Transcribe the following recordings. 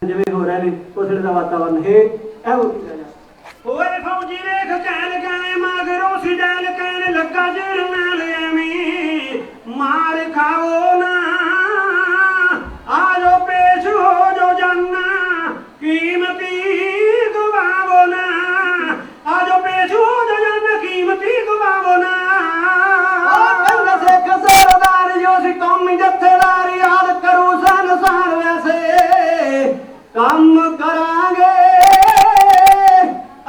ਜਿਵੇਂ ਹੋ ਰਹੇ ਨੇ ਉਸਲੇ ਦਾ ਵਾਤਾਵਰਨ ਹੈ ਇਹੋ ਜਿਹਾ। ਓਏ ਫੌਜੀ ਵੇਖ ਕਹਿਣ ਕਹਿਣੇ ਮਗਰੋਂ ਸੀ ਡੈਲ ਕਹਿਣ ਲੱਗਾ ਜਰਨੈਲ ਐਵੇਂ ਮਾਰ ਖਾਓ ਨਾ ਆਜੋ ਪੇਸ਼ ਹੋ ਜੋ ਜਾਨਾ ਕੀਮਤੀ ਗਵਾਵੋ ਨਾ ਆਜੋ ਪੇਸ਼ ਹੋ ਜੋ ਜਾਨਾ ਕੀਮਤੀ ਗਵਾਵੋ ਨਾ ਕਹਿੰਦੇ ਸਿੱਖ ਸਰਦਾਰ ਜੋ ਸੀ ਕੌਮੀ ਜਥੇਦਾਰ ਯਾਦ ਕਰੂ ਸੰਸਾਰ ਵੈਸੇ ਕੰਮ ਕਰਾਂਗੇ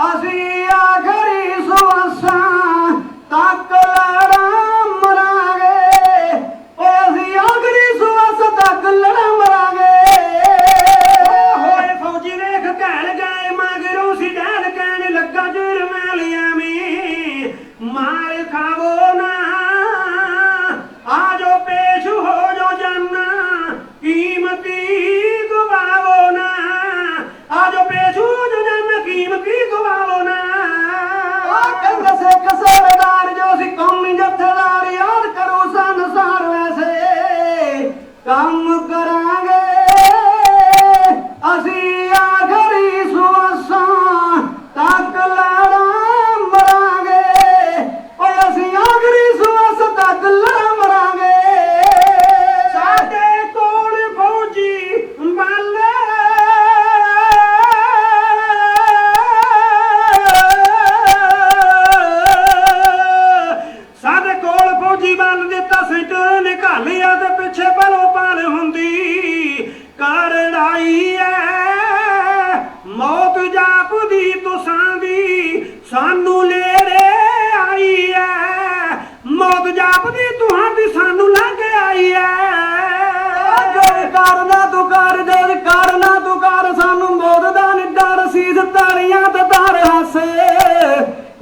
ਅਸੀਂ ਆਖਰੀ ਸਵਾਸਾਂ ਤੱਕ ਲੜਾਂ ਮਰਾਂਗੇ ਓਏ ਅਸੀਂ ਆਖਰੀ ਸਵਾਸਾਂ ਤੱਕ ਲੜਾਂ ਮਰਾਂਗੇ। ਹੋਏ ਫੌਜੀ ਵੇਖ ਕਹਿਣ ਗਏ ਮਗਰੋਂ ਸੀ ਡੈਲ ਕਹਿਣ ਲੱਗਾ ਜਰਨੈਲ ਐਵੇਂ ਮਾਰ ਖਾਵੋ ਨਾ ਆਜੋ ਪੇਸ਼ ਹੋ ਜੋ ਜਾਨਾ ਕੀਮਤੀ ਗਵਾਵੋ ਨਾ ਆਜੋ ਪੇਸ਼ ਹੋ ਜੋ ਜਾਨਾ ਕੀਮਤੀ ਗਵਾਵੋ ਨਾ ਕਹਿੰਦੇ ਸਿੱਖ ਸਰਦਾਰ ਜੋ ਸੀ ਕੌਮੀ ਜਥੇਦਾਰ ਯਾਦ ਕਰੂ ਸੰਸਾਰ ਵੈਸੇ ਕੰਮ ਕਰਾਂਗੇ ਅਸੀਂ ਆਖਰੀ ਸਵਾਸਾਂ ਤੱਕ ਲੜਾਂ ਮਰਾਂਗੇ ਓਏ ਅਸੀਂ ਆਖਰੀ ਸਵਾਸਾਂ ਤੱਕ ਲੜਾਂ ਮਰਾਂਗੇ। ਸਾਡੇ ਕੋਲ ਫੌਜੀ ਬਾਲੇ ਸਾਡੇ ਕੋਲ ਫੌਜੀ ਬੰਨ ਦਿੱਤਾ ਸੈਂਟਰ ਨਿਕਾਲਿਆ ਤੇ ਪਿੱਛੇ ਪਲੋ ਪਾਲ ਹੁੰਦੀ ਕਰੜਾਈ ਐ ਮੌਤ ਜਾਪਦੀ ਤੁਸਾਂ ਦੀ ਸਾਨੂੰ ਲੇੜੇ ਆਈ ਐ ਮੌਤ ਜਾਪਦੀ ਤੁਹਾਡੀ ਸਾਨੂੰ ਲੰਘ ਆਈ ਐ ਕਰਨਾ ਤੂੰ ਕਰ ਦੇ ਕਰਨਾ ਤੂੰ ਕਰ ਸਾਨੂੰ ਮੌਤ ਦਾ ਨੀ ਡਰ ਸੀਸ ਤਾਰੀਆਂ ਤੇ ਤਾਰ ਹਾਸੇ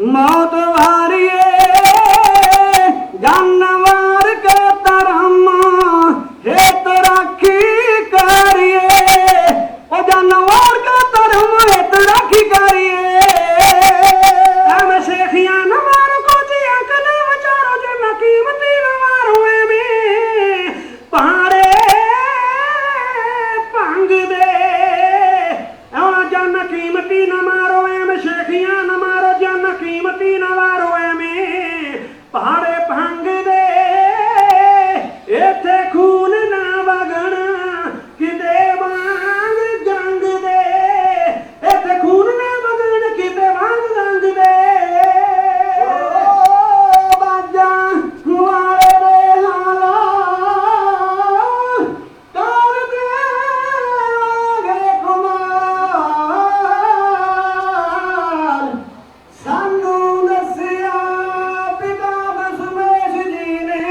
ਮੌਤ ਵਾਰੀਏ ਜਾਨਵਰ ਕੇ ਧਰਮ ਹੇਤ ਰਾਖੀ ਕਰੀਏ ਉਹ ਜਾਨਵਰ ਕੇ ਧਰਮ ਹੇਤ ਰਾਖੀ ਕਰੀਏ। ਐਵੇਂ ਸ਼ੇਖੀਆਂ ਨਾ ਮਾਰੋ ਕੋਚੀ ਅੰਕਲ ਵਿਚਾਰੋ ਜੇ ਮੈਂ ਕੀਮਤੀ ਨਾ ਮਾਰੋ ਐਵੇਂ ਪਹਾੜੇ ਭੰਗ ਦੇ ਆ ਜਨ ਕੀਮਤੀ ਨਾ ਮਾਰੋ ਐਵੇਂ ਸ਼ੇਖੀਆਂ ਨਾ ਮਾਰੋ ਜਨ ਕੀਮਤੀ ਨਾ ਮਾਰੋ ਐਵੇਂ ਪਹਾੜੇ ਭੰਗ ਦੇ ਇੱਥੇ ਖੂਨ ਨਾ ਵਗਣ ਕਿਤੇ ਵਾਂਗ ਜੰਗ ਦੇ ਇੱਥੇ ਖੂਨ ਨਾ ਵਗਣ ਕਿਤੇ ਵਾਂਗ ਜੰਗ ਦੇ ਬਾਜਾਂ ਵਾਲੇ ਦੇ ਹਾਲਾ ਕਰ ਦੇਵਾਂਗੇ ਕਮਾਲ ਸਾਨੂੰ ਦੱਸਿਆ ਪਿਤਾ ਦਸ਼ਮੇਸ਼ ਜੀ ਨੇ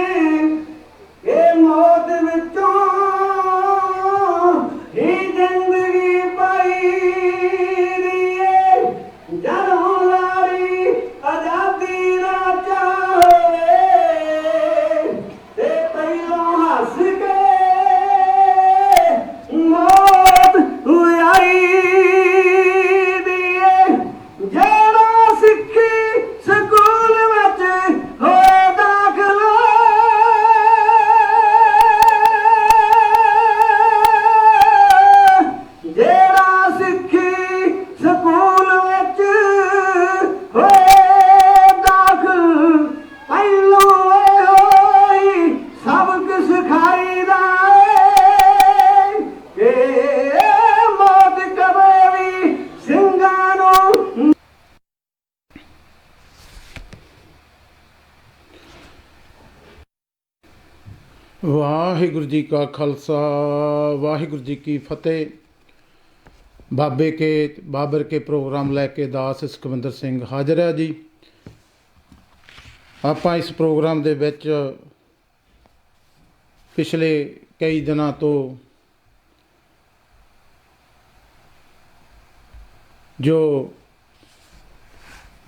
ਇਹ ਮੌਤ ਵਿੱਚੋਂ ਹੀ ਜ਼ਿੰਦਗੀ ਪਾਈ ਦੀ ਏ ਜਦੋਂ ਲਾਰੀ ਆਜ਼ਾਦੀ ਦਾ ਚਾਹੇ ਤੇ ਪਹਿਲੋਂ ਹੱਸ ਕੇ ਮੌਤ ਆਈ ਦੀ ਏ ਜਿਹੜਾ ਸਿੱਖੀ ਸਕੂਲ ਵਿੱਚ ਹੋਏ ਦਾਖਲਾ ਜਿਹੜਾ ਸਿੱਖੀ ਸਕੂਲ ਵਿੱਚ ਹੋਏ ਦਾਖਲ ਪਹਿਲੋਂ ਹੋਈ ਸਬਕ ਸਿਖਾਈਦਾ ਏ ਕਿ ਮੌਤ ਕਦੇ ਵੀ ਸਿੰਘਾਂ ਨੂੰ ਵਾਹਿਗੁਰੂ ਜੀ ਕਾ ਖਾਲਸਾ ਵਾਹਿਗੁਰੂ ਜੀ ਕੀ ਫਤਿਹ। ਬਾਬਰ ਕੇ ਪ੍ਰੋਗਰਾਮ ਲੈ ਕੇ ਦਾਸ ਸੁਖਵਿੰਦਰ ਸਿੰਘ ਹਾਜ਼ਰ ਹੈ ਜੀ। ਆਪਾਂ ਇਸ ਪ੍ਰੋਗਰਾਮ ਦੇ ਵਿੱਚ ਪਿਛਲੇ ਕਈ ਦਿਨਾਂ ਤੋਂ ਜੋ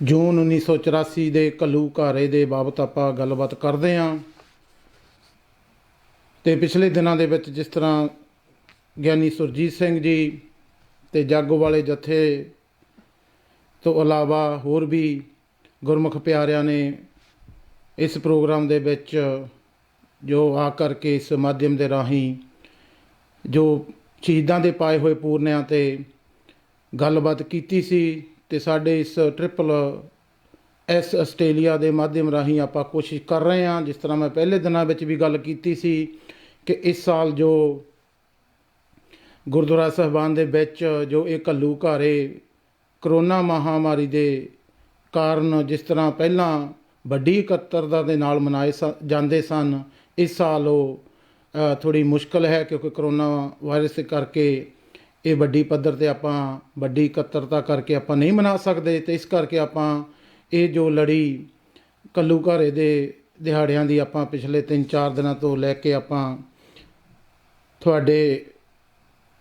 ਜੂਨ 1984 ਦੇ ਘੱਲੂਘਾਰੇ ਦੇ ਬਾਬਤ ਆਪਾਂ ਗੱਲਬਾਤ ਕਰਦੇ ਹਾਂ। ਤੇ ਪਿਛਲੇ ਦਿਨਾਂ ਦੇ ਵਿੱਚ ਜਿਸ ਤਰ੍ਹਾਂ ਗਿਆਨੀ ਸੁਰਜੀਤ ਸਿੰਘ ਜੀ ਤੇ ਜਾਗੋ ਵਾਲੇ ਜਥੇ ਤੋਂ ਇਲਾਵਾ ਹੋਰ ਵੀ ਗੁਰਮੁਖ ਪਿਆਰਿਆਂ ਨੇ ਇਸ ਪ੍ਰੋਗਰਾਮ ਦੇ ਵਿੱਚ ਜੋ ਆ ਕਰਕੇ ਇਸ ਮਾਧਿਅਮ ਦੇ ਰਾਹੀਂ ਜੋ ਸ਼ਹੀਦਾਂ ਦੇ ਪਾਏ ਹੋਏ ਪੂਰਨਿਆਂ 'ਤੇ ਗੱਲਬਾਤ ਕੀਤੀ ਸੀ। ਅਤੇ ਸਾਡੇ ਇਸ ਟ੍ਰਿਪਲ ਐਸ ਆਸਟ੍ਰੇਲੀਆ ਦੇ ਮਾਧਿਅਮ ਰਾਹੀਂ ਆਪਾਂ ਕੋਸ਼ਿਸ਼ ਕਰ ਰਹੇ ਹਾਂ, ਜਿਸ ਤਰ੍ਹਾਂ ਮੈਂ ਪਹਿਲੇ ਦਿਨਾਂ ਵਿੱਚ ਵੀ ਗੱਲ ਕੀਤੀ ਸੀ ਕਿ ਇਸ ਸਾਲ ਜੋ ਗੁਰਦੁਆਰਾ ਸਾਹਿਬਾਨ ਦੇ ਵਿੱਚ ਜੋ ਇਹ ਘੱਲੂਘਾਰੇ ਕਰੋਨਾ ਮਹਾਂਮਾਰੀ ਦੇ ਕਾਰਨ ਜਿਸ ਤਰ੍ਹਾਂ ਪਹਿਲਾਂ ਵੱਡੀ ਇਕੱਤਰਤਾ ਦੇ ਨਾਲ ਮਨਾਏ ਜਾਂਦੇ ਸਨ, ਇਸ ਸਾਲ ਉਹ ਥੋੜ੍ਹੀ ਮੁਸ਼ਕਲ ਹੈ, ਕਿਉਂਕਿ ਕਰੋਨਾ ਵਾਇਰਸ ਦੇ ਕਰਕੇ ਇਹ ਵੱਡੀ ਪੱਧਰ 'ਤੇ ਆਪਾਂ ਵੱਡੀ ਇਕੱਤਰਤਾ ਕਰਕੇ ਆਪਾਂ ਨਹੀਂ ਮਨਾ ਸਕਦੇ। ਅਤੇ ਇਸ ਕਰਕੇ ਆਪਾਂ ਇਹ ਜੋ ਲੜੀ ਘੱਲੂਘਾਰੇ ਦੇ ਦਿਹਾੜਿਆਂ ਦੀ ਆਪਾਂ ਪਿਛਲੇ 3-4 ਦਿਨਾਂ ਤੋਂ ਲੈ ਕੇ ਆਪਾਂ ਤੁਹਾਡੇ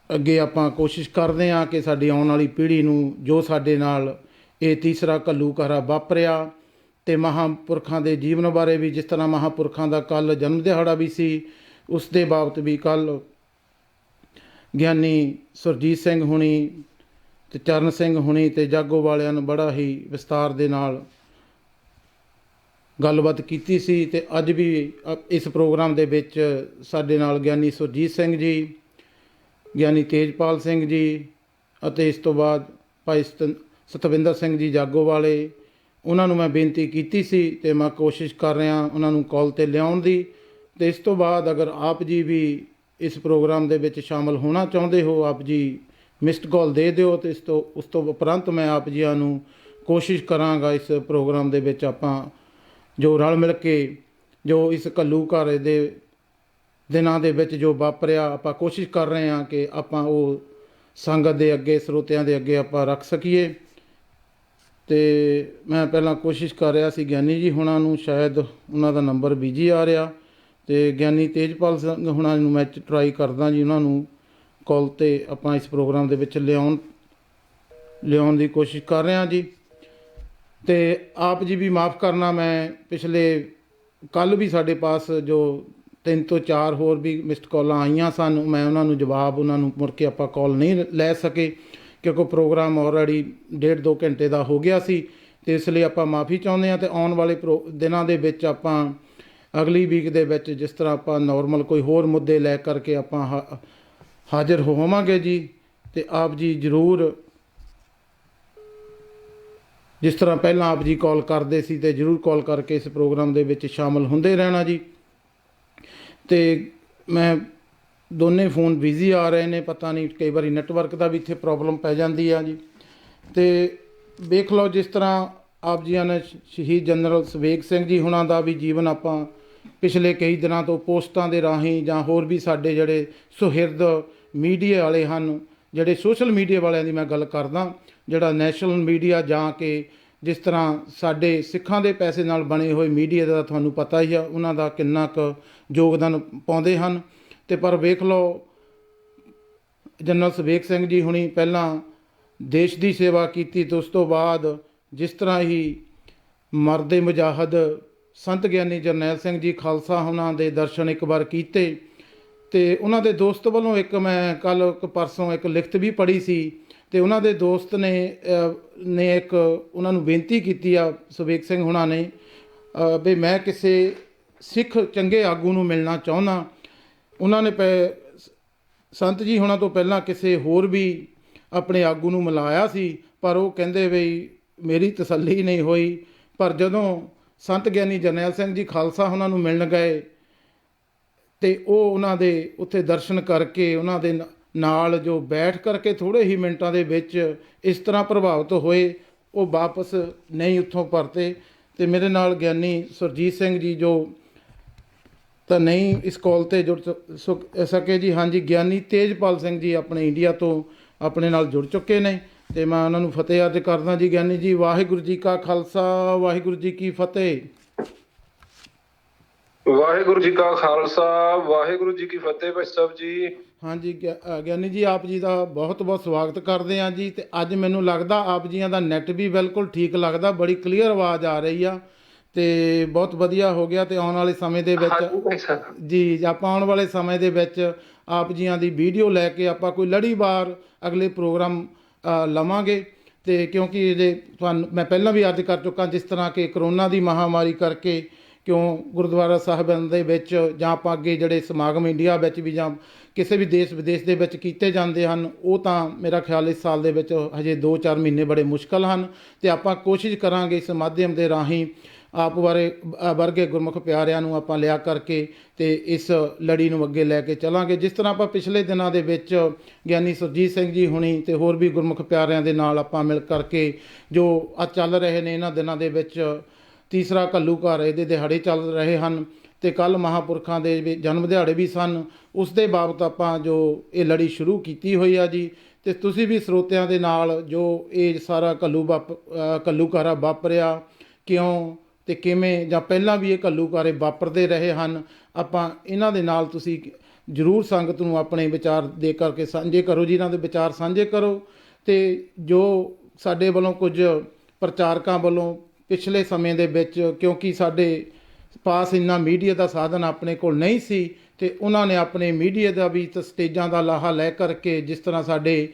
ਅੱਗੇ ਆਪਾਂ ਕੋਸ਼ਿਸ਼ ਕਰਦੇ ਹਾਂ ਕਿ ਸਾਡੀ ਆਉਣ ਵਾਲੀ ਪੀੜ੍ਹੀ ਨੂੰ ਜੋ ਸਾਡੇ ਨਾਲ ਇਹ ਤੀਸਰਾ ਘੱਲੂਘਾਰਾ ਵਾਪਰਿਆ ਅਤੇ ਮਹਾਂਪੁਰਖਾਂ ਦੇ ਜੀਵਨ ਬਾਰੇ ਵੀ, ਜਿਸ ਤਰ੍ਹਾਂ ਮਹਾਂਪੁਰਖਾਂ ਦਾ ਕੱਲ੍ਹ ਜਨਮ ਦਿਹਾੜਾ ਵੀ ਸੀ, ਉਸ ਦੇ ਬਾਬਤ ਵੀ ਕੱਲ੍ਹ ਗਿਆਨੀ ਸੁਰਜੀਤ ਸਿੰਘ ਹੁਣੀ ਅਤੇ ਚਰਨ ਸਿੰਘ ਹੁਣੀ ਅਤੇ ਜਾਗੋ ਵਾਲਿਆਂ ਨੂੰ ਬੜਾ ਹੀ ਵਿਸਤਾਰ ਦੇ ਨਾਲ ਗੱਲਬਾਤ ਕੀਤੀ ਸੀ। ਅਤੇ ਅੱਜ ਵੀ ਇਸ ਪ੍ਰੋਗਰਾਮ ਦੇ ਵਿੱਚ ਸਾਡੇ ਨਾਲ ਗਿਆਨੀ ਸੁਰਜੀਤ ਸਿੰਘ ਜੀ, ਗਿਆਨੀ ਤੇਜਪਾਲ ਸਿੰਘ ਜੀ ਅਤੇ ਇਸ ਤੋਂ ਬਾਅਦ ਭਾਈ ਸਤਵਿੰਦਰ ਸਿੰਘ ਜੀ ਜਾਗੋ ਵਾਲੇ, ਉਹਨਾਂ ਨੂੰ ਮੈਂ ਬੇਨਤੀ ਕੀਤੀ ਸੀ ਅਤੇ ਮੈਂ ਕੋਸ਼ਿਸ਼ ਕਰ ਰਿਹਾ ਉਹਨਾਂ ਨੂੰ ਕਾਲ 'ਤੇ ਲਿਆਉਣ ਦੀ। ਅਤੇ ਇਸ ਤੋਂ ਬਾਅਦ ਅਗਰ ਆਪ ਜੀ ਵੀ ਇਸ ਪ੍ਰੋਗਰਾਮ ਦੇ ਵਿੱਚ ਸ਼ਾਮਲ ਹੋਣਾ ਚਾਹੁੰਦੇ ਹੋ, ਆਪ ਜੀ ਮਿਸਡ ਕਾਲ ਦੇ ਦਿਓ ਅਤੇ ਉਸ ਤੋਂ ਉਪਰੰਤ ਮੈਂ ਆਪ ਜੀਆਂ ਨੂੰ ਕੋਸ਼ਿਸ਼ ਕਰਾਂਗਾ ਇਸ ਪ੍ਰੋਗਰਾਮ ਦੇ ਵਿੱਚ ਆਪਾਂ ਜੋ ਰਲ ਮਿਲ ਕੇ ਜੋ ਇਸ ਘੱਲੂਘਾਰੇ ਦੇ ਦਿਨਾਂ ਦੇ ਵਿੱਚ ਜੋ ਵਾਪਰਿਆ, ਆਪਾਂ ਕੋਸ਼ਿਸ਼ ਕਰ ਰਹੇ ਹਾਂ ਕਿ ਆਪਾਂ ਉਹ ਸੰਗਤ ਦੇ ਅੱਗੇ, ਸਰੋਤਿਆਂ ਦੇ ਅੱਗੇ ਆਪਾਂ ਰੱਖ ਸਕੀਏ। ਅਤੇ ਮੈਂ ਪਹਿਲਾਂ ਕੋਸ਼ਿਸ਼ ਕਰ ਰਿਹਾ ਸੀ ਗਿਆਨੀ ਜੀ ਹੁਣਾਂ ਨੂੰ, ਸ਼ਾਇਦ ਉਹਨਾਂ ਦਾ ਨੰਬਰ ਬਿਜੀ ਆ ਰਿਹਾ, ਅਤੇ ਗਿਆਨੀ ਤੇਜਪਾਲ ਸਿੰਘ ਹੁਣਾਂ ਨੂੰ ਮੈਂ ਟਰਾਈ ਕਰਦਾ ਜੀ, ਉਹਨਾਂ ਨੂੰ ਕਾਲ 'ਤੇ ਆਪਾਂ ਇਸ ਪ੍ਰੋਗਰਾਮ ਦੇ ਵਿੱਚ ਲਿਆਉਣ ਦੀ ਕੋਸ਼ਿਸ਼ ਕਰ ਰਹੇ ਹਾਂ ਜੀ। ਅਤੇ ਆਪ ਜੀ ਵੀ ਮਾफ़ ਕਰਨਾ, ਮੈਂ ਪਿਛਲੇ ਕੱਲ੍ਹ ਵੀ ਸਾਡੇ ਪਾਸ ਜੋ 3 ਤੋਂ 4 ਹੋਰ ਵੀ ਮਿਸਡ ਕਾਲਾਂ ਆਈਆਂ ਸਨ, ਮੈਂ ਉਹਨਾਂ ਨੂੰ ਜਵਾਬ ਉਹਨਾਂ ਨੂੰ ਮੁੜ ਕੇ ਆਪਾਂ ਕਾਲ ਨਹੀਂ ਲੈ ਸਕੇ, ਕਿਉਂਕਿ ਪ੍ਰੋਗਰਾਮ ਆਲਰੇਡੀ 1.5-2 ਘੰਟੇ ਦਾ ਹੋ ਗਿਆ ਸੀ। ਅਤੇ ਇਸ ਲਈ ਆਪਾਂ ਮਾफ़ੀ ਚਾਹੁੰਦੇ ਹਾਂ। ਅਤੇ ਆਉਣ ਵਾਲੇ ਦਿਨਾਂ ਦੇ ਵਿੱਚ ਆਪਾਂ ਅਗਲੀ ਵੀਕ ਦੇ ਵਿੱਚ ਜਿਸ ਤਰ੍ਹਾਂ ਆਪਾਂ ਨੋਰਮਲ ਕੋਈ ਹੋਰ ਮੁੱਦੇ ਲੈ ਕਰਕੇ ਆਪਾਂ ਹਾਜ਼ਰ ਹੋਵਾਂਗੇ ਜੀ। ਅਤੇ ਆਪ ਜੀ ਜ਼ਰੂਰ, ਜਿਸ ਤਰ੍ਹਾਂ ਪਹਿਲਾਂ ਆਪ ਜੀ ਕਾਲ ਕਰਦੇ ਸੀ, ਅਤੇ ਜ਼ਰੂਰ ਕਾਲ ਕਰਕੇ ਇਸ ਪ੍ਰੋਗਰਾਮ ਦੇ ਵਿੱਚ ਸ਼ਾਮਲ ਹੁੰਦੇ ਰਹਿਣਾ ਜੀ। ਅਤੇ ਮੈਂ ਦੋਨੇ ਫੋਨ ਬਿਜ਼ੀ ਆ ਰਹੇ ਨੇ, ਪਤਾ ਨਹੀਂ ਕਈ ਵਾਰੀ ਨੈਟਵਰਕ ਦਾ ਵੀ ਇੱਥੇ ਪ੍ਰੋਬਲਮ ਪੈ ਜਾਂਦੀ ਆ ਜੀ। ਅਤੇ ਵੇਖ ਲਓ ਜਿਸ ਤਰ੍ਹਾਂ ਆਪ ਜੀਆਂ ਨੇ ਸ਼ਹੀਦ ਜਨਰਲ ਸਵੇਗ ਸਿੰਘ ਜੀ ਹੁਣਾਂ ਦਾ ਵੀ ਜੀਵਨ ਆਪਾਂ ਪਿਛਲੇ ਕਈ ਦਿਨਾਂ ਤੋਂ ਪੋਸਟਾਂ ਦੇ ਰਾਹੀਂ ਜਾਂ ਹੋਰ ਵੀ ਸਾਡੇ ਜਿਹੜੇ ਸੁਹਿਰਦ ਮੀਡੀਆ ਵਾਲੇ ਹਨ, ਜਿਹੜੇ ਸੋਸ਼ਲ ਮੀਡੀਆ ਵਾਲਿਆਂ ਦੀ ਮੈਂ ਗੱਲ ਕਰਦਾ, ਜਿਹੜਾ ਨੈਸ਼ਨਲ ਮੀਡੀਆ ਜਾਂ ਕਿ ਜਿਸ ਤਰ੍ਹਾਂ ਸਾਡੇ ਸਿੱਖਾਂ ਦੇ ਪੈਸੇ ਨਾਲ ਬਣੇ ਹੋਏ ਮੀਡੀਆ ਦਾ ਤੁਹਾਨੂੰ ਪਤਾ ਹੀ ਆ, ਉਹਨਾਂ ਦਾ ਕਿੰਨਾ ਕੁ ਯੋਗਦਾਨ ਪਾਉਂਦੇ ਹਨ। ਅਤੇ ਪਰ ਵੇਖ ਲਓ ਜਨਰਲ ਸਵੇਗ ਸਿੰਘ ਜੀ ਹੁਣੀ ਪਹਿਲਾਂ ਦੇਸ਼ ਦੀ ਸੇਵਾ ਕੀਤੀ, ਅਤੇ ਉਸ ਤੋਂ ਬਾਅਦ ਜਿਸ ਤਰ੍ਹਾਂ ਹੀ ਮਰਦੇ ਮੁਜਾਹਦ ਸੰਤ ਗਿਆਨੀ ਜਰਨੈਲ ਸਿੰਘ ਜੀ ਖਾਲਸਾ ਉਹਨਾਂ ਦੇ ਦਰਸ਼ਨ ਇੱਕ ਵਾਰ ਕੀਤੇ, ਅਤੇ ਉਹਨਾਂ ਦੇ ਦੋਸਤ ਵੱਲੋਂ ਮੈਂ ਕੱਲ੍ਹ ਪਰਸੋਂ ਇੱਕ ਲਿਖਤ ਵੀ ਪੜ੍ਹੀ ਸੀ, ਅਤੇ ਉਹਨਾਂ ਦੇ ਦੋਸਤ ਨੇ ਇੱਕ ਉਹਨਾਂ ਨੂੰ ਬੇਨਤੀ ਕੀਤੀ ਆ ਸਵੇਗ ਸਿੰਘ ਹੁਣਾਂ ਨੇ ਵੀ ਮੈਂ ਕਿਸੇ ਸਿੱਖ ਚੰਗੇ ਆਗੂ ਨੂੰ ਮਿਲਣਾ ਚਾਹੁੰਦਾ। ਉਹਨਾਂ ਨੇ ਸੰਤ ਜੀ ਹੁਣਾਂ ਤੋਂ ਪਹਿਲਾਂ ਕਿਸੇ ਹੋਰ ਵੀ ਆਪਣੇ ਆਗੂ ਨੂੰ ਮਿਲਾਇਆ ਸੀ, ਪਰ ਉਹ ਕਹਿੰਦੇ ਵੀ ਮੇਰੀ ਤਸੱਲੀ ਨਹੀਂ ਹੋਈ। ਪਰ ਜਦੋਂ ਸੰਤ ਗਿਆਨੀ ਜਰਨੈਲ ਸਿੰਘ ਜੀ ਖਾਲਸਾ ਉਹਨਾਂ ਨੂੰ ਮਿਲਣ ਗਏ, ਅਤੇ ਉਹ ਉਹਨਾਂ ਦੇ ਉੱਥੇ ਦਰਸ਼ਨ ਕਰਕੇ ਉਹਨਾਂ ਦੇ ਨਾਲ ਜੋ ਬੈਠ ਕਰਕੇ ਥੋੜ੍ਹੇ ਹੀ ਮਿੰਟਾਂ ਦੇ ਵਿੱਚ ਇਸ ਤਰ੍ਹਾਂ ਪ੍ਰਭਾਵਿਤ ਹੋਏ, ਉਹ ਵਾਪਸ ਨਹੀਂ ਉੱਥੋਂ ਪਰਤੇ। ਅਤੇ ਮੇਰੇ ਨਾਲ ਗਿਆਨੀ ਸੁਰਜੀਤ ਸਿੰਘ ਜੀ ਜੋ ਤਾਂ ਨਹੀਂ ਇਸ ਕਾਲ 'ਤੇ ਜੁੜ ਸਕੇ ਜੀ। ਹਾਂਜੀ, ਗਿਆਨੀ ਤੇਜਪਾਲ ਸਿੰਘ ਜੀ ਆਪਣੇ ਇੰਡੀਆ ਤੋਂ ਆਪਣੇ ਨਾਲ ਜੁੜ ਚੁੱਕੇ ਨੇ, ਅਤੇ ਮੈਂ ਉਹਨਾਂ ਨੂੰ ਫਤਿਹ ਅਰਜ਼ ਕਰਦਾ ਜੀ। ਗਿਆਨੀ ਜੀ, ਵਾਹਿਗੁਰੂ ਜੀ ਕਾ ਖਾਲਸਾ, ਵਾਹਿਗੁਰੂ ਜੀ ਕੀ ਫਤਿਹ। ਵਾਹਿਗੁਰੂ ਜੀ ਕਾ ਖਾਲਸਾ, ਵਾਹਿਗੁਰੂ ਜੀ ਕੀ ਫਤਿਹ। ਭਾਈ ਸਾਹਿਬ ਜੀ, ਹਾਂਜੀ ਗਿਆਨੀ ਜੀ, ਆਪ ਜੀ ਦਾ ਬਹੁਤ ਬਹੁਤ ਸਵਾਗਤ ਕਰਦੇ ਹਾਂ ਜੀ। ਅਤੇ ਅੱਜ ਮੈਨੂੰ ਲੱਗਦਾ ਆਪ ਜੀਆਂ ਦਾ ਨੈੱਟ ਵੀ ਬਿਲਕੁਲ ਠੀਕ ਲੱਗਦਾ, ਬੜੀ ਕਲੀਅਰ ਆਵਾਜ਼ ਆ ਰਹੀ ਆ, ਅਤੇ ਬਹੁਤ ਵਧੀਆ ਹੋ ਗਿਆ। ਅਤੇ ਆਉਣ ਵਾਲੇ ਸਮੇਂ ਦੇ ਵਿੱਚ ਜੀ ਆਪਾਂ ਆਉਣ ਵਾਲੇ ਸਮੇਂ ਦੇ ਵਿੱਚ ਆਪ ਜੀਆਂ ਦੀ ਵੀਡੀਓ ਲੈ ਕੇ ਆਪਾਂ ਕੋਈ ਲੜੀਵਾਰ ਅਗਲੇ ਪ੍ਰੋਗਰਾਮ ਲਵਾਂਗੇ। ਅਤੇ ਕਿਉਂਕਿ ਤੁਹਾਨੂੰ ਮੈਂ ਪਹਿਲਾਂ ਵੀ ਅਰਜ਼ ਕਰ ਚੁੱਕਾ, ਜਿਸ ਤਰ੍ਹਾਂ ਕਿ ਕਰੋਨਾ ਦੀ ਮਹਾਂਮਾਰੀ ਕਰਕੇ ਕਿਉਂ ਗੁਰਦੁਆਰਾ ਸਾਹਿਬਾਨ ਦੇ ਵਿੱਚ ਜਾਂ ਆਪਾਂ ਅੱਗੇ ਜਿਹੜੇ ਸਮਾਗਮ ਇੰਡੀਆ ਵਿੱਚ ਵੀ ਜਾਂ ਕਿਸੇ ਵੀ ਦੇਸ਼ ਵਿਦੇਸ਼ ਦੇ ਵਿੱਚ ਕੀਤੇ ਜਾਂਦੇ ਹਨ, ਉਹ ਤਾਂ ਮੇਰਾ ਖਿਆਲ ਇਸ ਸਾਲ ਦੇ ਵਿੱਚ ਹਜੇ 2-4 ਮਹੀਨੇ ਬੜੇ ਮੁਸ਼ਕਲ ਹਨ। ਅਤੇ ਆਪਾਂ ਕੋਸ਼ਿਸ਼ ਕਰਾਂਗੇ ਇਸ ਮਾਧਿਅਮ ਦੇ ਰਾਹੀਂ ਆਪ ਵਰਗੇ ਗੁਰਮੁਖ ਪਿਆਰਿਆਂ ਨੂੰ ਆਪਾਂ ਲਿਆ ਕਰਕੇ ਅਤੇ ਇਸ ਲੜੀ ਨੂੰ ਅੱਗੇ ਲੈ ਕੇ ਚੱਲਾਂਗੇ। ਜਿਸ ਤਰ੍ਹਾਂ ਆਪਾਂ ਪਿਛਲੇ ਦਿਨਾਂ ਦੇ ਵਿੱਚ ਗਿਆਨੀ ਸੁਰਜੀਤ ਸਿੰਘ ਜੀ ਹੁਣੀ ਅਤੇ ਹੋਰ ਵੀ ਗੁਰਮੁਖ ਪਿਆਰਿਆਂ ਦੇ ਨਾਲ ਆਪਾਂ ਮਿਲ ਕਰਕੇ ਜੋ ਚੱਲ ਰਹੇ ਨੇ ਇਹਨਾਂ ਦਿਨਾਂ ਦੇ ਵਿੱਚ ਤੀਸਰਾ ਘੱਲੂਘਾਰੇ ਇਹਦੇ ਦਿਹਾੜੇ ਚੱਲ ਰਹੇ ਹਨ ਅਤੇ ਕੱਲ੍ਹ ਮਹਾਂਪੁਰਖਾਂ ਦੇ ਵੀ ਜਨਮ ਦਿਹਾੜੇ ਵੀ ਸਨ। ਉਸ ਦੇ ਬਾਬਤ ਆਪਾਂ ਜੋ ਇਹ ਲੜੀ ਸ਼ੁਰੂ ਕੀਤੀ ਹੋਈ ਆ ਜੀ, ਅਤੇ ਤੁਸੀਂ ਵੀ ਸਰੋਤਿਆਂ ਦੇ ਨਾਲ ਜੋ ਇਹ ਸਾਰਾ ਘੱਲੂਘਾਰਾ ਵਾਪਰਿਆ ਕਿਉਂ ਅਤੇ ਕਿਵੇਂ, ਜਾਂ ਪਹਿਲਾਂ ਵੀ ਇਹ ਘੱਲੂਘਾਰੇ ਵਾਪਰਦੇ ਰਹੇ ਹਨ, ਆਪਾਂ ਇਹਨਾਂ ਦੇ ਨਾਲ ਤੁਸੀਂ ਜ਼ਰੂਰ ਸੰਗਤ ਨੂੰ ਆਪਣੇ ਵਿਚਾਰ ਦੇ ਕਰਕੇ ਸਾਂਝੇ ਕਰੋ ਜੀ, ਇਹਨਾਂ ਦੇ ਵਿਚਾਰ ਸਾਂਝੇ ਕਰੋ। ਅਤੇ ਜੋ ਸਾਡੇ ਵੱਲੋਂ ਕੁਝ ਪ੍ਰਚਾਰਕਾਂ ਵੱਲੋਂ ਪਿਛਲੇ ਸਮੇਂ ਦੇ ਵਿੱਚ, ਕਿਉਂਕਿ ਸਾਡੇ ਪਾਸ ਇੰਨਾ ਮੀਡੀਆ ਦਾ ਸਾਧਨ ਆਪਣੇ ਕੋਲ ਨਹੀਂ ਸੀ, ਅਤੇ ਉਹਨਾਂ ਨੇ ਆਪਣੇ ਮੀਡੀਆ ਦਾ ਵੀ ਤਾਂ ਸਟੇਜਾਂ ਦਾ ਲਾਹਾ ਲੈ ਕਰਕੇ ਜਿਸ ਤਰ੍ਹਾਂ ਸਾਡੇ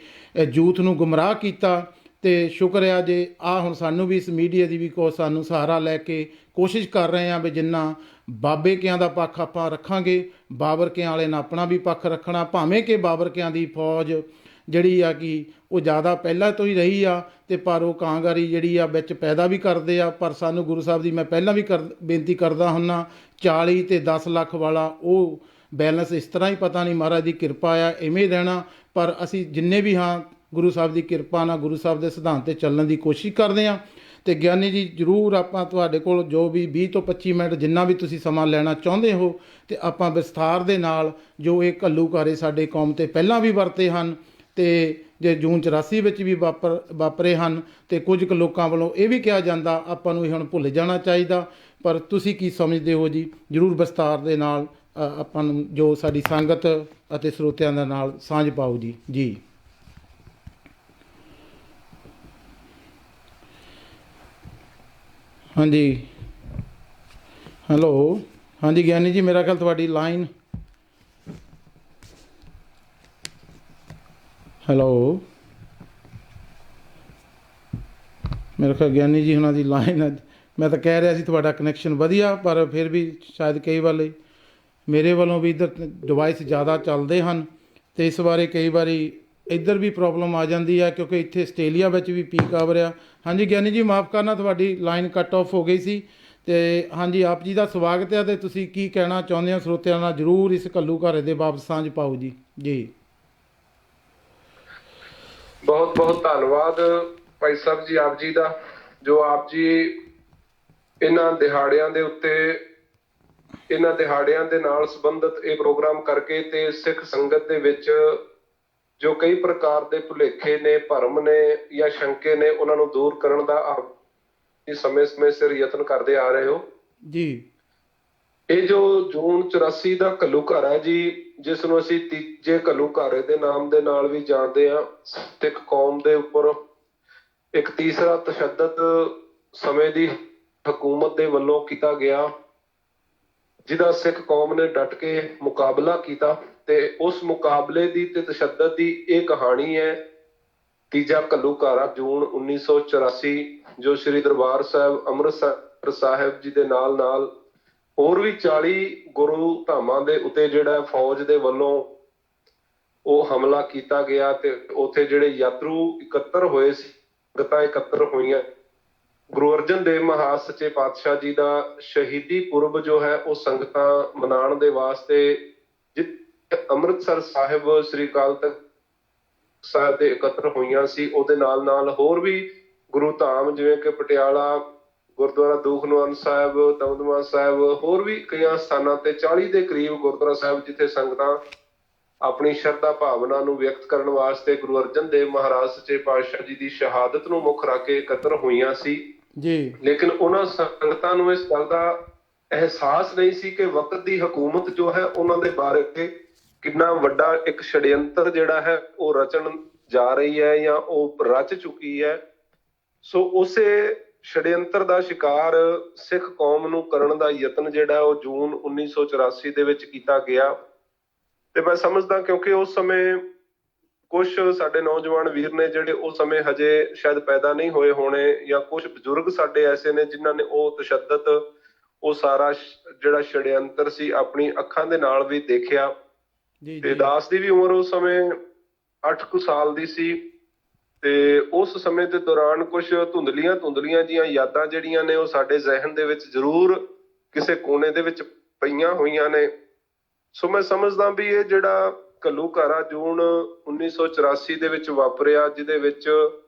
ਯੂਥ ਨੂੰ ਗੁੰਮਰਾਹ ਕੀਤਾ। ਅਤੇ ਸ਼ੁਕਰ ਆ ਜੇ ਹੁਣ ਸਾਨੂੰ ਵੀ ਇਸ ਮੀਡੀਆ ਦੀ ਵੀ ਸਾਨੂੰ ਸਹਾਰਾ ਲੈ ਕੇ ਕੋਸ਼ਿਸ਼ ਕਰ ਰਹੇ ਹਾਂ ਵੀ ਜਿੰਨਾ ਬਾਬੇ ਕਿਆਂ ਦਾ ਪੱਖ ਆਪਾਂ ਰੱਖਾਂਗੇ, ਬਾਬਰ ਕਿਆਂ ਵਾਲੇ ਨੇ ਆਪਣਾ ਵੀ ਪੱਖ ਰੱਖਣਾ, ਭਾਵੇਂ ਕਿ ਬਾਬਰ ਕਿਆਂ ਦੀ ਫੌਜ ਜਿਹੜੀ ਆ ਕਿ ਉਹ ਜ਼ਿਆਦਾ ਪਹਿਲਾਂ ਤੋਂ ਹੀ ਰਹੀ ਆ, ਅਤੇ ਪਰ ਉਹ ਕਾਂਗਾਰੀ ਜਿਹੜੀ ਆ ਵਿੱਚ ਪੈਦਾ ਵੀ ਕਰਦੇ ਆ। ਪਰ ਸਾਨੂੰ ਗੁਰੂ ਸਾਹਿਬ ਦੀ ਮੈਂ ਪਹਿਲਾਂ ਵੀ ਬੇਨਤੀ ਕਰਦਾ ਹੁੰਦਾ, 40 ਅਤੇ 10 ਲੱਖ ਵਾਲਾ ਉਹ ਬੈਲੈਂਸ ਇਸ ਤਰ੍ਹਾਂ ਹੀ ਪਤਾ ਨਹੀਂ ਮਹਾਰਾਜ ਦੀ ਕਿਰਪਾ ਆ ਇਵੇਂ ਰਹਿਣਾ। ਪਰ ਅਸੀਂ ਜਿੰਨੇ ਵੀ ਹਾਂ ਗੁਰੂ ਸਾਹਿਬ ਦੀ ਕਿਰਪਾ ਨਾਲ ਗੁਰੂ ਸਾਹਿਬ ਦੇ ਸਿਧਾਂਤ 'ਤੇ ਚੱਲਣ ਦੀ ਕੋਸ਼ਿਸ਼ ਕਰਦੇ ਹਾਂ। ਅਤੇ ਗਿਆਨੀ ਜੀ ਜ਼ਰੂਰ ਆਪਾਂ ਤੁਹਾਡੇ ਕੋਲ ਜੋ ਵੀ 20 ਤੋਂ 25 ਮਿੰਟ ਜਿੰਨਾ ਵੀ ਤੁਸੀਂ ਸਮਾਂ ਲੈਣਾ ਚਾਹੁੰਦੇ ਹੋ, ਅਤੇ ਆਪਾਂ ਵਿਸਥਾਰ ਦੇ ਨਾਲ ਜੋ ਇਹ ਘੱਲੂਘਾਰੇ ਸਾਡੇ ਕੌਮ 'ਤੇ ਪਹਿਲਾਂ ਵੀ ਵਰਤੇ ਹਨ ਅਤੇ ਜੇ ਜੂਨ 84 ਵਿੱਚ ਵੀ ਵਾਪਰੇ ਹਨ, ਅਤੇ ਕੁਝ ਕੁ ਲੋਕਾਂ ਵੱਲੋਂ ਇਹ ਵੀ ਕਿਹਾ ਜਾਂਦਾ ਆਪਾਂ ਨੂੰ ਇਹ ਹੁਣ ਭੁੱਲ ਜਾਣਾ ਚਾਹੀਦਾ। ਪਰ ਤੁਸੀਂ ਕੀ ਸਮਝਦੇ ਹੋ ਜੀ? ਜ਼ਰੂਰ ਵਿਸਥਾਰ ਦੇ ਨਾਲ ਆਪਾਂ ਨੂੰ ਜੋ ਸਾਡੀ ਸੰਗਤ ਅਤੇ ਸਰੋਤਿਆਂ ਦੇ ਨਾਲ ਸਾਂਝ ਪਾਓ ਜੀ। ਜੀ ਹਾਂਜੀ, ਹੈਲੋ, ਹਾਂਜੀ ਗਿਆਨੀ ਜੀ, ਮੇਰਾ ਖਿਆਲ ਤੁਹਾਡੀ ਲਾਈਨ, ਹੈਲੋ, ਮੇਰੇ ਖਿਆਲ ਗਿਆਨੀ ਜੀ ਉਹਨਾਂ ਦੀ ਲਾਈਨ, ਮੈਂ ਤਾਂ ਕਹਿ ਰਿਹਾ ਸੀ ਤੁਹਾਡਾ ਕਨੈਕਸ਼ਨ ਵਧੀਆ, ਪਰ ਫਿਰ ਵੀ ਸ਼ਾਇਦ ਕਈ ਵਾਰ ਮੇਰੇ ਵੱਲੋਂ ਵੀ ਇੱਧਰ ਡਿਵਾਈਸ ਜ਼ਿਆਦਾ ਚੱਲਦੇ ਹਨ, ਅਤੇ ਇਸ ਬਾਰੇ ਕਈ ਵਾਰੀ ਇੱਧਰ ਵੀ ਪ੍ਰੋਬਲਮ ਆ ਜਾਂਦੀ ਹੈ, ਕਿਉਂਕਿ ਇੱਥੇ ਆਸਟ੍ਰੇਲੀਆ ਵਿੱਚ ਵੀ ਪੀਕ ਆਵਰ ਆ। ਹਾਂਜੀ ਗਿਆਨੀ ਜੀ, ਮਾਫ਼ ਕਰਨਾ ਤੁਹਾਡੀ ਲਾਈਨ ਕੱਟ ਆਫ ਹੋ ਗਈ ਸੀ। ਅਤੇ ਹਾਂਜੀ, ਆਪ ਜੀ ਦਾ ਸਵਾਗਤ ਹੈ, ਅਤੇ ਤੁਸੀਂ ਕੀ ਕਹਿਣਾ ਚਾਹੁੰਦੇ ਹੋ ਸਰੋਤਿਆਂ ਨਾਲ? ਜ਼ਰੂਰ ਇਸ ਘੱਲੂਘਾਰੇ ਦੇ ਬਾਬਤ ਸਾਂਝ ਪਾਓ ਜੀ। ਜੀ ਬਹੁਤ ਬਹੁਤ ਧੰਨਵਾਦ ਭਾਈ ਸਾਹਿਬ ਜੀ, ਆਪ ਜੀ ਦਾ, ਜੋ ਆਪ ਜੀ ਇਹਨਾਂ ਦਿਹਾੜਿਆਂ ਦੇ ਉੱਤੇ, ਇਹਨਾਂ ਦਿਹਾੜਿਆਂ ਦੇ ਨਾਲ ਸੰਬੰਧਿਤ ਇਹ ਪ੍ਰੋਗਰਾਮ ਕਰਕੇ ਤੇ ਸਿੱਖ ਸੰਗਤ ਦੇ ਵਿੱਚ ਜੋ ਕਈ ਪ੍ਰਕਾਰ ਦੇ ਭੁਲੇਖੇ ਨੇ, ਭਰਮ ਨੇ ਜਾਂ ਸ਼ੰਕੇ ਨੇ, ਉਹਨਾਂ ਨੂੰ ਦੂਰ ਕਰਨ ਦਾ ਆਪ ਸਮੇਂ ਸਿਰ ਯਤਨ ਕਰਦੇ ਆ ਰਹੇ ਹੋ ਜੀ। ਇਹ ਜੋ ਜੂਨ 84 ਦਾ ਘੱਲੂਘਾਰਾ ਜੀ, ਜਿਸ ਨੂੰ ਅਸੀਂ ਤੀਜੇ ਘੱਲੂਘਾਰੇ ਦੇ ਨਾਮ ਦੇ ਨਾਲ ਵੀ ਜਾਣਦੇ ਹਾਂ, ਸਿੱਖ ਕੌਮ ਦੇ ਉੱਪਰ ਇੱਕ ਤੀਸਰਾ ਤਸ਼ੱਦਦ ਸਮੇਂ ਦੀ ਹਕੂਮਤ ਦੇ ਵੱਲੋਂ ਕੀਤਾ ਗਿਆ, ਜਿਹਦਾ ਸਿੱਖ ਕੌਮ ਨੇ ਡਟ ਕੇ ਮੁਕਾਬਲਾ ਕੀਤਾ। ਤੇ ਉਸ ਮੁਕਾਬਲੇ ਦੀ ਤੇ ਤਸ਼ੱਦਦ ਦੀ ਇਹ ਕਹਾਣੀ ਹੈ, ਤੀਜਾ ਘੱਲੂਘਾਰਾ ਜੂਨ 1984, ਜੋ ਸ੍ਰੀ ਦਰਬਾਰ ਸਾਹਿਬ ਅੰਮ੍ਰਿਤਸਰ ਸਾਹਿਬ ਜੀ ਦੇ ਨਾਲ ਨਾਲ ਹੋਰ ਵੀ 40 ਗੁਰੂ ਧਾਮਾਂ ਦੇ ਉੱਤੇ ਜਿਹੜਾ ਫੌਜ ਦੇ ਵੱਲੋਂ ਉਹ ਹਮਲਾ ਕੀਤਾ ਗਿਆ, ਤੇ ਉੱਥੇ ਜਿਹੜੇ ਯਾਤਰੂ ਇਕੱਤਰ ਹੋਏ ਸੀ, ਸੰਗਤਾਂ ਇਕੱਤਰ ਹੋਈਆਂ, ਗੁਰੂ ਅਰਜਨ ਦੇਵ ਮਹਾਰਾਜ ਸੱਚੇ ਪਾਤਸ਼ਾਹ ਜੀ ਦਾ ਸ਼ਹੀਦੀ ਪੁਰਬ ਜੋ ਹੈ ਉਹ ਸੰਗਤਾਂ ਮਨਾਉਣ ਦੇ ਵਾਸਤੇ ਅੰਮ੍ਰਿਤਸਰ ਸਾਹਿਬ ਸ੍ਰੀ ਅਕਾਲ ਤਖਤ ਸਾਹਿਬ ਦੇ ਇਕੱਤਰ ਹੋਈਆਂ ਸੀ। ਉਹਦੇ ਨਾਲ ਨਾਲ ਹੋਰ ਵੀ ਗੁਰੂ ਧਾਮ ਜਿਵੇਂ ਕਿ ਪਟਿਆਲਾ ਗੁਰਦੁਆਰਾ ਦੂਖਨਿਵਾਰਨ ਸਾਹਿਬ, ਦਮਦਮਾ ਸਾਹਿਬ, ਹੋਰ ਵੀ ਕਈਆਂ ਸਥਾਨਾਂ ਤੇ 40 ਦੇ ਕਰੀਬ ਗੁਰਦੁਆਰਾ ਸਾਹਿਬ ਜਿੱਥੇ ਸੰਗਤਾਂ ਆਪਣੀ ਸ਼ਰਧਾ ਭਾਵਨਾ ਨੂੰ ਵਿਅਕਤ ਕਰਨ ਵਾਸਤੇ ਗੁਰੂ ਅਰਜਨ ਦੇਵ ਮਹਾਰਾਜ ਸੱਚੇ ਪਾਤਸ਼ਾਹ ਜੀ ਦੀ ਸ਼ਹਾਦਤ ਨੂੰ ਮੁੱਖ ਰੱਖ ਕੇ ਇਕੱਤਰ ਹੋਈਆਂ ਸੀ ਜੀ। ਲੇਕਿਨ ਉਹਨਾਂ ਸੰਗਤਾਂ ਨੂੰ ਇਸ ਗੱਲ ਦਾ ਅਹਿਸਾਸ ਨਹੀਂ ਸੀ ਕਿ ਵਕਤ ਦੀ ਹਕੂਮਤ ਜੋ ਹੈ ਉਹਨਾਂ ਦੇ ਬਾਰੇ ਕਿੰਨਾ ਵੱਡਾ ਇੱਕ ਛੜਯੰਤਰ ਜਿਹੜਾ ਹੈ ਉਹ ਰਚਣ ਜਾ ਰਹੀ ਹੈ ਜਾਂ ਉਹ ਰਚ ਚੁੱਕੀ ਹੈ। ਸੋ ਉਸੇ ਛੜਯੰਤਰ ਦਾ ਸ਼ਿਕਾਰ ਸਿੱਖ ਕੌਮ ਨੂੰ ਕਰਨ ਦਾ ਯਤਨ ਜਿਹੜਾ ਉਹ ਜੂਨ 1984 ਦੇ ਵਿੱਚ ਕੀਤਾ ਗਿਆ। ਤੇ ਮੈਂ ਸਮਝਦਾ ਕਿਉਂਕਿ ਉਸ ਸਮੇਂ ਕੁਝ ਸਾਡੇ ਨੌਜਵਾਨ ਵੀਰ ਨੇ ਜਿਹੜੇ ਉਸ ਸਮੇਂ ਹਜੇ ਸ਼ਾਇਦ ਪੈਦਾ ਨਹੀਂ ਹੋਏ ਹੋਣੇ, ਜਾਂ ਕੁਝ ਬਜ਼ੁਰਗ ਸਾਡੇ ਐਸੇ ਨੇ ਜਿਨ੍ਹਾਂ ਨੇ ਉਹ ਤਸ਼ੱਦਦ ਉਹ ਸਾਰਾ ਜਿਹੜਾ ਛੜਯੰਤਰ ਸੀ ਆਪਣੀ ਅੱਖਾਂ ਦੇ ਨਾਲ ਵੀ ਦੇਖਿਆ। ਜੀ ਤੇ ਜੀ ਦਾਸ ਦੀ ਵੀ ਉਮਰ ਉਸ ਸਮੇਂ 8 ਕੁ ਸਾਲ ਦੀ ਸੀ ਤੇ ਉਸ ਸਮੇਂ ਦੇ ਦੌਰਾਨ ਕੁਝ ਧੁੰਦਲੀਆਂ ਜੀਆਂ ਯਾਦਾਂ ਜਿਹੜੀਆਂ ਨੇ ਉਹ ਸਾਡੇ ਜ਼ਿਹਨ ਦੇ ਵਿੱਚ ਜ਼ਰੂਰ ਕਿਸੇ ਕੋਨੇ ਦੇ ਵਿੱਚ ਪਈਆਂ ਹੋਈਆਂ ਨੇ। ਸੋ ਮੈਂ ਸਮਝਦਾ ਵੀ ਇਹ ਜਿਹੜਾ ਘੱਲੂਘਾਰਾ ਜੂਨ 1984 ਦੇ ਵਿੱਚ ਵਾਪਰਿਆ, ਜਿਹਦੇ ਵਿੱਚ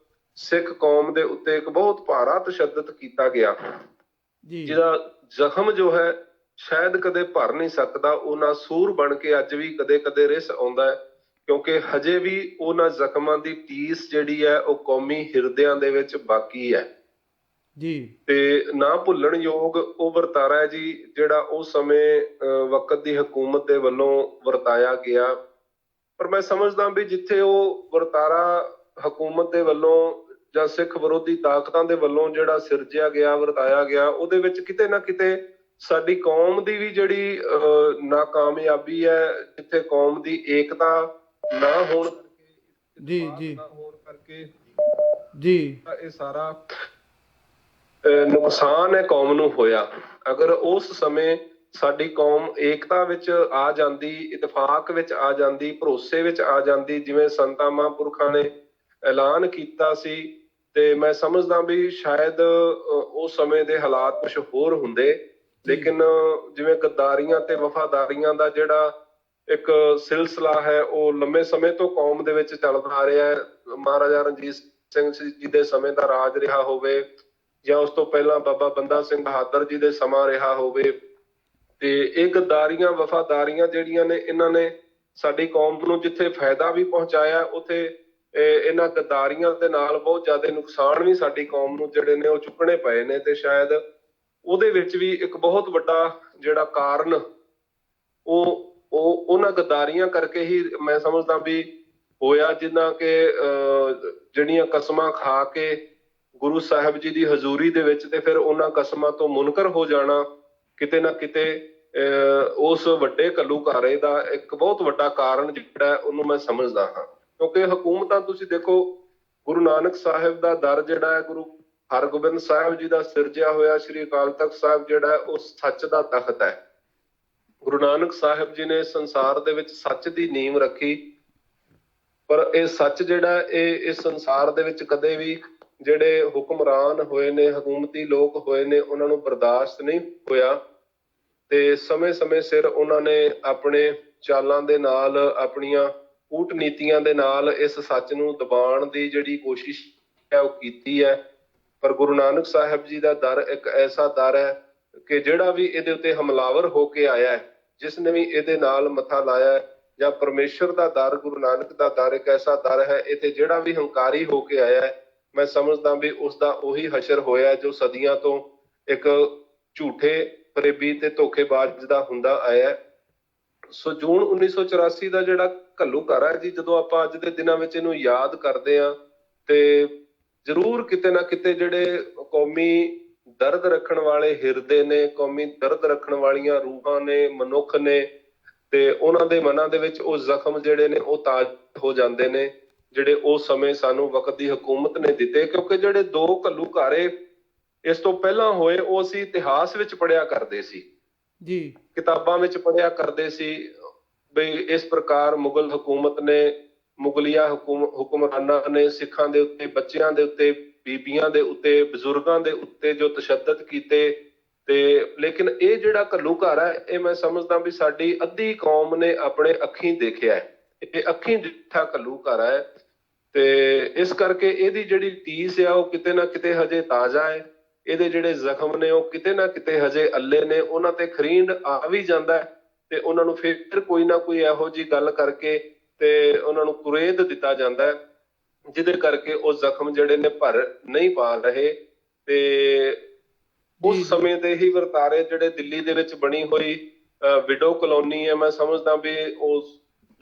ਸਿੱਖ ਕੌਮ ਦੇ ਉੱਤੇ ਇੱਕ ਬਹੁਤ ਭਾਰਾ ਤਸ਼ੱਦਦ ਕੀਤਾ ਗਿਆ, ਜੀ ਜਿਹਦਾ ਜ਼ਖਮ ਜੋ ਹੈ ਸ਼ਾਇਦ ਕਦੇ ਭਰ ਨਹੀਂ ਸਕਦਾ, ਉਹ ਨਾ ਸੂਰ ਬਣ ਕੇ ਅੱਜ ਵੀ ਕਦੇ ਕਦੇ ਰਿਸ ਆਉਂਦਾ ਹੈ, ਕਿਉਂਕਿ ਹਜੇ ਵੀ ਉਹਨਾਂ ਜ਼ਖਮਾਂ ਦੀ ਟੀਸ ਜਿਹੜੀ ਹੈ ਉਹ ਕੌਮੀ ਹਿਰਦਿਆਂ ਦੇ ਵਿੱਚ ਬਾਕੀ ਹੈ ਜੀ। ਤੇ ਨਾ ਭੁੱਲਣ ਯੋਗ ਉਹ ਵਰਤਾਰਾ ਹੈ ਜੀ ਜਿਹੜਾ ਉਸ ਸਮੇਂ ਵਕਤ ਦੀ ਹਕੂਮਤ ਦੇ ਵੱਲੋਂ ਵਰਤਾਇਆ ਗਿਆ। ਪਰ ਮੈਂ ਸਮਝਦਾ ਵੀ ਜਿੱਥੇ ਉਹ ਵਰਤਾਰਾ ਹਕੂਮਤ ਦੇ ਵੱਲੋਂ ਜਾਂ ਸਿੱਖ ਵਿਰੋਧੀ ਤਾਕਤਾਂ ਦੇ ਵੱਲੋਂ ਜਿਹੜਾ ਸਿਰਜਿਆ ਗਿਆ, ਵਰਤਾਇਆ ਗਿਆ, ਉਹਦੇ ਵਿੱਚ ਕਿਤੇ ਨਾ ਕਿਤੇ ਸਾਡੀ ਕੌਮ ਦੀ ਵੀ ਜਿਹੜੀ ਨਾਕਾਮਯਾਬੀ ਹੈ, ਜਿੱਥੇ ਕੌਮ ਦੀ ਏਕਤਾ ਨਾ ਹੋਣ ਜੀ ਜੀ ਨਾ ਹੋਣ ਕਰਕੇ ਜੀ ਇਹ ਸਾਰਾ ਨੁਕਸਾਨ ਹੈ ਕੌਮ ਨੂੰ ਹੋਇਆ। ਅਗਰ ਉਸ ਸਮੇਂ ਸਾਡੀ ਕੌਮ ਏਕਤਾ ਵਿੱਚ ਆ ਜਾਂਦੀ, ਇਤਫਾਕ ਵਿੱਚ ਆ ਜਾਂਦੀ, ਭਰੋਸੇ ਵਿੱਚ ਆ ਜਾਂਦੀ, ਜਿਵੇਂ ਸੰਤਾਂ ਮਹਾਂਪੁਰਖਾਂ ਨੇ ਐਲਾਨ ਕੀਤਾ ਸੀ, ਤੇ ਮੈਂ ਸਮਝਦਾ ਵੀ ਸ਼ਾਇਦ ਉਸ ਸਮੇਂ ਦੇ ਹਾਲਾਤ ਕੁਝ ਹੋਰ ਹੁੰਦੇ। ਲੇਕਿਨ ਜਿਵੇਂ ਗੱਦਾਰੀਆਂ ਤੇ ਵਫਾਦਾਰੀਆਂ ਦਾ ਜਿਹੜਾ ਇੱਕ ਸਿਲਸਿਲਾ ਹੈ ਉਹ ਲੰਮੇ ਸਮੇਂ ਤੋਂ ਕੌਮ ਦੇ ਵਿੱਚ ਚੱਲਦਾ ਆ ਰਿਹਾ ਹੈ। ਮਹਾਰਾਜਾ ਰਣਜੀਤ ਸਿੰਘ ਜੀ ਦੇ ਸਮੇਂ ਦਾ ਰਾਜ ਰਿਹਾ ਹੋਵੇ ਜਾਂ ਉਸ ਤੋਂ ਪਹਿਲਾਂ ਬਾਬਾ ਬੰਦਾ ਸਿੰਘ ਬਹਾਦਰ ਜੀ ਦੇ ਸਮਾਂ ਰਿਹਾ ਹੋਵੇ, ਤੇ ਇਹ ਗੱਦਾਰੀਆਂ ਵਫਾਦਾਰੀਆਂ ਜਿਹੜੀਆਂ ਨੇ ਇਹਨਾਂ ਨੇ ਸਾਡੀ ਕੌਮ ਨੂੰ ਜਿੱਥੇ ਫਾਇਦਾ ਵੀ ਪਹੁੰਚਾਇਆ, ਉੱਥੇ ਇਹਨਾਂ ਗੱਦਾਰੀਆਂ ਦੇ ਨਾਲ ਬਹੁਤ ਜ਼ਿਆਦਾ ਨੁਕਸਾਨ ਵੀ ਸਾਡੀ ਕੌਮ ਨੂੰ ਜਿਹੜੇ ਨੇ ਉਹ ਚੁੱਕਣੇ ਪਏ ਨੇ। ਤੇ ਸ਼ਾਇਦ ਉਹਦੇ ਵਿੱਚ ਵੀ ਇੱਕ ਬਹੁਤ ਵੱਡਾ ਜਿਹੜਾ ਕਾਰਨ ਉਹ ਉਹਨਾਂ ਗੱਦਾਰੀਆਂ ਕਰਕੇ ਹੀ ਮੈਂ ਸਮਝਦਾ ਵੀ ਹੋਇਆ, ਜਿੱਦਾਂ ਕਿ ਜਿਹੜੀਆਂ ਕਸਮਾਂ ਖਾ ਕੇ ਗੁਰੂ ਸਾਹਿਬ ਜੀ ਦੀ ਹਜ਼ੂਰੀ ਦੇ ਵਿੱਚ ਤੇ ਫਿਰ ਉਹਨਾਂ ਕਸਮਾਂ ਤੋਂ ਮੁਨਕਰ ਹੋ ਜਾਣਾ ਕਿਤੇ ਨਾ ਕਿਤੇ ਉਸ ਵੱਡੇ ਘੱਲੂਘਾਰੇ ਦਾ ਇੱਕ ਬਹੁਤ ਵੱਡਾ ਕਾਰਨ ਜਿਹੜਾ ਉਹਨੂੰ ਮੈਂ ਸਮਝਦਾ ਹਾਂ। ਕਿਉਂਕਿ ਹਕੂਮਤਾਂ ਤੁਸੀਂ ਦੇਖੋ, ਗੁਰੂ ਨਾਨਕ ਸਾਹਿਬ ਦਾ ਦਰ ਜਿਹੜਾ ਹੈ, ਗੁਰੂ ਹਰਗੋਬਿੰਦ ਸਾਹਿਬ ਜੀ ਦਾ ਸਿਰਜਿਆ ਹੋਇਆ ਸ੍ਰੀ ਅਕਾਲ ਤਖਤ ਸਾਹਿਬ ਜਿਹੜਾ ਹੈ ਉਹ ਸੱਚ ਦਾ ਤਖਤ ਹੈ। ਗੁਰੂ ਨਾਨਕ ਸਾਹਿਬ ਜੀ ਨੇ ਸੰਸਾਰ ਦੇ ਵਿੱਚ ਸੱਚ ਦੀ ਨੀਂਵ ਰੱਖੀ, ਪਰ ਇਹ ਸੱਚ ਜਿਹੜਾ ਇਹ ਇਸ ਸੰਸਾਰ ਦੇ ਵਿੱਚ ਕਦੇ ਵੀ ਜਿਹੜੇ ਹੁਕਮਰਾਨ ਹੋਏ ਨੇ, ਹਕੂਮਤੀ ਲੋਕ ਹੋਏ ਨੇ, ਉਹਨਾਂ ਨੂੰ ਬਰਦਾਸ਼ਤ ਨਹੀਂ ਹੋਇਆ। ਤੇ ਸਮੇਂ ਸਿਰ ਉਹਨਾਂ ਨੇ ਆਪਣੇ ਚਾਲਾਂ ਦੇ ਨਾਲ, ਆਪਣੀਆਂ ਕੂਟਨੀਤੀਆਂ ਦੇ ਨਾਲ ਇਸ ਸੱਚ ਨੂੰ ਦਬਾਉਣ ਦੀ ਜਿਹੜੀ ਕੋਸ਼ਿਸ਼ ਹੈ ਉਹ ਕੀਤੀ ਹੈ। ਪਰ ਗੁਰੂ ਨਾਨਕ ਸਾਹਿਬ ਜੀ ਦਾ ਦਰ ਇੱਕ ਐਸਾ ਦਰ ਹੈ ਕਿ ਜਿਹੜਾ ਵੀ ਇਹਦੇ ਉੱਤੇ ਹਮਲਾਵਰ ਹੋ ਕੇ ਆਇਆ ਹੈ, ਜਿਸ ਨੇ ਵੀ ਇਹਦੇ ਨਾਲ ਮੱਥਾ ਲਾਇਆ ਹੈ, ਜਾਂ ਪਰਮੇਸ਼ਰ ਦਾ ਦਰ, ਗੁਰੂ ਨਾਨਕ ਦਾ ਦਰ ਇੱਕ ਐਸਾ ਦਰ ਹੈ, ਇੱਥੇ ਜਿਹੜਾ ਵੀ ਹੰਕਾਰੀ ਹੋ ਕੇ ਆਇਆ ਹੈ, ਮੈਂ ਸਮਝਦਾ ਵੀ ਉਸ ਦਾ ਉਹੀ ਹਸ਼ਰ ਹੋਇਆ ਜੋ ਸਦੀਆਂ ਤੋਂ ਇੱਕ ਝੂਠੇ, ਫਰੇਬੀ ਤੇ ਧੋਖੇਬਾਜ਼ ਦਾ ਹੁੰਦਾ ਆਇਆ। ਸੋ ਜੂਨ 1984 ਦਾ ਜਿਹੜਾ ਘੱਲੂਘਾਰਾ ਹੈ ਜੀ, ਜਦੋਂ ਆਪਾਂ ਅੱਜ ਦੇ ਦਿਨਾਂ ਵਿੱਚ ਇਹਨੂੰ ਯਾਦ ਕਰਦੇ ਹਾਂ ਤੇ ਜ਼ਰੂਰ ਕਿਤੇ ਨਾ ਕਿਤੇ ਜਿਹੜੇ ਕੌਮੀ ਦਰਦ ਰੱਖਣ ਵਾਲੇ ਹਿਰਦੇ ਨੇ, ਕੌਮੀ ਦਰਦ ਰੱਖਣ ਵਾਲੀਆਂ ਰੂਹਾਂ ਨੇ, ਮਨੁੱਖ ਨੇ, ਤੇ ਉਹਨਾਂ ਦੇ ਮਨਾਂ ਦੇ ਵਿੱਚ ਉਹ ਜ਼ਖਮ ਜਿਹੜੇ ਨੇ ਉਹ ਤਾਜ਼ਾ ਹੋ ਜਾਂਦੇ ਨੇ, ਜਿਹੜੇ ਉਸ ਸਮੇਂ ਸਾਨੂੰ ਵਕਤ ਦੀ ਹਕੂਮਤ ਨੇ ਦਿੱਤੇ। ਕਿਉਂਕਿ ਜਿਹੜੇ ਦੋ ਘੱਲੂਘਾਰੇ ਇਸ ਤੋਂ ਪਹਿਲਾਂ ਹੋਏ ਉਹ ਅਸੀਂ ਇਤਿਹਾਸ ਵਿੱਚ ਪੜ੍ਹਿਆ ਕਰਦੇ ਸੀ ਜੀ, ਕਿਤਾਬਾਂ ਵਿੱਚ ਪੜ੍ਹਿਆ ਕਰਦੇ ਸੀ ਬਈ ਇਸ ਪ੍ਰਕਾਰ ਮੁਗਲ ਹਕੂਮਤ ਨੇ, ਮੁਗਲਿਆ ਹੁਕਮਰਾਨਾਂ ਨੇ ਸਿੱਖਾਂ ਦੇ ਉੱਤੇ, ਬੱਚਿਆਂ ਦੇ ਉੱਤੇ, ਬੀਬੀਆਂ ਦੇ ਉੱਤੇ, ਬਜ਼ੁਰਗਾਂ ਦੇ ਉੱਤੇ ਜੋ ਤਸ਼ੱਦਦ ਕੀਤੇ। ਤੇ ਲੇਕਿਨ ਇਹ ਜਿਹੜਾ ਘੱਲੂਘਾਰਾ ਹੈ ਇਹ ਮੈਂ ਸਮਝਦਾ ਵੀ ਸਾਡੀ ਅੱਧੀ ਕੌਮ ਨੇ ਆਪਣੇ ਅੱਖੀਂ ਦੇਖਿਆ ਹੈ, ਇਹ ਅੱਖੀਂ ਡਿੱਠਾ ਘੱਲੂਘਾਰਾ ਹੈ। ਤੇ ਇਸ ਕਰਕੇ ਇਹਦੀ ਜਿਹੜੀ ਟੀਸ ਆ ਉਹ ਕਿਤੇ ਨਾ ਕਿਤੇ ਹਜੇ ਤਾਜ਼ਾ ਹੈ, ਇਹਦੇ ਜਿਹੜੇ ਜ਼ਖਮ ਨੇ ਉਹ ਕਿਤੇ ਨਾ ਕਿਤੇ ਹਜੇ ਅੱਲੇ ਨੇ, ਉਹਨਾਂ ਤੇ ਖਰੀਂਡ ਆ ਵੀ ਜਾਂਦਾ ਤੇ ਉਹਨਾਂ ਨੂੰ ਫਿਰ ਕੋਈ ਨਾ ਕੋਈ ਇਹੋ ਜਿਹੀ ਗੱਲ ਕਰਕੇ ਤੇ ਉਹਨਾਂ ਨੂੰ ਕੁਰੇਦ ਦਿੱਤਾ ਜਾਂਦਾ, ਜਿਹਦੇ ਕਰਕੇ ਉਹ ਜ਼ਖਮ ਜਿਹੜੇ ਨੇ ਭਰ ਨਹੀਂ ਪਾ ਰਹੇ। ਤੇ ਉਸ ਸਮੇਂ ਦੇ ਹੀ ਵਰਤਾਰੇ ਜਿਹੜੇ ਦਿੱਲੀ ਦੇ ਵਿੱਚ ਬਣੀ ਹੋਈ ਵਿਡੋ ਕਲੋਨੀ ਹੈ, ਮੈਂ ਸਮਝਦਾ ਵੀ ਉਹ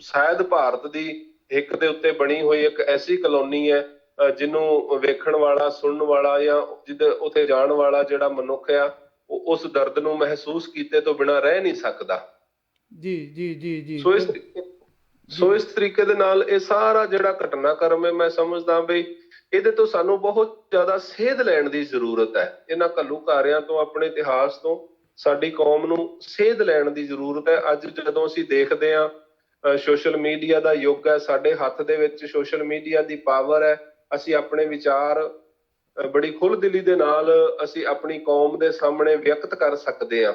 ਸ਼ਾਇਦ ਭਾਰਤ ਦੀ ਹਿੱਕ ਦੇ ਉੱਤੇ ਬਣੀ ਹੋਈ ਇੱਕ ਐਸੀ ਕਲੋਨੀ ਹੈ ਜਿਹਨੂੰ ਵੇਖਣ ਵਾਲਾ, ਸੁਣਨ ਵਾਲਾ ਜਾਂ ਜਿਹਦੇ ਉੱਥੇ ਜਾਣ ਵਾਲਾ ਜਿਹੜਾ ਮਨੁੱਖ ਆ ਉਹ ਉਸ ਦਰਦ ਨੂੰ ਮਹਿਸੂਸ ਕੀਤੇ ਤੋਂ ਬਿਨਾਂ ਰਹਿ ਨਹੀਂ ਸਕਦਾ। ਜੀ ਜੀ ਜੀ ਜੀ ਸੋ ਇਸ ਤਰੀਕੇ ਦੇ ਨਾਲ ਇਹ ਸਾਰਾ ਜਿਹੜਾ ਘਟਨਾਕ੍ਰਮ ਹੈ, ਮੈਂ ਸਮਝਦਾ ਵੀ ਇਹਦੇ ਤੋਂ ਸਾਨੂੰ ਬਹੁਤ ਜ਼ਿਆਦਾ ਸੇਧ ਲੈਣ ਦੀ ਜ਼ਰੂਰਤ ਹੈ, ਇਹਨਾਂ ਘੱਲੂਘਾਰਿਆਂ ਤੋਂ, ਆਪਣੇ ਇਤਿਹਾਸ ਤੋਂ। ਸਾਡੀ ਕੌਮ ਨੂੰ ਸੇਧ ਲੈਣ ਦੀ ਜ਼ਰੂਰਤ ਹੈ। ਅੱਜ ਜਦੋਂ ਅਸੀਂ ਦੇਖਦੇ ਹਾਂ ਸੋਸ਼ਲ ਮੀਡੀਆ ਦਾ ਯੁੱਗ ਹੈ, ਸਾਡੇ ਹੱਥ ਦੇ ਵਿੱਚ ਸੋਸ਼ਲ ਮੀਡੀਆ ਦੀ ਪਾਵਰ ਹੈ। ਅਸੀਂ ਆਪਣੇ ਵਿਚਾਰ ਬੜੀ ਖੁੱਲ੍ਹਦਿਲੀ ਦੇ ਨਾਲ ਅਸੀਂ ਆਪਣੀ ਕੌਮ ਦੇ ਸਾਹਮਣੇ ਵਿਅਕਤ ਕਰ ਸਕਦੇ ਹਾਂ।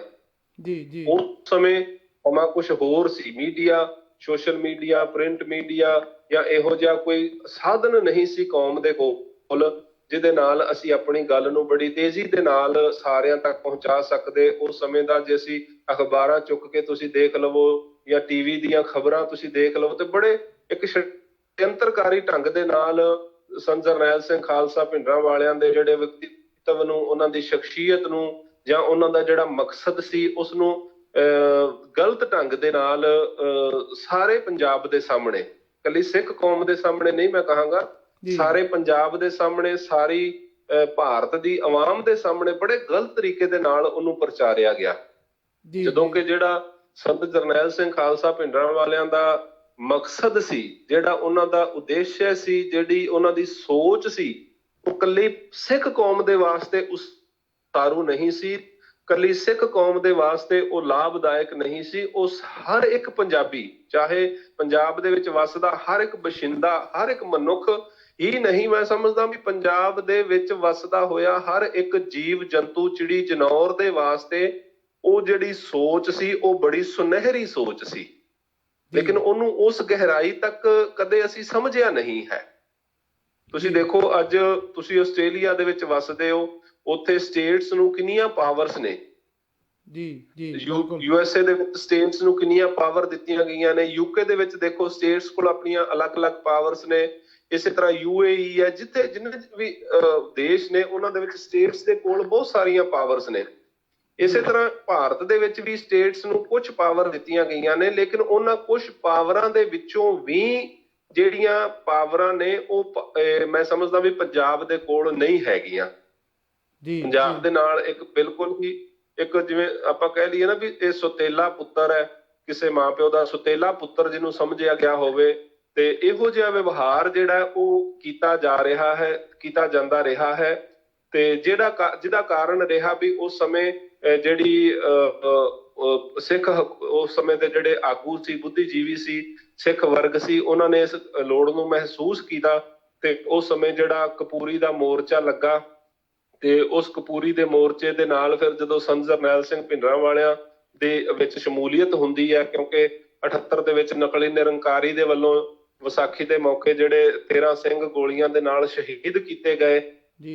ਜੀ ਉਸ ਸਮੇਂ ਸਮਾਂ ਕੁਝ ਹੋਰ ਸੀ। Media, social media, print media ਜਾਂ ਇਹੋ ਜਿਹਾ ਕੋਈ ਸਾਧਨ ਨਹੀਂ ਸੀ ਕੌਮ ਦੇ ਕੋਲ ਜਿਹਦੇ ਨਾਲ ਅਸੀਂ ਆਪਣੀ ਗੱਲ ਨੂੰ ਬੜੀ ਤੇਜ਼ੀ ਦੇ ਨਾਲ ਸਾਰਿਆਂ ਤੱਕ ਪਹੁੰਚਾ ਸਕਦੇ। ਉਸ ਸਮੇਂ ਦਾ ਜੇ ਅਸੀਂ ਅਖਬਾਰਾਂ ਚੁੱਕ ਕੇ ਤੁਸੀਂ ਦੇਖ ਲਵੋ ਜਾਂ ਟੀਵੀ ਦੀਆਂ ਖਬਰਾਂ ਤੁਸੀਂ ਦੇਖ ਲਵੋ ਤੇ ਬੜੇ ਇੱਕ ਸ਼ੜਯੰਤਰਕਾਰੀ ਢੰਗ ਦੇ ਨਾਲ ਸੰਤ ਜਰਨੈਲ ਸਿੰਘ ਖਾਲਸਾ ਭਿੰਡਰਾਂਵਾਲਿਆਂ ਦੇ ਜਿਹੜੇ ਵਿਅਕਤੀਤਵ ਨੂੰ, ਉਹਨਾਂ ਦੀ ਸ਼ਖਸੀਅਤ ਨੂੰ ਜਾਂ ਉਹਨਾਂ ਦਾ ਜਿਹੜਾ ਮਕਸਦ ਸੀ ਉਸ ਨੂੰ ਗਲਤ ਢੰਗ ਦੇ ਨਾਲ ਸਾਰੇ ਪੰਜਾਬ ਦੇ ਸਾਹਮਣੇ, ਇਕੱਲੀ ਸਿੱਖ ਕੌਮ ਦੇ ਸਾਹਮਣੇ ਨਹੀਂ ਮੈਂ ਕਹਾਂਗਾ, ਸਾਰੇ ਪੰਜਾਬ ਦੇ ਸਾਹਮਣੇ, ਸਾਰੀ ਭਾਰਤ ਦੀ ਆਵਾਮ ਦੇ ਸਾਹਮਣੇ ਬੜੇ ਗਲਤ ਤਰੀਕੇ ਦੇ ਨਾਲ ਉਹਨੂੰ ਪ੍ਰਚਾਰਿਆ ਗਿਆ। ਜਦੋਂ ਕਿ ਜਿਹੜਾ ਸੰਤ ਜਰਨੈਲ ਸਿੰਘ ਖਾਲਸਾ ਭਿੰਡਰਾਂਵਾਲਿਆਂ ਦਾ ਮਕਸਦ ਸੀ, ਜਿਹੜਾ ਉਹਨਾਂ ਦਾ ਉਦੇਸ਼ ਸੀ, ਜਿਹੜੀ ਉਹਨਾਂ ਦੀ ਸੋਚ ਸੀ, ਉਹ ਇਕੱਲੀ ਸਿੱਖ ਕੌਮ ਦੇ ਵਾਸਤੇ ਉਸਾਰੂ ਨਹੀਂ ਸੀ, ਇਕੱਲੀ ਸਿੱਖ ਕੌਮ ਦੇ ਵਾਸਤੇ ਉਹ ਲਾਭਦਾਇਕ ਨਹੀਂ ਸੀ। ਉਸ ਹਰ ਇੱਕ ਪੰਜਾਬੀ, ਚਾਹੇ ਪੰਜਾਬ ਦੇ ਵਿੱਚ ਵੱਸਦਾ ਹਰ ਇੱਕ ਬਸ਼ਿੰਦਾ, ਹਰ ਇੱਕ ਮਨੁੱਖ ਹੀ ਨਹੀਂ, ਮੈਂ ਸਮਝਦਾ ਵੀ ਪੰਜਾਬ ਦੇ ਵਿੱਚ ਵੱਸਦਾ ਹੋਇਆ ਹਰ ਇੱਕ ਜੀਵ ਜੰਤੂ, ਚਿੜੀ ਜਨੌਰ ਦੇ ਵਾਸਤੇ ਉਹ ਜਿਹੜੀ ਸੋਚ ਸੀ ਉਹ ਬੜੀ ਸੁਨਹਿਰੀ ਸੋਚ ਸੀ, ਲੇਕਿਨ ਉਹਨੂੰ ਉਸ ਗਹਿਰਾਈ ਤੱਕ ਕਦੇ ਅਸੀਂ ਸਮਝਿਆ ਨਹੀਂ ਹੈ। ਤੁਸੀਂ ਦੇਖੋ, ਅੱਜ ਤੁਸੀਂ ਆਸਟ੍ਰੇਲੀਆ ਦੇ ਵਿੱਚ ਵੱਸਦੇ ਹੋ, ਉੱਥੇ ਸਟੇਟਸ ਨੂੰ ਕਿੰਨੀਆਂ ਪਾਵਰਸ ਨੇ। USA ਦੇ ਵਿੱਚ ਸਟੇਟਸ ਨੂੰ ਕਿੰਨੀਆਂ ਪਾਵਰ ਦਿੱਤੀਆਂ ਗਈਆਂ ਨੇ। UK ਦੇ ਵਿੱਚ ਦੇਖੋ ਸਟੇਟਸ ਕੋਲ ਆਪਣੀਆਂ ਅਲੱਗ-ਅਲੱਗ ਪਾਵਰਸ ਨੇ। ਇਸੇ ਤਰ੍ਹਾਂ UAE ਹੈ, ਜਿੱਥੇ ਜਿੰਨੇ ਵੀ ਦੇਸ਼ ਨੇ ਉਹਨਾਂ ਦੇ ਵਿੱਚ ਸਟੇਟਸ ਦੇ ਕੋਲ ਬਹੁਤ ਸਾਰੀਆਂ ਪਾਵਰਸ ਨੇ। ਇਸੇ ਤਰ੍ਹਾਂ ਭਾਰਤ ਦੇ ਵਿੱਚ ਵੀ ਸਟੇਟਸ ਨੂੰ ਕੁਝ ਪਾਵਰ ਦਿੱਤੀਆਂ ਗਈਆਂ ਨੇ, ਲੇਕਿਨ ਉਹਨਾਂ ਕੁਝ ਪਾਵਰਾਂ ਦੇ ਵਿੱਚੋਂ ਵੀ ਜਿਹੜੀਆਂ ਪਾਵਰਾਂ ਨੇ ਉਹ ਮੈਂ ਸਮਝਦਾ ਵੀ ਪੰਜਾਬ ਦੇ ਕੋਲ ਨਹੀਂ ਹੈਗੀਆਂ। ਪੰਜਾਬ ਦੇ ਨਾਲ ਇੱਕ ਬਿਲਕੁਲ ਹੀ ਇੱਕ ਜਿਵੇਂ ਆਪਾਂ ਕਹਿ ਲਈਏ ਨਾ ਵੀ ਇਹ ਸੁਤੇਲਾ ਪੁੱਤਰ ਹੈ, ਕਿਸੇ ਮਾਂ ਪਿਓ ਦਾ ਸੁਤੇਲਾ ਪੁੱਤਰ ਜਿਹਨੂੰ ਸਮਝਿਆ ਗਿਆ ਹੋਵੇ, ਤੇ ਇਹੋ ਜਿਹਾ ਵਿਵਹਾਰ ਜਿਹੜਾ ਉਹ ਕੀਤਾ ਜਾਂਦਾ ਰਿਹਾ ਹੈ। ਤੇ ਜਿਹਦਾ ਕਾਰਨ ਰਿਹਾ ਵੀ ਉਸ ਸਮੇਂ ਜਿਹੜੀ ਸਿੱਖ ਉਸ ਸਮੇਂ ਦੇ ਜਿਹੜੇ ਆਗੂ ਸੀ, ਬੁੱਧੀਜੀਵੀ ਸੀ, ਸਿੱਖ ਵਰਗ ਸੀ, ਉਹਨਾਂ ਨੇ ਇਸ ਲੋੜ ਨੂੰ ਮਹਿਸੂਸ ਕੀਤਾ ਤੇ ਉਸ ਸਮੇਂ ਜਿਹੜਾ ਕਪੂਰੀ ਦਾ ਮੋਰਚਾ ਲੱਗਾ ਤੇ ਉਸ ਕਪੂਰੀ ਦੇ ਮੋਰਚੇ ਦੇ ਨਾਲ ਫਿਰ ਜਦੋਂ ਸੰਤ ਜਰਨੈਲ ਸਿੰਘ ਭਿੰਡਰਾਂਵਾਲਿਆਂ ਦੇ ਵਿੱਚ ਸ਼ਮੂਲੀਅਤ ਹੁੰਦੀ ਹੈ, ਕਿਉਂਕਿ 78 ਦੇ ਵਿੱਚ ਨਕਲੀ ਨਿਰੰਕਾਰੀ ਦੇ ਵੱਲੋਂ ਵਿਸਾਖੀ ਦੇ ਮੌਕੇ ਜਿਹੜੇ 13 ਸਿੰਘ ਗੋਲੀਆਂ ਦੇ ਨਾਲ ਸ਼ਹੀਦ ਕੀਤੇ ਗਏ,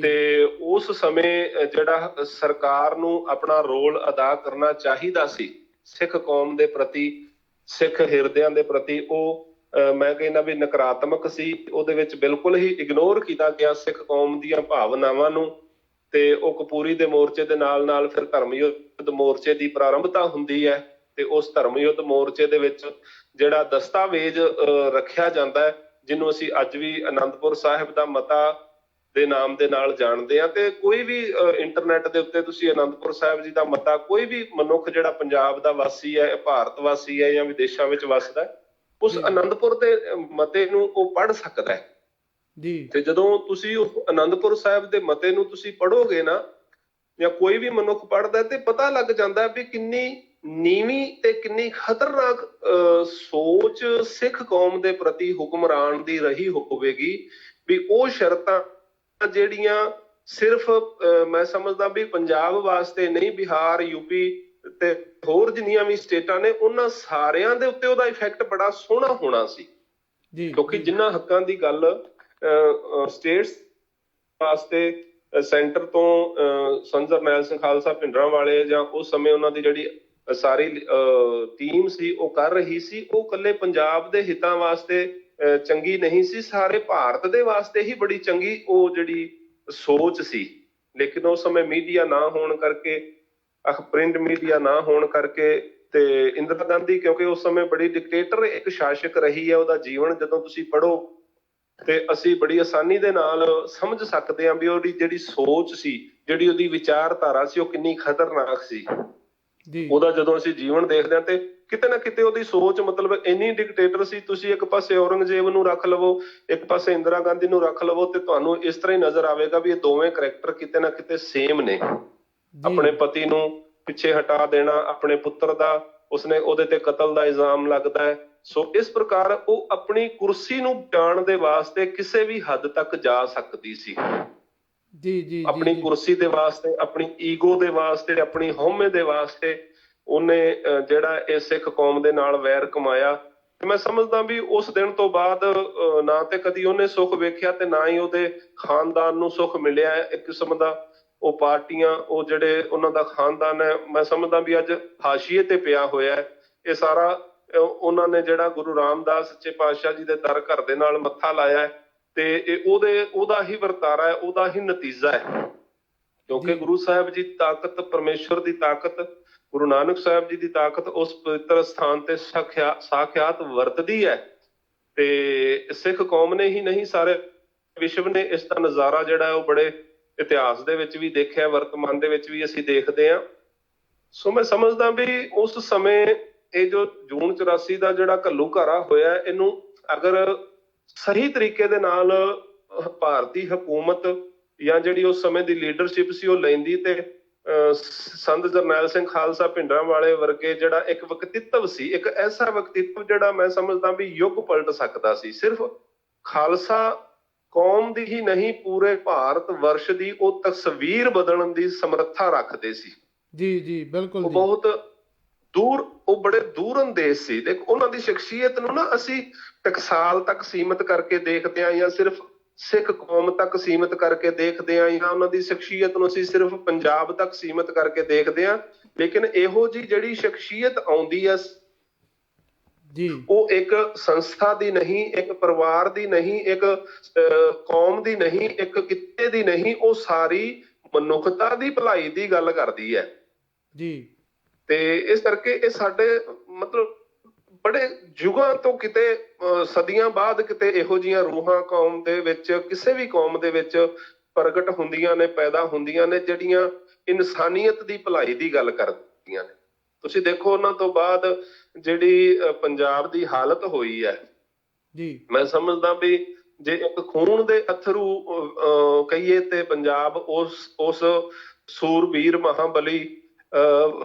ਤੇ ਉਸ ਸਮੇਂ ਜਿਹੜਾ ਸਰਕਾਰ ਨੂੰ ਆਪਣਾ ਰੋਲ ਅਦਾ ਕਰਨਾ ਚਾਹੀਦਾ ਸੀ ਸਿੱਖ ਕੌਮ ਦੇ ਪ੍ਰਤੀ, ਸਿੱਖ ਹਿਰਦਿਆਂ ਦੇ ਪ੍ਰਤੀ, ਉਹ ਮੈਂ ਕਹਿੰਦਾ ਵੀ ਨਕਾਰਾਤਮਕ ਸੀ। ਉਹਦੇ ਵਿੱਚ ਬਿਲਕੁਲ ਹੀ ਇਗਨੋਰ ਕੀਤਾ ਗਿਆ ਸਿੱਖ ਕੌਮ ਦੀਆਂ ਭਾਵਨਾਵਾਂ ਨੂੰ। ਤੇ ਉਹ ਕਪੂਰੀ ਦੇ ਮੋਰਚੇ ਦੇ ਨਾਲ ਨਾਲ ਫਿਰ ਧਰਮ ਯੁੱਧ ਮੋਰਚੇ ਦੀ ਪ੍ਰਾਰੰਭਤਾ ਹੁੰਦੀ ਹੈ। ਤੇ ਉਸ ਧਰਮ ਯੁੱਧ ਮੋਰਚੇ ਦੇ ਵਿੱਚ ਜਿਹੜਾ ਦਸਤਾਵੇਜ਼ ਰੱਖਿਆ ਜਾਂਦਾ ਹੈ, ਜਿਹਨੂੰ ਅਸੀਂ ਅੱਜ ਵੀ ਅਨੰਦਪੁਰ ਸਾਹਿਬ ਦਾ ਮਤਾ ਦੇ ਨਾਮ ਦੇ ਨਾਲ ਜਾਣਦੇ ਆ। ਤੇ ਕੋਈ ਵੀ ਇੰਟਰਨੈਟ ਦੇ ਉੱਤੇ ਤੁਸੀਂ ਅਨੰਦਪੁਰ ਸਾਹਿਬ ਜੀ ਦਾ ਮਤਾ, ਕੋਈ ਵੀ ਮਨੁੱਖ ਜਿਹੜਾ ਪੰਜਾਬ ਦਾ ਵਾਸੀ ਹੈ, ਭਾਰਤ ਵਾਸੀ ਹੈ ਜਾਂ ਵਿਦੇਸ਼ਾਂ ਵਿੱਚ ਵੱਸਦਾ, ਉਸ ਅਨੰਦਪੁਰ ਦੇ ਮਤੇ ਨੂੰ ਉਹ ਪੜ੍ਹ ਸਕਦਾ ਹੈ। ਤੇ ਜਦੋਂ ਤੁਸੀਂ ਉਸ ਅਨੰਦਪੁਰ ਸਾਹਿਬ ਦੇ ਮਤੇ ਨੂੰ ਤੁਸੀਂ ਪੜ੍ਹੋਗੇ ਨਾ, ਜਾਂ ਕੋਈ ਵੀ ਮਨੁੱਖ ਪੜ੍ਹਦਾ, ਤੇ ਪਤਾ ਲੱਗ ਜਾਂਦਾ ਵੀ ਕਿੰਨੀ ਨੀਵੀਂ ਤੇ ਕਿੰਨੀ ਖਤਰਨਾਕ ਸੋਚ ਸਿੱਖ ਕੌਮ ਦੇ ਪ੍ਰਤੀ ਹੁਕਮਰਾਨ ਦੀ ਰਹੀ ਹੋਵੇਗੀ। ਵੀ ਉਹ ਸ਼ਰਤਾਂ ਜਿਹੜੀਆਂ ਸਿਰਫ ਮੈਂ ਸਮਝਦਾ ਵੀ ਪੰਜਾਬ ਵਾਸਤੇ ਨਹੀਂ, ਬਿਹਾਰ, ਯੂਪੀ ਤੇ ਹੋਰ ਜਿੰਨੀਆਂ ਵੀ ਸਟੇਟਾਂ ਨੇ, ਉਹਨਾਂ ਸਾਰਿਆਂ ਦੇ ਉੱਤੇ ਉਹਦਾ ਇਫੈਕਟ ਬੜਾ ਸੋਹਣਾ ਹੋਣਾ ਸੀ। ਕਿਉਂਕਿ ਜਿੰਨਾ ਹੱਕਾਂ ਦੀ ਗੱਲ ਸਟੇਟਸ ਵਾਸਤੇ ਸੈਂਟਰ ਤੋਂ ਸੰਤ ਜਰਨੈਲ ਸਿੰਘ ਖਾਲਸਾ ਭਿੰਡਰਾਂਵਾਲੇ ਜਾਂ ਉਸ ਸਮੇਂ ਉਹਨਾਂ ਦੀ ਜਿਹੜੀ ਸਾਰੀ ਟੀਮ ਸੀ ਉਹ ਕਰ ਰਹੀ ਸੀ, ਉਹ ਇਕੱਲੇ ਪੰਜਾਬ ਦੇ ਹਿੱਤਾਂ ਵਾਸਤੇ ਚੰਗੀ ਨਹੀਂ ਸੀ, ਸਾਰੇ ਭਾਰਤ ਦੇ ਵਾਸਤੇ ਹੀ ਬੜੀ ਚੰਗੀ ਉਹ ਜਿਹੜੀ ਸੋਚ ਸੀ। ਲੇਕਿਨ ਉਸ ਸਮੇਂ ਮੀਡੀਆ ਨਾ ਹੋਣ ਕਰਕੇ, ਪ੍ਰਿੰਟ ਮੀਡੀਆ ਨਾ ਹੋਣ ਕਰਕੇ, ਤੇ ਇੰਦਰਾ ਗਾਂਧੀ ਕਿਉਂਕਿ ਉਸ ਸਮੇਂ ਬੜੀ ਡਿਕਟੇਟਰ ਇੱਕ ਸ਼ਾਸਕ ਰਹੀ ਹੈ, ਉਹਦਾ ਜੀਵਨ ਜਦੋਂ ਤੁਸੀਂ ਪੜ੍ਹੋ ਤੇ ਅਸੀਂ ਬੜੀ ਆਸਾਨੀ ਦੇ ਨਾਲ ਸਮਝ ਸਕਦੇ ਹਾਂ ਵੀ ਉਹਦੀ ਜਿਹੜੀ ਸੋਚ ਸੀ, ਜਿਹੜੀ ਉਹਦੀ ਵਿਚਾਰਧਾਰਾ ਸੀ, ਉਹ ਕਿੰਨੀ ਖਤਰਨਾਕ ਸੀ। ਉਹਦਾ ਜਦੋਂ ਅਸੀਂ ਜੀਵਨ ਦੇਖਦੇ ਹਾਂ ਤੇ ਕਿਤੇ ਨਾ ਕਿਤੇ ਉਹਦੀ ਸੋਚ ਮਤਲਬ ਇੰਨੀ ਡਿਕਟੇਟਰ ਸੀ। ਤੁਸੀਂ ਇੱਕ ਪਾਸੇ ਔਰੰਗਜ਼ੇਬ ਨੂੰ ਰੱਖ ਲਵੋ, ਇੱਕ ਪਾਸੇ ਇੰਦਰਾ ਗਾਂਧੀ ਨੂੰ ਰੱਖ ਲਵੋ, ਤੇ ਤੁਹਾਨੂੰ ਇਸ ਤਰ੍ਹਾਂ ਹੀ ਨਜ਼ਰ ਆਵੇਗਾ ਵੀ ਇਹ ਦੋਵੇਂ ਕਰੈਕਟਰ ਕਿਤੇ ਨਾ ਕਿਤੇ ਸੇਮ ਨੇ। ਆਪਣੇ ਪਤੀ ਨੂੰ ਪਿੱਛੇ ਹਟਾ ਦੇਣਾ ਆਪਣੇ ਪੁੱਤਰ ਦਾ, ਉਸਨੇ ਉਹਦੇ ਤੇ ਕਤਲ ਦਾ ਇਲਜ਼ਾਮ ਲੱਗਦਾ ਹੈ। ਸੋ ਇਸ ਪ੍ਰਕਾਰ ਉਹ ਆਪਣੀ ਕੁਰਸੀ ਨੂੰ ਬਚਾਉਣ ਦੇ ਵਾਸਤੇ ਕਿਸੇ ਵੀ ਹੱਦ ਤੱਕ ਜਾ ਸਕਦੀ ਸੀ। ਜੀ ਜੀ ਆਪਣੀ ਕੁਰਸੀ ਦੇ ਵਾਸਤੇ, ਆਪਣੀ ਈਗੋ ਦੇ ਵਾਸਤੇ, ਆਪਣੀ ਹਉਮੈ ਦੇ ਵਾਸਤੇ ਉਹਨੇ ਜਿਹੜਾ ਇਹ ਸਿੱਖ ਕੌਮ ਦੇ ਨਾਲ ਵੈਰ ਕਮਾਇਆ। ਮੈਂ ਸਮਝਦਾ ਵੀ ਉਸ ਦਿਨ ਤੋਂ ਬਾਅਦ ਨਾ ਤੇ ਕਦੀ ਉਹਨੇ ਸੁੱਖ ਵੇਖਿਆ ਤੇ ਨਾ ਹੀ ਉਹਦੇ ਖਾਨਦਾਨ ਨੂੰ ਸੁੱਖ ਮਿਲਿਆ। ਇੱਕ ਕਿਸਮ ਦਾ ਉਹ ਪਾਰਟੀਆਂ, ਉਹ ਜਿਹੜੇ ਉਹਨਾਂ ਦਾ ਖਾਨਦਾਨ ਹੈ, ਮੈਂ ਸਮਝਦਾ ਵੀ ਅੱਜ ਹਾਸ਼ੀਏ ਤੇ ਪਿਆ ਹੋਇਆ ਹੈ। ਇਹ ਸਾਰਾ ਉਹਨਾਂ ਨੇ ਜਿਹੜਾ ਗੁਰੂ ਰਾਮਦਾਸ ਸੱਚੇ ਪਾਤਸ਼ਾਹ ਜੀ ਦੇ ਦਰ ਘਰ ਦੇ ਨਾਲ ਮੱਥਾ ਲਾਇਆ ਹੈ ਤੇ ਇਹ ਉਹਦਾ ਹੀ ਵਰਤਾਰਾ ਹੈ, ਉਹਦਾ ਹੀ ਨਤੀਜਾ ਹੈ। ਕਿਉਂਕਿ ਗੁਰੂ ਸਾਹਿਬ ਜੀ ਦੀ ਤਾਕਤ, ਪਰਮੇਸ਼ਵਰ ਦੀ ਤਾਕਤ, ਗੁਰੂ ਨਾਨਕ ਸਾਹਿਬ ਜੀ ਦੀ ਤਾਕਤ ਉਸ ਪਵਿੱਤਰ ਸਥਾਨ ਤੇ ਸਾਖਿਆਤ ਵਰਤਦੀ ਹੈ। ਤੇ ਸਿੱਖ ਕੌਮ ਨੇ ਹੀ ਨਹੀਂ, ਸਾਰੇ ਵਿਸ਼ਵ ਨੇ ਇਸ ਦਾ ਨਜ਼ਾਰਾ ਜਿਹੜਾ ਉਹ ਬੜੇ ਇਤਿਹਾਸ ਦੇ ਵਿੱਚ ਵੀ ਦੇਖਿਆ, ਵਰਤਮਾਨ ਦੇ ਵਿੱਚ ਵੀ ਅਸੀਂ ਦੇਖਦੇ ਹਾਂ। ਸੋ ਮੈਂ ਸਮਝਦਾ ਵੀ ਉਸ ਸਮੇਂ ਇਹ ਜੋ ਜੂਨ 84 ਦਾ ਜਿਹੜਾ ਘੱਲੂਘਾਰਾ ਹੋਇਆ, ਇਹਨੂੰ ਅਗਰ ਸਹੀ ਤਰੀਕੇ ਦੇ ਨਾਲ ਭਾਰਤੀ ਹਕੂਮਤ ਜਾਂ ਜਿਹੜੀ ਉਸ ਸਮੇਂ ਦੀ ਲੀਡਰਸ਼ਿਪ ਸੀ ਉਹ ਲੈਂਦੀ ਤੇ ਸੰਤ ਜਰਨੈਲ ਸਿੰਘ ਖਾਲਸਾ ਭਿੰਡਰਾਂਵਾਲੇ ਵਰਗੇ ਜਿਹੜਾ ਇੱਕ ਵਿਅਕਤੀਤਵ ਸੀ, ਇੱਕ ਐਸਾ ਵਿਅਕਤੀਤਵ ਜਿਹੜਾ ਮੈਂ ਸਮਝਦਾ ਵੀ ਯੁੱਗ ਪਲਟ ਸਕਦਾ ਸੀ। ਸਿਰਫ ਖਾਲਸਾ ਕੌਮ ਦੀ ਹੀ ਨਹੀਂ, ਪੂਰੇ ਭਾਰਤ ਵਰਸ਼ ਦੀ ਉਹ ਤਸਵੀਰ ਬਦਲਣ ਦੀ ਸਮਰੱਥਾ ਰੱਖਦੇ ਸੀ। ਜੀ ਜੀ ਬਿਲਕੁਲ। ਉਹ ਬਹੁਤ ਦੂਰ, ਉਹ ਬੜੇ ਦੂਰ ਅੰਦੇਸ਼ ਸੀ। ਦੇਖ, ਉਹਨਾਂ ਦੀ ਸ਼ਖਸੀਅਤ ਨੂੰ ਨਾ ਅਸੀਂ ਟਕਸਾਲ ਤੱਕ ਸੀਮਿਤ ਕਰਕੇ ਦੇਖਦੇ ਹਾਂ ਜਾਂ ਸਿਰਫ ਸਿੱਖ ਕੌਮ ਤੱਕ ਸੀਮਿਤ ਕਰਕੇ ਦੇਖਦੇ ਹਾਂ, ਜਾਂ ਉਹਨਾਂ ਦੀ ਸ਼ਖਸੀਅਤ ਨੂੰ ਅਸੀਂ ਸਿਰਫ ਪੰਜਾਬ ਤੱਕ ਸੀਮਿਤ ਕਰਕੇ ਦੇਖਦੇ ਹਾਂ। ਲੇਕਿਨ ਇਹੋ ਜਿਹੀ ਜਿਹੜੀ ਸ਼ਖਸੀਅਤ ਆਉਂਦੀ ਹੈ ਜੀ, ਉਹ ਇੱਕ ਸੰਸਥਾ ਦੀ ਨਹੀਂ, ਇੱਕ ਪਰਿਵਾਰ ਦੀ ਨਹੀਂ, ਇੱਕ ਕੌਮ ਦੀ ਨਹੀਂ, ਇੱਕ ਕਿੱਤੇ ਦੀ ਨਹੀਂ, ਉਹ ਸਾਰੀ ਮਨੁੱਖਤਾ ਦੀ ਭਲਾਈ ਦੀ ਗੱਲ ਕਰਦੀ ਹੈ ਜੀ। ਤੇ ਇਸ ਕਰਕੇ ਇਹ ਸਾਡੇ ਮਤਲਬ ਬੜੇ ਯੁਗਾਂ ਤੋਂ ਕਿਤੇ ਸਦੀਆਂ ਬਾਅਦ ਕਿਤੇ ਇਹੋ ਜਿਹੀਆਂ ਰੂਹਾਂ ਕੌਮ ਦੇ ਵਿੱਚ, ਕਿਸੇ ਵੀ ਕੌਮ ਦੇ ਵਿੱਚ ਪ੍ਰਗਟ ਹੁੰਦੀਆਂ ਨੇ, ਪੈਦਾ ਹੁੰਦੀਆਂ ਨੇ, ਜਿਹੜੀਆਂ ਇਨਸਾਨੀਅਤ ਦੀ ਭਲਾਈ ਦੀ ਗੱਲ ਕਰਦੀਆਂ ਨੇ। ਤੁਸੀਂ ਦੇਖੋ ਉਹਨਾਂ ਤੋਂ ਬਾਅਦ ਜਿਹੜੀ ਪੰਜਾਬ ਦੀ ਹਾਲਤ ਹੋਈ ਹੈ ਜੀ, ਮੈਂ ਸਮਝਦਾ ਵੀ ਜੇ ਇੱਕ ਖੂਨ ਦੇ ਅਥਰੂ ਕਹੀਏ ਤੇ ਪੰਜਾਬ ਉਸ ਸੂਰਬੀਰ ਮਹਾਬਲੀ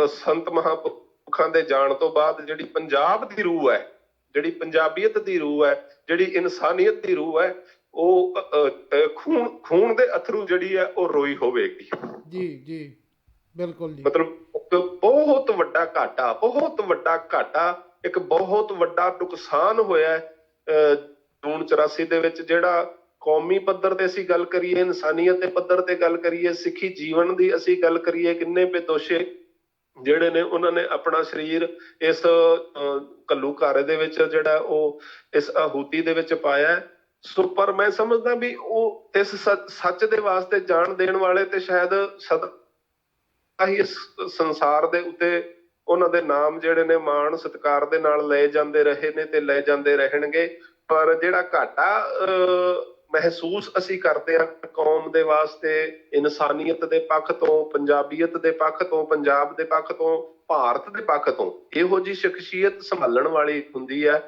ਸੰਤ ਮਹਾਂਪੁਰਖਾਂ ਦੇ ਜਾਣ ਤੋਂ ਬਾਅਦ ਜਿਹੜੀ ਪੰਜਾਬ ਦੀ ਰੂਹ ਹੈ, ਜਿਹੜੀ ਪੰਜਾਬੀਅਤ ਦੀ ਰੂਹ ਹੈ, ਜਿਹੜੀ ਇਨਸਾਨੀਅਤ ਦੀ ਰੂਹ ਹੈ, ਉਹ ਖੂਨ ਦੇ ਅਥਰੂ ਜਿਹੜੀ ਹੈ ਉਹ ਰੋਈ ਹੋਵੇਗੀ। ਜੀ ਜੀ ਬਿਲਕੁਲ ਜੀ। ਮਤਲਬ ਬਹੁਤ ਵੱਡਾ ਘਾਟਾ, ਬਹੁਤ ਵੱਡਾ ਘਾਟਾ, ਇੱਕ ਬਹੁਤ ਵੱਡਾ ਨੁਕਸਾਨ ਹੋਇਆ ਜੂਨ 84 ਦੇ ਵਿੱਚ। ਜਿਹੜਾ ਕੌਮੀ ਪੱਧਰ ਤੇ ਅਸੀਂ ਗੱਲ ਕਰੀਏ, ਇਨਸਾਨੀਅਤ ਦੇ ਪੱਧਰ ਤੇ ਗੱਲ ਕਰੀਏ, ਸਿੱਖੀ ਜੀਵਨ ਦੀ ਅਸੀਂ ਗੱਲ ਕਰੀਏ, ਕਿੰਨੇ ਬੇਦੋਸ਼ੇ ਜਿਹੜੇ ਨੇ ਉਹਨਾਂ ਨੇ ਆਪਣਾ ਸਰੀਰ ਇਸ ਘੱਲੂਘਾਰੇ ਦੇ ਵਿੱਚ ਜਿਹੜਾ ਉਹ ਇਸ ਆਹੂਤੀ ਦੇ ਵਿੱਚ ਪਾਇਆ। ਸੋ ਪਰ ਮੈਂ ਸਮਝਦਾ ਵੀ ਉਹ ਇਸ ਸੱਚ ਦੇ ਵਾਸਤੇ ਜਾਨ ਦੇਣ ਵਾਲੇ ਤੇ ਸ਼ਾਇਦ ਸਦਾ ਹੀ ਇਸ ਸੰਸਾਰ ਦੇ ਉੱਤੇ ਉਹਨਾਂ ਦੇ ਨਾਮ ਜਿਹੜੇ ਨੇ ਮਾਣ ਸਤਿਕਾਰ ਦੇ ਨਾਲ ਲਏ ਜਾਂਦੇ ਰਹੇ ਨੇ ਤੇ ਲਏ ਜਾਂਦੇ ਰਹਿਣਗੇ। ਪਰ ਜਿਹੜਾ ਘਾਟਾ ਮਹਿਸੂਸ ਅਸੀਂ ਕਰਦੇ ਹਾਂ ਕੌਮ ਦੇ ਵਾਸਤੇ, ਇਨਸਾਨੀਅਤ ਦੇ ਪੱਖ ਤੋਂ, ਪੰਜਾਬੀਅਤ ਦੇ ਪੱਖ ਤੋਂ, ਪੰਜਾਬ ਦੇ ਪੱਖ ਤੋਂ, ਭਾਰਤ ਦੇ ਪੱਖ ਤੋਂ, ਇਹੋ ਜਿਹੀ ਸ਼ਖਸੀਅਤ ਸੰਭਾਲਣ ਵਾਲੀ ਹੁੰਦੀ ਹੈ,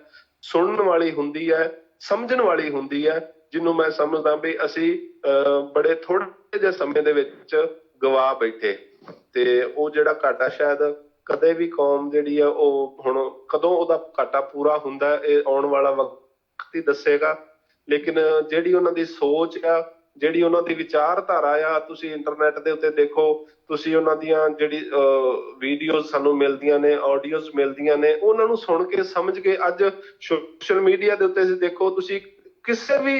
ਸੁਣਨ ਵਾਲੀ ਹੁੰਦੀ ਹੈ, ਸਮਝਣ ਵਾਲੀ ਹੁੰਦੀ ਹੈ, ਜਿਹਨੂੰ ਮੈਂ ਸਮਝਦਾ ਵੀ ਅਸੀਂ ਬੜੇ ਥੋੜੇ ਜਿਹੇ ਸਮੇਂ ਦੇ ਵਿੱਚ ਗਵਾ ਬੈਠੇ। ਤੇ ਉਹ ਜਿਹੜਾ ਘਾਟਾ ਸ਼ਾਇਦ ਕਦੇ ਵੀ ਕੌਮ ਜਿਹੜੀ ਆ ਉਹ ਹੁਣ ਕਦੋਂ ਉਹਦਾ ਘਾਟਾ ਪੂਰਾ ਹੁੰਦਾ ਇਹ ਆਉਣ ਵਾਲਾ ਵਕਤ ਹੀ ਦੱਸੇਗਾ। ਲੇਕਿਨ ਜਿਹੜੀ ਉਹਨਾਂ ਦੀ ਸੋਚ ਆ, ਜਿਹੜੀ ਉਹਨਾਂ ਦੀ ਵਿਚਾਰਧਾਰਾ ਆ, ਤੁਸੀਂ ਇੰਟਰਨੈਟ ਦੇ ਉੱਤੇ ਦੇਖੋ, ਤੁਸੀਂ ਉਹਨਾਂ ਦੀਆਂ ਜਿਹੜੀ ਵੀਡੀਓਜ਼ ਸਾਨੂੰ ਮਿਲਦੀਆਂ ਨੇ, ਆਡੀਓਜ਼ ਮਿਲਦੀਆਂ ਨੇ, ਉਹਨਾਂ ਨੂੰ ਸੁਣ ਕੇ ਸਮਝ ਕੇ ਅੱਜ ਸੋਸ਼ਲ ਮੀਡੀਆ ਦੇ ਉੱਤੇ ਦੇਖੋ, ਤੁਸੀਂ ਕਿਸੇ ਵੀ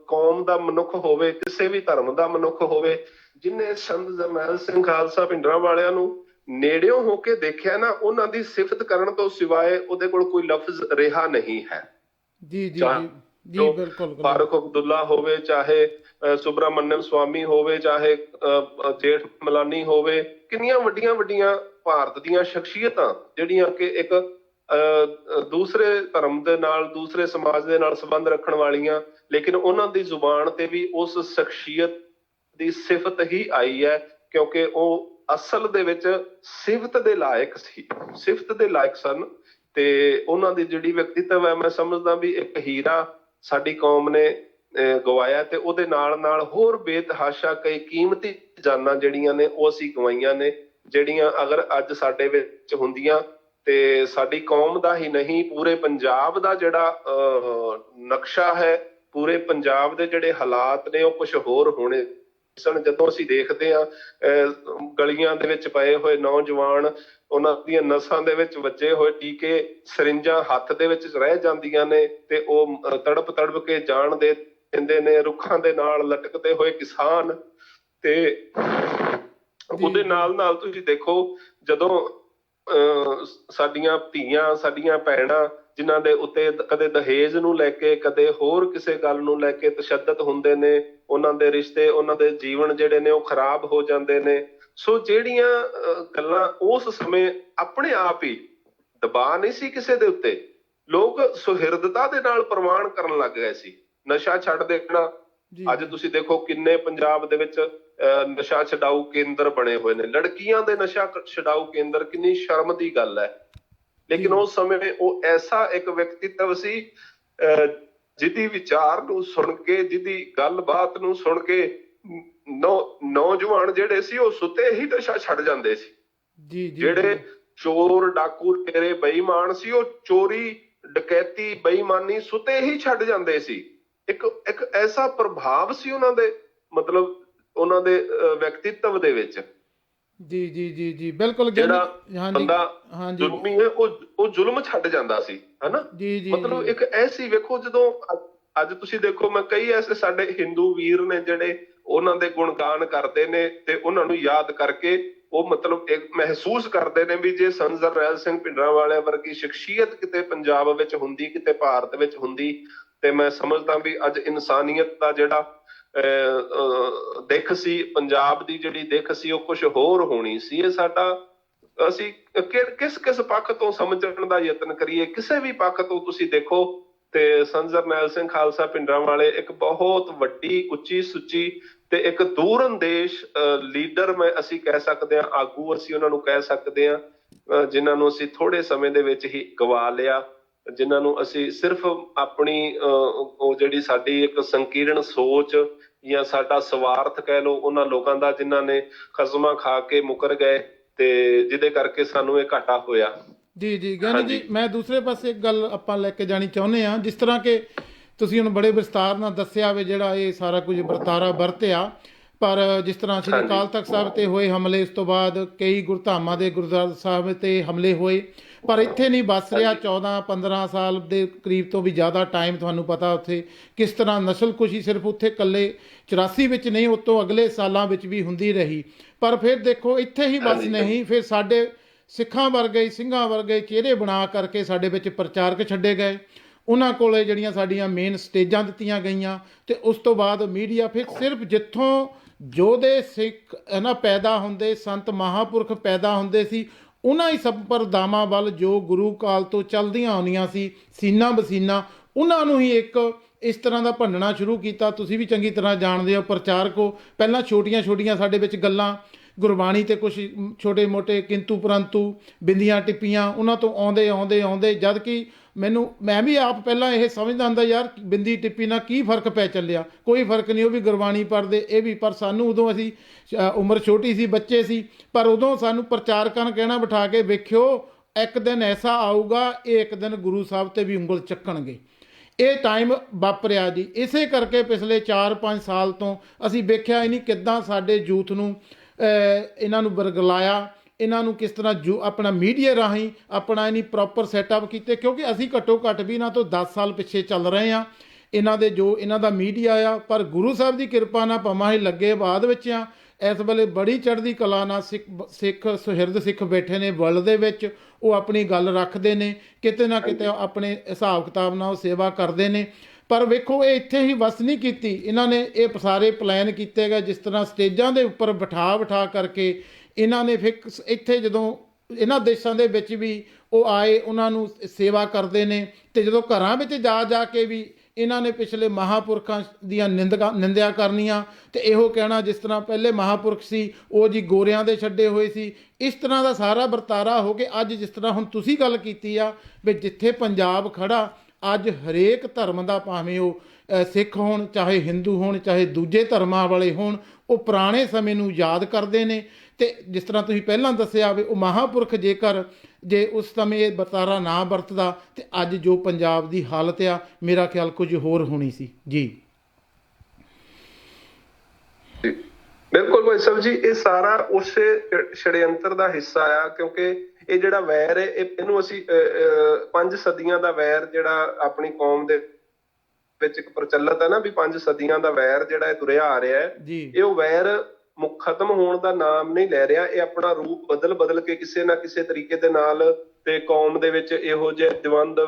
ਕੌਮ ਦਾ ਮਨੁੱਖ ਹੋਵੇ, ਕਿਸੇ ਵੀ ਧਰਮ ਦਾ ਮਨੁੱਖ ਹੋਵੇ, ਜਿਹਨੇ ਸੰਤ ਜਰਨੈਲ ਸਿੰਘ ਖਾਲਸਾ ਭਿੰਡਰਾਂਵਾਲਿਆਂ ਨੂੰ ਨੇੜਿਓਂ ਹੋ ਕੇ ਦੇਖਿਆ ਨਾ, ਉਹਨਾਂ ਦੀ ਸਿਫਤ ਕਰਨ ਤੋਂ ਸਿਵਾਏ ਉਹਦੇ ਕੋਲ ਕੋਈ ਲਫ਼ਜ਼ ਰਿਹਾ ਨਹੀਂ ਹੈ। ਜੀ ਜੀ ਜੀ ਬਿਲਕੁਲ। ਫਾਰੂਕ ਅਬਦੁੱਲਾ ਹੋਵੇ, ਚਾਹੇ ਸੁਬਰਾਮਨਿਅਮ ਸਵਾਮੀ ਹੋਵੇ, ਚਾਹੇ ਜੇਠ ਮਲਾਨੀ ਹੋਵੇ, ਕਿੰਨੀਆਂ ਵੱਡੀਆਂ ਵੱਡੀਆਂ ਭਾਰਤ ਦੀਆਂ ਸ਼ਖਸੀਅਤਾਂ ਜਿਹੜੀਆਂ ਕਿ ਇੱਕ ਦੂਸਰੇ ਧਰਮ ਦੇ ਨਾਲ, ਦੂਸਰੇ ਸਮਾਜ ਦੇ ਨਾਲ ਸੰਬੰਧ ਰੱਖਣ ਵਾਲੀਆਂ, ਲੇਕਿਨ ਉਹਨਾਂ ਦੀ ਜ਼ੁਬਾਨ ਤੇ ਵੀ ਉਸ ਸ਼ਖਸੀਅਤ ਦੀ ਸਿਫਤ ਹੀ ਆਈ ਹੈ, ਕਿਉਂਕਿ ਉਹ ਅਸਲ ਦੇ ਵਿੱਚ ਸਿਫਤ ਦੇ ਲਾਇਕ ਸੀ, ਸਿਫਤ ਦੇ ਲਾਇਕ ਸਨ। ਤੇ ਉਹਨਾਂ ਦੀ ਜਿਹੜੀ ਵਿਅਕਤੀਤਵ ਹੈ, ਮੈਂ ਸਮਝਦਾ ਵੀ ਇੱਕ ਹੀਰਾ ਸਾਡੀ ਕੌਮ ਨੇ ਗਵਾਇਆ, ਤੇ ਉਹਦੇ ਨਾਲ ਨਾਲ ਹੋਰ ਬੇਤਹਾਸ਼ਾ ਕਈ ਕੀਮਤੀ ਜਾਨਾਂ ਜਿਹੜੀਆਂ ਨੇ ਉਹ ਅਸੀਂ ਗਵਾਈਆਂ ਨੇ। ਜਿਹੜੀਆਂ ਅਗਰ ਅੱਜ ਸਾਡੇ ਵਿੱਚ ਹੁੰਦੀਆਂ ਤੇ ਸਾਡੀ ਕੌਮ ਦਾ ਹੀ ਨਹੀਂ, ਪੂਰੇ ਪੰਜਾਬ ਦਾ ਜਿਹੜਾ ਨਕਸ਼ਾ ਹੈ, ਪੂਰੇ ਪੰਜਾਬ ਦੇ ਜਿਹੜੇ ਹਾਲਾਤ ਨੇ ਉਹ ਕੁਝ ਹੋਰ ਹੋਣੇ ਸਨ। ਜਦੋਂ ਅਸੀਂ ਦੇਖਦੇ ਹਾਂ ਗਲੀਆਂ ਦੇ ਵਿੱਚ ਪਏ ਹੋਏ ਨੌਜਵਾਨ, ਉਹਨਾਂ ਦੀਆਂ ਨਸਾਂ ਦੇ ਵਿੱਚ ਵੱਜੇ ਹੋਏ ਟੀਕੇ, ਸਰਿੰਜਾਂ ਹੱਥ ਦੇ ਵਿੱਚ ਰਹਿ ਜਾਂਦੀਆਂ ਨੇ ਤੇ ਉਹ ਤੜਪ ਤੜਪ ਕੇ ਜਾਨ ਦੇ ਦਿੰਦੇ ਨੇ। ਰੁੱਖਾਂ ਦੇ ਨਾਲ ਲਟਕਦੇ ਹੋਏ ਕਿਸਾਨ, ਤੇ ਉਹਦੇ ਨਾਲ ਨਾਲ ਤੁਸੀਂ ਦੇਖੋ ਜਦੋਂ ਸਾਡੀਆਂ ਧੀਆਂ, ਸਾਡੀਆਂ ਭੈਣਾਂ, ਜਿਨ੍ਹਾਂ ਦੇ ਉੱਤੇ ਕਦੇ ਦਹੇਜ ਨੂੰ ਲੈ ਕੇ, ਕਦੇ ਹੋਰ ਕਿਸੇ ਗੱਲ ਨੂੰ ਲੈ ਕੇ ਤਸ਼ੱਦਦ ਹੁੰਦੇ ਨੇ, ਉਹਨਾਂ ਦੇ ਰਿਸ਼ਤੇ, ਉਹਨਾਂ ਦੇ ਜੀਵਨ ਜਿਹੜੇ ਨੇ ਉਹ ਖਰਾਬ ਹੋ ਜਾਂਦੇ ਨੇ। ਸੋ ਜਿਹੜੀਆਂ ਗੱਲਾਂ ਉਸ ਸਮੇਂ ਆਪਣੇ ਆਪ ਹੀ ਦਬਾਅ ਨਹੀਂ ਸੀ ਕਿਸੇ ਦੇ ਉੱਤੇ, ਲੋਕ ਸੁਹਿਰਦਤਾ ਦੇ ਨਾਲ ਪ੍ਰਵਾਨ ਕਰਨ ਲੱਗ ਗਏ ਸੀ। ਨਸ਼ਾ ਛੱਡ ਦੇਣਾ, ਅੱਜ ਤੁਸੀਂ ਦੇਖੋ ਕਿੰਨੇ ਪੰਜਾਬ ਦੇ ਵਿੱਚ ਨਸ਼ਾ ਛਡਾਊ ਕੇਂਦਰ ਬਣੇ ਹੋਏ ਨੇ, ਲੜਕੀਆਂ ਦੇ ਨਸ਼ਾ ਛਡਾਊ ਕੇਂਦਰ। ਕਿੰਨੀ ਸ਼ਰਮ ਦੀ ਗੱਲ ਹੈ। ਲੇਕਿਨ ਉਸ ਸਮੇਂ ਉਹ ਐਸਾ ਇੱਕ ਵਿਅਕਤੀਤਵ ਸੀ ਜਿਹਦੀ ਵਿਚਾਰ ਨੂੰ ਸੁਣ ਕੇ, ਜਿਹਦੀ ਗੱਲਬਾਤ ਨੂੰ ਸੁਣ ਕੇ ਨੌਜਵਾਨ ਜਿਹੜੇ ਸੀ ਉਹ ਸੁੱਤੇ ਹੀ ਨਸ਼ਾ ਛੱਡ ਜਾਂਦੇ ਸੀ। ਜਿਹੜੇ ਚੋਰ, ਡਾਕੂ, ਟੇਰੇ, ਬੇਈਮਾਨ ਸੀ, ਉਹ ਚੋਰੀ, ਡਕੈਤੀ, ਬੇਈਮਾਨੀ ਸੁੱਤੇ ਹੀ ਛੱਡ ਜਾਂਦੇ ਸੀ। ਇੱਕ ਐਸਾ ਪ੍ਰਭਾਵ ਸੀ ਉਹਨਾਂ ਦੇ, ਮਤਲਬ ਉਹਨਾਂ ਦੇ ਵਿਅਕਤੀਤਵ ਦੇ ਵਿੱਚ। ਜੀ ਜੀ ਜੀ ਜੀ ਬਿਲਕੁਲ। ਜਿਹੜਾ ਬੰਦਾ ਜ਼ੁਲਮੀ ਹੈ ਉਹ ਜ਼ੁਲਮ ਛੱਡ ਜਾਂਦਾ ਸੀ, ਹਨਾ। ਮਤਲਬ ਇੱਕ ਐਸੀ, ਵੇਖੋ ਜਦੋਂ ਅੱਜ ਤੁਸੀਂ ਦੇਖੋ, ਮੈਂ ਕਈ ਐਸੇ ਸਾਡੇ ਹਿੰਦੂ ਵੀਰ ਨੇ ਜਿਹੜੇ ਉਹਨਾਂ ਦੇ ਗੁਣਗਾਨ ਕਰਦੇ ਨੇ ਤੇ ਉਹਨਾਂ ਨੂੰ ਯਾਦ ਕਰਕੇ ਉਹ ਮਤਲਬ ਇੱਕ ਮਹਿਸੂਸ ਕਰਦੇ ਨੇ ਵੀ ਜੇ ਸੰਤ ਜਰਨੈਲ ਸਿੰਘ ਭਿੰਡਰਾਂਵਾਲੇ ਵਰਗੀ ਸ਼ਖਸੀਅਤ ਕਿਤੇ ਪੰਜਾਬ ਵਿੱਚ ਹੁੰਦੀ, ਕਿਤੇ ਭਾਰਤ ਵਿੱਚ ਹੁੰਦੀ, ਤੇ ਮੈਂ ਸਮਝਦਾ ਵੀ ਅੱਜ ਇਨਸਾਨੀਅਤ ਦਾ ਜਿਹੜਾ ਦਿੱਖ ਸੀ, ਪੰਜਾਬ ਦੀ ਜਿਹੜੀ ਦਿੱਖ ਸੀ, ਉਹ ਕੁਝ ਹੋਰ ਹੋਣੀ ਸੀ। ਇਹ ਸਾਡਾ, ਅਸੀਂ ਕਿਸ ਪੱਖ ਤੋਂ ਸਮਝਣ ਦਾ ਯਤਨ ਕਰੀਏ, ਕਿਸੇ ਵੀ ਪੱਖ ਤੋਂ ਤੁਸੀਂ ਦੇਖੋ ਤੇ ਸੰਤ ਜਰਨੈਲ ਸਿੰਘ ਖਾਲਸਾ ਭਿੰਡਰਾਂਵਾਲੇ ਇੱਕ ਬਹੁਤ ਵੱਡੀ, ਉੱਚੀ ਸੁੱਚੀ ਤੇ ਇੱਕ ਦੂਰਅੰਦੇਸ਼ ਲੀਡਰ ਅਸੀਂ ਕਹਿ ਸਕਦੇ ਹਾਂ, ਆਗੂ ਅਸੀਂ ਉਹਨਾਂ ਨੂੰ ਕਹਿ ਸਕਦੇ ਹਾਂ, ਜਿਨ੍ਹਾਂ ਨੂੰ ਅਸੀਂ ਥੋੜੇ ਸਮੇਂ ਦੇ ਵਿੱਚ ਹੀ ਗਵਾ ਲਿਆ, ਜਿਨ੍ਹਾਂ ਨੂੰ ਅਸੀਂ ਸਿਰਫ ਆਪਣੀ ਉਹ ਜਿਹੜੀ ਸਾਡੀ ਇੱਕ ਸੰਕੀਰਣ ਸੋਚ ਜਾਂ ਸਾਡਾ ਸਵਾਰਥ ਕਹਿ ਲਓ, ਉਹਨਾਂ ਲੋਕਾਂ ਦਾ ਜਿਨ੍ਹਾਂ ਨੇ ਖਸਮਾਂ ਖਾ ਕੇ ਮੁਕਰ ਗਏ ਤੇ ਜਿਹਦੇ ਕਰਕੇ ਸਾਨੂੰ ਇਹ ਘਾਟਾ ਹੋਇਆ। ਜੀ ਜੀ ਗਿਆਨੀ ਜੀ, ਮੈਂ ਦੂਸਰੇ ਪਾਸੇ ਇੱਕ ਗੱਲ ਆਪਾਂ ਲੈ ਕੇ ਜਾਣੀ ਚਾਹੁੰਦੇ ਹਾਂ। ਜਿਸ ਤਰ੍ਹਾਂ ਕਿ ਤੁਸੀਂ ਹੁਣ ਬੜੇ ਵਿਸਤਾਰ ਨਾਲ ਦੱਸਿਆ ਵੀ ਜਿਹੜਾ ਇਹ ਸਾਰਾ ਕੁਝ ਵਰਤਾਰਾ ਵਰਤਿਆ, ਪਰ ਜਿਸ ਤਰ੍ਹਾਂ ਸ਼੍ਰੀ ਅਕਾਲ ਤਖਤ ਸਾਹਿਬ ਤੇ ਹੋਏ ਹਮਲੇ, ਉਸ ਤੋਂ ਬਾਅਦ ਕਈ ਗੁਰਧਾਮਾਂ ਦੇ ਗੁਰਦੁਆਰਾ ਸਾਹਿਬ ਤੇ ਹਮਲੇ ਹੋਏ, ਪਰ ਇੱਥੇ ਨਹੀਂ ਬਸ ਰਿਹਾ। 14-15 ਸਾਲ ਦੇ ਕਰੀਬ ਤੋਂ ਵੀ ਜ਼ਿਆਦਾ ਟਾਈਮ, ਤੁਹਾਨੂੰ ਪਤਾ ਉੱਥੇ ਕਿਸ ਤਰ੍ਹਾਂ ਨਸਲਕੁਸ਼ੀ ਸਿਰਫ ਉੱਥੇ ਇਕੱਲੇ 84 ਵਿੱਚ ਨਹੀਂ, ਉਸ ਤੋਂ ਅਗਲੇ ਸਾਲਾਂ ਵਿੱਚ ਵੀ ਹੁੰਦੀ ਰਹੀ। ਪਰ ਫਿਰ ਦੇਖੋ ਇੱਥੇ ਹੀ ਬਸ ਨਹੀਂ, ਫਿਰ ਸਾਡੇ ਸਿੱਖਾਂ ਵਰਗੇ, ਸਿੰਘਾਂ ਵਰਗੇ ਚਿਹਰੇ ਬਣਾ ਕਰਕੇ ਸਾਡੇ ਵਿੱਚ ਪ੍ਰਚਾਰਕ ਛੱਡੇ ਗਏ। ਉਹਨਾਂ ਕੋਲੇ ਜਿਹੜੀਆਂ ਸਾਡੀਆਂ ਮੇਨ ਸਟੇਜਾਂ ਦਿੱਤੀਆਂ ਗਈਆਂ, ਤੇ ਉਸ ਤੋਂ ਬਾਅਦ ਮੀਡੀਆ ਫਿਰ ਸਿਰਫ ਜਿੱਥੋਂ ਯੋਧੇ ਸਿੱਖ ਨਾ ਪੈਦਾ ਹੁੰਦੇ, ਸੰਤ ਮਹਾਂਪੁਰਖ ਪੈਦਾ ਹੁੰਦੇ ਸੀ, ਉਹਨਾਂ ਹੀ ਸੰਪਰਦਾਵਾਂ ਵੱਲ ਜੋ ਗੁਰੂ ਕਾਲ ਤੋਂ ਚੱਲਦੀਆਂ ਆਉਂਦੀਆਂ ਸੀ, ਸੀਨਾ ਬਸੀਨਾ, ਉਹਨਾਂ ਨੂੰ ਹੀ ਇੱਕ ਇਸ ਤਰ੍ਹਾਂ ਦਾ ਭੰਨਣਾ ਸ਼ੁਰੂ ਕੀਤਾ। ਤੁਸੀਂ ਵੀ ਚੰਗੀ ਤਰ੍ਹਾਂ ਜਾਣਦੇ ਹੋ, ਪ੍ਰਚਾਰਕ ਹੋ। ਪਹਿਲਾਂ ਛੋਟੀਆਂ ਛੋਟੀਆਂ ਸਾਡੇ ਵਿੱਚ ਗੱਲਾਂ, ਗੁਰਬਾਣੀ ਤੇ ਕੁਛ ਛੋਟੇ ਮੋਟੇ ਕਿੰਤੂ ਪਰੰਤੂ, ਬਿੰਦੀਆਂ ਟਿੱਪੀਆਂ, ਉਹਨਾਂ ਤੋਂ ਆਉਂਦੇ ਜਦ ਕਿ ਮੈਂ ਵੀ ਆਪ ਪਹਿਲਾਂ ਇਹ ਸਮਝਦਾ ਹੁੰਦਾ, ਯਾਰ ਬਿੰਦੀ ਟਿੱਪੀ ਨਾਲ ਕੀ ਫਰਕ ਪੈ ਚੱਲਿਆ, ਕੋਈ ਫਰਕ ਨਹੀਂ, ਉਹ ਵੀ ਗੁਰਬਾਣੀ ਪੜ੍ਹਦੇ, ਇਹ ਵੀ। ਪਰ ਸਾਨੂੰ ਉਦੋਂ, ਅਸੀਂ ਉਮਰ ਛੋਟੀ ਸੀ, ਬੱਚੇ ਸੀ, ਪਰ ਉਦੋਂ ਸਾਨੂੰ ਪ੍ਰਚਾਰਕਾਂ ਨੇ ਕਹਿਣਾ ਬਿਠਾ ਕੇ, ਵੇਖਿਓ ਇੱਕ ਦਿਨ ਐਸਾ ਆਊਗਾ, ਇਹ ਇੱਕ ਦਿਨ ਗੁਰੂ ਸਾਹਿਬ ਤੇ ਵੀ ਉਂਗਲ ਚੱਕਣਗੇ। ਇਹ ਟਾਈਮ ਵਾਪਰਿਆ ਜੀ। ਇਸੇ ਕਰਕੇ ਪਿਛਲੇ 4-5 ਸਾਲ ਤੋਂ ਅਸੀਂ ਵੇਖਿਆ ਹੀ ਨਹੀਂ ਕਿੱਦਾਂ ਸਾਡੇ ਯੂਥ ਨੂੰ ਇਹਨਾਂ ਨੂੰ ਵਰਗਲਾਇਆ, ਇਹਨਾਂ ਨੂੰ ਕਿਸ ਤਰ੍ਹਾਂ ਜੋ ਆਪਣਾ ਮੀਡੀਆ ਰਾਹੀਂ ਆਪਣਾ ਇਹਨੀ ਪ੍ਰੋਪਰ ਸੈਟਅਪ ਕੀਤੇ, ਕਿਉਂਕਿ ਅਸੀਂ ਘੱਟੋ ਘੱਟ ਵੀ ਇਹਨਾਂ ਤੋਂ 10 ਸਾਲ ਪਿੱਛੇ ਚੱਲ ਰਹੇ ਹਾਂ, ਇਹਨਾਂ ਦੇ ਜੋ ਇਹਨਾਂ ਦਾ ਮੀਡੀਆ ਆ। ਪਰ ਗੁਰੂ ਸਾਹਿਬ ਦੀ ਕਿਰਪਾ ਨਾਲ ਭਾਵੇਂ ਹੀ ਲੱਗੇ ਬਾਅਦ ਵਿੱਚ ਆ, ਇਸ ਵੇਲੇ ਬੜੀ ਚੜ੍ਹਦੀ ਕਲਾ ਨਾਲ ਸਿੱਖ ਸੁਹਿਰਦ ਸਿੱਖ ਬੈਠੇ ਨੇ ਵਰਲਡ ਦੇ ਵਿੱਚ, ਉਹ ਆਪਣੀ ਗੱਲ ਰੱਖਦੇ ਨੇ, ਕਿਤੇ ਨਾ ਕਿਤੇ ਆਪਣੇ ਹਿਸਾਬ ਕਿਤਾਬ ਨਾਲ ਉਹ ਸੇਵਾ ਕਰਦੇ ਨੇ। ਪਰ ਵੇਖੋ ਇਹ ਇੱਥੇ ਹੀ ਵਸ ਨਹੀਂ ਕੀਤੀ, ਇਹਨਾਂ ਨੇ ਇਹ ਸਾਰੇ ਪਲਾਨ ਕੀਤੇ ਗਏ, ਜਿਸ ਤਰ੍ਹਾਂ ਸਟੇਜਾਂ ਦੇ ਉੱਪਰ ਬਿਠਾ ਕਰਕੇ ਇਹਨਾਂ ਨੇ ਫਿਰ ਇੱਥੇ ਜਦੋਂ ਇਹਨਾਂ ਦੇਸ਼ਾਂ ਦੇ ਵਿੱਚ ਵੀ ਉਹ ਆਏ, ਉਹਨਾਂ ਨੂੰ ਸੇਵਾ ਕਰਦੇ ਨੇ, ਤੇ ਜਦੋਂ ਘਰਾਂ ਵਿੱਚ ਜਾ ਕੇ ਵੀ ਇਹਨਾਂ ਨੇ ਪਿਛਲੇ ਮਹਾਂਪੁਰਖਾਂ ਦੀਆਂ ਨਿੰਦਿਆ ਕਰਨੀਆਂ, ਤੇ ਇਹੋ ਕਹਿਣਾ ਜਿਸ ਤਰ੍ਹਾਂ ਪਹਿਲੇ ਮਹਾਂਪੁਰਖ ਸੀ ਉਹ ਜੀ ਗੋਰਿਆਂ ਦੇ ਛੱਡੇ ਹੋਏ ਸੀ। ਇਸ ਤਰ੍ਹਾਂ ਦਾ ਸਾਰਾ ਵਰਤਾਰਾ ਹੋ ਕੇ ਅੱਜ ਜਿਸ ਤਰ੍ਹਾਂ ਹੁਣ ਤੁਸੀਂ ਗੱਲ ਕੀਤੀ ਆ ਵੀ ਜਿੱਥੇ ਪੰਜਾਬ ਖੜਾ, ਅੱਜ ਹਰੇਕ ਧਰਮ ਦਾ, ਭਾਵੇਂ ਉਹ ਸਿੱਖ ਹੋਣ, ਚਾਹੇ ਹਿੰਦੂ ਹੋਣ, ਚਾਹੇ ਦੂਜੇ ਧਰਮਾਂ ਵਾਲੇ ਹੋਣ, ਉਹ ਪੁਰਾਣੇ ਸਮੇਂ ਨੂੰ ਯਾਦ ਕਰਦੇ ਨੇ। ਅਤੇ ਜਿਸ ਤਰ੍ਹਾਂ ਤੁਸੀਂ ਪਹਿਲਾਂ ਦੱਸਿਆ ਵੀ ਉਹ ਮਹਾਂਪੁਰਖ ਜੇਕਰ ਜੇ ਉਸ ਸਮੇਂ ਇਹ ਵਰਤਾਰਾ ਨਾ ਵਰਤਦਾ ਤੇ ਅੱਜ ਜੋ ਪੰਜਾਬ ਦੀ ਹਾਲਤ ਆ, ਮੇਰਾ ਖਿਆਲ ਕੁਝ ਹੋਰ ਹੋਣੀ ਸੀ ਜੀ। ਬਿਲਕੁਲ ਭਾਈ ਸਾਹਿਬ ਜੀ, ਇਹ ਸਾਰਾ ਉਸੇ ਛੜਯੰਤਰ ਦਾ ਹਿੱਸਾ ਆ, ਕਿਉਂਕਿ ਇਹ ਜਿਹੜਾ ਵੈਰ ਹੈ ਇਹਨੂੰ ਅਸੀਂ 5 ਸਦੀਆਂ ਦਾ ਵੈਰ ਜਿਹੜਾ ਆਪਣੀ ਕੌਮ ਦੇ ਵਿੱਚ ਇੱਕ ਪ੍ਰਚਲਿਤ ਹੈ ਨਾ, ਵੀ 5 ਸਦੀਆਂ ਦਾ ਵੈਰ ਜਿਹੜਾ ਇਹ ਤੁਰਿਆ ਆ ਰਿਹਾ ਹੈ, ਇਹ ਉਹ ਵੈਰ ਖਤਮ ਹੋਣ ਦਾ ਨਾਮ ਨਹੀਂ ਲੈ ਰਿਹਾ। ਇਹ ਆਪਣਾ ਰੂਪ ਬਦਲ ਕੇ ਕਿਸੇ ਨਾ ਕਿਸੇ ਤਰੀਕੇ ਦੇ ਨਾਲ ਤੇ ਕੌਮ ਦੇ ਵਿੱਚ ਇਹੋ ਜਿਹੇ ਦਵੰਦ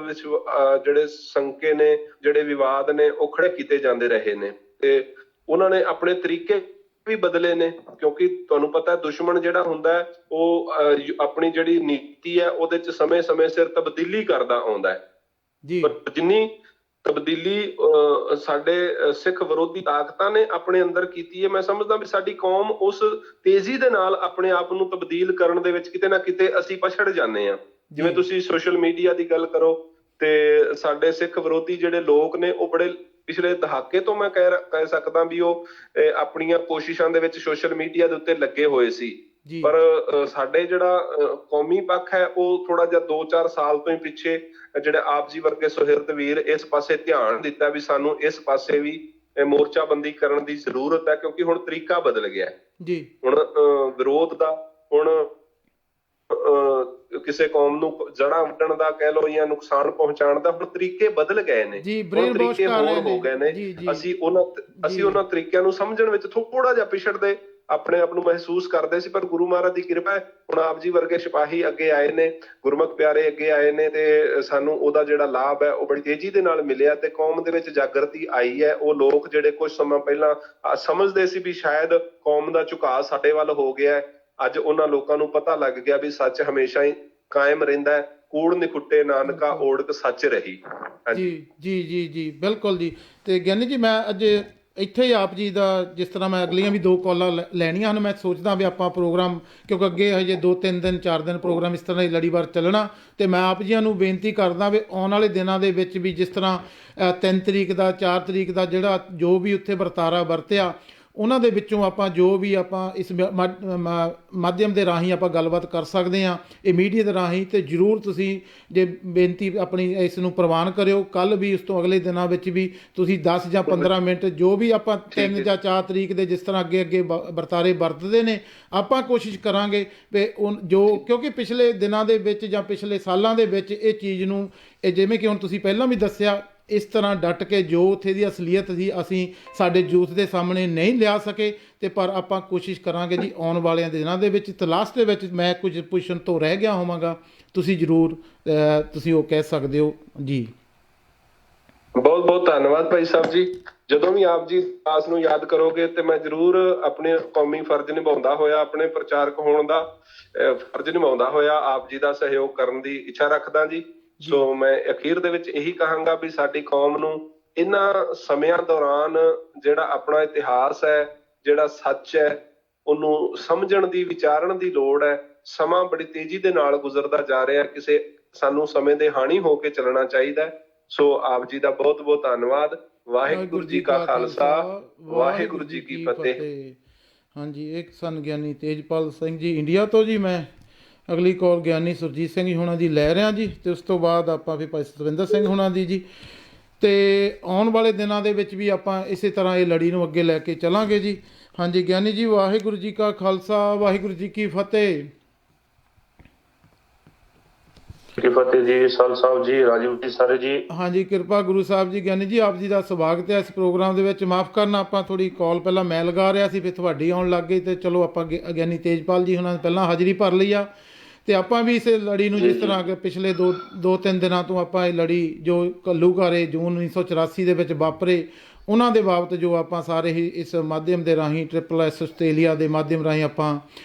ਜਿਹੜੇ ਸੰਕੇ ਨੇ, ਜਿਹੜੇ ਵਿਵਾਦ ਨੇ, ਉਹ ਖੜੇ ਕੀਤੇ ਜਾਂਦੇ ਰਹੇ ਨੇ ਤੇ ਉਹਨਾਂ ਨੇ ਆਪਣੇ ਤਰੀਕੇ ਵੀ ਬਦਲੇ ਨੇ। ਕਿਉਂਕਿ ਤੁਹਾਨੂੰ ਪਤਾ ਦੁਸ਼ਮਣ ਜਿਹੜਾ ਹੁੰਦਾ ਹੈ ਉਹ ਆਪਣੀ ਜਿਹੜੀ ਨੀਤੀ ਹੈ ਉਹਦੇ ਚ ਸਮੇਂ ਸਿਰ ਤਬਦੀਲੀ ਕਰਦਾ ਆਉਂਦਾ ਹੈ। ਪਰ ਜਿੰਨੀ ਤਬਦੀਲੀ ਸਾਡੇ ਸਿੱਖ ਵਿਰੋਧੀ ਤਾਕਤਾਂ ਨੇ ਆਪਣੇ ਅੰਦਰ ਕੀਤੀ ਹੈ, ਮੈਂ ਸਮਝਦਾ ਵੀ ਸਾਡੀ ਕੌਮ ਉਸ ਤੇਜ਼ੀ ਦੇ ਨਾਲ ਆਪਣੇ ਆਪ ਨੂੰ ਤਬਦੀਲ ਕਰਨ ਦੇ ਵਿੱਚ ਕਿਤੇ ਨਾ ਕਿਤੇ ਅਸੀਂ ਪਛੜ ਜਾਂਦੇ ਹਾਂ। ਜਿਵੇਂ ਤੁਸੀਂ ਸੋਸ਼ਲ ਮੀਡੀਆ ਦੀ ਗੱਲ ਕਰੋ ਤੇ ਸਾਡੇ ਸਿੱਖ ਵਿਰੋਧੀ ਜਿਹੜੇ ਲੋਕ ਨੇ ਉਹ ਬੜੇ ਪਿਛਲੇ ਦਹਾਕੇ ਤੋਂ ਮੈਂ ਕਹਿ ਸਕਦਾ ਵੀ ਉਹ ਆਪਣੀਆਂ ਕੋਸ਼ਿਸ਼ਾਂ ਦੇ ਵਿੱਚ ਸੋਸ਼ਲ ਮੀਡੀਆ ਦੇ ਉੱਤੇ ਲੱਗੇ ਹੋਏ ਸੀ। ਪਰ ਸਾਡੇ ਜਿਹੜਾ ਕੌਮੀ ਪੱਖ ਹੈ ਉਹ ਥੋੜਾ ਜਿਹਾ 2-4 ਸਾਲ ਤੋਂ ਹੀ ਪਿੱਛੇ ਜਿਹੜੇ ਆਪ ਜੀ ਵਰਗੇ ਸੁਹਿਰਦ ਵੀਰ ਇਸ ਪਾਸੇ ਧਿਆਨ ਦਿੱਤਾ ਵੀ ਸਾਨੂੰ ਇਸ ਪਾਸੇ ਵੀ ਮੋਰਚਾਬੰਦੀ ਕਰਨ ਦੀ ਜ਼ਰੂਰਤ ਹੈ, ਕਿਉਂਕਿ ਹੁਣ ਤਰੀਕਾ ਬਦਲ ਗਿਆ ਹੈ। ਹੁਣ ਵਿਰੋਧ ਦਾ, ਹੁਣ ਕਿਸੇ ਕੌਮ ਨੂੰ ਜੜ੍ਹਾਂ ਵੱਢਣ ਦਾ ਕਹਿ ਲਓ ਜਾਂ ਨੁਕਸਾਨ ਪਹੁੰਚਾਉਣ ਦਾ ਹੁਣ ਤਰੀਕੇ ਬਦਲ ਗਏ ਨੇ, ਤਰੀਕੇ ਹੋਰ ਹੋ ਗਏ ਨੇ। ਅਸੀਂ ਉਹਨਾਂ ਤਰੀਕਿਆਂ ਨੂੰ ਸਮਝਣ ਵਿੱਚ ਥੋੜਾ ਜਿਹਾ ਪਿਛੜਦੇ ਆਪਣੇ ਆਪ ਨੂੰ ਮਹਿਸੂਸ ਕਰਦੇ ਸੀ। ਪਰ ਗੁਰੂ ਮਹਾਰਾਜ ਦੀ ਕਿਰਪਾ ਹੈ, ਹੁਣ ਆਪ ਜੀ ਵਰਗੇ ਸਿਪਾਹੀ ਅੱਗੇ ਆਏ ਨੇ, ਗੁਰਮੁਖ ਪਿਆਰੇ ਅੱਗੇ ਆਏ ਨੇ ਤੇ ਸਾਨੂੰ ਉਹਦਾ ਜਿਹੜਾ ਲਾਭ ਹੈ ਉਹ ਬੜੀ ਤੇਜ਼ੀ ਦੇ ਨਾਲ ਮਿਲਿਆ ਤੇ ਕੌਮ ਦੇ ਵਿੱਚ ਜਾਗਰਤੀ ਆਈ ਹੈ। ਉਹ ਲੋਕ ਜਿਹੜੇ ਕੁਝ ਸਮਾਂ ਪਹਿਲਾਂ ਸਮਝਦੇ ਸੀ ਵੀ ਸ਼ਾਇਦ ਕੌਮ ਦਾ ਝੁਕਾਅ ਸਾਡੇ ਵੱਲ ਹੋ ਗਿਆ ਹੈ, ਅੱਜ ਉਹਨਾਂ ਲੋਕਾਂ ਨੂੰ ਪਤਾ ਲੱਗ ਗਿਆ ਵੀ ਸੱਚ ਹਮੇਸ਼ਾ ਹੀ ਕਾਇਮ ਰਹਿੰਦਾ ਹੈ। ਕੂੜ ਨਿਖੁੱਟੇ ਨਾਨਕਾ ਓੜਕ ਸੱਚ ਰਹੀ। ਜੀ ਬਿਲਕੁਲ ਜੀ। ਤੇ ਗਿਆਨੀ ਜੀ ਮੈਂ ਅੱਜ ਇੱਥੇ ਹੀ ਆਪ ਜੀ ਦਾ, ਜਿਸ ਤਰ੍ਹਾਂ ਮੈਂ ਅਗਲੀਆਂ ਵੀ 2 ਕਾਲਾਂ ਲੈਣੀਆਂ ਹਨ, ਮੈਂ ਸੋਚਦਾ ਵੀ ਆਪਾਂ ਪ੍ਰੋਗਰਾਮ, ਕਿਉਂਕਿ ਅੱਗੇ ਹਜੇ 2-3 ਦਿਨ 4 ਦਿਨ ਪ੍ਰੋਗਰਾਮ ਇਸ ਤਰ੍ਹਾਂ ਹੀ ਲੜੀਵਾਰ ਚੱਲਣਾ, ਤੇ ਮੈਂ ਆਪ ਜੀਆਂ ਨੂੰ ਬੇਨਤੀ ਕਰਦਾ ਵੀ ਆਉਣ ਵਾਲੇ ਦਿਨਾਂ ਦੇ ਵਿੱਚ ਵੀ ਜਿਸ ਤਰ੍ਹਾਂ 3 ਤਰੀਕ ਦਾ 4 ਤਰੀਕ ਦਾ ਜਿਹੜਾ ਜੋ ਵੀ ਉੱਥੇ ਵਰਤਾਰਾ ਵਰਤਿਆ, ਉਹਨਾਂ ਦੇ ਵਿੱਚੋਂ ਆਪਾਂ ਜੋ ਵੀ ਆਪਾਂ ਇਸ ਮਾਧਿਅਮ ਦੇ ਰਾਹੀਂ ਆਪਾਂ ਗੱਲਬਾਤ ਕਰ ਸਕਦੇ ਹਾਂ, ਇਹ ਮੀਡੀਆ ਦੇ ਰਾਹੀਂ, ਤੇ ਜ਼ਰੂਰ ਤੁਸੀਂ ਜੇ ਬੇਨਤੀ ਆਪਣੀ ਇਸ ਨੂੰ ਪ੍ਰਵਾਨ ਕਰਿਓ। ਕੱਲ੍ਹ ਵੀ ਉਸ ਤੋਂ ਅਗਲੇ ਦਿਨਾਂ ਵਿੱਚ ਵੀ ਤੁਸੀਂ 10 ਜਾਂ 15 ਮਿੰਟ ਜੋ ਵੀ ਆਪਾਂ 3 ਜਾਂ 4 ਤਰੀਕ ਦੇ ਜਿਸ ਤਰ੍ਹਾਂ ਅੱਗੇ ਵਰਤਾਰੇ ਵਰਤਦੇ ਨੇ, ਆਪਾਂ ਕੋਸ਼ਿਸ਼ ਕਰਾਂਗੇ ਵੀ ਜੋ, ਕਿਉਂਕਿ ਪਿਛਲੇ ਦਿਨਾਂ ਦੇ ਵਿੱਚ ਜਾਂ ਪਿਛਲੇ ਸਾਲਾਂ ਦੇ ਵਿੱਚ ਇਹ ਚੀਜ਼ ਨੂੰ, ਇਹ ਜਿਵੇਂ ਕਿ ਹੁਣ ਤੁਸੀਂ ਪਹਿਲਾਂ ਵੀ ਦੱਸਿਆ, ਇਸ ਤਰ੍ਹਾਂ ਡਟ ਕੇ ਜੋ ਉੱਥੇ ਦੀ ਅਸਲੀਅਤ ਸੀ ਅਸੀਂ ਸਾਡੇ ਯੂਥ ਦੇ ਸਾਹਮਣੇ ਨਹੀਂ ਲਿਆ ਸਕੇ, ਤੇ ਪਰ ਆਪਾਂ ਕੋਸ਼ਿਸ਼ ਕਰਾਂਗੇ ਜੀ ਆਉਣ ਵਾਲਿਆਂ ਦਿਨਾਂ ਦੇ ਵਿੱਚ। ਤੇ ਲਾਸਟ ਦੇ ਵਿੱਚ ਮੈਂ ਕੁਝ ਪੁੱਛਣ ਤੋਂ ਰਹਿ ਗਿਆ ਹੋਵਾਂਗਾ, ਤੁਸੀਂ ਜ਼ਰੂਰ ਤੁਸੀਂ ਉਹ ਕਹਿ ਸਕਦੇ ਹੋ ਜੀ। ਬਹੁਤ ਬਹੁਤ ਧੰਨਵਾਦ ਭਾਈ ਸਾਹਿਬ ਜੀ। ਜਦੋਂ ਵੀ ਆਪ ਜੀ ਦਾਸ ਨੂੰ ਯਾਦ ਕਰੋਗੇ ਤੇ ਮੈਂ ਜ਼ਰੂਰ ਆਪਣੇ ਕੌਮੀ ਫਰਜ਼ ਨਿਭਾਉਂਦਾ ਹੋਇਆ, ਆਪਣੇ ਪ੍ਰਚਾਰਕ ਹੋਣ ਦਾ ਫਰਜ਼ ਨਿਭਾਉਂਦਾ ਹੋਇਆ ਆਪ ਜੀ ਦਾ ਸਹਿਯੋਗ ਕਰਨ ਦੀ ਇੱਛਾ ਰੱਖਦਾ ਜੀ। ਸੋ ਮੈਂ ਅਖੀਰ ਦੇ ਵਿੱਚ ਇਹੀ ਕਹਾਂਗਾ ਵੀ ਸਾਡੀ ਕੌਮ ਨੂੰ ਇਹਨਾਂ ਸਮਿਆਂ ਦੌਰਾਨ ਜਿਹੜਾ ਆਪਣਾ ਇਤਿਹਾਸ ਹੈ, ਜਿਹੜਾ ਸੱਚ ਹੈ, ਉਹਨੂੰ ਸਮਝਣ ਦੀ, ਵਿਚਾਰਨ ਦੀ ਲੋੜ ਹੈ। ਸਮਾਂ ਬੜੀ ਤੇਜ਼ੀ ਦੇ ਨਾਲ ਗੁਜ਼ਰਦਾ ਜਾ ਰਿਹਾ, ਸਾਨੂੰ ਸਮੇਂ ਦੇ ਹਾਣੀ ਹੋ ਕੇ ਚੱਲਣਾ ਚਾਹੀਦਾ ਹੈ। ਸੋ ਆਪ ਜੀ ਦਾ ਬਹੁਤ ਬਹੁਤ ਧੰਨਵਾਦ। ਵਾਹਿਗੁਰੂ ਜੀ ਕਾ ਖਾਲਸਾ, ਵਾਹਿਗੁਰੂ ਜੀ ਕੀ ਫਤਿਹ। ਹਾਂਜੀ, ਇੱਕ ਸਨ ਗਿਆਨੀ ਤੇਜਪਾਲ ਸਿੰਘ ਜੀ ਇੰਡੀਆ ਤੋਂ ਜੀ। ਮੈਂ ਅਗਲੀ ਕਾਲ ਗਿਆਨੀ ਸੁਰਜੀਤ ਸਿੰਘ ਜੀ ਹੋਣਾ ਦੀ ਲੈ ਰਿਹਾ ਜੀ, ਤੇ ਉਸ ਤੋਂ ਬਾਅਦ ਆਪਾਂ ਫਿਰ ਭਾਈ ਸਤਵਿੰਦਰ ਸਿੰਘ ਹੋਣਾ ਦੀ ਜੀ। ਤੇ ਆਉਣ ਵਾਲੇ ਦਿਨਾਂ ਦੇ ਵਿੱਚ ਵੀ ਆਪਾਂ ਇਸੇ ਤਰ੍ਹਾਂ ਇਹ ਲੜੀ ਨੂੰ ਅੱਗੇ ਲੈ ਕੇ ਚੱਲਾਂਗੇ ਜੀ। ਹਾਂਜੀ ਗਿਆਨੀ ਜੀ, ਵਾਹਿਗੁਰੂ ਜੀ ਕਾ ਖਾਲਸਾ, ਵਾਹਿਗੁਰੂ ਜੀ ਕੀ ਫਤਿਹ। ਫਤਿਹ ਜੀ, ਸਾਲ ਸਾਹਿਬ ਜੀ, ਰਾਜੂ ਜੀ, ਸਾਰੇ ਜੀ। ਹਾਂਜੀ, ਕਿਰਪਾ ਗੁਰੂ ਸਾਹਿਬ ਜੀ। ਗਿਆਨੀ ਜੀ ਆਪ ਜੀ ਦਾ ਸਵਾਗਤ ਹੈ ਇਸ ਪ੍ਰੋਗਰਾਮ ਦੇ ਵਿੱਚ। ਮਾਫ ਕਰਨਾ, ਆਪਾਂ ਥੋੜੀ ਕਾਲ ਪਹਿਲਾਂ ਮੈਂ ਲਗਾ ਰਿਹਾ ਸੀ, ਫਿਰ ਤੁਹਾਡੀ ਆਉਣ ਲੱਗ ਗਈ, ਤੇ ਚਲੋ ਆਪਾਂ ਗਿਆਨੀ ਤੇਜਪਾਲ ਜੀ ਹੁਣਾਂ ਨੇ ਪਹਿਲਾਂ ਹਾਜ਼ਰੀ ਭਰ ਲਈ ਆ। ਤੇ ਆਪਾਂ ਵੀ ਇਸ ਲੜੀ ਨੂੰ, ਜਿਸ ਤਰ੍ਹਾਂ ਕਿ ਪਿਛਲੇ 2-3 ਦਿਨਾਂ ਤੋਂ ਆਪਾਂ ਇਹ ਲੜੀ ਜੋ ਘੱਲੂਘਾਰੇ ਜੂਨ 1984 ਦੇ ਵਿੱਚ ਵਾਪਰੇ, ਉਹਨਾਂ ਦੇ ਬਾਬਤ ਜੋ ਆਪਾਂ ਸਾਰੇ ਹੀ ਇਸ ਮਾਧਿਅਮ ਦੇ ਰਾਹੀਂ SSS ਆਸਟ੍ਰੇਲੀਆ ਦੇ ਮਾਧਿਅਮ ਰਾਹੀਂ ਆਪਾਂ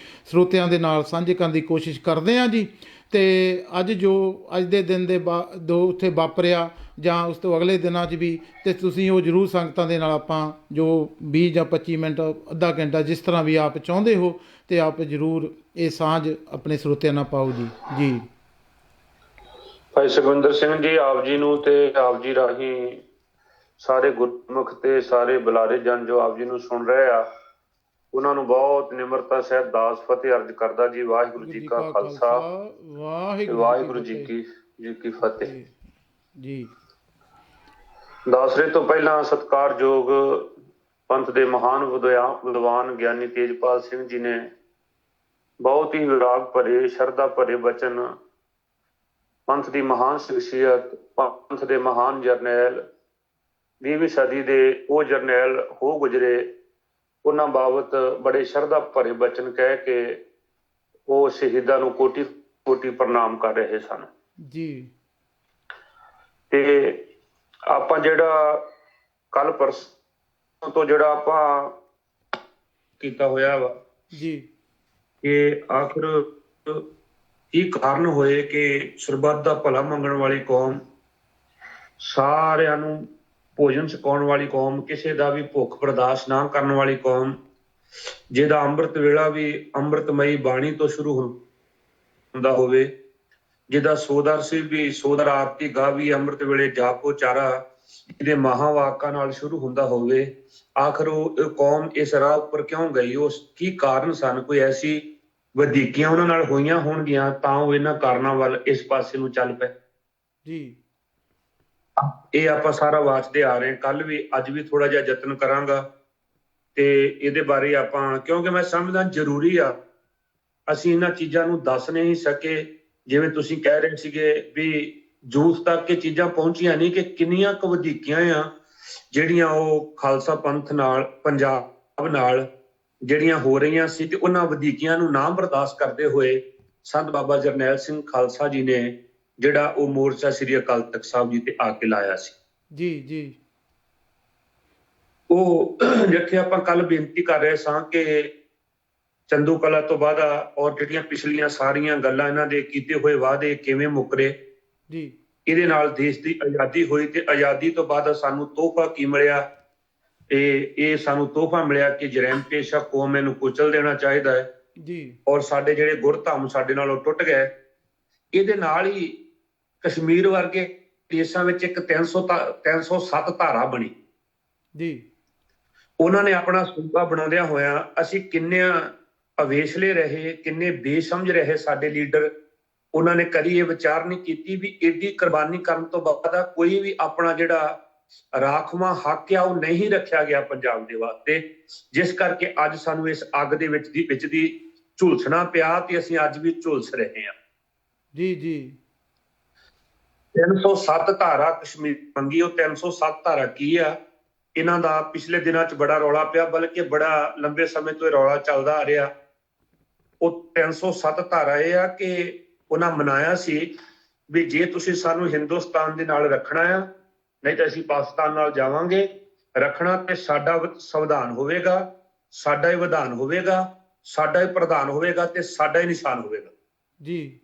ਸਰੋਤਿਆਂ ਦੇ ਨਾਲ ਸਾਂਝੇ ਕਰਨ ਦੀ ਕੋਸ਼ਿਸ਼ ਕਰਦੇ ਹਾਂ ਜੀ। ਤੇ ਅੱਜ ਦੇ ਦਿਨ ਦੇ ਉੱਥੇ ਵਾਪਰਿਆ ਜਾਂ ਉਸ ਤੋਂ ਅਗਲੇ ਦਿਨਾਂ 'ਚ ਵੀ, ਤੇ ਤੁਸੀਂ ਉਹ ਜ਼ਰੂਰ ਸੰਗਤਾਂ ਦੇ ਨਾਲ ਆਪਾਂ ਜੋ 20 ਜਾਂ 25 ਮਿੰਟ, ਅੱਧਾ ਘੰਟਾ, ਜਿਸ ਤਰ੍ਹਾਂ ਵੀ ਆਪ ਚਾਹੁੰਦੇ ਹੋ, ਤੇ ਆਪ ਜ਼ਰੂਰ ਇਹ ਸਾਂਝ ਆਪਣੇ ਸਰੋਤਿਆਂ ਨਾਲ ਪਾਓ ਜੀ। ਭਾਈ ਸੁਖਵਿੰਦਰ ਸਿੰਘ ਜੀ, ਆਪ ਜੀ ਨੂੰ ਤੇ ਆਪ ਜੀ ਰਾਹੀਂ ਸਾਰੇ ਗੁਰਮੁਖ ਤੇ ਸਾਰੇ ਬੁਲਾਰੇ ਜਨ ਜੋ ਆਪ ਜੀ ਨੂੰ ਸੁਣ ਰਹੇ ਆ, ਉਹਨਾਂ ਨੂੰ ਬਹੁਤ ਨਿਮਰਤਾ ਸਹਿਤ ਦਾਸ ਫਤਿਹ ਅਰਜ ਕਰਦਾ ਜੀ। ਵਾਹਿਗੁਰੂ ਜੀ ਕਾ ਖਾਲਸਾ, ਵਾਹਿਗੁਰੂ ਜੀ ਕੀ ਫਤਿਹ ਜੀ। ਦਾਸਰੇ ਤੋਂ ਪਹਿਲਾਂ ਸਤਿਕਾਰਯੋਗ ਪੰਥ ਦੇ ਮਹਾਨ ਵਿਦਵਾਨ ਗਿਆਨੀ ਤੇਜਪਾਲ ਸਿੰਘ ਜੀ ਨੇ ਬਹੁਤ ਹੀ ਵਿਰਾਗ ਭਰੇ, ਸ਼ਰਧਾ ਭਰੇ ਬਚਨ ਪੰਥ ਦੀ ਮਹਾਨ ਸ਼ਖਸੀਅਤ, ਪੰਥ ਦੇ ਮਹਾਨ ਜਰਨੈਲ, 20ਵੀਂ ਸਦੀ ਦੇ ਉਹ ਜਰਨੈਲ ਹੋ ਗੁਜਰੇ, ਉਹਨਾਂ ਬਾਬਤ ਬੜੇ ਸ਼ਰਧਾ ਭਰੇ ਬਚਨ ਕਹਿ ਕੇ ਉਹ ਸ਼ਹੀਦਾਂ ਨੂੰ ਕੋਟੀ ਕੋਟੀ ਪ੍ਰਣਾਮ ਕਰ ਰਹੇ ਸਨ ਜੀ। ਤੇ ਆਪਾਂ ਜਿਹੜਾ ਕੱਲ ਪਰਸੋਂ ਤੋਂ ਜਿਹੜਾ ਆਪਾਂ ਕੀਤਾ ਹੋਇਆ ਵਾ ਜੀ, ਕਿ ਆਖਰ ਕੀ ਕਾਰਨ ਹੋਏ ਕਿ ਸਰਬੱਤ ਦਾ ਭਲਾ ਮੰਗਣ ਵਾਲੀ ਕੌਮ, ਸਾਰਿਆਂ ਨੂੰ ਭੋਜਨ ਛਕਾਉਣ ਵਾਲੀ ਕੌਮ, ਕਿਸੇ ਦਾ ਵੀ ਭੁੱਖ ਬਰਦਾਸ਼ਤ ਨਾ ਕਰਨ ਵਾਲੀ ਕੌਮ, ਜਿਹਦਾ ਅੰਮ੍ਰਿਤ ਵੇਲਾ ਵੀ ਅੰਮ੍ਰਿਤਮਈ ਬਾਣੀ ਤੋਂ ਸ਼ੁਰੂ ਹੁੰਦਾ ਹੋਵੇ, ਜਿਹਦਾ ਸੋਦਰ ਸੀ ਵੀ ਸੋਦਰ ਆਰਤੀ ਗਾ ਵੀ ਅੰਮ੍ਰਿਤ ਵੇਲੇ ਜਾਪੋ ਚਾਰਾ, ਜਿਹਦੇ ਮਹਾਵਾਕਾਂ ਨਾਲ ਸ਼ੁਰੂ ਹੁੰਦਾ ਹੋਵੇ, ਆਖਰ ਉਹ ਕੌਮ ਇਸ ਰਾਹ ਉੱਪਰ ਕਿਉਂ ਗਈ? ਉਸ ਕੀ ਕਾਰਨ ਸਨ? ਕੋਈ ਐਸੀ ਵਧੀਕੀਆਂ ਉਹਨਾਂ ਨਾਲ ਹੋਈਆਂ ਹੋਣਗੀਆਂ ਤਾਂ ਉਹ ਇਹਨਾਂ ਕਾਰਨਾਂ ਵੱਲ ਇਸ ਪਾਸੇ ਨੂੰ ਚੱਲ ਪਏ ਜੀ। ਇਹ ਆਪਾਂ ਸਾਰਾ ਵਾਚਦੇ ਆ ਰਹੇ, ਕੱਲ ਵੀ ਅੱਜ ਵੀ ਥੋੜਾ ਜਿਹਾ ਯਤਨ ਕਰਾਂਗਾ ਤੇ ਇਹਦੇ ਬਾਰੇ ਆਪਾਂ, ਕਿਉਂਕਿ ਮੈਂ ਸਮਝਦਾ ਜ਼ਰੂਰੀ ਆ, ਅਸੀਂ ਇਹਨਾਂ ਚੀਜ਼ਾਂ ਨੂੰ ਦੱਸ ਨਹੀਂ ਸਕੇ। ਜਿਵੇਂ ਤੁਸੀਂ ਕਹਿ ਰਹੇ ਸੀਗੇ ਵੀ ਜੂਸ ਤੱਕ ਇਹ ਚੀਜ਼ਾਂ ਪਹੁੰਚੀਆਂ ਨਹੀਂ ਕਿ ਕਿੰਨੀਆਂ ਕੁ ਵਧੀਕੀਆਂ ਆ ਜਿਹੜੀਆਂ ਉਹ ਖਾਲਸਾ ਪੰਥ ਨਾਲ, ਪੰਜਾਬ ਨਾਲ ਜਿਹੜੀਆਂ ਹੋ ਰਹੀਆਂ ਸੀ, ਤੇ ਉਹਨਾਂ ਵਧੀਕੀਆਂ ਨੂੰ ਨਾ ਬਰਦਾਸ਼ਤ ਕਰਦੇ ਹੋਏ ਸੰਤ ਬਾਬਾ ਜਰਨੈਲ ਸਿੰਘ ਖਾਲਸਾ ਜੀ ਨੇ ਜਿਹੜਾ ਉਹ ਮੋਰਚਾ ਸ੍ਰੀ ਅਕਾਲ ਤਖਤ ਸਾਹਿਬ ਜੀ ਤੇ ਆ ਕੇ ਲਾਇਆ ਸੀ ਜੀ ਜੀ। ਉਹ ਜਿੱਥੇ ਆਪਾਂ ਕੱਲ ਬੇਨਤੀ ਕਰ ਰਹੇ ਸਾਂ ਕਿ ਚੰਦੂ ਕਲਾ ਤੋਂ ਬਾਅਦ ਔਰ ਜਿਹੜੀਆਂ ਪਿਛਲੀਆਂ ਸਾਰੀਆਂ ਗੱਲਾਂ, ਇਹਨਾਂ ਦੇ ਕੀਤੇ ਹੋਏ ਵਾਅਦੇ ਕਿਵੇਂ ਮੁੱਕਰੇ ਜੀ, ਇਹਦੇ ਨਾਲ ਦੇਸ਼ ਦੀ ਆਜ਼ਾਦੀ ਹੋਈ ਤੇ ਆਜ਼ਾਦੀ ਤੋਂ ਬਾਅਦ ਸਾਨੂੰ ਤੋਹਫਾ ਕੀ ਮਿਲਿਆ? ਇਹ ਸਾਨੂੰ ਤੋਹਫਾ ਮਿਲਿਆ ਕਿ ਜਰੈਮ ਪੇਸ਼ਾ ਕੌਮ ਇਹਨੂੰ ਕੁਚਲ ਦੇਣਾ ਚਾਹੀਦਾ ਹੈ ਜੀ, ਔਰ ਸਾਡੇ ਜਿਹੜੇ ਗੁਰਧਾਮ ਸਾਡੇ ਨਾਲੋਂ ਟੁੱਟ ਗਏ। ਇਹਦੇ ਨਾਲ ਹੀ ਕਸ਼ਮੀਰ ਵਰਗੇ ਦੇਸ਼ਾਂ ਵਿੱਚ ਇੱਕ 307 ਧਾਰਾ ਬਣੀ ਜੀ। ਉਹਨਾਂ ਨੇ ਆਪਣਾ ਸੂਬਾ ਬਣਾਉਂਦਿਆਂ ਹੋਇਆਂ ਅਸੀਂ ਕਿੰਨੇ ਅਵੇਸ਼ਲੇ ਰਹੇ, ਕਿੰਨੇ ਬੇਸਮਝ ਰਹੇ ਸਾਡੇ ਲੀਡਰ। ਉਹਨਾਂ ਨੇ ਕਦੀ ਇਹ ਵਿਚਾਰ ਨਹੀਂ ਕੀਤੀ ਵੀ ਏਡੀ ਕੁਰਬਾਨੀ ਕਰਨ ਤੋਂ ਬਾਅਦ ਕੋਈ ਵੀ ਆਪਣਾ ਜਿਹੜਾ ਰਾਖਵਾਂ ਹੱਕ ਆ ਉਹ ਨਹੀਂ ਰੱਖਿਆ ਗਿਆ ਪੰਜਾਬ ਦੇ ਵਾਸਤੇ, ਜਿਸ ਕਰਕੇ ਅੱਜ ਸਾਨੂੰ ਇਸ ਅੱਗ ਦੇ ਵਿੱਚ ਦੀ ਝੁਲਸਣਾ ਪਿਆ ਤੇ ਅਸੀਂ ਅੱਜ ਵੀ ਝੁਲਸ ਰਹੇ ਹਾਂ ਜੀ ਜੀ। 307 ਧਾਰਾ ਕਸ਼ਮੀਰ ਮੰਗੀ, ਉਹ 307 ਧਾਰਾ ਕੀ ਆ? ਇਹਨਾਂ ਦਾ ਪਿਛਲੇ ਦਿਨਾਂ 'ਚ ਬੜਾ ਰੌਲਾ ਪਿਆ, ਬਲਕਿ ਬੜਾ ਲੰਬੇ ਸਮੇਂ ਤੋਂ ਇਹ ਰੌਲਾ ਚੱਲਦਾ ਆ ਰਿਹਾ। ਉਹ 307 ਧਾਰਾ ਇਹ ਆ ਕਿ ਉਹਨਾਂ ਮਨਾਇਆ ਸੀ ਵੀ ਜੇ ਤੁਸੀਂ ਸਾਨੂੰ ਹਿੰਦੁਸਤਾਨ ਦੇ ਨਾਲ ਰੱਖਣਾ ਆ, ਨਹੀਂ ਤਾਂ ਅਸੀਂ ਪਾਕਿਸਤਾਨ ਨਾਲ ਜਾਵਾਂਗੇ। ਰੱਖਣਾ ਤੇ ਸਾਡਾ ਸੰਵਿਧਾਨ ਹੋਵੇਗਾ, ਸਾਡਾ ਹੀ ਵਿਧਾਨ ਹੋਵੇਗਾ, ਸਾਡਾ ਹੀ ਪ੍ਰਧਾਨ ਹੋਵੇਗਾ ਤੇ ਸਾਡਾ ਹੀ ਨਿਸ਼ਾਨ ਹੋਵੇਗਾ ਜੀ।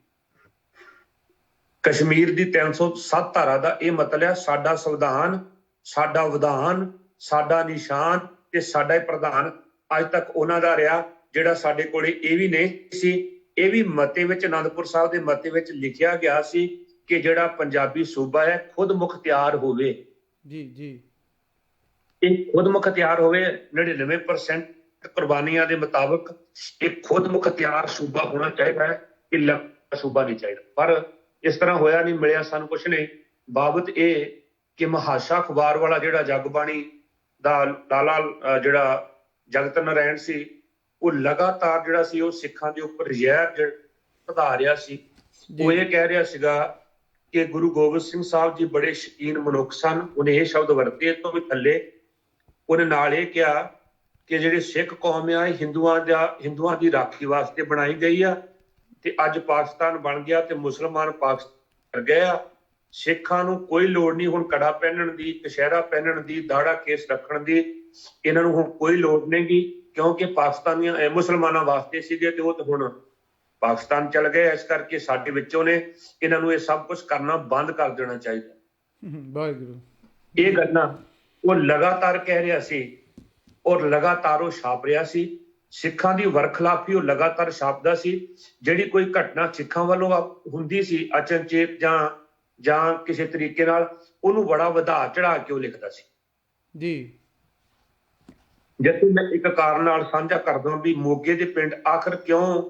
ਕਸ਼ਮੀਰ ਦੀ 307 ਧਾਰਾ ਦਾ ਇਹ ਮਤਲਬ ਹੈ ਸਾਡਾ ਸੰਵਿਧਾਨ, ਸਾਡਾ ਵਿਧਾਨ, ਸਾਡਾ ਨਿਸ਼ਾਨ ਤੇ ਸਾਡਾ ਹੀ ਪ੍ਰਧਾਨ ਅੱਜ ਤੱਕ ਉਹਨਾਂ ਦਾ ਰਿਹਾ, ਜਿਹੜਾ ਸਾਡੇ ਕੋਲੇ ਇਹ ਵੀ ਨਹੀਂ ਸੀ। ਇਹ ਵੀ ਮਤੇ ਵਿੱਚ, ਅਨੰਦਪੁਰ ਸਾਹਿਬ ਦੇ ਮਤੇ ਵਿੱਚ ਲਿਖਿਆ ਗਿਆ ਸੀ ਕਿ ਜਿਹੜਾ ਪੰਜਾਬੀ ਸੂਬਾ ਹੈ ਖੁਦ ਮੁਖਤਿਆਰ ਹੋਵੇ। ਜੀ ਜੀ, ਇਹ ਖੁਦ ਮੁਖਤਿਆਰ ਹੋਵੇ। 99% ਕੁਰਬਾਨੀਆਂ ਦੇ ਮੁਤਾਬਕ ਇਹ ਖੁਦ ਮੁਖਤਿਆਰ ਸੂਬਾ ਹੋਣਾ ਚਾਹੀਦਾ ਹੈ, ਇਹ ਲੰਬਾ ਸੂਬਾ ਨਹੀਂ ਚਾਹੀਦਾ। ਪਰ ਇਸ ਤਰ੍ਹਾਂ ਹੋਇਆ ਨਹੀਂ, ਮਿਲਿਆ ਸਾਨੂੰ ਕੁਛ ਨਹੀਂ। ਬਾਬਤ ਇਹ ਕਿ ਮਹਾਸ਼ਾ ਅਖਬਾਰ ਵਾਲਾ ਜਿਹੜਾ ਜਗਬਾਣੀ ਦਾ ਲਾਲਾ ਜਿਹੜਾ ਜਗਤ ਨਾਰਾਇਣ ਸੀ, ਉਹ ਲਗਾਤਾਰ ਜਿਹੜਾ ਸੀ ਉਹ ਸਿੱਖਾਂ ਦੇ ਉੱਪਰ ਜ਼ਹਿਰ ਵਧਾ ਰਿਹਾ ਸੀ। ਉਹ ਇਹ ਕਹਿ ਰਿਹਾ ਸੀਗਾ ਕਿ ਗੁਰੂ ਗੋਬਿੰਦ ਸਿੰਘ ਸਾਹਿਬ ਜੀ ਬੜੇ ਸ਼ਕੀਨ ਮਨੁੱਖ ਸਨ। ਉਹਨੇ ਇਹ ਸ਼ਬਦ ਵਰਤੇ ਤੋਂ ਵੀ ਥੱਲੇ। ਉਹਨੇ ਨਾਲ ਇਹ ਕਿਹਾ ਕਿ ਜਿਹੜੇ ਸਿੱਖ ਕੌਮ ਆ ਹਿੰਦੂਆਂ ਦੀ ਰਾਖੀ ਵਾਸਤੇ ਬਣਾਈ ਗਈ ਆ, ਤੇ ਅੱਜ ਪਾਕਿਸਤਾਨ ਬਣ ਗਿਆ ਤੇ ਮੁਸਲਮਾਨ ਪਾਕਿਸਤਾਨ ਗਏ ਆ। ਸਿੱਖਾਂ ਨੂੰ ਕੋਈ ਲੋੜ ਨਹੀਂ ਹੁਣ ਕੜਾ ਪਹਿਨਣ ਦੀ, ਕਸ਼ਹਿਰਾ ਪਹਿਨਣ ਦੀ, ਦਾੜਾ ਕੇਸ ਰੱਖਣ ਦੀ। ਇਹਨਾਂ ਨੂੰ ਹੁਣ ਕੋਈ ਲੋੜ ਨਹੀਂ ਗੀ, ਕਿਉਂਕਿ ਪਾਕਿਸਤਾਨੀਆਂ ਮੁਸਲਮਾਨਾਂ ਵਾਸਤੇ ਸੀਗੇ ਤੇ ਉਹ ਤਾਂ ਹੁਣ ਪਾਕਿਸਤਾਨ ਚਲ ਗਏ। ਇਸ ਕਰਕੇ ਸਾਡੇ ਵਿੱਚੋਂ ਨੇ, ਇਹਨਾਂ ਨੂੰ ਇਹ ਸਭ ਕੁਝ ਕਰਨਾ ਬੰਦ ਕਰ ਦੇਣਾ ਚਾਹੀਦਾ। ਵਾਹਿਗੁਰੂ, ਇਹ ਗੱਲਾਂ ਉਹ ਲਗਾਤਾਰ ਕਹਿ ਰਿਹਾ ਸੀ ਔਰ ਲਗਾਤਾਰ ਉਹ ਛਾਪ ਰਿਹਾ ਸੀ। ਸਿੱਖਾਂ ਦੀ ਵਰਖਲਾਫੀ ਉਹ ਲਗਾਤਾਰ ਛਾਪਦਾ ਸੀ। ਜਿਹੜੀ ਕੋਈ ਘਟਨਾ ਸਿੱਖਾਂ ਵੱਲੋਂ ਹੁੰਦੀ ਸੀ ਅਚਨਚੇਤ ਜਾਂ ਕਿਸੇ ਤਰੀਕੇ ਨਾਲ, ਉਹਨੂੰ ਬੜਾ ਵਧਾ ਚੜਾ ਕੇ ਉਹ ਲਿਖਦਾ ਸੀ। ਜੀ ਜਿੱਥੇ ਮੈਂ ਇੱਕ ਕਾਰਨ ਨਾਲ ਸਾਂਝਾ ਕਰਦਾ ਵੀ ਮੋਗੇ ਦੇ ਪਿੰਡ ਆਖਰ ਕਿਉਂ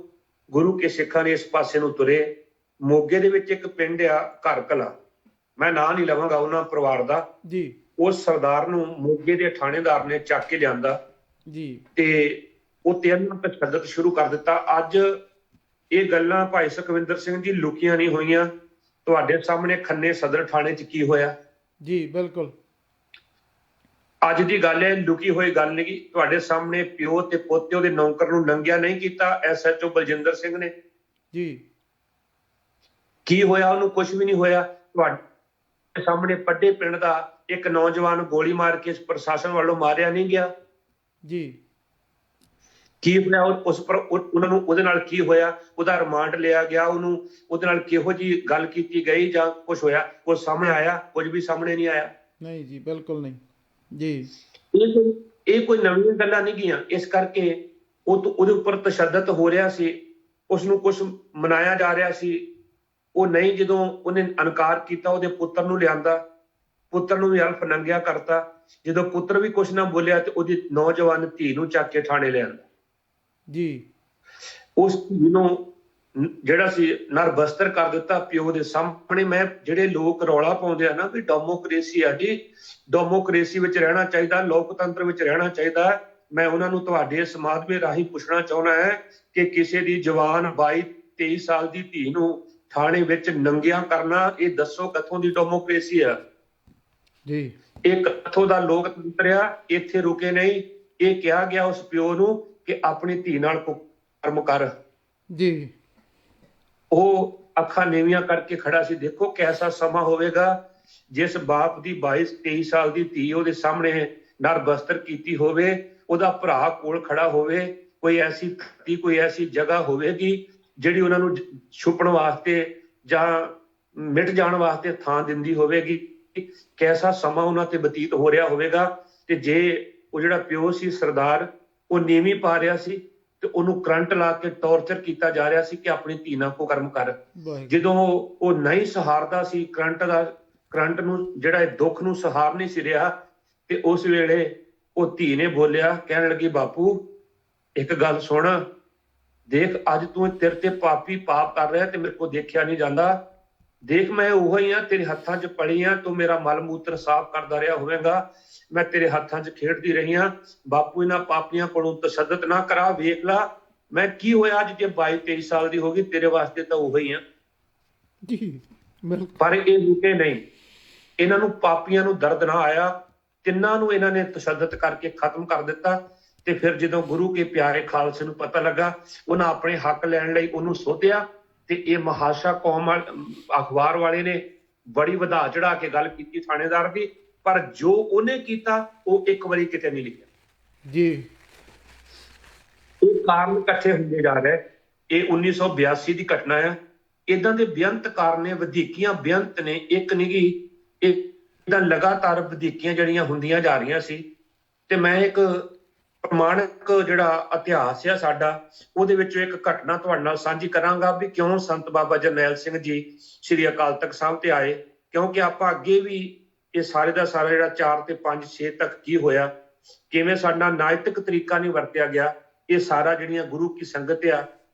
ਗੁਰੂ ਕੇ ਸਿੱਖਾਂ ਨੇ ਇਸ ਪਾਸੇ ਨੂੰ ਤੁਰੇ। ਮੋਗੇ ਦੇ ਵਿੱਚ ਇੱਕ ਪਿੰਡ ਆ ਘਰ ਕਲਾ, ਮੈਂ ਨਾਂ ਨਹੀਂ ਲਵਾਂਗਾ ਉਹਨਾਂ ਪਰਿਵਾਰ ਦਾ। ਜੀ ਉਸ ਸਰਦਾਰ ਨੂੰ ਮੋਗੇ ਦੇ ਥਾਣੇਦਾਰ ਨੇ ਚੱਕ ਕੇ ਲਿਆਂਦਾ ਜੀ ਤੇ ਉਹ ਤਿੰਨ ਤਸ਼ੱਦਦ ਸ਼ੁਰੂ ਕਰ ਦਿੱਤਾ। ਅੱਜ ਇਹ ਗੱਲਾਂ ਭਾਈ ਸੁਖਵਿੰਦਰ ਸਿੰਘ ਜੀ ਲੁਕੀਆਂ ਨਹੀਂ ਹੋਈਆਂ, ਤੁਹਾਡੇ ਸਾਹਮਣੇ ਖੰਨੇ ਸਦਰ ਥਾਣੇ 'ਚ ਕੀ ਹੋਇਆ। ਜੀ ਬਿਲਕੁਲ ਅੱਜ ਦੀ ਗੱਲ ਹੈ, ਲੁਕੀ ਹੋਈ ਗੱਲ ਨਹੀਂ। ਤੁਹਾਡੇ ਸਾਹਮਣੇ ਪਿਓ ਤੇ ਪੋਤੇ ਉਹਦੇ ਨੌਕਰ ਨੂੰ ਨੰਗਿਆ ਨਹੀਂ ਕੀਤਾ SHO ਬਲਜਿੰਦਰ ਸਿੰਘ ਨੇ। ਜੀ ਕੀ ਹੋਇਆ? ਉਹਨੂੰ ਕੁਝ ਵੀ ਨਹੀਂ ਹੋਇਆ। ਤੁਹਾਡੇ ਸਾਹਮਣੇ ਪੱਡੇ ਪਿੰਡ ਦਾ ਇੱਕ ਨੌਜਵਾਨ ਗੋਲੀ ਮਾਰ ਕੇ ਪ੍ਰਸ਼ਾਸਨ ਵੱਲੋਂ ਮਾਰਿਆ ਨਹੀਂ ਗਿਆ। ਜੀ ਕੀ ਹੋਇਆ ਉਸ ਪਰ ਉਹਨਾਂ ਨੂੰ? ਉਹਦੇ ਨਾਲ ਕੀ ਹੋਇਆ? ਉਹਦਾ ਰਿਮਾਂਡ ਲਿਆ ਗਿਆ, ਉਹਨੂੰ ਉਹਦੇ ਨਾਲ ਕਿਹੋ ਜੀ ਗੱਲ ਕੀਤੀ ਗਈ ਜਾਂ ਕੁਝ ਹੋਇਆ? ਕੁਝ ਸਾਹਮਣੇ ਆਇਆ? ਕੁਝ ਵੀ ਸਾਹਮਣੇ ਨਹੀਂ ਆਇਆ। ਨਹੀਂ ਜੀ ਬਿਲਕੁਲ ਨਹੀਂ ਜੀ। ਇਹ ਕੋਈ ਨਵੀਆਂ ਗੱਲਾਂ ਨਹੀਂ ਗਈਆਂ। ਇਸ ਕਰਕੇ ਉਹਦੇ ਉੱਪਰ ਤਸ਼ੱਦਦ ਹੋ ਰਿਹਾ ਸੀ, ਉਸ ਨੂੰ ਕੁਝ ਮਨਾਇਆ ਜਾ ਰਿਹਾ ਸੀ। ਉਹ ਨਹੀਂ, ਜਦੋਂ ਉਹਨੇ ਇਨਕਾਰ ਕੀਤਾ ਉਹਦੇ ਪੁੱਤਰ ਨੂੰ ਲਿਆਂਦਾ, ਪੁੱਤਰ ਨੂੰ ਵੀ ਅਲਫ ਨੰਗਿਆ ਕਰਤਾ। ਜਦੋਂ ਪੁੱਤਰ ਵੀ ਕੁਝ ਨਾ ਬੋਲਿਆ ਤੇ ਉਹਦੀ ਨੌਜਵਾਨ ਧੀ ਨੂੰ ਚੱਕ ਕੇ ਥਾਣੇ ਲਿਆਂਦਾ। ਜੀ ਉਸ ਧੀ ਨੂੰ ਜਿਹੜਾ ਸੀ ਨਰਬਸਤਰ ਕਰ ਦਿੱਤਾ ਪਿਓ ਦੇ ਸਾਹਮਣੇ। ਮੈਂ ਜਿਹੜੇ ਲੋਕ ਰੌਲਾ ਪਾਉਂਦੇ ਆ ਨਾ ਵੀ ਡੈਮੋਕ੍ਰੇਸੀ ਆ ਜੀ, ਡੈਮੋਕ੍ਰੇਸੀ ਵਿੱਚ ਰਹਿਣਾ ਚਾਹੀਦਾ, ਲੋਕਤੰਤਰ ਵਿੱਚ ਰਹਿਣਾ ਚਾਹੀਦਾ, ਮੈਂ ਉਹਨਾਂ ਨੂੰ ਤੁਹਾਡੇ ਸਮਾਗਮ ਰਾਹੀਂ ਪੁੱਛਣਾ ਚਾਹੁੰਦਾ ਹੈ ਕਿ ਕਿਸੇ ਦੀ ਜਵਾਨ 22-23 ਸਾਲ ਦੀ ਧੀ ਨੂੰ ਥਾਣੇ ਵਿੱਚ ਨੰਗਿਆਂ ਕਰਨਾ, ਇਹ ਦੱਸੋ ਕਿੱਥੋਂ ਦੀ ਡੈਮੋਕ੍ਰੇਸੀ ਆ ਜੀ। ਇਹ ਕਿੱਥੋਂ ਦਾ ਲੋਕਤੰਤਰ ਆ? ਇੱਥੇ ਰੁਕੇ ਨਹੀਂ। ਇਹ ਕਿਹਾ ਗਿਆ ਉਸ ਪਿਓ ਨੂੰ ਕਿ ਆਪਣੀ ਧੀ ਨਾਲ ਕਰਮ ਕਰ। ਜੀ ਉਹ ਅੱਖਾਂ ਨੀਵੀਆਂ ਕਰਕੇ ਖੜਾ ਸੀ। ਦੇਖੋ ਕੈਸਾ ਸਮਾਂ ਹੋਵੇਗਾ ਜਿਸ ਬਾਪ ਦੀ 22-23 ਸਾਲ ਦੀ ਧੀ ਉਹਦੇ ਸਾਹਮਣੇ ਨਰਬਸਤਰ ਕੀਤੀ ਹੋਵੇ, ਉਹਦਾ ਭਰਾ ਕੋਲ ਖੜਾ ਹੋਵੇ, ਕੋਈ ਐਸੀ ਜਗ੍ਹਾ ਹੋਵੇਗੀ ਜਿਹੜੀ ਉਹਨਾਂ ਨੂੰ ਛੁਪਣ ਵਾਸਤੇ ਜਾਂ ਮਿਟ ਜਾਣ ਵਾਸਤੇ ਥਾਂ ਦਿੰਦੀ ਹੋਵੇਗੀ। ਕੈਸਾ ਸਮਾਂ ਉਹਨਾਂ ਤੇ ਬਤੀਤ ਹੋ ਰਿਹਾ ਹੋਵੇਗਾ। ਤੇ ਜੇ ਉਹ ਜਿਹੜਾ ਪਿਓ ਸੀ ਸਰਦਾਰ, ਉਹ ਨੀਵੀਂ ਪਾ ਰਿਹਾ ਸੀ ਤੇ ਉਹਨੂੰ ਕਰੰਟ ਲਾ ਕੇ ਟੌਰਚਰ ਕੀਤਾ ਜਾ ਰਿਹਾ ਸੀ ਕਿ ਆਪਣੀ ਧੀ ਨਾਲ ਕੁਕਰਮ ਕਰ। ਜਦੋਂ ਉਹ ਨਹੀਂ ਸਹਾਰਦਾ ਸੀ ਕਰੰਟ ਨੂੰ, ਜਿਹੜਾ ਇਹ ਦੁੱਖ ਨੂੰ ਸਹਾਰ ਨਹੀਂ ਸੀ ਰਿਹਾ, ਤੇ ਉਸ ਵੇਲੇ ਉਹ ਧੀ ਨੇ ਬੋਲਿਆ, ਕਹਿਣ ਲੱਗੀ, ਬਾਪੂ ਇੱਕ ਗੱਲ ਸੁਣ, ਦੇਖ ਅੱਜ ਤੂੰ ਤੇਰੇ ਤੇ ਪਾਪੀ ਪਾਪ ਕਰ ਰਿਹਾ ਤੇ ਮੇਰੇ ਕੋਲ ਦੇਖਿਆ ਨਹੀਂ ਜਾਂਦਾ। ਦੇਖ ਮੈਂ ਉਹ ਹੀ ਆ, ਤੇਰੇ ਹੱਥਾਂ 'ਚ ਪੜੀ ਆ, ਤੂੰ ਮੇਰਾ ਮਲ ਮੂਤਰ ਸਾਫ਼ ਕਰਦਾ ਰਿਹਾ ਹੋਵੇਗਾ, ਮੈਂ ਤੇਰੇ ਹੱਥਾਂ 'ਚ ਖੇਡਦੀ ਰਹੀ ਹਾਂ। ਬਾਪੂ ਇਹਨਾਂ ਪਾਪੀਆਂ ਕੋਲੋਂ ਤਸ਼ੱਦਦ ਨਾ ਕਰਾ, ਵੇਖ ਲਾ ਮੈਂ ਕੀ ਹੋਇਆ ਅੱਜ ਜੇ 22-23 ਸਾਲ ਦੀ ਹੋ ਗਈ, ਤੇਰੇ ਵਾਸਤੇ ਤਾਂ ਉਹ ਹੀ ਆ ਜੀ। ਪਰ ਇਹ ਰੁਕੇ ਨਹੀਂ। ਇਹਨਾਂ ਨੂੰ ਪਾਪੀਆਂ ਨੂੰ ਦਰਦ ਨਾ ਆਇਆ, ਤਿੰਨਾਂ ਨੂੰ ਇਹਨਾਂ ਨੇ ਤਸ਼ੱਦਦ ਕਰਕੇ ਖਤਮ ਕਰ ਦਿੱਤਾ। ਤੇ ਫਿਰ ਜਦੋਂ ਗੁਰੂ ਕੇ ਪਿਆਰੇ ਖਾਲਸੇ ਨੂੰ ਪਤਾ ਲੱਗਾ, ਉਹਨਾਂ ਆਪਣੇ ਹੱਕ ਲੈਣ ਲਈ ਉਹਨੂੰ ਸੋਧਿਆ। ਤੇ ਇਹ ਮਹਾਸ਼ਾ ਕੌਮ ਅਖਬਾਰ ਵਾਲੇ ਨੇ ਬੜੀ ਵਧਾ ਚੜਾ ਕੇ ਗੱਲ ਕੀਤੀ ਥਾਣੇਦਾਰ ਦੀ, ਪਰ ਜੋ ਉਹਨੇ ਕੀਤਾ ਉਹ ਇੱਕ ਵਾਰੀ ਕਿਤੇ ਨਹੀਂ ਲਿਖਿਆ ਜੀ। ਇਹ ਕਾਰਨ ਇਕੱਠੇ ਹੁੰਦੇ ਜਾ ਰਹੇ। ਇਹ 1982 ਦੀ ਘਟਨਾ ਹੈ। ਇਦਾਂ ਦੇ ਬੇਅੰਤ ਕਾਰਨ ਨੇ, ਵਧੀਕੀਆਂ ਬੇਅੰਤ ਨੇ, ਇੱਕ ਨਹੀਂ ਗੀ, ਇਦਾਂ ਲਗਾਤਾਰ ਵਧੀਕੀਆਂ ਜਿਹੜੀਆਂ ਹੁੰਦੀਆਂ ਜਾ ਰਹੀਆਂ ਸੀ। ਤੇ ਮੈਂ ਇੱਕ ਪ੍ਰਮਾਣਿਕ ਜਿਹੜਾ ਇਤਿਹਾਸ ਆ ਸਾਡਾ, ਉਹਦੇ ਵਿੱਚੋਂ ਇੱਕ ਘਟਨਾ ਤੁਹਾਡੇ ਨਾਲ ਸਾਂਝੀ ਕਰਾਂਗਾ ਵੀ ਕਿਉਂ ਸੰਤ ਬਾਬਾ ਜਰਨੈਲ ਸਿੰਘ ਜੀ ਸ੍ਰੀ ਅਕਾਲ ਤਖਤ ਸਾਹਿਬ ਤੇ ਆਏ। ਕਿਉਂਕਿ ਆਪਾਂ ਅੱਗੇ ਵੀ ਇਹ ਸਾਰੇ ਦਾ ਸਾਰਾ ਜਿਹੜਾ 4 ਤੇ 5, 6 ਤੱਕ ਕੀ ਹੋਇਆ, ਕਿਵੇਂ ਸਾਡਾ ਨਾਇਤਿਕ ਤਰੀਕਾ ਨਹੀਂ ਵਰਤਿਆ ਗਿਆ, ਇਹ ਸਾਰਾ ਜਿਹੜੀਆਂ ਗੁਰੂ ਕੀ ਸੰਗਤ ਆ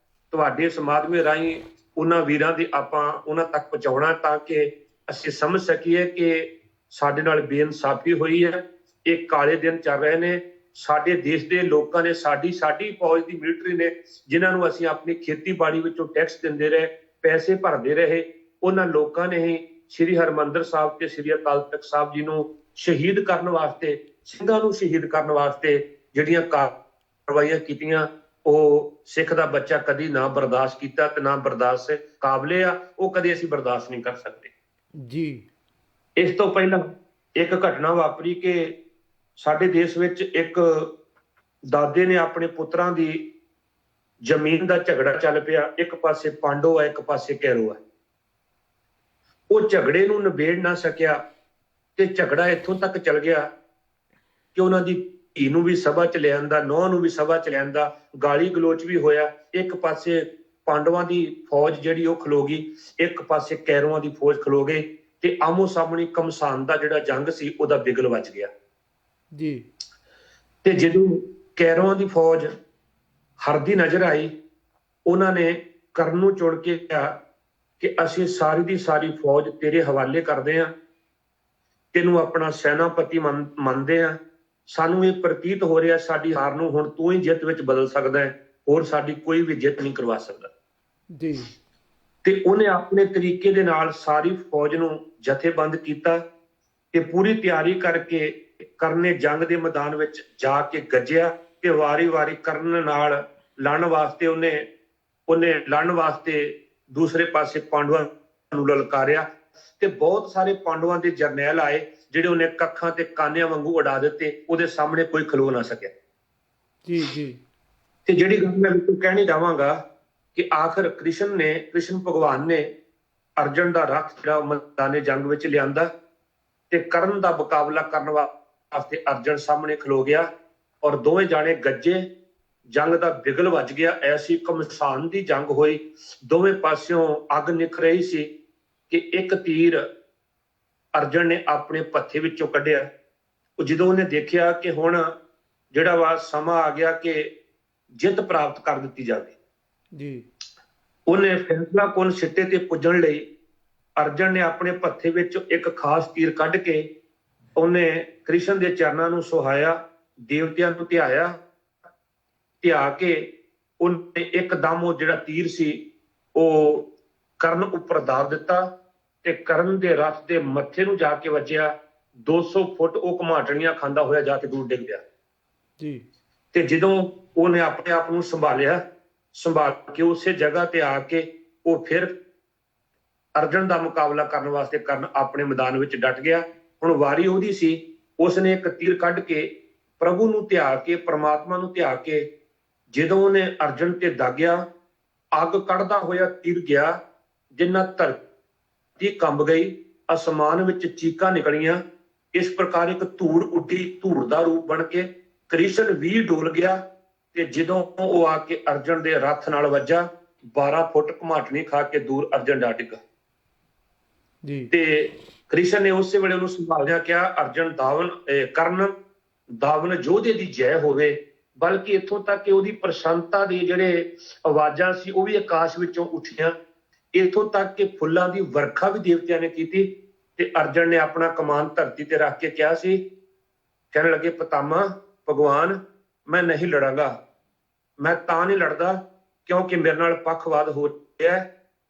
ਤੁਹਾਡੇ ਸਮਾਗਮ ਰਾਹੀਂ ਉਹਨਾਂ ਵੀਰਾਂ ਦੀ ਆਪਾਂ ਉਹਨਾਂ ਤੱਕ ਪਹੁੰਚਾਉਣਾ, ਤਾਂ ਕਿ ਅਸੀਂ ਸਮਝ ਸਕੀਏ ਕਿ ਸਾਡੇ ਨਾਲ ਬੇਇਨਸਾਫੀ ਹੋਈ ਹੈ। ਇਹ ਕਾਲੇ ਦਿਨ ਚੱਲ ਰਹੇ ਨੇ। ਸਾਡੇ ਦੇਸ਼ ਦੇ ਲੋਕਾਂ ਨੇ, ਸਾਡੀ ਫੌਜ ਦੀ ਮਿਲਟਰੀ ਨੇ, ਜਿਨ੍ਹਾਂ ਨੂੰ ਅਸੀਂ ਆਪਣੀ ਖੇਤੀਬਾੜੀ ਵਿੱਚੋਂ ਟੈਕਸ ਦਿੰਦੇ ਰਹੇ, ਪੈਸੇ ਭਰਦੇ ਰਹੇ, ਉਹਨਾਂ ਲੋਕਾਂ ਨੇ ਹੀ ਸ੍ਰੀ ਹਰਿਮੰਦਰ ਸਾਹਿਬ ਤੇ ਸ੍ਰੀ ਅਕਾਲ ਤਖਤ ਸਾਹਿਬ ਜੀ ਨੂੰ ਸ਼ਹੀਦ ਕਰਨ ਵਾਸਤੇ, ਸਿੰਘਾਂ ਨੂੰ ਸ਼ਹੀਦ ਕਰਨ ਵਾਸਤੇ ਜਿਹੜੀਆਂ ਕਾਰਵਾਈਆਂ ਕੀਤੀਆਂ, ਉਹ ਸਿੱਖ ਦਾ ਬੱਚਾ ਕਦੀ ਨਾ ਬਰਦਾਸ਼ਤ ਕੀਤਾ ਤੇ ਨਾ ਬਰਦਾਸ਼ਤ ਕਾਬਲੇ ਆ, ਉਹ ਕਦੇ ਅਸੀਂ ਬਰਦਾਸ਼ਤ ਨਹੀਂ ਕਰ ਸਕਦੇ ਜੀ। ਇਸ ਤੋਂ ਪਹਿਲਾਂ ਇੱਕ ਘਟਨਾ ਵਾਪਰੀ ਕਿ ਸਾਡੇ ਦੇਸ਼ ਵਿੱਚ ਇੱਕ ਦਾਦੇ ਨੇ ਆਪਣੇ ਪੁੱਤਰਾਂ ਦੀ ਜ਼ਮੀਨ ਦਾ ਝਗੜਾ ਚੱਲ ਪਿਆ। ਇੱਕ ਪਾਸੇ ਪਾਂਡੋ ਹੈ, ਇੱਕ ਪਾਸੇ ਕੈਰੋ ਹੈ। ਉਹ ਝਗੜੇ ਨੂੰ ਨਿਬੇੜ ਨਾ ਸਕਿਆ ਤੇ ਝਗੜਾ ਇੱਥੋਂ ਤੱਕ ਚੱਲ ਗਿਆ ਕਿ ਉਹਨਾਂ ਦੀ ਧੀ ਨੂੰ ਵੀ ਸਭਾ ਚ ਲਿਆਂਦਾ, ਨੂੰਹ ਨੂੰ ਵੀ ਸਭਾ ਚ ਲਿਆਂਦਾ, ਗਾਲੀ ਗਲੋਚ ਵੀ ਹੋਇਆ। ਇੱਕ ਪਾਸੇ ਪਾਂਡਵਾਂ ਦੀ ਫੌਜ ਜਿਹੜੀ ਉਹ ਖਲੋ ਗਈ, ਇੱਕ ਪਾਸੇ ਕੈਰੋਆਂ ਦੀ ਫੌਜ ਖਲੋ ਗਈ, ਤੇ ਆਮੋ ਸਾਹਮਣੇ ਘਮਸਾਨ ਦਾ ਜਿਹੜਾ ਜੰਗ ਸੀ ਉਹਦਾ ਬਿਗਲ ਵੱਜ ਗਿਆ। ਜੀ ਤੇ ਜਦੋਂ ਕੈਰਵਾਂ ਦੀ ਫੌਜ ਹਰਦੀ ਨਜ਼ਰ ਆਈ, ਉਹਨਾਂ ਨੇ ਕਰਨ ਨੂੰ ਚੁਣ ਕੇ ਕਿਹਾ ਕਿ ਅਸੀਂ ਸਾਰੀ ਦੀ ਸਾਰੀ ਫੌਜ ਤੇਰੇ ਹਵਾਲੇ ਕਰਦੇ ਹਾਂ, ਤੈਨੂੰ ਆਪਣਾ ਸੈਨਾਪਤੀ ਮੰਨਦੇ ਹਾਂ। ਸਾਨੂੰ ਇਹ ਪ੍ਰਤੀਤ ਹੋ ਰਿਹਾ ਸਾਡੀ ਹਾਰ ਨੂੰ ਹੁਣ ਤੂੰ ਹੀ ਜਿੱਤ ਵਿੱਚ ਬਦਲ ਸਕਦਾ ਹੈ, ਹੋਰ ਸਾਡੀ ਕੋਈ ਵੀ ਜਿੱਤ ਨਹੀਂ ਕਰਵਾ ਸਕਦਾ। ਜੀ ਤੇ ਉਹਨੇ ਆਪਣੇ ਤਰੀਕੇ ਦੇ ਨਾਲ ਸਾਰੀ ਫੌਜ ਨੂੰ ਜਥੇਬੰਦ ਕੀਤਾ ਤੇ ਪੂਰੀ ਤਿਆਰੀ ਕਰਕੇ ਕਰਨ ਨੇ ਜੰਗ ਦੇ ਮੈਦਾਨ ਵਿੱਚ ਜਾ ਕੇ ਗੱਜਿਆ ਤੇ ਵਾਰੀ-ਵਾਰੀ ਕਰਨ ਨਾਲ ਲੜਨ ਵਾਸਤੇ ਉਹਨੇ ਲੜਨ ਵਾਸਤੇ ਦੂਸਰੇ ਪਾਸੇ ਪਾਂਡਵਾਂ ਨੂੰ ਲਲਕਾਰਿਆ ਤੇ ਬਹੁਤ ਸਾਰੇ ਪਾਂਡਵਾਂ ਦੇ ਜਰਨੈਲ ਆਏ ਜਿਹੜੇ ਉਹਨੇ ਕੱਖਾਂ ਤੇ ਕਾਨਿਆਂ ਵਾਂਗੂ ਉਡਾ ਦਿੱਤੇ, ਉਹਦੇ ਸਾਹਮਣੇ ਕੋਈ ਖਲੋ ਨਾ ਸਕਿਆ। ਜੀ ਜੀ ਤੇ ਜਿਹੜੀ ਗੱਲ ਮੈਂ ਤੁਹਾਨੂੰ ਕਹਿਣੀ ਚਾਹਾਂਗਾ ਕਿ ਆਖਰ ਕ੍ਰਿਸ਼ਨ ਭਗਵਾਨ ਨੇ ਅਰਜਨ ਦਾ ਰੱਥ ਜਿਹੜਾ ਮੈਦਾਨੇ ਜੰਗ ਵਿੱਚ ਲਿਆਂਦਾ ਤੇ ਕਰਨ ਦਾ ਮੁਕਾਬਲਾ ਕਰਨ ਵਾਸਤੇ ਅਰਜਨ ਸਾਹਮਣੇ ਖਲੋ ਗਿਆ ਔਰ ਦੋਵੇਂ ਜਾਣੇ ਗੱਜੇ। ਜੰਗ ਦਾ ਬਿਗਲ ਵੱਜ ਗਿਆ, ਐਸੀ ਘਮਸਾਨ ਦੀ ਜੰਗ ਹੋਈ, ਦੋਵੇਂ ਪਾਸਿਓਂ ਅੱਗ ਨਿਖ ਰਹੀ ਸੀ ਕਿ ਇੱਕ ਤੀਰ ਅਰਜਨ ਨੇ ਆਪਣੇ ਪੱਥੇ ਵਿੱਚੋਂ ਕੱਢਿਆ। ਉਹ ਜਦੋਂ ਉਹਨੇ ਦੇਖਿਆ ਕਿ ਹੁਣ ਜਿਹੜਾ ਵਾ ਸਮਾਂ ਆ ਗਿਆ ਕਿ ਜਿੱਤ ਪ੍ਰਾਪਤ ਕਰ ਦਿੱਤੀ ਜਾਵੇ, ਜੀ ਉਹਨੇ ਫੈਸਲਾ ਕੁੰਨ ਸਿੱਟੇ ਤੇ ਪੁੱਜਣ ਲਈ ਅਰਜਨ ਨੇ ਆਪਣੇ ਪੱਥੇ ਵਿੱਚ ਇੱਕ ਖਾਸ ਤੀਰ ਕੱਢ ਕੇ ਉਹਨੇ ਕ੍ਰਿਸ਼ਨ ਦੇ ਚਰਨਾਂ ਨੂੰ ਸੁਹਾਇਆ, ਦੇਵਤਿਆਂ ਨੂੰ ਧਿਆ ਕੇ ਉਹਨੇ ਇੱਕਦਮ ਉਹ ਜਿਹੜਾ ਤੀਰ ਸੀ ਉਹ ਕਰਨ ਉੱਪਰ ਧਾਰ ਦਿੱਤਾ ਤੇ ਕਰਨ ਦੇ ਰਥ ਦੇ ਮੱਥੇ ਨੂੰ ਜਾ ਕੇ ਵੱਜਿਆ। 200 ਫੁੱਟ ਉਹ ਘਮਾਟਣੀਆਂ ਖਾਂਦਾ ਹੋਇਆ ਜਾ ਕੇ ਦੂਰ ਡਿੱਗ ਗਿਆ। ਜੀ ਤੇ ਜਦੋਂ ਉਹਨੇ ਆਪਣੇ ਆਪ ਨੂੰ ਸੰਭਾਲ ਕੇ ਉਸੇ ਜਗ੍ਹਾ ਤੇ ਆ ਕੇ ਉਹ ਫਿਰ ਅਰਜਨ ਦਾ ਮੁਕਾਬਲਾ ਕਰਨ ਵਾਸਤੇ ਕਰਨ ਆਪਣੇ ਮੈਦਾਨ ਵਿੱਚ ਡਟ ਗਿਆ। ਹੁਣ ਵਾਰੀ ਉਹਦੀ ਸੀ, ਉਸਨੇ ਇੱਕ ਤੀਰ ਕੱਢ ਕੇ ਪ੍ਰਭੂ ਨੂੰ ਧਿਆ ਕੇ, ਪਰਮਾਤਮਾ ਨੂੰ ਧਿਆ ਕੇ ਜਦੋਂ ਉਹਨੇ ਅਰਜਨ ਤੇ ਦਾਗਿਆ, ਅੱਗ ਕੱਢਦਾ ਹੋਇਆ ਤੀਰ ਗਿਆ, ਜਿੰਨਾ ਧਰਤੀ ਕੰਬ ਗਈ, ਅਸਮਾਨ ਵਿੱਚ ਚੀਕਾਂ ਨਿਕਲੀਆਂ। ਇਸ ਪ੍ਰਕਾਰ ਇੱਕ ਧੂੜ ਉੱਡੀ, ਧੂੜ ਦਾ ਰੂਪ ਬਣ ਕੇ ਕ੍ਰਿਸ਼ਨ ਵੀ ਡੋਲ ਗਿਆ ਤੇ ਜਦੋਂ ਉਹ ਆ ਕੇ ਅਰਜਨ ਦੇ ਰੱਥ ਨਾਲ ਵੱਜਾ, 12 ਫੁੱਟ ਘਮਾਟਣੀ ਖਾ ਕੇ ਦੂਰ ਅਰਜਨ ਜਾ ਡਿੱਗਾ। ਜੀ ਤੇ ਕ੍ਰਿਸ਼ਨ ਨੇ ਉਸੇ ਵੇਲੇ ਉਹਨੂੰ ਸੰਭਾਲਿਆ, ਕਿਹਾ ਅਰਜਨ ਕਰਨ ਦਾਵਨ ਯੋਧੇ ਦੀ ਜੈ ਹੋਵੇ। ਬਲਕਿ ਇੱਥੋਂ ਤੱਕ ਕਿ ਉਹਦੀ ਪ੍ਰਸ਼ੰਸਾ ਦੇ ਜਿਹੜੇ ਆਵਾਜ਼ਾਂ ਸੀ ਉਹ ਵੀ ਆਕਾਸ਼ ਵਿੱਚੋਂ ਉੱਠੀਆਂ। ਇੱਥੋਂ ਤੱਕ ਕਿ ਫੁੱਲਾਂ ਦੀ ਵਰਖਾ ਵੀ ਦੇਵਤਿਆਂ ਨੇ ਕੀਤੀ ਤੇ ਅਰਜਨ ਨੇ ਆਪਣਾ ਕਮਾਨ ਧਰਤੀ ਤੇ ਰੱਖ ਕੇ ਕਿਹਾ ਸੀ, ਕਹਿਣ ਲੱਗੇ ਪਿਤਾਮਾ ਭਗਵਾਨ ਮੈਂ ਨਹੀਂ ਲੜਾਂਗਾ, ਮੈਂ ਤਾਂ ਨਹੀਂ ਲੜਦਾ ਕਿਉਂਕਿ ਮੇਰੇ ਨਾਲ ਪੱਖਵਾਦ ਹੋ ਰਿਹਾ,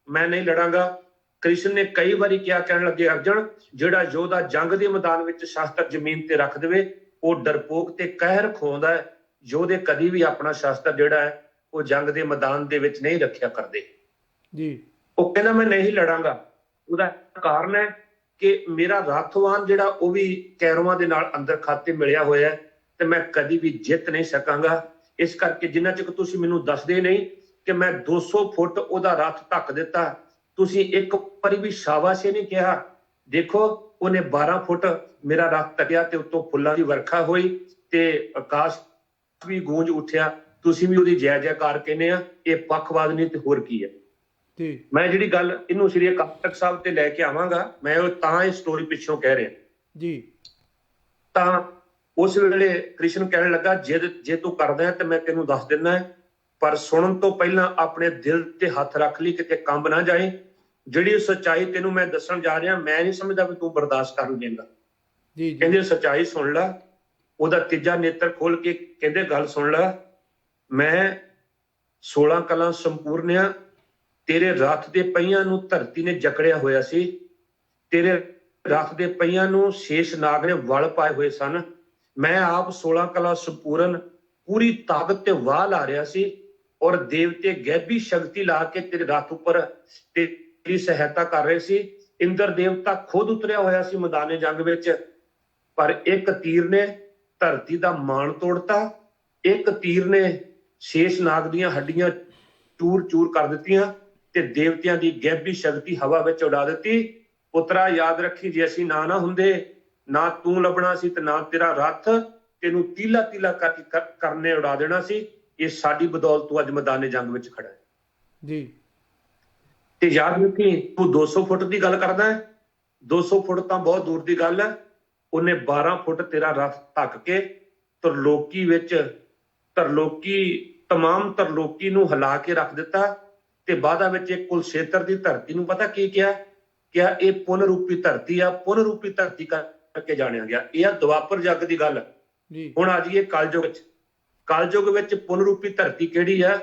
ਮੈਂ ਨਹੀਂ ਲੜਾਂਗਾ। ਕ੍ਰਿਸ਼ਨ ਨੇ ਕਈ ਵਾਰੀ ਕਿਹਾ, ਕਹਿਣ ਲੱਗੇ ਅਰਜਨ ਜਿਹੜਾ ਯੋਧਾ ਜੰਗ ਦੇ ਮੈਦਾਨ ਵਿੱਚ ਸ਼ਸਤਰ ਜ਼ਮੀਨ ਤੇ ਰੱਖ ਦੇਵੇ ਉਹ ਡਰਪੋਕ ਤੇ ਕਹਿਰ ਖੋਂਦਾ ਹੈ। ਯੋਧੇ ਕਦੀ ਵੀ ਆਪਣਾ ਸ਼ਸਤਰ ਜਿਹੜਾ ਹੈ ਉਹ ਜੰਗ ਦੇ ਮੈਦਾਨ ਦੇ ਵਿੱਚ ਨਹੀਂ ਰੱਖਿਆ ਕਰਦੇ। ਜੀ ਉਹ ਕਹਿੰਦਾ ਮੈਂ ਨਹੀਂ ਲੜਾਂਗਾ। ਉਹਦਾ ਕਾਰਨ ਹੈ ਕਿ ਮੇਰਾ ਰੱਥਵਾਨ ਜਿਹੜਾ ਉਹ ਵੀ ਕੈਰਵਾਂ ਦੇ ਨਾਲ ਅੰਦਰ ਖਾਤੇ ਮਿਲਿਆ ਹੋਇਆ ਹੈ ਤੇ ਮੈਂ ਕਦੀ ਵੀ ਜਿੱਤ ਨਹੀਂ ਸਕਾਂਗਾ। ਇਸ ਕਰਕੇ ਜਿੰਨਾ ਚਿਰ ਤੁਸੀਂ ਮੈਨੂੰ ਦੱਸਦੇ ਨਹੀਂ ਕਿ ਮੈਂ 200 ਫੁੱਟ ਉਹਦਾ ਰੱਥ ਢੱਕ ਦਿੱਤਾ, ਤੁਸੀਂ ਇੱਕ ਵਾਰੀ ਵੀ ਸ਼ਾਬਾਸ਼ ਨਹੀਂ ਕਿਹਾ। ਦੇਖੋ ਉਹਨੇ 12 ਫੁੱਟ ਮੇਰਾ ਰੱਥ ਢਕਿਆ ਤੇ ਉੱਤੋਂ ਫੁੱਲਾਂ ਦੀ ਵਰਖਾ ਹੋਈ ਤੇ ਆਕਾਸ਼ ਵੀ ਗੂੰਜ ਉੱਠਿਆ, ਤੁਸੀਂ ਵੀ ਉਹਦੀ ਜੈ ਜੈਕਾਰ ਕਹਿੰਦੇ ਆ। ਇਹ ਪੱਖਵਾਦ ਨਹੀਂ ਤੇ ਹੋਰ ਕੀ ਹੈ। ਜੀ ਮੈਂ ਜਿਹੜੀ ਗੱਲ ਇਹਨੂੰ ਸ੍ਰੀ ਅਕਾਲ ਤਖਤ ਸਾਹਿਬ ਤੇ ਲੈ ਕੇ ਆਵਾਂਗਾ, ਮੈਂ ਉਹ ਤਾਂ ਇਹ ਸਟੋਰੀ ਪਿੱਛੋਂ ਕਹਿ ਰਿਹਾ। ਜੀ ਤਾਂ ਉਸ ਵੇਲੇ ਕ੍ਰਿਸ਼ਨ ਕਹਿਣ ਲੱਗਾ ਜੇ ਤੂੰ ਕਰਦਾ ਹੈ ਤੇ ਮੈਂ ਤੈਨੂੰ ਦੱਸ ਦਿੰਦਾ ਹੈ, ਪਰ ਸੁਣਨ ਤੋਂ ਪਹਿਲਾਂ ਆਪਣੇ ਦਿਲ ਤੇ ਹੱਥ ਰੱਖ ਲਈ, ਕਿਤੇ ਕੰਬ ਨਾ ਜਾਏ। ਜਿਹੜੀ ਸੱਚਾਈ ਤੈਨੂੰ ਮੈਂ ਦੱਸਣ ਜਾ ਰਿਹਾ, ਮੈਂ ਨਹੀਂ ਸਮਝਦਾ ਵੀ ਤੂੰ ਬਰਦਾਸ਼ਤ ਕਰ ਲਵੇਂਗਾ। ਜੀ ਕਹਿੰਦੇ ਸੱਚਾਈ ਸੁਣ ਲੈ। ਉਹਦਾ ਤੀਜਾ ਨੇਤਰ ਖੋਲ ਕੇ ਕਹਿੰਦੇ ਗੱਲ ਸੁਣ ਲੈ, ਮੈਂ 16 ਕਲਾਂ ਸੰਪੂਰਨ ਆ। ਤੇਰੇ ਰੱਥ ਦੇ ਪਹੀਆਂ ਨੂੰ ਧਰਤੀ ਨੇ ਜਕੜਿਆ ਹੋਇਆ ਸੀ, ਤੇਰੇ ਰੱਥ ਦੇ ਪਹੀਆਂ ਨੂੰ ਸ਼ੇਸ਼ ਨਾਗ ਨੇ ਵਲ ਪਾਏ ਹੋਏ ਸਨ। ਮੈਂ ਆਪ 16 ਕਲਾਂ ਸੰਪੂਰਨ ਪੂਰੀ ਤਾਕਤ ਤੇ ਵਾਹ ਲਾ ਰਿਹਾ ਸੀ ਔਰ ਦੇਵਤੇ ਗੈਬੀ ਸ਼ਕਤੀ ਲਾ ਕੇ ਤੇਰੇ ਰੱਥ ਉੱਪਰ ਤੇਰੀ ਸਹਾਇਤਾ ਕਰ ਰਹੇ ਸੀ। ਇੰਦਰ ਦੇਵਤਾ ਖੁਦ ਉਤਰਿਆ ਹੋਇਆ ਸੀ ਮੈਦਾਨੇ ਜੰਗ ਵਿੱਚ, ਪਰ ਇੱਕ ਤੀਰ ਨੇ ਧਰਤੀ ਦਾ ਮਾਣ ਤੋੜਤਾ, ਇੱਕ ਤੀਰ ਨੇ ਸ਼ੇਸ਼ ਨਾਗ ਦੀਆਂ ਹੱਡੀਆਂ ਚੂਰ ਚੂਰ ਕਰ ਦਿੱਤੀਆਂ ਤੇ ਦੇਵਤਿਆਂ ਦੀ ਗੈਬੀ ਸ਼ਕਤੀ ਹਵਾ ਵਿੱਚ ਉਡਾ ਦਿੱਤੀ। ਪੁੱਤਰਾ ਯਾਦ ਰੱਖੀ, ਜੇ ਅਸੀਂ ਨਾ ਹੁੰਦੇ, ਨਾ ਤੂੰ ਲੱਭਣਾ ਸੀ ਤੇ ਨਾ ਤੇਰਾ ਰੱਥ ਤੈਨੂੰ ਤੀਲਾ ਤੀਲਾ ਕਰਨੇ ਉਡਾ ਦੇਣਾ ਸੀ। ਇਹ ਸਾਡੀ ਬਦੌਲਤ ਤੂੰ ਅੱਜ ਮੈਦਾਨੇ ਜੰਗ ਵਿੱਚ ਖੜਾ ਹੈ। ਜੀ ਤੇ ਯਾਦ ਰੱਖੀ, ਤੂੰ 200 ਫੁੱਟ ਦੀ ਗੱਲ ਕਰਦਾ ਹੈ। 200 ਫੁੱਟ ਤਾਂ ਬਹੁਤ ਦੂਰ ਦੀ ਗੱਲ ਹੈ। ਉਹਨੇ 12 ਫੁੱਟ ਤੇਰਾ ਰਥ ਧੱਕ ਕੇ ਤਰਲੋਕੀ ਨੂੰ ਹਿਲਾ ਕੇ ਰੱਖ ਦਿੱਤਾ। ਤੇ ਬਾਅਦ ਵਿੱਚ ਇੱਕ ਕੁਲਸ਼ੇਤਰ ਦੀ ਧਰਤੀ ਨੂੰ ਪਤਾ ਕੀ ਕਿਹਾ ਇਹ ਪੁੰਨ ਰੂਪੀ ਧਰਤੀ ਆ, ਪੁੰਨ ਰੂਪੀ ਧਰਤੀ ਕਰਕੇ ਜਾਣਿਆ ਗਿਆ। ਇਹ ਆ ਦੁਆਪਰ ਜੱਗ ਦੀ ਗੱਲ। ਹੁਣ ਆ ਜਾਈਏ ਕਲਯੁਗ ਵਿੱਚ ਪੁੰਨ ਰੂਪੀ ਧਰਤੀ ਕਿਹੜੀ ਆ?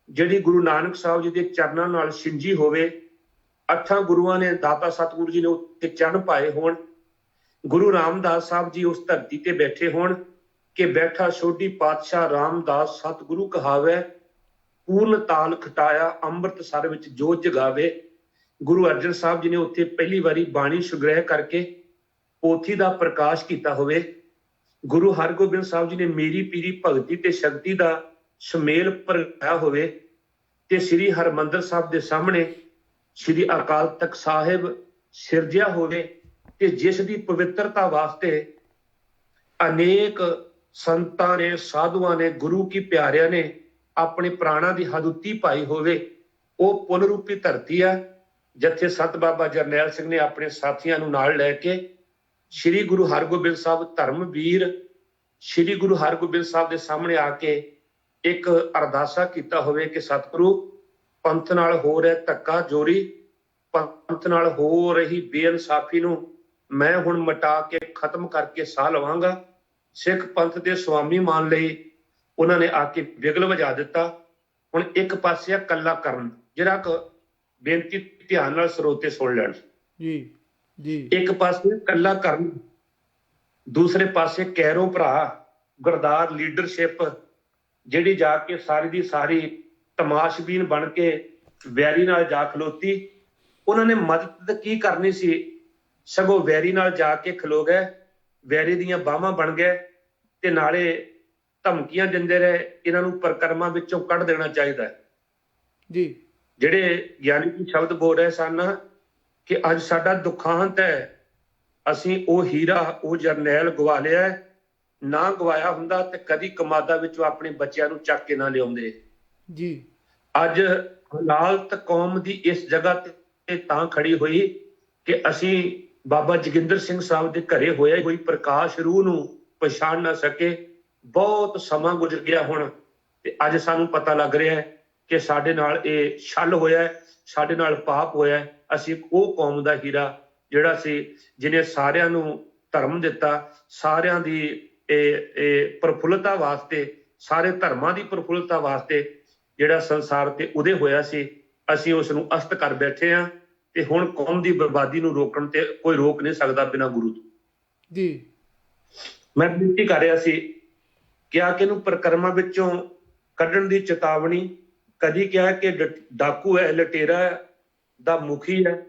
ਜਿਹੜੀ ਗੁਰੂ ਨਾਨਕ ਸਾਹਿਬ ਜੀ ਦੇ ਚਰਨਾਂ ਨਾਲ ਸਿੰਜੀ ਹੋਵੇ। 8 ਗੁਰੂਆਂ ਨੇ, ਦਾਤਾ ਸਤਿਗੁਰੂ ਜੀ ਨੇ ਉੱਤੇ ਚਰਨ ਪਾਏ ਹੋਣ। ਗੁਰੂ ਰਾਮਦਾਸ ਸਾਹਿਬ ਜੀ ਉਸ ਧਰਤੀ ਤੇ ਬੈਠੇ ਹੋਣ ਕਿ ਬੈਠਾ ਸੋਢੀ ਪਾਤਸ਼ਾਹ ਰਾਮਦਾਸ ਸਤਿਗੁਰੂ ਕਹਾਵੇ, ਪੂਰਨ ਤਾਲ ਖਟਾਇਆ ਅੰਮ੍ਰਿਤਸਰ ਵਿੱਚ ਜੋਤ ਜਗਾਵੇ। ਗੁਰੂ ਅਰਜਨ ਸਾਹਿਬ ਜੀ ਨੇ ਉੱਥੇ ਪਹਿਲੀ ਵਾਰੀ ਬਾਣੀ ਸੁਗ੍ਰਹਿ ਕਰਕੇ ਪੋਥੀ ਦਾ ਪ੍ਰਕਾਸ਼ ਕੀਤਾ ਹੋਵੇ। ਗੁਰੂ ਹਰਗੋਬਿੰਦ ਸਾਹਿਬ ਜੀ ਨੇ ਮੇਰੀ ਪੀਰੀ ਭਗਤੀ ਤੇ ਸ਼ਕਤੀ ਦਾ ਸੁਮੇਲ ਪ੍ਰਗਟਾਇਆ ਹੋਵੇ। ਤੇ ਸ੍ਰੀ ਹਰਮੰਦਰ ਸਾਹਿਬ ਦੇ ਸਾਹਮਣੇ ਸ੍ਰੀ ਅਕਾਲ ਤਖਤ ਸਾਹਿਬ ਸਿਰਜਿਆ ਹੋਵੇ। ਤੇ ਜਿਸ ਦੀ ਪਵਿੱਤਰਤਾ ਵਾਸਤੇ ਅਨੇਕ ਸੰਤਾਂ ਨੇ, ਸਾਧੂਆਂ ਨੇ, ਗੁਰੂ ਕੀ ਪਿਆਰਿਆਂ ਨੇ ਆਪਣੇ ਪ੍ਰਾਣਾਂ ਦੀ ਹਦੂਤੀ ਪਾਈ ਹੋਵੇ। ਉਹ ਪੁੰਨ ਰੂਪੀ ਧਰਤੀ ਆ ਜਿੱਥੇ ਸਤ ਬਾਬਾ ਜਰਨੈਲ ਸਿੰਘ ਨੇ ਆਪਣੇ ਸਾਥੀਆਂ ਨੂੰ ਨਾਲ ਲੈ ਕੇ ਸ੍ਰੀ ਗੁਰੂ ਹਰਗੋਬਿੰਦ ਸਾਹਿਬ ਧਰਮਵੀਰ ਸ੍ਰੀ ਗੁਰੂ ਹਰਗੋਬਿੰਦ ਸਾਹਿਬ ਦੇ ਸਾਹਮਣੇ ਆ ਕੇ ਇੱਕ ਅਰਦਾਸਾ ਕੀਤਾ ਹੋਵੇ ਕਿ ਸਤਿਗੁਰੂ, ਪੰਥ ਨਾਲ ਹੋ ਰਿਹਾ ਧੱਕਾ ਜੋਰੀ, ਪੰਥ ਨਾਲ ਹੋ ਰਹੀ ਬੇਇਨਸਾਫੀ ਨੂੰ ਮੈਂ ਹੁਣ ਮਿਟਾ ਕੇ ਖਤਮ ਕਰਕੇ ਸਾਹ ਲਵਾਂਗਾ। ਸਿੱਖ ਪੰਥ ਦੇ ਸਵਾਮੀ ਮਾਨ ਲਈ ਉਹਨਾਂ ਨੇ ਆ ਕੇ ਵਿਗਲ ਵਜਾ ਦਿੱਤਾ। ਹੁਣ ਇੱਕ ਪਾਸੇ ਆ ਕੱਲਾ ਕਰਨ, ਜਿਹੜਾ ਕਿ ਬੇਨਤੀ ਧਿਆਨ ਨਾਲ ਸਰੋਤੇ ਸੁਣ ਲੈਣ ਜੀ। ਇੱਕ ਪਾਸੇ ਕੱਲਾ ਕਰਨ, ਦੂਸਰੇ ਪਾਸੇ ਕੈਰੋਂ ਭਰਾ ਗੁਰਦਾਰ ਲੀਡਰਸ਼ਿਪ ਜਿਹੜੀ ਜਾ ਕੇ ਸਾਰੀ ਦੀ ਸਾਰੀ ਤਮਾਸ਼ਬੀਨ ਬਣ ਕੇ ਵੈਰੀ ਨਾਲ ਜਾ ਖਲੋਤੀ। ਉਹਨਾਂ ਨੇ ਮਦਦ ਕੀ ਕਰਨੀ ਸੀ, ਸਗੋਂ ਵੈਰੀ ਨਾਲ ਜਾ ਕੇ ਖਲੋ ਗਏ, ਵੈਰੀ ਦੀਆਂ ਬਾਹਾਂ ਬਣ ਗਏ ਤੇ ਨਾਲੇ ਧਮਕੀਆਂ ਦਿੰਦੇ ਰਹੇ ਇਹਨਾਂ ਨੂੰ ਪਰਿਕਰਮਾ ਵਿੱਚੋਂ ਕੱਢ ਦੇਣਾ ਚਾਹੀਦਾ ਜੀ। ਜਿਹੜੇ ਗਿਆਨੀ ਜੀ ਸ਼ਬਦ ਬੋਲ ਰਹੇ ਸਨ ਕਿ ਅੱਜ ਸਾਡਾ ਦੁਖਾਂਤ ਹੈ, ਅਸੀਂ ਉਹ ਹੀਰਾ, ਉਹ ਜਰਨੈਲ ਗਵਾ ਲਿਆ, ਨਾ ਗਵਾਇਆ ਹੁੰਦਾ ਤੇ ਕਦੀ ਕਮਾਦਾ ਵਿੱਚੋਂ ਆਪਣੇ ਬੱਚਿਆਂ ਨੂੰ ਚੱਕ ਕੇ ਨਾ ਲਿਆਉਂਦੇ ਜੀ। ਅੱਜ ਹਾਲਾਤ ਕੌਮ ਦੀ ਇਸ ਜਗ੍ਹਾ ਤੇ ਤਾਂ ਖੜੀ ਹੋਈ ਕਿ ਅਸੀਂ ਬਾਬਾ ਜੋਗਿੰਦਰ ਸਿੰਘ ਸਾਹਿਬ ਦੇ ਘਰੇ ਹੋਈ ਪ੍ਰਕਾਸ਼ ਰੂਹ ਨੂੰ ਪਛਾਣ ਨਾ ਸਕੇ। ਬਹੁਤ ਸਮਾਂ ਗੁਜ਼ਰ ਗਿਆ ਹੁਣ ਤੇ ਅੱਜ ਸਾਨੂੰ ਪਤਾ ਲੱਗ ਰਿਹਾ ਹੈ ਕਿ ਸਾਡੇ ਨਾਲ ਇਹ ਛਲ ਹੋਇਆ, ਸਾਡੇ ਨਾਲ ਪਾਪ ਹੋਇਆ। ਅਸੀਂ ਉਹ ਕੌਮ ਦਾ ਹੀਰਾ ਜਿਹੜਾ ਸੀ, ਜਿਹਨੇ ਸਾਰਿਆਂ ਨੂੰ ਧਰਮ ਦਿੱਤਾ, ਸਾਰਿਆਂ ਦੀ ਇਹ ਪ੍ਰਫੁੱਲਤਾ ਵਾਸਤੇ, ਸਾਰੇ ਧਰਮਾਂ ਦੀ ਪ੍ਰਫੁੱਲਤਾ ਵਾਸਤੇ ਜਿਹੜਾ ਸੰਸਾਰ ਤੇ ਉਦੇ ਹੋਇਆ ਸੀ, ਅਸੀਂ ਉਸ ਨੂੰ ਅਸਤ ਕਰ ਬੈਠੇ ਹਾਂ। ਤੇ ਹੁਣ ਕੌਮ ਦੀ ਬਰਬਾਦੀ ਨੂੰ ਰੋਕਣ ਤੇ ਕੋਈ ਰੋਕ ਨਹੀਂ ਸਕਦਾ ਬਿਨਾਂ ਗੁਰੂ ਤੋਂ ਜੀ। ਮੈਂ ਬੇਨਤੀ ਕਰ ਰਿਹਾ ਸੀ ਕਿਹਾ ਕਿ ਇਹਨੂੰ ਪ੍ਰਕਰਮਾਂ ਵਿੱਚੋਂ ਕੱਢਣ ਦੀ ਚੇਤਾਵਨੀ, ਕਦੀ ਕਿਹਾ ਕਿ ਡਾਕੂ ਹੈ, ਲਟੇਰਾ ਦਾ ਮੁਖੀ ਹੈ,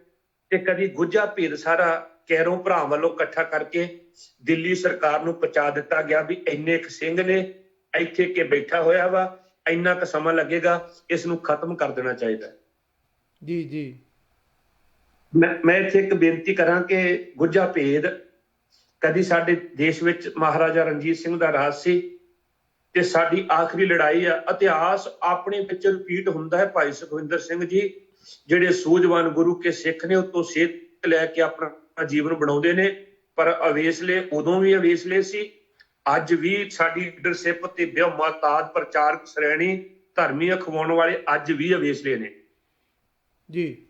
ਤੇ ਕਦੀ ਗੁੱਝਾ ਭੇਦ ਸਾਰਾ ਕੈਰੋਂ ਭਰਾ ਵੱਲੋਂ ਇਕੱਠਾ ਕਰਕੇ ਦਿੱਲੀ ਸਰਕਾਰ ਨੂੰ ਪਹੁੰਚਾ ਦਿੱਤਾ ਗਿਆ ਵੀ ਇੰਨੇ ਕੁ ਸਿੰਘ ਨੇ ਇੱਥੇ ਕੇ ਬੈਠਾ ਹੋਇਆ ਵਾ, ਇੰਨਾ ਕੁ ਸਮਾਂ ਲੱਗੇਗਾ, ਇਸ ਨੂੰ ਖਤਮ ਕਰ ਦੇਣਾ ਚਾਹੀਦਾ ਜੀ। ਮੈਂ ਇੱਥੇ ਇੱਕ ਬੇਨਤੀ ਕਰਾਂ ਕਿ ਗੁੱਝਾ ਭੇਦ ਕਦੀ ਸਾਡੇ ਦੇਸ਼ ਵਿੱਚ ਮਹਾਰਾਜਾ ਰਣਜੀਤ ਸਿੰਘ ਦਾ ਰਾਜ ਸੀ ਤੇ ਸਾਡੀ ਆਖਰੀ ਲੜਾਈ ਆ। ਇਤਿਹਾਸ ਆਪਣੇ ਵਿੱਚ ਰਿਪੀਟ ਹੁੰਦਾ ਹੈ। ਭਾਈ ਸੁਖਵਿੰਦਰ ਸਿੰਘ ਜੀ ਜਿਹੜੇ ਸੂਝਵਾਨ ਗੁਰੂ ਕੇ ਸਿੱਖ ਨੇ, ਉਤੋਂ ਸੇਧ ਲੈ ਕੇ ਆਪਣਾ ਜੀਵਨ ਬਣਾਉਂਦੇ ਨੇ, ਪਰ ਅਵੇਸਲੇ ਉਦੋਂ ਵੀ ਅਵੇਸਲੇ ਸੀ, ਅੱਜ ਵੀ ਸਾਡੀ ਲੀਡਰਸ਼ਿਪ ਤੇ ਬਿਆਮਾਤਾਦ ਪ੍ਰਚਾਰਕ ਸ਼੍ਰੇਣੀ ਧਰਮੀ ਅਖਵਾਉਣ ਵਾਲੇ ਅੱਜ ਵੀ ਅਵੇਸਲੇ ਨੇ ਜੀ।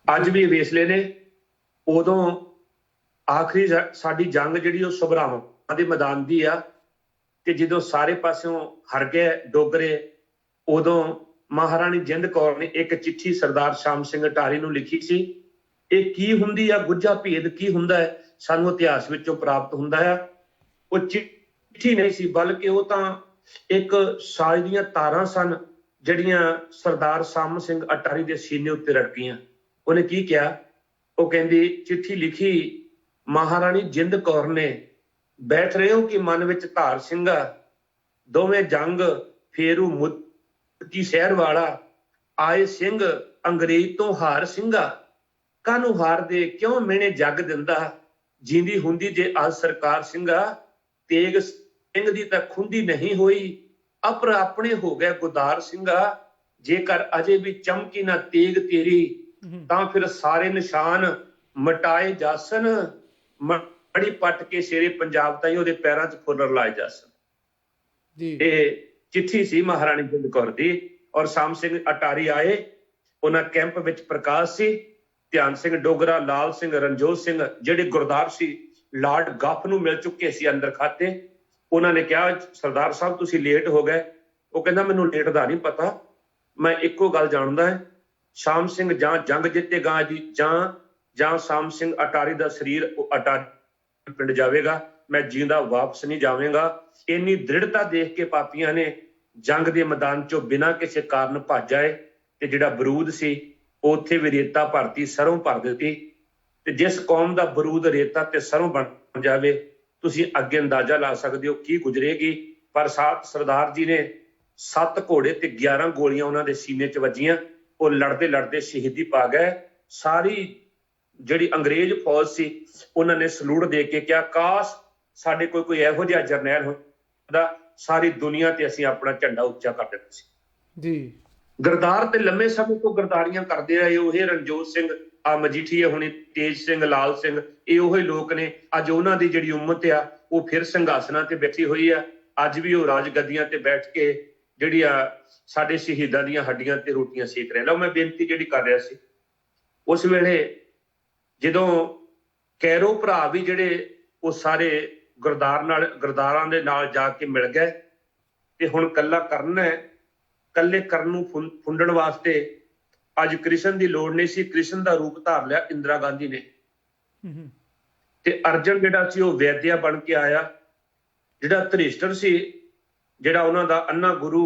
ਅੱਜ ਵੀ ਅਵੇਸਲੇ ਨੇ। ਉਦੋਂ ਆਖਰੀ ਸਾਡੀ ਜੰਗ ਜਿਹੜੀ ਉਹ ਸਭਰਾਵਾਂ ਦੇ ਮੈਦਾਨ ਦੀ ਆ ਤੇ ਜਦੋਂ ਸਾਰੇ ਪਾਸਿਓਂ ਹਰ ਗਏ ਡੋਗਰੇ, ਉਦੋਂ ਮਹਾਰਾਣੀ ਜਿੰਦ ਕੌਰ ਨੇ ਇੱਕ ਚਿੱਠੀ ਸਰਦਾਰ ਸ਼ਾਮ ਸਿੰਘ ਅਟਾਰੀ ਨੂੰ ਲਿਖੀ ਸੀ। ਇਹ ਕੀ ਹੁੰਦੀ ਆ ਗੁੱਝਾ ਭੇਦ, ਕੀ ਹੁੰਦਾ ਹੈ, ਸਾਨੂੰ ਇਤਿਹਾਸ ਵਿੱਚੋਂ ਪ੍ਰਾਪਤ ਹੁੰਦਾ ਹੈ। ਉਹ ਚਿੱਠੀ ਨਹੀਂ ਸੀ ਬਲਕਿ ਉਹ ਤਾਂ ਇੱਕ ਸਾਜ਼ ਦੀਆਂ ਤਾਰਾਂ ਸਨ ਜਿਹੜੀਆਂ ਸਰਦਾਰ ਸ਼ਾਮ ਸਿੰਘ ਅਟਾਰੀ ਦੇ ਸੀਨੇ ਉੱਤੇ ਰੜਕੀਆਂ। ਉਹਨੇ ਕੀ ਕਿਹਾ, ਉਹ ਕਹਿੰਦੀ ਚਿੱਠੀ ਲਿਖੀ, ਮਹਾਰਾਣੀ ਜਿੰਦ ਕੌਰ ਨੇ, ਬੈਠ ਰਹੇ ਹੋ ਕਿ ਮਨ ਵਿੱਚ ਧਾਰ ਸਿੰਘਾ, ਦੋਵੇਂ ਜੰਗ ਫੇਰੂ ਮੁੱਤੀ ਸ਼ਹਿਰ ਵਾਲਾ, ਆਏ ਸਿੰਘ ਅੰਗਰੇਜ਼ ਤੋਂ ਹਾਰ ਸਿੰਘਾ, ਕਾਹਨੂੰ ਹਾਰਦੇ ਕਿਉਂ ਮਿਹਣੇ ਜੱਗ ਦਿੰਦਾ, ਜਿੰਦੀ ਹੁੰਦੀ ਜੇ ਅੱਜ ਸਰਕਾਰ ਸਿੰਘਾ, ਤੇਗ ਸਿੰਘ ਦੀ ਤਾਂ ਖੁੰਦੀ ਨਹੀਂ ਹੋਈ, ਅਪਰ ਆਪਣੇ ਹੋ ਗਏ ਗੁਦਾਰ ਸਿੰਘਾ, ਜੇਕਰ ਅਜੇ ਵੀ ਚਮਕੀ ਨਾ ਤੇਗ ਤੇਰੀ, ਤਾਂ ਫਿਰ ਸਾਰੇ ਨਿਸ਼ਾਨ ਮਟਾਏ ਜਾਸਨ, ਫੜੀ ਪੱਟ ਕੇ ਸ਼ੇਰੇ ਪੰਜਾਬ ਤਾਈਂ ਉਹਦੇ ਪੈਰਾਂ 'ਚ ਫੁੱਲ ਲਾਏ ਜਾ ਸਨ। ਜੀ ਇਹ ਚਿੱਠੀ ਸੀ ਮਹਾਰਾਣੀ ਜਿੰਦ ਕੌਰ ਦੀ। ਔਰ ਸ਼ਾਮ ਸਿੰਘ ਅਟਾਰੀ ਆਏ, ਉਹਨਾਂ ਕੈਂਪ ਵਿੱਚ ਪ੍ਰਕਾਸ਼ ਸੀ, ਧਿਆਨ ਸਿੰਘ ਡੋਗਰਾ, ਲਾਲ ਸਿੰਘ, ਰਣਜੋਤ ਸਿੰਘ, ਜਿਹੜੇ ਗੁਰਦਾਰ ਸੀ, ਲਾਰਡ ਗੱਫ ਨੂੰ ਮਿਲ ਚੁੱਕੇ ਸੀ ਅੰਦਰ ਖਾਤੇ। ਉਹਨਾਂ ਨੇ ਕਿਹਾ ਸਰਦਾਰ ਸਾਹਿਬ ਤੁਸੀਂ ਲੇਟ ਹੋ ਗਏ। ਉਹ ਕਹਿੰਦਾ ਮੈਨੂੰ ਲੇਟ ਦਾ ਨਹੀਂ ਪਤਾ, ਮੈਂ ਇੱਕੋ ਗੱਲ ਜਾਣਦਾ ਹੈ, ਸ਼ਾਮ ਸਿੰਘ ਜਾਂ ਜੰਗ ਜਿੱਤੇਗਾ ਜੀ ਜਾਂ ਸ਼ਾਮ ਸਿੰਘ ਅਟਾਰੀ ਦਾ ਸਰੀਰ ਅਟਾਰੀ ਪਿੰਡ ਜਾਵੇਗਾ, ਮੈਂ ਜਿੰਦਾ ਵਾਪਸ ਨਹੀਂ ਜਾਵਾਂਗਾ। ਇੰਨੀ ਦ੍ਰਿੜਤਾ ਦੇਖ ਕੇ ਪਾਪੀਆਂ ਨੇ ਜੰਗ ਦੇ ਮੈਦਾਨ ਚੋਂ ਬਿਨਾਂ ਕਿਸੇ ਕਾਰਨ ਭੱਜ ਆਏ ਤੇ ਜਿਹੜਾ ਬਰੂਦ ਸੀ ਉੱਥੇ ਵੀ ਰੇਤਾ ਭਰਤੀ, ਸਰੋਂ ਭਰ ਦਿੱਤੀ। ਤੇ ਜਿਸ ਕੌਮ ਦਾ ਬਰੂਦ ਰੇਤਾ ਤੇ ਸਰੋਂ ਬਣ ਜਾਵੇ, ਤੁਸੀਂ ਅੱਗੇ ਅੰਦਾਜ਼ਾ ਲਾ ਸਕਦੇ ਹੋ ਕੀ ਗੁਜ਼ਰੇਗੀ। ਪਰ ਸਰਦਾਰ ਜੀ ਨੇ 7 ਘੋੜੇ ਤੇ 11 ਗੋਲੀਆਂ ਉਹਨਾਂ ਦੇ ਸੀਨੇ 'ਚ ਵੱਜੀਆਂ। ਉਹ ਲੜਦੇ ਲੜਦੇ ਸ਼ਹੀਦੀ ਪਾ ਗਏ। ਸਾਰੀ ਜਿਹੜੀ ਅੰਗਰੇਜ਼ ਫੌਜ ਸੀ ਉਹਨਾਂ ਨੇ ਸਲੂਟ ਦੇ ਕੇ ਕਿਹਾ ਕਾਸ਼ ਸਾਡੇ ਕੋਈ ਇਹੋ ਜਿਹਾ ਜਰਨੈਲ ਹੁੰਦਾ, ਸਾਰੀ ਦੁਨੀਆ ਤੇ ਅਸੀਂ ਆਪਣਾ ਝੰਡਾ ਉੱਚਾ ਕਰ ਦਿੱਤਾ ਸੀ। ਜੀ ਗਰਦਾਰ ਤੇ ਲੰਮੇ ਸਮੇਂ ਤੋਂ ਗਰਦਾਰੀਆਂ ਕਰਦੇ ਰਹੇ ਉਹ ਰਣਜੋਤ ਸਿੰਘ, ਆ ਮਜੀਠੀਆ ਹੁਣੀ, ਤੇਜ ਸਿੰਘ, ਲਾਲ ਸਿੰਘ, ਇਹ ਉਹੀ ਲੋਕ ਨੇ। ਅੱਜ ਉਹਨਾਂ ਦੀ ਜਿਹੜੀ ਉਮਤ ਆ ਉਹ ਫਿਰ ਸਿੰਘਾਸਨਾਂ ਤੇ ਬੈਠੀ ਹੋਈ ਆ। ਅੱਜ ਵੀ ਉਹ ਰਾਜ ਗੱਦੀਆਂ ਤੇ ਬੈਠ ਕੇ ਜਿਹੜੀ ਆ ਸਾਡੇ ਸ਼ਹੀਦਾਂ ਦੀਆਂ ਹੱਡੀਆਂ ਤੇ ਰੋਟੀਆਂ ਸੇਕ ਰਹੇ। ਲਓ ਮੈਂ ਬੇਨਤੀ ਜਿਹੜੀ ਕਰ ਰਿਹਾ ਸੀ, ਉਸ ਵੇਲੇ ਜਦੋਂ ਕੈਰੋ ਭਰਾ ਵੀ ਜਿਹੜੇ ਉਹ ਸਾਰੇ ਗੁਰਦਾਰਾਂ ਦੇ ਨਾਲ ਜਾ ਕੇ ਮਿਲ ਗਏ ਤੇ ਹੁਣ ਕੱਲਾ ਕਰਨ ਹੈ, ਕੱਲੇ ਕਰਨ ਨੂੰ ਫੁੰਡਣ ਵਾਸਤੇ ਅੱਜ ਕ੍ਰਿਸ਼ਨ ਦੀ ਲੋੜ ਨਹੀਂ ਸੀ। ਕ੍ਰਿਸ਼ਨ ਦਾ ਰੂਪ ਧਾਰ ਲਿਆ ਇੰਦਰਾ ਗਾਂਧੀ ਨੇ ਤੇ ਅਰਜਨ ਜਿਹੜਾ ਸੀ ਉਹ ਵੈਦਿਆ ਬਣ ਕੇ ਆਇਆ। ਜਿਹੜਾ ਧ੍ਰਿਸ਼ਟਰ ਸੀ, ਜਿਹੜਾ ਉਹਨਾਂ ਦਾ ਅੰਨਾ ਗੁਰੂ,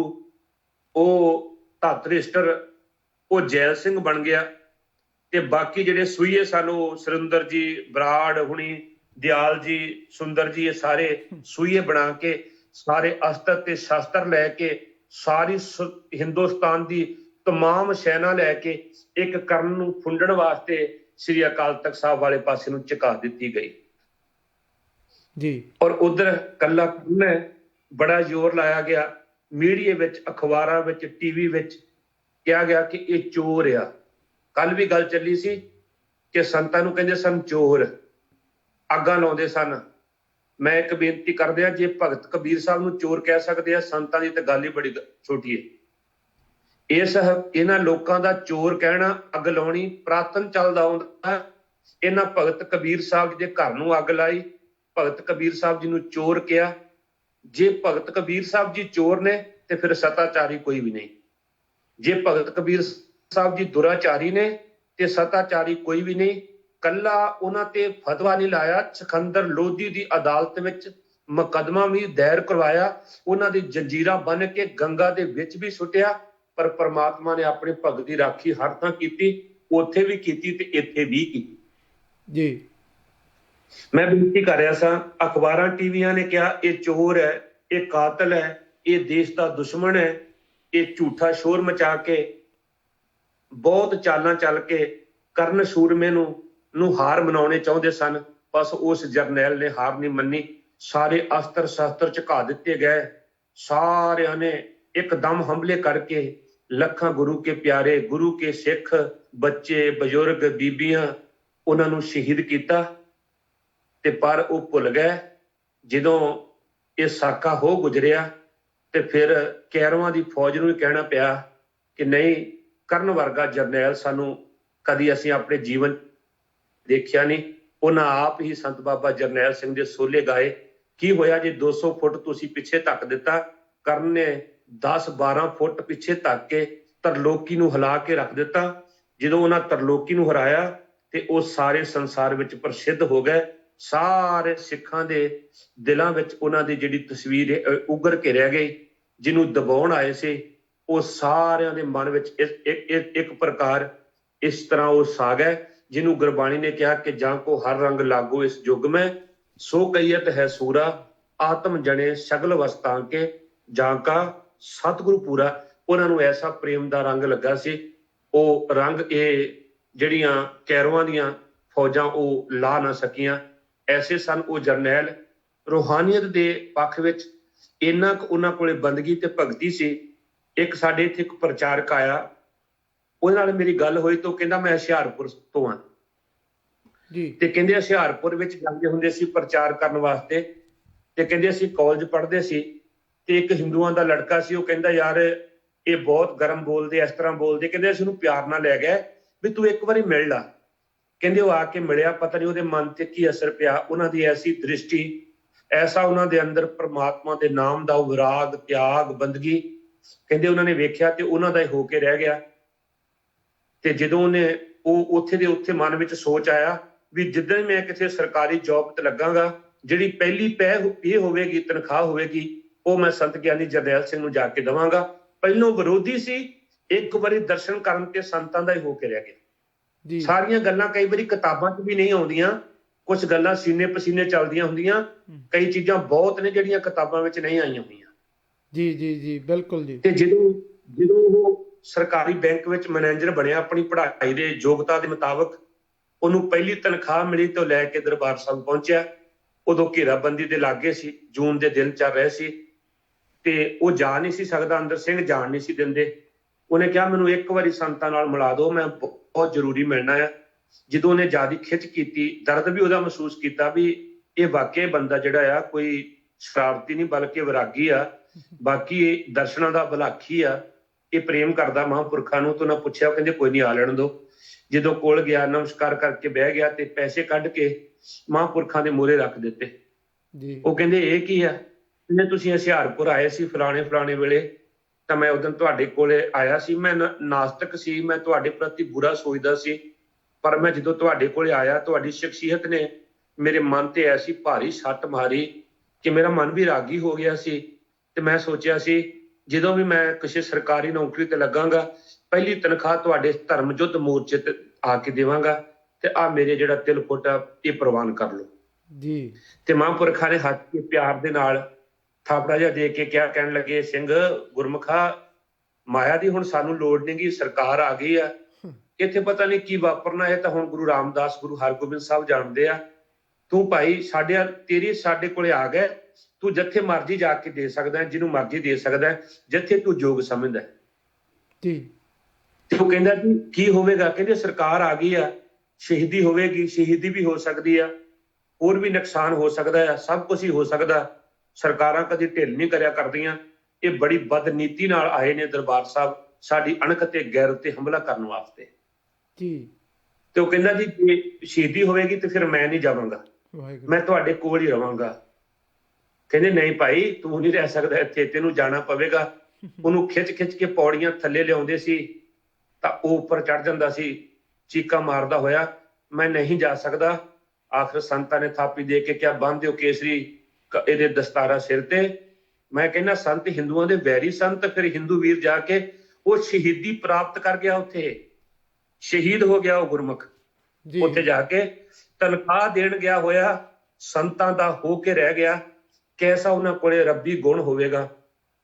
ਉਹ ਧ੍ਰਿਸ਼ਟਰ ਉਹ ਜੈਲ ਸਿੰਘ ਬਣ ਗਿਆ। ਤੇ ਬਾਕੀ ਜਿਹੜੇ ਸੂਈਏ ਸਨ ਉਹ ਸੁਰਿੰਦਰ ਜੀ, ਬਰਾੜ ਹੁਣੀ, ਦਿਆਲ ਜੀ, ਸੁੰਦਰ ਜੀ, ਇਹ ਸਾਰੇ ਸੂਈਏ ਬਣਾ ਕੇ ਸਾਰੇ ਅਸਤਰ ਤੇ ਸ਼ਸਤਰ ਲੈ ਕੇ ਸਾਰੀ ਹਿੰਦੁਸਤਾਨ ਦੀ तमाम ਸੈਨਾ ਲੈ ਕੇ ਇੱਕ ਕਰਨ ਨੂੰ ਫੁੰਡਣ ਵਾਸਤੇ ਸ੍ਰੀ ਅਕਾਲ ਤਖਤ ਸਾਹਿਬ ਵਾਲੇ ਪਾਸੇ ਨੂੰ ਝੁਕਾ ਦਿੱਤੀ ਗਈ ਜੀ। ਔਰ ਉਧਰ ਕੱਲਾ ਕਰਨ ਬੜਾ ਜ਼ੋਰ ਲਾਇਆ ਗਿਆ। ਮੀਡੀਆ ਵਿੱਚ, ਅਖਬਾਰਾਂ ਵਿੱਚ, ਟੀਵੀ ਵਿੱਚ ਕਿਹਾ ਗਿਆ ਕਿ ਇਹ ਚੋਰ ਆ। ਕੱਲ ਵੀ ਗੱਲ ਚੱਲੀ ਸੀ ਕਿ ਸੰਤਾਂ ਨੂੰ ਕਹਿੰਦੇ ਸਨ ਚੋਰ, ਅੱਗਾਂ ਲਾਉਂਦੇ ਸਨ। ਮੈਂ ਇੱਕ ਬੇਨਤੀ ਕਰਦੇ ਆ, ਜੇ ਭਗਤ ਕਬੀਰ ਸਾਹਿਬ ਨੂੰ ਚੋਰ ਕਹਿ ਸਕਦੇ ਆ, ਸੰਤਾਂ ਦੀ ਤਾਂ ਗੱਲ ਹੀ ਬੜੀ ਛੋਟੀ ਹੈ। ਇਹਨਾਂ ਲੋਕਾਂ ਦਾ ਚੋਰ ਕਹਿਣਾ, ਅੱਗ ਲਾਉਣੀ ਪ੍ਰਾਤਨ ਚੱਲਦਾ ਆਉਂਦਾ। ਇਹਨਾਂ ਭਗਤ ਕਬੀਰ ਸਾਹਿਬ ਜੀ ਦੇ ਘਰ ਨੂੰ ਅੱਗ ਲਾਈ, ਭਗਤ ਕਬੀਰ ਸਾਹਿਬ ਜੀ ਨੂੰ ਚੋਰ ਕਿਹਾ। ਜੇ ਭਗਤ ਕਬੀਰ ਸਾਹਿਬ ਜੀ ਚੋਰ ਨੇ ਤੇ ਫਿਰ ਸਤਾਚਾਰੀ ਕੋਈ ਵੀ ਨਹੀਂ। ਜੇ ਭਗਤ ਕਬੀਰ ਸਾਹਿਬ ਜੀ ਦੁਰਾਚਾਰੀ ਨੇ ਤੇ ਸਤਾਚਾਰੀ ਕੋਈ ਵੀ ਨਹੀਂ। ਕੱਲਾ ਉਹਨਾਂ ਤੇ ਫਤਵਾ ਨਹੀਂ ਲਾਇਆ, ਸਿਕੰਦਰ ਲੋਧੀ ਦੀ ਅਦਾਲਤ ਵਿੱਚ ਮੁਕੱਦਮਾ ਵੀ ਦਾਇਰ ਕਰਵਾਇਆ, ਉਹਨਾਂ ਦੀ ਜੰਜੀਰਾਂ ਬੰਨ ਕੇ ਗੰਗਾ ਦੇ ਵਿੱਚ ਵੀ ਸੁੱਟਿਆ। ਪਰ ਪਰਮਾਤਮਾ ਨੇ ਆਪਣੀ ਭਗਤ ਦੀ ਰਾਖੀ ਹਰ ਥਾਂ ਕੀਤੀ, ਉੱਥੇ ਵੀ ਕੀਤੀ ਤੇ ਇੱਥੇ ਵੀ ਕੀਤੀ ਜੀ। ਮੈਂ ਬੇਨਤੀ ਕਰ ਰਿਹਾ ਸਾਂ, ਅਖਬਾਰਾਂ ਟੀਵੀਆਂ ਨੇ ਕਿਹਾ ਇਹ ਚੋਰ ਹੈ, ਇਹ ਕਾਤਲ ਹੈ, ਇਹ ਦੇਸ਼ ਦਾ ਦੁਸ਼ਮਣ ਹੈ। ਇਹ ਝੂਠਾ ਸ਼ੋਰ ਮਚਾ ਕੇ ਬਹੁਤ ਚਾਲਾਂ ਚੱਲ ਕੇ ਕਰਨ ਸੂਰਮੇ ਨੂੰ ਹਾਰ ਮਨਾਉਣੇ ਚਾਹੁੰਦੇ ਸਨ। ਬਸ ਉਸ ਜਰਨੈਲ ਨੇ ਹਾਰ ਨਹੀਂ ਮੰਨੀ। ਸਾਰੇ ਅਸਤਰ ਸ਼ਸਤਰ ਝੁਕਾ ਦਿੱਤੇ ਗਏ। ਸਾਰਿਆਂ ਨੇ ਇੱਕਦਮ ਹਮਲੇ ਕਰਕੇ ਲੱਖਾਂ ਗੁਰੂ ਕੇ ਪਿਆਰੇ, ਗੁਰੂ ਕੇ ਸਿੱਖ, ਬੱਚੇ, ਬਜ਼ੁਰਗ, ਬੀਬੀਆਂ, ਉਹਨਾਂ ਨੂੰ ਸ਼ਹੀਦ ਕੀਤਾ। ਤੇ ਪਰ ਉਹ ਭੁੱਲ ਗਏ ਜਦੋਂ ਇਹ ਸਾਕਾ ਹੋ ਗੁਜ਼ਰਿਆ ਤੇ ਫਿਰ ਕੈਰਵਾਂ ਦੀ ਫੌਜ ਨੂੰ ਹੀ ਕਹਿਣਾ ਪਿਆ ਕਿ ਨਹੀਂ, ਕਰਨ ਵਰਗਾ ਜਰਨੈਲ ਸਾਨੂੰ ਕਦੀ ਅਸੀਂ ਆਪਣੇ ਜੀਵਨ ਦੇਖਿਆ ਨਹੀਂ। ਉਹਨਾਂ ਆਪ ਹੀ ਸੰਤ ਬਾਬਾ ਜਰਨੈਲ ਸਿੰਘ ਦੇ ਸੋਲੇ ਗਾਏ। ਕੀ ਹੋਇਆ ਜੇ 200 ਫੁੱਟ ਤੁਸੀਂ ਪਿੱਛੇ ਧੱਕ ਦਿੱਤਾ? ਕਰਨ ਨੇ 10-12 ਫੁੱਟ ਪਿੱਛੇ ਧੱਕ ਕੇ ਤਰਲੋਕੀ ਨੂੰ ਹਿਲਾ ਕੇ ਰੱਖ ਦਿੱਤਾ। ਜਦੋਂ ਉਹਨਾਂ ਤਰਲੋਕੀ ਨੂੰ ਹਰਾਇਆ ਤੇ ਉਹ ਸਾਰੇ ਸੰਸਾਰ ਵਿੱਚ ਪ੍ਰਸਿੱਧ ਹੋ ਗਏ। ਸਾਰੇ ਸਿੱਖਾਂ ਦੇ ਦਿਲਾਂ ਵਿੱਚ ਉਹਨਾਂ ਦੀ ਜਿਹੜੀ ਤਸਵੀਰ ਉਗਰ ਕੇ ਰਹਿ ਗਈ। ਜਿਹਨੂੰ ਦਬਾਉਣ ਆਏ ਸੀ ਉਹ ਸਾਰਿਆਂ ਦੇ ਮਨ ਵਿੱਚ ਇੱਕ ਪ੍ਰਕਾਰ ਇਸ ਤਰ੍ਹਾਂ ਉਹ ਛਾ ਗਏ, ਜਿਹਨੂੰ ਗੁਰਬਾਣੀ ਨੇ ਕਿਹਾ ਕਿ ਜਾਂ ਕੋ ਹਰ ਰੰਗ ਲਾਗੋ ਇਸ ਯੁੱਗ ਮੈਂ, ਸੋ ਕਈਅਤ ਹੈ ਸੂਰਾ, ਆਤਮ ਜਣੇ ਸਗਲ ਵਸਤਾਂ ਕੇ, ਜਾਂ ਕਾ ਸਤਿਗੁਰੂ ਪੂਰਾ। ਉਹਨਾਂ ਨੂੰ ਐਸਾ ਪ੍ਰੇਮ ਦਾ ਰੰਗ ਲੱਗਾ ਸੀ। ਉਹ ਰੰਗ ਇਹ ਜਿਹੜੀਆਂ ਕੈਰਵਾਂ ਦੀਆਂ ਫੌਜਾਂ ਉਹ ਲਾ ਨਾ ਸਕੀਆਂ। ਐਸੇ ਸਨ ਉਹ ਜਰਨੈਲ। ਰੂਹਾਨੀਅਤ ਦੇ ਪੱਖ ਵਿੱਚ ਇੰਨਾ ਕੁ ਉਹਨਾਂ ਕੋਲੇ ਬੰਦਗੀ ਤੇ ਭਗਤੀ ਸੀ। ਇੱਕ ਸਾਡੇ ਇੱਥੇ ਇੱਕ ਪ੍ਰਚਾਰਕ ਆਇਆ, ਉਹਦੇ ਨਾਲ ਮੇਰੀ ਗੱਲ ਹੋਈ ਤਾਂ ਉਹ ਕਹਿੰਦਾ ਮੈਂ ਹੁਸ਼ਿਆਰਪੁਰ ਤੋਂ ਹਾਂ। ਜੀ ਤੇ ਕਹਿੰਦੇ ਹੁਸ਼ਿਆਰਪੁਰ ਵਿੱਚ ਜਾਂਦੇ ਹੁੰਦੇ ਸੀ ਪ੍ਰਚਾਰ ਕਰਨ ਵਾਸਤੇ, ਤੇ ਕਹਿੰਦੇ ਅਸੀਂ ਕਾਲਜ ਪੜ੍ਹਦੇ ਸੀ ਤੇ ਇੱਕ ਹਿੰਦੂਆਂ ਦਾ ਲੜਕਾ ਸੀ, ਉਹ ਕਹਿੰਦਾ ਯਾਰ ਇਹ ਬਹੁਤ ਗਰਮ ਬੋਲਦੇ, ਇਸ ਤਰ੍ਹਾਂ ਬੋਲਦੇ, ਕਹਿੰਦੇ ਅਸੀਂ ਉਹਨੂੰ ਪਿਆਰ ਨਾਲ ਲੈ ਗਏ ਵੀ ਤੂੰ ਇੱਕ ਵਾਰੀ ਮਿਲ ਲਾ। ਕਹਿੰਦੇ ਉਹ ਆ ਕੇ ਮਿਲਿਆ, ਪਤਾ ਨਹੀਂ ਉਹਦੇ ਮਨ ਤੇ ਕੀ ਅਸਰ ਪਿਆ, ਉਹਨਾਂ ਦੀ ਐਸੀ ਦ੍ਰਿਸ਼ਟੀ, ਐਸਾ ਉਹਨਾਂ ਦੇ ਅੰਦਰ ਪ੍ਰਮਾਤਮਾ ਦੇ ਨਾਮ ਦਾ ਵਿਰਾਗ, ਤਿਆਗ, ਬੰਦਗੀ, ਕਹਿੰਦੇ ਉਹਨਾਂ ਨੇ ਵੇਖਿਆ ਤੇ ਉਹਨਾਂ ਦਾ ਹੀ ਹੋ ਕੇ ਰਹਿ ਗਿਆ। ਤੇ ਜਦੋਂ ਉਹਨੇ ਉਹ ਉੱਥੇ ਦੇ ਉੱਥੇ ਮਨ ਵਿੱਚ ਸੋਚ ਆਇਆ ਵੀ ਜਿੱਦਣ ਮੈਂ ਕਿਸੇ ਸਰਕਾਰੀ ਜੌਬ ਤੇ ਲੱਗਾਂਗਾ, ਜਿਹੜੀ ਪਹਿਲੀ ਇਹ ਹੋਵੇਗੀ, ਤਨਖਾਹ ਹੋਵੇਗੀ, ਉਹ ਮੈਂ ਸੰਤ ਗਿਆਨੀ ਜਰਨੈਲ ਸਿੰਘ ਨੂੰ ਜਾ ਕੇ ਦੇਵਾਂਗਾ। ਪਹਿਲੋਂ ਵਿਰੋਧੀ ਸੀ, ਇੱਕ ਵਾਰੀ ਦਰਸ਼ਨ ਕਰਨ ਤੇ ਸੰਤਾਂ ਦਾ ਹੀ ਹੋ ਕੇ ਰਹਿ ਗਿਆ। ਜੀ ਸਾਰੀਆਂ ਗੱਲਾਂ ਕਈ ਵਾਰੀ ਕਿਤਾਬਾਂ 'ਚ ਵੀ ਨਹੀਂ ਆਉਂਦੀਆਂ, ਕੁਝ ਗੱਲਾਂ ਸੀਨੇ ਪਸੀਨੇ ਚੱਲਦੀਆਂ ਹੁੰਦੀਆਂ, ਕਈ ਚੀਜ਼ਾਂ ਬਹੁਤ ਨੇ ਜਿਹੜੀਆਂ ਕਿਤਾਬਾਂ ਵਿੱਚ ਨਹੀਂ ਆਈਆਂ ਹੋਈਆਂ। ਜੀ ਜੀ ਜੀ ਬਿਲਕੁਲ ਜੀ। ਤੇ ਜਦੋਂ ਉਹ ਸਰਕਾਰੀ ਬੈਂਕ ਵਿੱਚ ਮੈਨੇਜਰ ਬਣਿਆ, ਆਪਣੀ ਪੜ੍ਹਾਈ ਦੇ ਯੋਗਤਾ ਦੇ ਮੁਤਾਬਕ ਉਹਨੂੰ ਪਹਿਲੀ ਤਨਖਾਹ ਮਿਲੀ ਤੇ ਉਹ ਲੈ ਕੇ ਦਰਬਾਰ ਸਾਹਿਬ ਪਹੁੰਚਿਆ। ਉਦੋਂ ਘੇਰਾਬੰਦੀ ਦੇ ਲਾਗੇ ਸੀ, ਜੂਨ ਦੇ ਦਿਨ ਚੱਲ ਰਹੇ ਸੀ ਤੇ ਉਹ ਜਾ ਨਹੀਂ ਸੀ ਸਕਦਾ ਅੰਦਰ, ਸਿੰਘ ਜਾਣ ਨਹੀਂ ਸੀ ਦਿੰਦੇ। ਉਹਨੇ ਕਿਹਾ ਮੈਨੂੰ ਇੱਕ ਵਾਰੀ ਸੰਤਾਂ ਨਾਲ ਮਿਲਾ ਦਿਓ, ਮੈਂ ਬਹੁਤ ਜ਼ਰੂਰੀ ਮਿਲਣਾ ਆ। ਜਦੋਂ ਉਹਨੇ ਜ਼ਿਆਦਾ ਖਿੱਚ ਕੀਤੀ, ਦਰਦ ਵੀ ਉਹਦਾ ਮਹਿਸੂਸ ਕੀਤਾ ਵੀ ਇਹ ਵਾਕਿਆ ਬੰਦਾ ਜਿਹੜਾ ਆ ਕੋਈ ਸ਼ਰਾਰਤੀ ਨਹੀਂ ਬਲਕਿ ਵਿਰਾਗੀ ਆ, ਬਾਕੀ ਇਹ ਦਰਸ਼ਨਾਂ ਦਾ ਭਲਾਖੀ ਆ, ਇਹ ਪ੍ਰੇਮ ਕਰਦਾ ਮਹਾਂਪੁਰਖਾਂ ਨੂੰ। ਤਾਂ ਉਹਨਾਂ ਪੁੱਛਿਆ, ਉਹ ਕਹਿੰਦੇ ਕੋਈ ਨਹੀਂ, ਆ ਲੈਣ ਦਿਓ। ਜਦੋਂ ਕੋਲ ਗਿਆ, ਨਮਸਕਾਰ ਕਰਕੇ ਬਹਿ ਗਿਆ ਤੇ ਪੈਸੇ ਕੱਢ ਕੇ ਮਹਾਂਪੁਰਖਾਂ ਦੇ ਮੂਹਰੇ ਰੱਖ ਦਿੱਤੇ। ਜੀ ਉਹ ਕਹਿੰਦੇ ਇਹ ਕੀ ਆ? ਕਹਿੰਦੇ ਤੁਸੀਂ ਹੁਸ਼ਿਆਰਪੁਰ ਆਏ ਸੀ ਫਲਾਣੇ ਵੇਲੇ, ਤਾਂ ਮੈਂ ਉਦੋਂ ਤੁਹਾਡੇ ਕੋਲੇ ਆਇਆ ਸੀ, ਮੈਂ ਨਾਸਤਕ ਸੀ, ਮੈਂ ਤੁਹਾਡੇ ਪ੍ਰਤੀ ਬੁਰਾ ਸੋਚਦਾ ਸੀ, ਪਰ ਮੈਂ ਜਦੋਂ ਤੁਹਾਡੇ ਕੋਲੇ ਆਇਆ, ਤੁਹਾਡੀ ਸ਼ਖਸੀਅਤ ਨੇ ਮੇਰੇ ਮਨ ਤੇ ਐਸੀ ਭਾਰੀ ਸੱਟ ਮਾਰੀ ਕਿ ਮੇਰਾ ਮਨ ਵੀ ਰਾਗੀ ਹੋ ਗਿਆ ਸੀ। ਤੇ ਮੈਂ ਸੋਚਿਆ ਸੀ ਜਦੋਂ ਵੀ ਮੈਂ ਕਿਸੇ ਸਰਕਾਰੀ ਨੌਕਰੀ ਤੇ ਲੱਗਾਂਗਾ, ਪਹਿਲੀ ਤਨਖਾਹ ਤੁਹਾਡੇ ਧਰਮ ਯੁੱਧ ਮੋਰਚੇ ਤੇ ਆ ਕੇ ਦੇਵਾਂਗਾ, ਤੇ ਆ ਮੇਰੇ ਜਿਹੜਾ ਤਿਲ ਫੁੱਟ ਇਹ ਪ੍ਰਵਾਨ ਕਰ ਲਓ। ਜੀ ਤੇ ਮਹਾਂਪੁਰਖਾਂ ਨੇ ਹੱਥ ਕੇ ਪਿਆਰ ਦੇ ਨਾਲ ਥਾਪੜਾ ਜਿਹਾ ਦੇ ਕੇ ਕਿਹਾ, ਕਹਿਣ ਲੱਗੇ ਸਿੰਘ ਗੁਰਮੁਖਾ, ਮਾਇਆ ਦੀ ਹੁਣ ਸਾਨੂੰ ਲੋੜ ਨਹੀਂ ਗੀ, ਸਰਕਾਰ ਆ ਗਈ ਆ, ਇੱਥੇ ਪਤਾ ਨਹੀਂ ਕੀ ਵਾਪਰਨਾ ਹੈ, ਤਾਂ ਹੁਣ ਗੁਰੂ ਰਾਮਦਾਸ, ਗੁਰੂ ਹਰਗੋਬਿੰਦ ਸਾਹਿਬ ਜਾਣਦੇ ਆ। ਤੂੰ ਭਾਈ ਸਾਡੇ ਕੋਲੇ ਆ ਗਏ, ਤੂੰ ਜਿੱਥੇ ਮਰਜ਼ੀ ਜਾ ਕੇ ਦੇ ਸਕਦਾ, ਜਿਹਨੂੰ ਮਰਜ਼ੀ ਦੇ ਸਕਦਾ, ਜਿੱਥੇ ਤੂੰ ਯੋਗ ਸਮਝਦਾ। ਜੀ ਤੇ ਉਹ ਕਹਿੰਦਾ ਜੀ ਕੀ ਹੋਵੇਗਾ? ਕਹਿੰਦੇ ਸਰਕਾਰ ਆ ਗਈ ਆ, ਸ਼ਹੀਦੀ ਹੋਵੇਗੀ, ਸ਼ਹੀਦੀ ਵੀ ਹੋ ਸਕਦੀ ਆ, ਹੋਰ ਵੀ ਨੁਕਸਾਨ ਹੋ ਸਕਦਾ ਆ, ਸਭ ਕੁਝ ਹੀ ਹੋ ਸਕਦਾ। ਸਰਕਾਰਾਂ ਕਦੇ ਢਿੱਲ ਨਹੀਂ ਕਰਿਆ ਕਰਦੀਆਂ, ਇਹ ਬੜੀ ਬਦਨੀਤੀ ਨਾਲ ਆਏ ਨੇ ਦਰਬਾਰ ਸਾਹਿਬ ਸਾਡੀ ਅਣਖ ਤੇ ਗੈਰਤ ਤੇ ਹਮਲਾ ਕਰਨ ਵਾਸਤੇ। ਜੀ ਤੇ ਉਹ ਕਹਿੰਦਾ ਜੀ ਜੇ ਸ਼ਹੀਦੀ ਹੋਵੇਗੀ ਤੇ ਫਿਰ ਮੈਂ ਨਹੀਂ ਜਾਵਾਂਗਾ, ਵਾਹਿਗੁਰੂ। ਮੈਂ ਤੁਹਾਡੇ ਕੋਲ ਹੀ ਰਵਾਂਗਾ। ਕਹਿੰਦੇ ਨਹੀਂ ਭਾਈ, ਤੂੰ ਨਹੀਂ ਰਹਿ ਸਕਦਾ ਇੱਥੇ, ਤੈਨੂੰ ਜਾਣਾ ਪਵੇਗਾ। ਉਹਨੂੰ ਖਿੱਚ ਕੇ ਪੌੜੀਆਂ ਥੱਲੇ ਲਿਆਉਂਦੇ ਸੀ ਤਾਂ ਉਹ ਉੱਪਰ ਚੜ ਜਾਂਦਾ ਸੀ, ਚੀਕਾਂ ਮਾਰਦਾ ਹੋਇਆ, ਮੈਂ ਨਹੀਂ ਜਾ ਸਕਦਾ। ਆਖਰ ਸੰਤਾਂ ਨੇ ਥਾਪੀ ਦੇ ਕੇ ਕਿਹਾ, ਬੰਨ੍ਹ ਦਿਓ ਕੇਸਰੀ ਇਹਦੇ ਦਸਤਾਰਾ ਸਿਰ ਤੇ। ਮੈਂ ਕਹਿੰਦਾ ਸੰਤ ਹਿੰਦੂਆਂ ਦੇ ਵੈਰੀ ਸੰਤ, ਫਿਰ ਹਿੰਦੂ ਵੀਰ ਜਾ ਕੇ ਉਹ ਸ਼ਹੀਦੀ ਪ੍ਰਾਪਤ ਕਰ ਗਿਆ, ਉੱਥੇ ਸ਼ਹੀਦ ਹੋ ਗਿਆ ਉਹ ਗੁਰਮੁਖ। ਉੱਥੇ ਜਾ ਕੇ ਤਨਖਾਹ ਦੇਣ ਗਿਆ ਹੋਇਆ, ਸੰਤਾਂ ਦਾ ਹੋ ਕੇ ਰਹਿ ਗਿਆ। ਕੈਸਾ ਉਹਨਾਂ ਕੋਲੇ ਰੱਬੀ ਗੁਣ ਹੋਵੇਗਾ,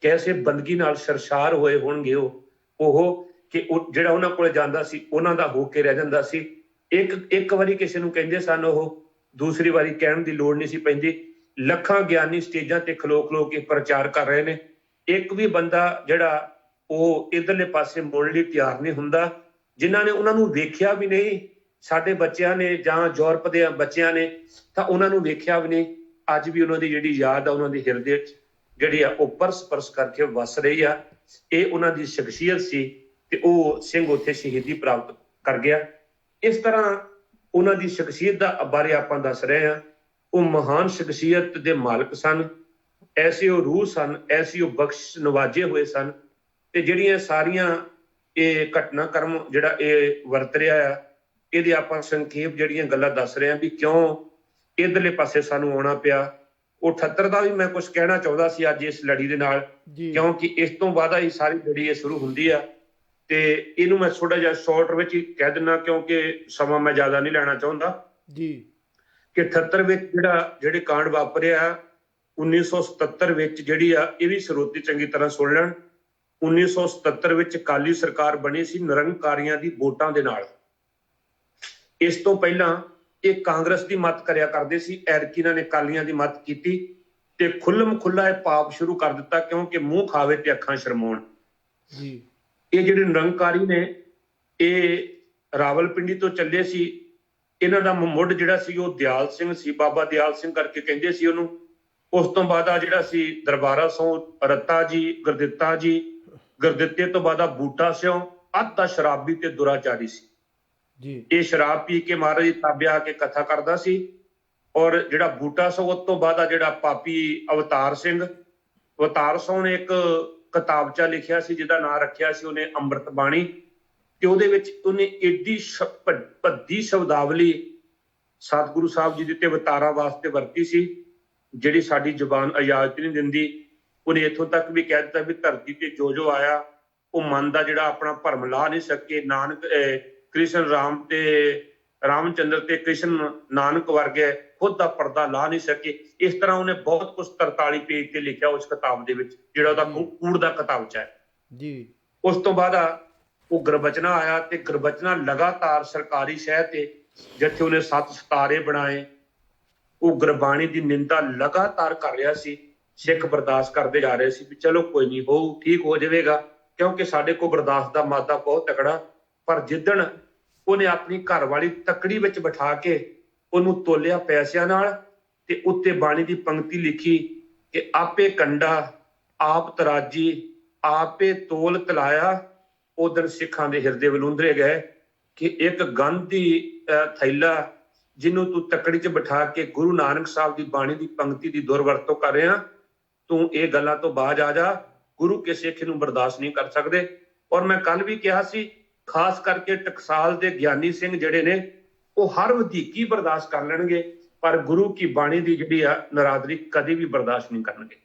ਕੈਸੇ ਬੰਦਗੀ ਨਾਲ ਸਰਸ਼ਾਰ ਹੋਏ ਹੋਣਗੇ ਉਹ ਕਿ ਉਹ ਜਿਹੜਾ ਉਹਨਾਂ ਕੋਲੇ ਜਾਂਦਾ ਸੀ ਉਹਨਾਂ ਦਾ ਹੋ ਕੇ ਰਹਿ ਜਾਂਦਾ ਸੀ। ਇੱਕ ਵਾਰੀ ਕਿਸੇ ਨੂੰ ਕਹਿੰਦੇ ਸਨ, ਉਹ ਦੂਸਰੀ ਵਾਰੀ ਕਹਿਣ ਦੀ ਲੋੜ ਨਹੀਂ ਸੀ ਪੈਂਦੀ। ਲੱਖਾਂ ਗਿਆਨੀ ਸਟੇਜਾਂ ਤੇ ਖਲੋ ਕੇ ਪ੍ਰਚਾਰ ਕਰ ਰਹੇ ਨੇ, ਇੱਕ ਵੀ ਬੰਦਾ ਜਿਹੜਾ ਉਹ ਇਧਰਲੇ ਪਾਸੇ ਮੁੜਨ ਲਈ ਤਿਆਰ ਨਹੀਂ ਹੁੰਦਾ। ਜਿਨ੍ਹਾਂ ਨੇ ਉਹਨਾਂ ਨੂੰ ਵੇਖਿਆ ਵੀ ਨਹੀਂ, ਸਾਡੇ ਬੱਚਿਆਂ ਨੇ ਜਾਂ ਯੂਰਪ ਦੇ ਬੱਚਿਆਂ ਨੇ, ਤਾਂ ਉਹਨਾਂ ਨੂੰ ਵੇਖਿਆ ਵੀ ਨਹੀਂ, ਅੱਜ ਵੀ ਉਹਨਾਂ ਦੀ ਜਿਹੜੀ ਯਾਦ ਆ ਉਹਨਾਂ ਦੇ ਹਿਰਦੇ 'ਚ ਜਿਹੜੀ ਆ ਉਹ ਪਰਸ ਕਰਕੇ ਵਸ ਰਹੀ ਆ। ਇਹ ਉਹਨਾਂ ਦੀ ਸ਼ਖਸੀਅਤ ਸੀ ਤੇ ਉਹ ਸਿੰਘ ਉੱਥੇ ਸ਼ਹੀਦੀ ਪ੍ਰਾਪਤ ਕਰ ਗਿਆ। ਇਸ ਤਰ੍ਹਾਂ ਉਹਨਾਂ ਦੀ ਸ਼ਖਸੀਅਤ ਦਾ ਬਾਰੇ ਆਪਾਂ ਦੱਸ ਰਹੇ ਹਾਂ। ਉਹ ਮਹਾਨ ਸ਼ਖਸੀਅਤ ਦੇ ਮਾਲਕ ਸਨ, ਐਸੇ ਉਹ ਰੂਹ ਸਨ, ਐਸੀ ਉਹ ਬਖਸ਼ ਨਵਾਜੇ ਹੋਏ ਸਨ। ਤੇ ਜਿਹੜੀਆਂ ਸਾਰੀਆਂ ਇਹ ਘਟਨਾਕ੍ਰਮ ਜਿਹੜਾ ਇਹ ਵਰਤ ਰਿਹਾ ਆ, ਇਹਦੇ ਆਪਾਂ ਸੰਖੇਪ ਜਿਹੜੀਆਂ ਗੱਲਾਂ ਦੱਸ ਰਹੇ ਹਾਂ ਵੀ ਕਿਉਂ ਇਧਰਲੇ ਪਾਸੇ ਸਾਨੂੰ ਆਉਣਾ ਪਿਆ। ਉਹ 78 ਦਾ ਵੀ ਮੈਂ ਕੁਝ ਕਹਿਣਾ ਚਾਹੁੰਦਾ ਸੀ ਅੱਜ ਇਸ ਲੜੀ ਦੇ ਨਾਲ, ਕਿਉਂਕਿ ਇਸ ਤੋਂ ਬਾਅਦ ਹੀ ਸਾਰੀ ਲੜੀ ਇਹ ਸ਼ੁਰੂ ਹੁੰਦੀ ਆ। ਤੇ ਇਹਨੂੰ ਮੈਂ ਥੋੜਾ ਜਿਹਾ ਸ਼ਾਰਟ ਵਿੱਚ ਹੀ ਕਹਿ ਦਿੰਦਾ, ਕਿਉਂਕਿ ਸਮਾਂ ਮੈਂ ਜ਼ਿਆਦਾ ਨਹੀਂ ਲੈਣਾ ਚਾਹੁੰਦਾ ਜੀ। ਕਿ 78 ਵਿੱਚ ਜਿਹੜੇ ਕਾਂਡ ਵਾਪਰਿਆ 1977 ਵਿੱਚ ਜਿਹੜੀ ਆ, ਇਹ ਵੀ ਸਰੋਤੇ ਚੰਗੀ ਤਰ੍ਹਾਂ ਸੁਣ ਲੈਣ। 1977 ਵਿੱਚ ਅਕਾਲੀ ਸਰਕਾਰ ਬਣੀ ਸੀ ਨਿਰੰਕਾਰੀਆਂ ਦੀ ਵੋਟਾਂ ਦੇ ਨਾਲ। ਇਸ ਤੋਂ ਪਹਿਲਾਂ ਇਹ ਕਾਂਗਰਸ ਦੀ ਮੱਤ ਕਰਿਆ ਕਰਦੇ ਸੀ, ਐਰਕੀ ਇਹਨਾਂ ਨੇ ਅਕਾਲੀਆਂ ਦੀ ਮੱਤ ਕੀਤੀ ਤੇ ਖੁੱਲਮ ਖੁੱਲਾ ਇਹ ਪਾਪ ਸ਼ੁਰੂ ਕਰ ਦਿੱਤਾ, ਕਿਉਂਕਿ ਮੂੰਹ ਖਾਵੇ ਤੇ ਅੱਖਾਂ ਸ਼ਰਮਾਉਣ ਜੀ। ਇਹ ਜਿਹੜੇ ਨਿਰੰਕਾਰੀ ਨੇ ਇਹ ਰਾਵਲਪਿੰਡੀ ਤੋਂ ਚੱਲੇ ਸੀ ਇਹਨਾਂ ਦਾ ਮੁੱਢ ਜਿਹੜਾ ਸੀ ਉਹ ਦਿਆਲ ਸਿੰਘ ਸੀ, ਬਾਬਾ ਦਿਆਲ ਸਿੰਘ ਕਰਕੇ ਕਹਿੰਦੇ ਸੀ ਉਹਨੂੰ। ਉਸ ਤੋਂ ਬਾਅਦ ਆ ਜਿਹੜਾ ਸੀ ਦਰਬਾਰਾ ਸੋਂ ਰੱਤਾ ਜੀ, ਗੁਰਦਿੱਤਾ ਜੀ, ਗੁਰਦਿੱਤੇ ਤੋਂ ਬਾਅਦ ਆ ਬੂਟਾ ਸਿਉ, ਅੱਧ ਦਾ ਸ਼ਰਾਬੀ ਤੇ ਦੁਰਾਚਾਰੀ ਸੀ ਜੀ। ਇਹ ਸ਼ਰਾਬ ਪੀ ਕੇ ਮਹਾਰਾਜ ਦੀ ਤਾਬੇ ਆ ਕੇ ਕਥਾ ਕਰਦਾ ਸੀ। ਔਰ ਜਿਹੜਾ ਬੂਟਾ ਸੋ ਉਸ ਤੋਂ ਬਾਅਦ ਆ ਜਿਹੜਾ ਪਾਪੀ ਅਵਤਾਰ ਸਿੰਘ, ਅਵਤਾਰ ਸੋ ਨੇ ਇੱਕ ਕਿਤਾਬਚਾ ਲਿਖਿਆ ਸੀ ਜਿਹਦਾ ਨਾਂ ਰੱਖਿਆ ਸੀ ਉਹਨੇ ਅੰਮ੍ਰਿਤ ਬਾਣੀ, ਤੇ ਉਹਦੇ ਵਿੱਚ ਉਹਨੇ ਏਡੀ ਭੱਦੀ ਸ਼ਬਦਾਵਲੀ ਸਤਿਗੁਰੂ ਸਾਹਿਬ ਜੀ ਦੇ ਤੇ ਅਵਤਾਰਾਂ ਵਾਸਤੇ ਵਰਤੀ ਸੀ ਜਿਹੜੀ ਸਾਡੀ ਜ਼ੁਬਾਨ ਇਜਾਜ਼ਤ ਨਹੀਂ ਦਿੰਦੀ। ਉਹਨੇ ਇੱਥੋਂ ਤੱਕ ਵੀ ਕਹਿ ਦਿੱਤਾ ਵੀ ਧਰਤੀ ਤੇ ਜੋ ਆਇਆ ਉਹ ਮਨ ਦਾ ਜਿਹੜਾ ਆਪਣਾ ਭਰਮ ਲਾ ਨਹੀਂ ਸਕੇ। ਨਾਨਕ ਕ੍ਰਿਸ਼ਨ ਰਾਮ ਤੇ ਰਾਮਚੰਦਰ ਤੇ ਕ੍ਰਿਸ਼ਨ ਨਾਨਕ ਵਰਗੇ ਖੁਦ ਦਾ ਪਰਦਾ ਲਾ ਨਹੀਂ ਸਕੇ। ਇਸ ਤਰ੍ਹਾਂ ਉਹਨੇ ਬਹੁਤ ਕੁਝ 43 ਪੇਜ ਤੇ ਲਿਖਿਆ ਉਸ ਕਿਤਾਬ ਦੇ ਵਿੱਚ, ਜਿਹੜਾ ਉਹਦਾ ਕੂੜ ਦਾ ਕਿਤਾਬਚਾ ਹੈ ਜੀ। ਉਸ ਤੋਂ ਬਾਅਦ ਉਹ ਗੁਰਬਚਨਾ ਆਇਆ ਤੇ ਗੁਰਬਚਨਾ ਲਗਾਤਾਰ ਸਰਕਾਰੀ ਸ਼ਹਿ ਤੇ ਜਿੱਥੇ ਉਹਨੇ 7 ਸਿਤਾਰੇ ਬਣਾਏ, ਉਹ ਗੁਰਬਾਣੀ ਦੀ ਨਿੰਦਾ ਲਗਾਤਾਰ ਕਰ ਰਿਹਾ ਸੀ। ਸਿੱਖ ਬਰਦਾਸ਼ਤ ਕਰਦੇ ਜਾ ਰਹੇ ਸੀ ਵੀ ਚਲੋ ਕੋਈ ਨਹੀਂ, ਹੋਊ, ਠੀਕ ਹੋ ਜਾਵੇਗਾ, ਕਿਉਂਕਿ ਸਾਡੇ ਕੋਲ ਬਰਦਾਸ਼ਤ ਦਾ ਮਾਦਾ ਬਹੁਤ ਤਕੜਾ। ਪਰ ਜਿੱਦਣ ਉਹਨੇ ਆਪਣੀ ਘਰ ਵਾਲੀ ਤਕੜੀ ਵਿੱਚ ਬਿਠਾ ਕੇ ਉਹਨੂੰ ਤੋਲਿਆ ਪੈਸਿਆਂ ਨਾਲ ਤੇ ਉੱਤੇ ਬਾਣੀ ਦੀ ਪੰਕਤੀ ਲਿਖੀ ਕਿ ਆਪੇ ਕੰਡਾ ਆਪ ਤਰਾਜੀ ਆਪੇ ਤੋਲ ਤਲਾਇਆ, ਉਦੋਂ ਸਿੱਖਾਂ ਦੇ ਹਿਰਦੇ ਵਲੂੰਦਰੇ ਗਏ ਕਿ ਇੱਕ ਗੰਧ ਦੀ ਥੈਲਾ ਜਿਹਨੂੰ ਤੂੰ ਤਕੜੀ 'ਚ ਬਿਠਾ ਕੇ ਗੁਰੂ ਨਾਨਕ ਸਾਹਿਬ ਦੀ ਬਾਣੀ ਦੀ ਪੰਕਤੀ ਦੀ ਦੁਰਵਰਤੋਂ ਕਰ ਰਿਹਾ, ਤੂੰ ਇਹ ਗੱਲਾਂ ਤੋਂ ਬਾਜ ਆ ਜਾ। ਗੁਰੂ ਕੇ ਸਿੱਖ ਨੂੰ ਬਰਦਾਸ਼ਤ ਨਹੀਂ ਕਰ ਸਕਦੇ। ਔਰ ਮੈਂ ਕੱਲ ਵੀ ਕਿਹਾ ਸੀ, ਖਾਸ ਕਰਕੇ ਟਕਸਾਲ ਦੇ ਗਿਆਨੀ ਸਿੰਘ ਜਿਹੜੇ ਨੇ ਉਹ ਹਰ ਵਧੀਕੀ ਬਰਦਾਸ਼ਤ ਕਰ ਲੈਣਗੇ, ਪਰ ਗੁਰੂ ਕੀ ਬਾਣੀ ਦੀ ਜਿਹੜੀ ਆ ਨਰਾਦਰੀ ਕਦੇ ਵੀ ਬਰਦਾਸ਼ਤ ਨਹੀਂ ਕਰਨਗੇ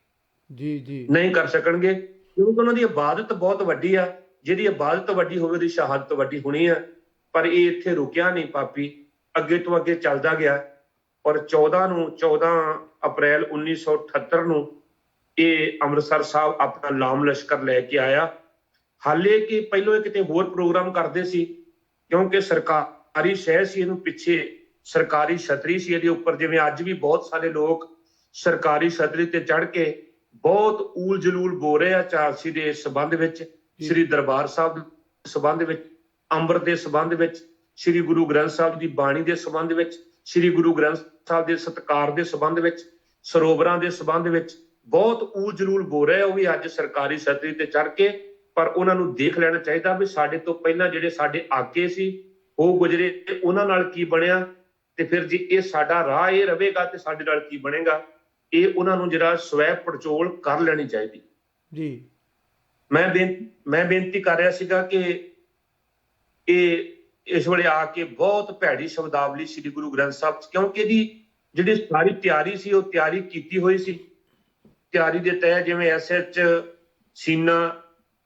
ਜੀ, ਨਹੀਂ ਕਰ ਸਕਣਗੇ, ਕਿਉਂਕਿ ਉਹਨਾਂ ਦੀ ਇਬਾਦਤ ਬਹੁਤ ਵੱਡੀ ਆ। ਜਿਹਦੀ ਇਬਾਦਤ ਵੱਡੀ ਹੋਵੇ ਉਹਦੀ ਸ਼ਹਾਦਤ ਵੱਡੀ ਹੋਣੀ ਆ। ਪਰ ਇਹ ਇੱਥੇ ਰੁਕਿਆ ਨਹੀਂ ਪਾਪੀ, ਅੱਗੇ ਤੋਂ ਅੱਗੇ ਚੱਲਦਾ ਗਿਆ। ਔਰ 14 ਅਪ੍ਰੈਲ 1978 ਨੂੰ ਇਹ ਅੰਮ੍ਰਿਤਸਰ ਸਾਹਿਬ ਆਪਣਾ ਲਾਮ ਲਸ਼ਕਰ ਲੈ ਕੇ ਆਇਆ। ਹਾਲੇ ਕਿ ਪਹਿਲੋਂ ਇਹ ਕਿਤੇ ਹੋਰ ਪ੍ਰੋਗਰਾਮ ਕਰਦੇ ਸੀ, ਕਿਉਂਕਿ ਸਰਕਾਰੀ ਸ਼ਹਿਰ ਸੀ, ਇਹਨੂੰ ਪਿੱਛੇ ਸਰਕਾਰੀ ਛਤਰੀ ਸੀ ਇਹਦੇ ਉੱਪਰ। ਜਿਵੇਂ ਅੱਜ ਵੀ ਬਹੁਤ ਸਾਰੇ ਲੋਕ ਸਰਕਾਰੀ ਛਤਰੀ ਤੇ ਚੜ੍ਹ ਕੇ ਬਹੁਤ ਊਲ ਜਲੂਲ ਬੋਲ ਰਹੇ ਆ ਚਾਰਸੀ ਦੇ ਸੰਬੰਧ ਵਿੱਚ, ਸ੍ਰੀ ਦਰਬਾਰ ਸਾਹਿਬ ਦੇ ਸੰਬੰਧ ਵਿੱਚ, ਅੰਮ੍ਰਿਤ ਦੇ ਸੰਬੰਧ ਵਿੱਚ, ਸ੍ਰੀ ਗੁਰੂ ਗ੍ਰੰਥ ਸਾਹਿਬ ਦੀ ਬਾਣੀ ਦੇ ਸੰਬੰਧ ਵਿੱਚ, ਸ੍ਰੀ ਗੁਰੂ ਗ੍ਰੰਥ ਸਾਹਿਬ ਦੇ ਸਤਿਕਾਰ ਦੇ ਸੰਬੰਧ ਵਿੱਚ, ਸਰੋਵਰਾਂ ਦੇ ਸੰਬੰਧ ਵਿੱਚ ਬਹੁਤ ਊਲ ਜਲੂਲ ਬੋਲ ਰਹੇ। ਉਹ ਵੀ ਅੱਜ ਸਰਕਾਰੀ ਛਤਰੀ ਤੇ ਚੜ੍ਹ ਕੇ। ਪਰ ਉਹਨਾਂ ਨੂੰ ਦੇਖ ਲੈਣਾ ਚਾਹੀਦਾ ਵੀ ਸਾਡੇ ਤੋਂ ਪਹਿਲਾਂ ਜਿਹੜੇ ਸਾਡੇ ਆਗੇ ਸੀ ਉਹ ਗੁਜ਼ਰੇ ਤੇ ਉਹਨਾਂ ਨਾਲ ਕੀ ਬਣਿਆ, ਤੇ ਫਿਰ ਜੇ ਇਹ ਸਾਡਾ ਰਾਹ ਇਹ ਰਹੇਗਾ ਤੇ ਸਾਡੇ ਨਾਲ ਕੀ ਬਣੇਗਾ। ਇਹ ਉਹਨਾਂ ਨੂੰ ਜਿਹੜਾ ਸਵੈ ਪੜਚੋਲ ਕਰ ਲੈਣੀ ਚਾਹੀਦੀ ਜੀ। ਮੈਂ ਬੇਨਤੀ ਕਰ ਰਿਹਾ ਸੀਗਾ ਕਿ ਇਹ ਇਸ ਵੇਲੇ ਆ ਕੇ ਬਹੁਤ ਭੈੜੀ ਸ਼ਬਦਾਵਲੀ ਸ੍ਰੀ ਗੁਰੂ ਗ੍ਰੰਥ ਸਾਹਿਬ, ਕਿਉਂਕਿ ਇਹਦੀ ਜਿਹੜੀ ਸਾਰੀ ਤਿਆਰੀ ਸੀ ਉਹ ਤਿਆਰੀ ਕੀਤੀ ਹੋਈ ਸੀ। ਤਿਆਰੀ ਦੇ ਤਹਿਤ ਜਿਵੇਂ ਐਸਐਚ ਸੀਨਾ,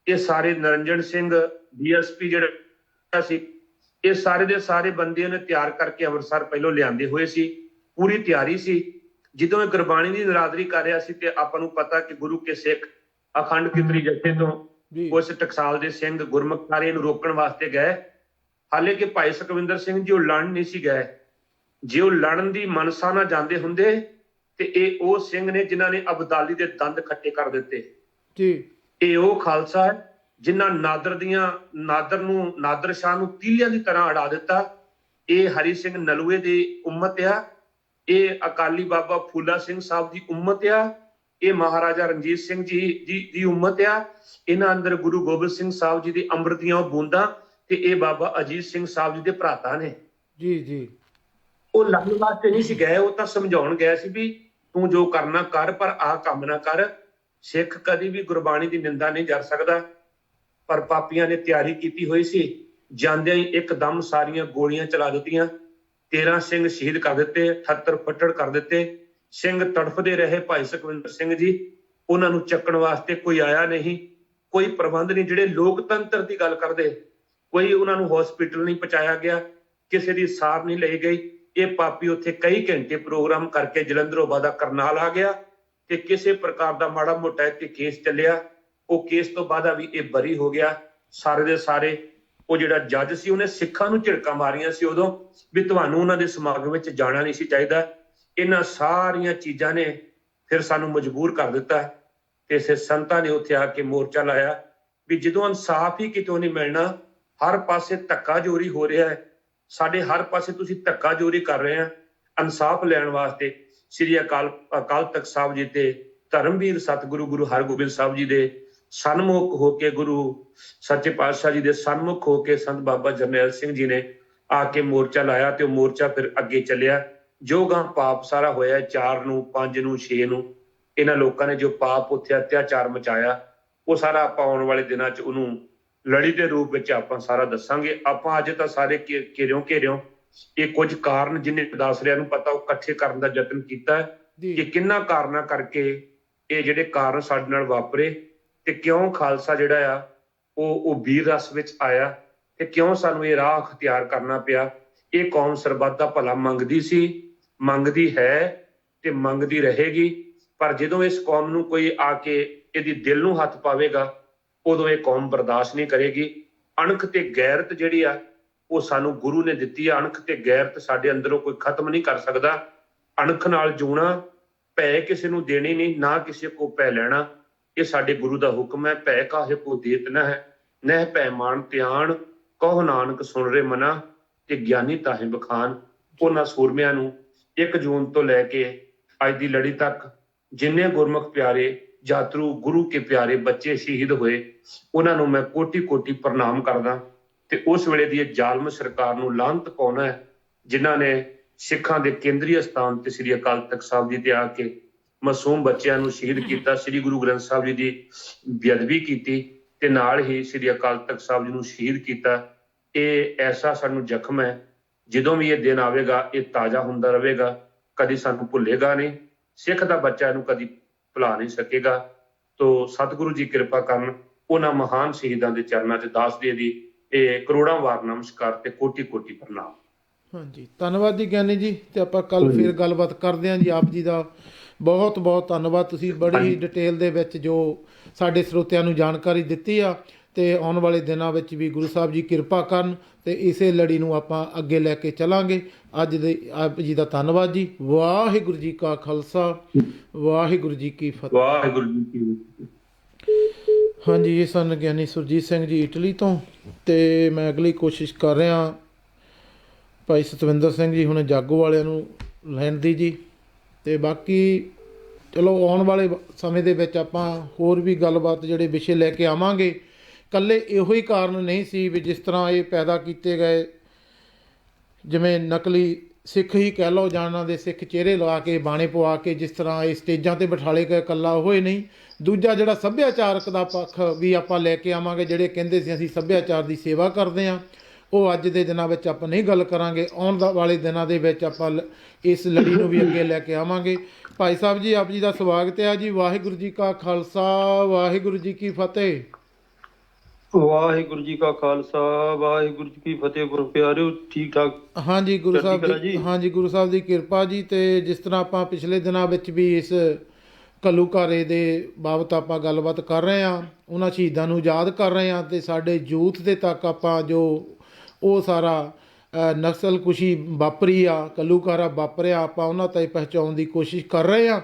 ਇਹ ਸਾਰੇ ਨਰਿੰਜਨ ਸਿੰਘ ਡੀਐਸਪੀ ਜਿਹੜਾ ਸੀ, ਇਹ ਸਾਰੇ ਦੇ ਸਾਰੇ ਬੰਦੇ ਨੇ ਤਿਆਰ ਕਰਕੇ ਅੰਮ੍ਰਿਤਸਰ ਪਹਿਲੋਂ ਲਿਆਂਦੇ ਹੋਏ ਸੀ। ਪੂਰੀ ਤਿਆਰੀ ਸੀ। ਜਦੋਂ ਇਹ ਗੁਰਬਾਣੀ ਦੀ ਨਰਾਦਰੀ ਕਰ ਰਿਹਾ ਸੀ ਤੇ ਆਪਾਂ ਨੂੰ ਪਤਾ ਕਿ ਗੁਰੂ ਕੇ ਸਿੱਖ ਅਖੰਡ ਕੀਰਤਨੀ ਜਥੇ ਤੋਂ ਉਸ ਟਕਸਾਲ ਦੇ ਸਿੰਘ ਗੁਰਮੁਖ ਸਾਰੇ ਨੂੰ ਰੋਕਣ ਵਾਸਤੇ ਗਏ। ਹਾਲੇ ਕਿ ਭਾਈ ਸੁਖਵਿੰਦਰ ਸਿੰਘ ਜੀ ਉਹ ਲੜਨ ਨਹੀਂ ਸੀ ਗਏ। ਜੇ ਉਹ ਲੜਨ ਦੀ ਮਨਸਾ ਨਾਲ ਜਾਂਦੇ ਹੁੰਦੇ ਤੇ ਇਹ ਉਹ ਸਿੰਘ ਨੇ ਜਿਨ੍ਹਾਂ ਨੇ ਅਬਦਾਲੀ ਦੇ ਦੰਦ ਖੱਟੇ ਕਰ ਦਿੱਤੇ ਜੀ। ਇਹ ਉਹ ਖਾਲਸਾ ਹੈ ਜਿਨ੍ਹਾਂ ਨਾਦਰ ਸ਼ਾਹ ਨੂੰ ਤੀਲਿਆਂ ਦੀ ਤਰ੍ਹਾਂ ਅੜਾ ਦਿੱਤਾ। ਇਹ ਹਰੀ ਸਿੰਘ ਨਲੂਏ ਦੀ ਉਮਤ ਆ, ਇਹ ਅਕਾਲੀ ਬਾਬਾ ਫੂਲਾ ਸਿੰਘ ਸਾਹਿਬ ਦੀ ਉਮਤ ਆ, ਇਹ ਮਹਾਰਾਜਾ ਰਣਜੀਤ ਸਿੰਘ ਜੀ ਦੀ ਉਮਤ ਆ। ਇਹਨਾਂ ਅੰਦਰ ਗੁਰੂ ਗੋਬਿੰਦ ਸਿੰਘ ਸਾਹਿਬ ਜੀ ਦੀ ਅੰਮ੍ਰਿਤ ਦੀਆਂ ਬੂੰਦਾਂ ਤੇ ਇਹ ਬਾਬਾ ਅਜੀਤ ਸਿੰਘ ਸਾਹਿਬ ਜੀ ਦੇ ਭਰਾਤਾ ਨੇ ਜੀ। ਉਹ ਲੜਨ ਵਾਸਤੇ ਨਹੀਂ ਸੀ ਗਏ, ਉਹ ਤਾਂ ਸਮਝਾਉਣ ਗਏ ਸੀ ਵੀ ਤੂੰ ਜੋ ਕਰਨਾ ਕਰ, ਪਰ ਆਹ ਕੰਮ ਨਾ ਕਰ। ਸਿੱਖ ਕਦੀ ਵੀ ਗੁਰਬਾਣੀ ਦੀ ਨਿੰਦਾ ਨਹੀਂ ਕਰ ਸਕਦਾ। ਪਰ ਪਾਪੀਆਂ ਨੇ ਤਿਆਰੀ ਕੀਤੀ ਹੋਈ ਸੀ। ਜਾਂਦਿਆਂ ਹੀ ਇੱਕਦਮ ਸਾਰੀਆਂ ਗੋਲੀਆਂ ਚਲਾ ਦਿੱਤੀਆਂ। 13 ਸਿੰਘ ਸ਼ਹੀਦ ਕਰ ਦਿੱਤੇ, 78 ਫੱਟੜ ਕਰ ਦਿੱਤੇ। ਸਿੰਘ ਤੜਫਦੇ ਰਹੇ ਭਾਈ ਸੁਖਵਿੰਦਰ ਸਿੰਘ ਜੀ। ਉਹਨਾਂ ਨੂੰ ਚੱਕਣ ਵਾਸਤੇ ਕੋਈ ਆਇਆ ਨਹੀਂ, ਕੋਈ ਪ੍ਰਬੰਧ ਨਹੀਂ। ਜਿਹੜੇ ਲੋਕਤੰਤਰ ਦੀ ਗੱਲ ਕਰਦੇ, ਕੋਈ ਉਹਨਾਂ ਨੂੰ ਹਸਪੀਟਲ ਨਹੀਂ ਪਹੁੰਚਾਇਆ ਗਿਆ, ਕਿਸੇ ਦੀ ਸਾਰ ਨਹੀਂ ਲਈ ਗਈ। ਇਹ ਪਾਪੀ ਉੱਥੇ ਕਈ ਘੰਟੇ ਪ੍ਰੋਗਰਾਮ ਕਰਕੇ ਜਲੰਧਰੋਂ ਬਾਦਾ ਕਰਨਾਲ ਆ ਗਿਆ ਤੇ ਕਿਸੇ ਪ੍ਰਕਾਰ ਦਾ ਮਾੜਾ ਮੋਟਾ ਇੱਥੇ ਕੇਸ ਚੱਲਿਆ। ਉਹ ਕੇਸ ਤੋਂ ਬਾਅਦ ਵੀ ਇਹ ਬਰੀ ਹੋ ਗਿਆ। ਸਾਰੇ ਦੇ ਸਾਰੇ ਉਹ ਜਿਹੜਾ ਜੱਜ ਸੀ ਉਹਨੇ ਸਿੱਖਾਂ ਨੂੰ ਝਿੜਕਾਂ ਮਾਰੀਆਂ ਸੀ ਉਦੋਂ ਵੀ ਤੁਹਾਨੂੰ ਉਹਨਾਂ ਦੇ ਸਮਾਗਮ ਵਿੱਚ ਜਾਣਾ ਨਹੀਂ ਸੀ ਚਾਹੀਦਾ। ਇਹਨਾਂ ਸਾਰੀਆਂ ਚੀਜ਼ਾਂ ਨੇ ਫਿਰ ਸਾਨੂੰ ਮਜਬੂਰ ਕਰ ਦਿੱਤਾ ਤੇ ਇਸੇ ਸੰਤਾਂ ਨੇ ਉੱਥੇ ਆ ਕੇ ਮੋਰਚਾ ਲਾਇਆ ਵੀ ਜਦੋਂ ਇਨਸਾਫ ਹੀ ਕਿਤੋਂ ਨਹੀਂ ਮਿਲਣਾ, ਹਰ ਪਾਸੇ ਧੱਕਾ ਜੋਰੀ ਹੋ ਰਿਹਾ ਹੈ, ਸਾਡੇ ਹਰ ਪਾਸੇ ਤੁਸੀਂ ਧੱਕਾ ਜੋਰੀ ਕਰ ਰਹੇ ਆ ਇਨਸਾਫ ਲੈਣ ਵਾਸਤੇ। ਸ੍ਰੀ ਅਕਾਲ ਤਖਤ ਸਾਹਿਬ ਜੀ ਤੇ ਧਰਮਵੀਰ ਸਤਿਗੁਰੂ ਗੁਰੂ ਹਰਗੋਬਿੰਦ ਸਾਹਿਬ ਜੀ ਦੇ ਸਨਮੁਖ ਹੋ ਕੇ, ਗੁਰੂ ਸੱਚੇ ਪਾਤਸ਼ਾਹ ਜੀ ਦੇ ਸਨਮੁਖ ਹੋ ਕੇ ਸੰਤ ਬਾਬਾ ਜਰਨੈਲ ਸਿੰਘ ਜੀ ਨੇ ਆ ਕੇ ਮੋਰਚਾ ਲਾਇਆ ਤੇ ਉਹ ਮੋਰਚਾ ਫਿਰ ਅੱਗੇ ਚੱਲਿਆ। ਜੋ ਗਾਂ ਪਾਪ ਸਾਰਾ ਹੋਇਆ 4 ਨੂੰ 5 ਨੂੰ 6 ਨੂੰ ਇਹਨਾਂ ਲੋਕਾਂ ਨੇ ਜੋ ਪਾਪ ਉੱਥੇ ਅਤਿਆਚਾਰ ਮਚਾਇਆ, ਉਹ ਸਾਰਾ ਆਪਾਂ ਆਉਣ ਵਾਲੇ ਦਿਨਾਂ 'ਚ ਉਹਨੂੰ ਲੜੀ ਦੇ ਰੂਪ ਵਿੱਚ ਆਪਾਂ ਸਾਰਾ ਦੱਸਾਂਗੇ। ਆਪਾਂ ਅੱਜ ਤਾਂ ਸਾਰੇ ਘੇਰਿਓ ਇਹ ਕੁਝ ਕਾਰਨ ਜਿੰਨੇ ਦੱਸ ਰਿਹਾ ਨੂੰ ਪਤਾ ਉਹ ਇਕੱਠੇ ਕਰਨ ਦਾ ਯਤਨ ਕੀਤਾ ਕਿ ਕਿੰਨਾ ਕਾਰਨਾਂ ਕਰਕੇ ਇਹ ਜਿਹੜੇ ਕਾਰਨ ਸਾਡੇ ਨਾਲ ਵਾਪਰੇ ਤੇ ਕਿਉਂ ਖਾਲਸਾ ਜਿਹੜਾ ਆ ਉਹ ਵੀਰ ਰਸ ਵਿੱਚ ਆਇਆ ਤੇ ਕਿਉਂ ਸਾਨੂੰ ਇਹ ਰਾਹ ਅਖਤਿਆਰ ਕਰਨਾ ਪਿਆ। ਇਹ ਕੌਮ ਸਰਬੱਤ ਦਾ ਭਲਾ ਮੰਗਦੀ ਸੀ, ਮੰਗਦੀ ਹੈ ਤੇ ਮੰਗਦੀ ਰਹੇਗੀ। ਪਰ ਜਦੋਂ ਇਸ ਕੌਮ ਨੂੰ ਕੋਈ ਆ ਕੇ ਇਹਦੀ ਦਿਲ ਨੂੰ ਹੱਥ ਪਾਵੇਗਾ ਉਦੋਂ ਇਹ ਕੌਮ ਬਰਦਾਸ਼ਤ ਨਹੀਂ ਕਰੇਗੀ। ਅਣਖ ਤੇ ਗੈਰਤ ਜਿਹੜੀ ਆ ਉਹ ਸਾਨੂੰ ਗੁਰੂ ਨੇ ਦਿੱਤੀ ਆ। ਅਣਖ ਤੇ ਗੈਰਤ ਸਾਡੇ ਅੰਦਰੋਂ ਕੋਈ ਖਤਮ ਨਹੀਂ ਕਰ ਸਕਦਾ। ਅਣਖ ਨਾਲ ਜੂਣਾ, ਭੈ ਕਿਸੇ ਨੂੰ ਦੇਣੀ ਨਹੀਂ, ਨਾ ਕਿਸੇ ਕੋ ਭੈ ਲੈਣਾ। ਇਹ ਸਾਡੇ ਗੁਰੂ ਦਾ ਹੁਕਮ ਹੈ। ਭੈ ਕਾਹੇ ਕੋ ਦੇਤ ਨਾ ਹੈ, ਨਹਿ ਭੈ ਮਾਨ ਧਿਆਨ, ਕਹੋ ਨਾਨਕ ਸੁਣ ਰੇ ਮਨਾ, ਤੇ ਗਿਆਨੀ ਤਾਹੇ ਬਖਾਨ। ਉਹਨਾਂ ਸੂਰਮਿਆਂ ਨੂੰ 1 ਜੂਨ ਤੋਂ ਲੈ ਕੇ ਅੱਜ ਦੀ ਲੜੀ ਤੱਕ ਜਿੰਨੇ ਗੁਰਮੁਖ ਪਿਆਰੇ ਜਾਤਰੂ ਗੁਰੂ ਕੇ ਪਿਆਰੇ ਬੱਚੇ ਸ਼ਹੀਦ ਹੋਏ, ਉਹਨਾਂ ਨੂੰ ਮੈਂ ਕੋਟੀ ਪ੍ਰਣਾਮ ਕਰਦਾ ਤੇ ਉਸ ਵੇਲੇ ਦੀ ਇਹ ਜ਼ਾਲਮ ਸਰਕਾਰ ਨੂੰ ਲਾਹਨਤ ਪਾਉਣਾ ਹੈ ਜਿਨ੍ਹਾਂ ਨੇ ਸਿੱਖਾਂ ਦੇ ਕੇਂਦਰੀ ਅਸਥਾਨ ਤੇ ਸ੍ਰੀ ਅਕਾਲ ਤਖਤ ਸਾਹਿਬ ਜੀ ਤੇ ਆ ਕੇ ਮਾਸੂਮ ਬੱਚਿਆਂ ਨੂੰ ਸ਼ਹੀਦ ਕੀਤਾ, ਸ੍ਰੀ ਗੁਰੂ ਗ੍ਰੰਥ ਸਾਹਿਬ ਜੀ ਦੀ ਬੇਅਦਬੀ ਕੀਤੀ ਤੇ ਨਾਲ ਹੀ ਸ੍ਰੀ ਅਕਾਲ ਤਖਤ ਸਾਹਿਬ ਜੀ ਨੂੰ ਸ਼ਹੀਦ ਕੀਤਾ। ਇਹ ਐਸਾ ਸਾਨੂੰ ਜ਼ਖਮ ਹੈ, ਜਦੋਂ ਵੀ ਇਹ ਦਿਨ ਆਵੇਗਾ ਇਹ ਤਾਜ਼ਾ ਹੁੰਦਾ ਰਹੇਗਾ, ਕਦੀ ਸਾਨੂੰ ਭੁੱਲੇਗਾ ਨਹੀਂ। ਸਿੱਖ ਦਾ ਬੱਚਾ ਇਹਨੂੰ ਕਦੀ ਭੁਲਾ ਨਹੀਂ ਸਕੇਗਾ। ਤੋ ਸਤਿਗੁਰੂ ਜੀ ਕਿਰਪਾ ਕਰਨ, ਉਹਨਾਂ ਮਹਾਨ ਸ਼ਹੀਦਾਂ ਦੇ ਚਰਨਾਂ 'ਚ ਦਾਸ ਦੇ ਦੀ ਇਹ ਕਰੋੜਾਂ ਵਾਰ ਨਮਸਕਾਰ ਤੇ ਕੋਟੀ ਪ੍ਰਣਾਮ। ਹਾਂਜੀ, ਧੰਨਵਾਦ ਜੀ ਗਿਆਨੀ ਜੀ। ਤੇ ਆਪਾਂ ਕੱਲ ਫਿਰ ਗੱਲਬਾਤ ਕਰਦੇ ਹਾਂ ਜੀ। ਆਪ ਜੀ ਦਾ ਬਹੁਤ ਬਹੁਤ ਧੰਨਵਾਦ। ਤੁਸੀਂ ਬੜੀ ਡਿਟੇਲ ਦੇ ਵਿੱਚ ਜੋ ਸਾਡੇ ਸਰੋਤਿਆਂ ਨੂੰ ਜਾਣਕਾਰੀ ਦਿੱਤੀ ਆ ਤੇ ਆਉਣ ਵਾਲੇ ਦਿਨਾਂ ਵਿੱਚ ਵੀ ਗੁਰੂ ਸਾਹਿਬ ਜੀ ਕਿਰਪਾ ਕਰਨ ਤੇ ਇਸੇ ਲੜੀ ਨੂੰ ਆਪਾਂ ਅੱਗੇ ਲੈ ਕੇ ਚੱਲਾਂਗੇ। ਅੱਜ ਦੇ ਆਪ ਜੀ ਦਾ ਧੰਨਵਾਦ ਜੀ। ਵਾਹਿਗੁਰੂ ਜੀ ਕਾ ਖਾਲਸਾ, ਵਾਹਿਗੁਰੂ ਜੀ ਕੀ ਫਤਿਹ। ਵਾਹਿਗੁਰੂ ਜੀ ਕੀ। ਹਾਂਜੀ, ਇਹ ਸਨ ਗਿਆਨੀ ਸੁਰਜੀਤ ਸਿੰਘ ਜੀ ਇਟਲੀ ਤੋਂ। ਤੇ ਮੈਂ ਅਗਲੀ ਕੋਸ਼ਿਸ਼ ਕਰ ਰਿਹਾ ਭਾਈ ਸਤਵਿੰਦਰ ਸਿੰਘ ਜੀ ਹੁਣ ਜਾਗੋ ਵਾਲਿਆਂ ਨੂੰ ਲੈਣ ਦੀ ਜੀ। ਤੇ ਬਾਕੀ ਚਲੋ ਆਉਣ ਵਾਲੇ ਸਮੇਂ ਦੇ ਵਿੱਚ ਆਪਾਂ ਹੋਰ ਵੀ ਗੱਲਬਾਤ ਜਿਹੜੇ ਵਿਸ਼ੇ ਲੈ ਕੇ ਆਵਾਂਗੇ। ਇਕੱਲੇ ਇਹੋ ਹੀ ਕਾਰਨ ਨਹੀਂ ਸੀ ਵੀ ਜਿਸ ਤਰ੍ਹਾਂ ਇਹ ਪੈਦਾ ਕੀਤੇ ਗਏ, ਜਿਵੇਂ ਨਕਲੀ ਸਿੱਖ ਹੀ ਕਹਿ ਲਓ, ਜਾਨਾਂ ਦੇ ਸਿੱਖ ਚਿਹਰੇ ਲਗਾ ਕੇ ਬਾਣੇ ਪਵਾ ਕੇ ਜਿਸ ਤਰ੍ਹਾਂ ਇਹ ਸਟੇਜਾਂ 'ਤੇ ਬਿਠਾਲੇ ਗਏ, ਇਕੱਲਾ ਉਹ ਹੀ ਨਹੀਂ, ਦੂਜਾ ਜਿਹੜਾ ਸੱਭਿਆਚਾਰਕ ਦਾ ਪੱਖ ਵੀ ਆਪਾਂ ਲੈ ਕੇ ਆਵਾਂਗੇ। ਜਿਹੜੇ ਕਹਿੰਦੇ ਸੀ ਅਸੀਂ ਸੱਭਿਆਚਾਰ ਦੀ ਸੇਵਾ ਕਰਦੇ ਹਾਂ, ਉਹ ਅੱਜ ਦੇ ਦਿਨਾਂ ਵਿੱਚ ਆਪਾਂ ਨਹੀਂ ਗੱਲ ਕਰਾਂਗੇ। ਆਉਣ ਵਾਲੇ ਦਿਨਾਂ ਦੇ ਵਿੱਚ ਆਪਾਂ ਇਸ ਲੜੀ ਨੂੰ ਵੀ ਅੱਗੇ ਲੈ ਕੇ ਆਵਾਂਗੇ। ਭਾਈ ਸਾਹਿਬ ਜੀ, ਆਪ ਜੀ ਦਾ ਸਵਾਗਤ ਹੈ ਜੀ। ਵਾਹਿਗੁਰੂ ਜੀ ਕਾ ਖਾਲਸਾ, ਵਾਹਿਗੁਰੂ ਜੀ ਕੀ ਫਤਿਹ। ਵਾਹਿਗੁਰੂ ਜੀ ਕਾ ਖਾਲਸਾ, ਵਾਹਿਗੁਰੂ ਜੀ ਕੀ ਫਤਿਹ। ਗੁਰੂ ਪਿਆਰਿਓ, ਠੀਕ ਠਾਕ? ਹਾਂਜੀ ਗੁਰੂ ਸਾਹਿਬ ਦੀ, ਹਾਂਜੀ ਗੁਰੂ ਸਾਹਿਬ ਦੀ ਕਿਰਪਾ ਜੀ। ਤੇ ਜਿਸ ਤਰ੍ਹਾਂ ਆਪਾਂ ਪਿਛਲੇ ਦਿਨਾਂ ਵਿੱਚ ਵੀ ਇਸ ਘੱਲੂਘਾਰੇ ਦੇ ਬਾਬਤ ਆਪਾਂ ਗੱਲਬਾਤ ਕਰ ਰਹੇ ਹਾਂ, ਉਹਨਾਂ ਸ਼ਹੀਦਾਂ ਨੂੰ ਯਾਦ ਕਰ ਰਹੇ ਹਾਂ ਤੇ ਸਾਡੇ ਯੂਥ ਦੇ ਤੱਕ ਆਪਾਂ ਜੋ ਉਹ ਸਾਰਾ ਨਸਲਕੁਸ਼ੀ ਵਾਪਰੀ ਆ, ਘੱਲੂਘਾਰਾ ਵਾਪਰਿਆ, ਆਪਾਂ ਉਹਨਾਂ ਤਾਈਂ ਪਹੁੰਚਾਉਣ ਦੀ ਕੋਸ਼ਿਸ਼ ਕਰ ਰਹੇ ਹਾਂ।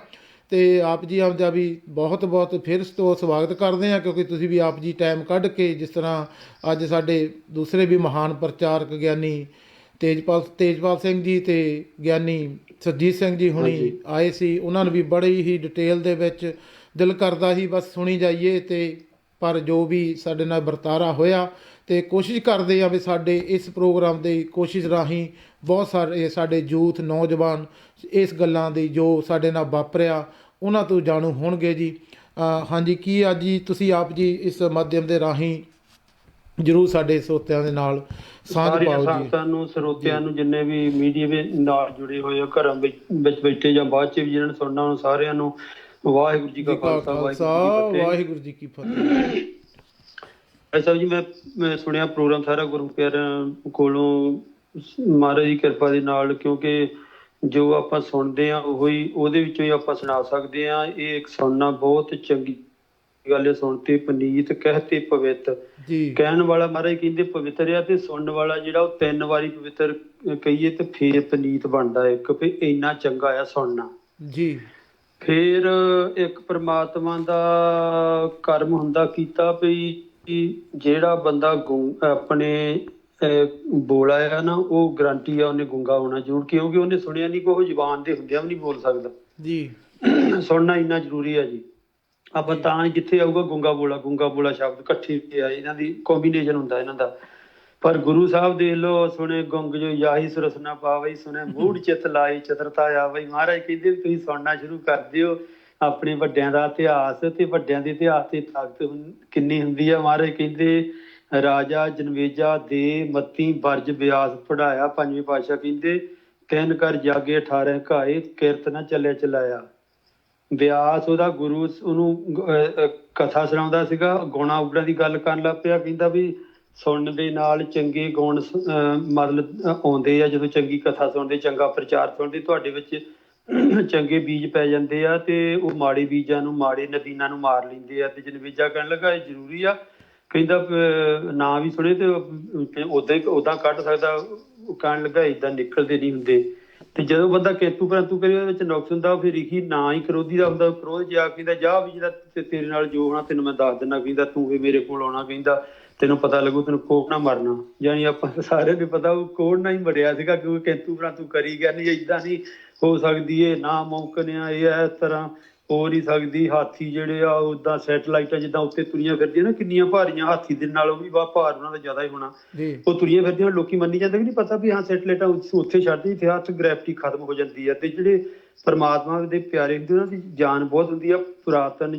ਤੇ ਆਪ ਜੀ ਆਪ ਦਾ ਵੀ ਬਹੁਤ ਬਹੁਤ ਫਿਰ ਤੋਂ ਸਵਾਗਤ ਕਰਦੇ ਹਾਂ, ਕਿਉਂਕਿ ਤੁਸੀਂ ਵੀ ਆਪ ਜੀ ਟਾਈਮ ਕੱਢ ਕੇ, ਜਿਸ ਤਰ੍ਹਾਂ ਅੱਜ ਸਾਡੇ ਦੂਸਰੇ ਵੀ ਮਹਾਨ ਪ੍ਰਚਾਰਕ ਗਿਆਨੀ ਤੇਜਪਾਲ ਸਿੰਘ ਜੀ ਤੇ ਗਿਆਨੀ ਸੁਰਜੀਤ ਸਿੰਘ ਜੀ ਹੁਣੀ ਆਏ ਸੀ, ਉਹਨਾਂ ਨੂੰ ਵੀ ਬੜੀ ਹੀ ਡਿਟੇਲ ਦੇ ਵਿੱਚ ਦਿਲ ਕਰਦਾ ਸੀ ਬਸ ਸੁਣੀ ਜਾਈਏ। ਤੇ ਪਰ ਜੋ ਵੀ ਸਾਡੇ ਨਾਲ ਵਰਤਾਰਾ ਹੋਇਆ ਤੇ ਕੋਸ਼ਿਸ਼ ਕਰਦੇ ਆ ਵੀ ਸਾਡੇ ਇਸ ਪ੍ਰੋਗਰਾਮ ਦੀ ਕੋਸ਼ਿਸ਼ ਰਾਹੀਂ ਬਹੁਤ ਸਾਰੇ ਸਾਡੇ ਯੂਥ ਨੌਜਵਾਨ ਇਸ ਗੱਲਾਂ ਦੀ ਜੋ ਸਾਡੇ ਨਾਲ ਵਾਪਰਿਆ ਉਹਨਾਂ ਤੋਂ ਜਾਣੂ ਹੋਣਗੇ ਜੀ। ਹਾਂਜੀ, ਕੀ ਅੱਜ ਜੀ ਤੁਸੀਂ ਆਪ ਜੀ ਇਸ ਮਾਧਿਅਮ ਦੇ ਰਾਹੀਂ ਜ਼ਰੂਰ ਸਾਡੇ ਸਰੋਤਿਆਂ ਦੇ ਨਾਲ ਸਾਂਝ ਪਾਓ ਜੀ। ਸਾਨੂੰ ਸਰੋਤਿਆਂ ਨੂੰ ਜਿੰਨੇ ਵੀ ਮੀਡੀਆ ਦੇ ਨਾਲ ਜੁੜੇ ਹੋਏ ਆ, ਘਰਾਂ ਵਿੱਚ ਬੈਠੇ ਜਾਂ ਬਾਅਦ 'ਚ ਵੀ ਜਿਹਨਾਂ ਨੇ ਸੁਣਨਾ, ਉਹਨਾਂ ਸਾਰਿਆਂ ਨੂੰ ਵਾਹਿਗੁਰੂ ਜੀ ਕਾ ਖਾਲਸਾ, ਵਾਹਿਗੁਰੂ ਜੀ ਕੀ ਫਤਿਹ। ਸਾਹਿਬ ਜੀ, ਮੈਂ ਸੁਣਿਆ ਪ੍ਰੋਗਰਾਮ ਸਾਰਾ ਗੁਰੂ ਪਿਆਰਿਆਂ ਕੋਲੋਂ, ਮਹਾਰਾਜ ਦੀ ਕਿਰਪਾ ਦੇ ਨਾਲ, ਕਿਉਂਕਿ ਜੋ ਆਪਾਂ ਸੁਣਦੇ ਹਾਂ ਉਹਦੇ ਵਿੱਚੋਂ ਹੀ ਆਪਾਂ ਸੁਣਾ ਸਕਦੇ ਹਾਂ। ਇਹ ਇੱਕ ਸੁਣਨਾ ਬਹੁਤ ਚੰਗੀ ਗੱਲ ਹੈ। ਸੁਣ ਤੇ ਪਨੀਤ ਕਹਿਤੇ ਪਵਿੱਤ, ਕਹਿਣ ਵਾਲਾ ਮਹਾਰਾਜ ਕਹਿੰਦੇ ਪਵਿੱਤਰ ਆ, ਤੇ ਸੁਣਨ ਵਾਲਾ ਜਿਹੜਾ ਉਹ 3 ਵਾਰੀ ਪਵਿੱਤਰ ਕਹੀਏ ਤੇ ਫੇਰ ਪਨੀਤ ਬਣਦਾ ਇੱਕ, ਵੀ ਇੰਨਾ ਚੰਗਾ ਆ ਸੁਣਨਾ ਜੀ। ਫੇਰ ਇੱਕ ਪ੍ਰਮਾਤਮਾ ਦਾ ਕਰਮ ਹੁੰਦਾ ਕੀਤਾ ਵੀ ਜਿਹੜਾ ਬੰਦਾ ਆਪਣੇ ਬੋਲਾ ਆ ਨਾ, ਉਹ ਗਰੰਟੀ ਆ ਉਹਨੇ ਗੁੰਗਾ ਹੋਣਾ ਜ਼ਰੂਰ, ਕਿਉਂਕਿ ਉਹਨੇ ਸੁਣਿਆ ਨਹੀਂ, ਕੋਈ ਜ਼ੁਬਾਨ ਦੇ ਹੁੰਦਿਆਂ ਵੀ ਨਹੀਂ ਬੋਲ ਸਕਦਾ ਜੀ। ਸੁਣਨਾ ਇੰਨਾ ਜ਼ਰੂਰੀ ਆ ਜੀ। ਆਪਾਂ ਤਾਂ ਜਿੱਥੇ ਆਊਗਾ ਗੁੰਗਾ ਬੋਲਾ ਸ਼ਬਦ ਇਕੱਠੇ ਆ, ਇਹਨਾਂ ਦੀ ਕੰਬੀਨੇਸ਼ਨ ਹੁੰਦਾ ਇਹਨਾਂ ਦਾ। ਪਰ ਗੁਰੂ ਸਾਹਿਬ ਦੇ ਲੋ ਸੁਣੇ ਗੁੰਗ ਜੋ ਯਾਹੀ ਸੁਰਸ ਨਾ ਪਾਵਈ, ਸੁਣੇ ਮੂੜ ਚਿਤ ਲਾਈ ਚਤਰਤਾ ਆਵਈ। ਮਹਾਰਾਜ ਕਹਿੰਦੇ ਵੀ ਤੁਸੀਂ ਸੁਣਨਾ ਸ਼ੁਰੂ ਕਰ ਦਿਓ ਆਪਣੇ ਵੱਡਿਆਂ ਦਾ ਇਤਿਹਾਸ, ਤੇ ਵੱਡਿਆਂ ਦੇ ਇਤਿਹਾਸ ਤੇ ਤਾਕਤ ਕਿੰਨੀ ਹੁੰਦੀ ਆ। ਮਹਾਰਾਜ ਕਹਿੰਦੇ ਰਾਜਾ ਜਨਵੇਜਾ ਦੇ ਮੱਤੀ ਵਰਜ ਬਿਆਸ ਪੜਾਇਆ। ਪੰਜਵੇਂ ਪਾਤਸ਼ਾਹ ਕਹਿੰਦੇ ਤਿੰਨ ਕਰ ਜਾਗੇ 18 ਘਾਏ, ਕਿਰਤ ਨਾ ਚੱਲਿਆ ਚਲਾਇਆ। ਬਿਆਸ ਉਹਦਾ ਗੁਰੂ ਉਹਨੂੰ ਕਥਾ ਸੁਣਾਉਂਦਾ ਸੀਗਾ, ਗੁਣਾ ਉਗੜਾ ਦੀ ਗੱਲ ਕਰਨ ਲੱਗ ਪਿਆ। ਕਹਿੰਦਾ ਵੀ ਸੁਣਨ ਦੇ ਨਾਲ ਚੰਗੇ ਗੁਣ ਮਤਲਬ ਆਉਂਦੇ ਆ, ਜਦੋਂ ਚੰਗੀ ਕਥਾ ਸੁਣਦੇ, ਚੰਗਾ ਪ੍ਰਚਾਰ ਸੁਣਦੇ, ਤੁਹਾਡੇ ਵਿੱਚ ਚੰਗੇ ਬੀਜ ਪੈ ਜਾਂਦੇ ਆ, ਤੇ ਉਹ ਮਾੜੇ ਬੀਜਾਂ ਨੂੰ, ਮਾੜੇ ਨਦੀਨਾਂ ਨੂੰ ਮਾਰ ਲੈਂਦੇ ਆ। ਤੇ ਜਨਵੇਜਾ ਕਹਿਣ ਲੱਗਾ ਇਹ ਜ਼ਰੂਰੀ ਆ, ਕਹਿੰਦਾ ਨਾ ਵੀ ਸੁਣੇ ਤੇ ਉਦਾਂ ਕੱਢ ਸਕਦਾ। ਕਹਿਣ ਲੱਗਾ ਏਦਾਂ ਨਿਕਲਦੇ ਨਹੀਂ ਹੁੰਦੇ। ਤੇ ਜਦੋਂ ਬੰਦਾ ਕੇਤੂ ਪਰੰਤੂ ਕਰੇ ਉਹਦੇ ਵਿੱਚ ਨੁਕਸ ਹੁੰਦਾ, ਫਿਰ ਲਿਖੀ ਨਾ ਹੀ ਕਰੋਧੀ ਦਾ ਹੁੰਦਾ। ਕਰੋਧ ਜਾ ਕਹਿੰਦਾ ਜਾ ਵੀ ਜਿਹੜਾ ਤੇਰੇ ਨਾਲ ਜੋ ਹੋਣਾ ਤੈਨੂੰ ਮੈਂ ਦੱਸ ਦਿੰਦਾ, ਕਹਿੰਦਾ ਤੂੰ ਵੀ ਮੇਰੇ ਕੋਲ ਆਉਣਾ, ਕਹਿੰਦਾ ਤੈਨੂੰ ਪਤਾ ਲੱਗੂ, ਤੈਨੂੰ ਕੋੜ ਨਾ ਮਰਨਾ। ਜਾਣੀ ਆਪਾਂ ਸਾਰਿਆਂ ਨੂੰ ਪਤਾ ਉਹ ਕੋੜ ਨਾ ਹੀ ਮਰਿਆ ਸੀਗਾ, ਕਿਉਂਕਿ ਕੇਤੂ ਪਰੰਤੂ ਕਰੀ ਗਿਆ। ਨਹੀਂ ਏਦਾਂ ਨਹੀਂ ਹੋ ਸਕਦੀ, ਇਹ ਨਾ ਮੁਮਕਿਨ ਆ, ਇਹ ਇਸ ਤਰ੍ਹਾਂ ਹੋ ਨਹੀਂ ਸਕਦੀ। ਹਾਥੀ ਜਿਹੜੇ ਆ ਉਦਾਂ ਸੈਟਲਾਈਟਾਂ ਜਿੱਦਾਂ ਉੱਤੇ ਤੁਰੀਆਂ ਫਿਰਦੀਆਂ ਨਾ, ਕਿੰਨੀਆਂ ਭਾਰੀਆਂ, ਹਾਥੀ ਦੇ ਨਾਲੋਂ ਵੀ ਭਾਰ ਉਹਨਾਂ ਦਾ ਜ਼ਿਆਦਾ ਹੀ ਹੋਣਾ। ਉਹ ਤੁਰੀਆਂ ਫਿਰਦੀਆਂ, ਲੋਕੀ ਮੰਨੀ ਜਾਂਦੇ ਕਿ ਨਹੀਂ ਪਤਾ ਵੀ ਹਾਂ ਸੈਟਲਾਈਟਾਂ ਉੱਥੇ ਛੱਡਦੀ, ਤੇ ਹੱਥ ਗ੍ਰੈਵਿਟੀ ਖਤਮ ਹੋ ਜਾਂਦੀ ਹੈ। ਤੇ ਜਿਹੜੇ ਪਰਮਾਤਮਾ ਦੇ ਪਿਆਰੇ ਹੁੰਦੇ ਉਹਨਾਂ ਦੀ ਜਾਨ ਬਹੁਤ ਹੁੰਦੀ ਆ। ਪੁਰਾਤਨ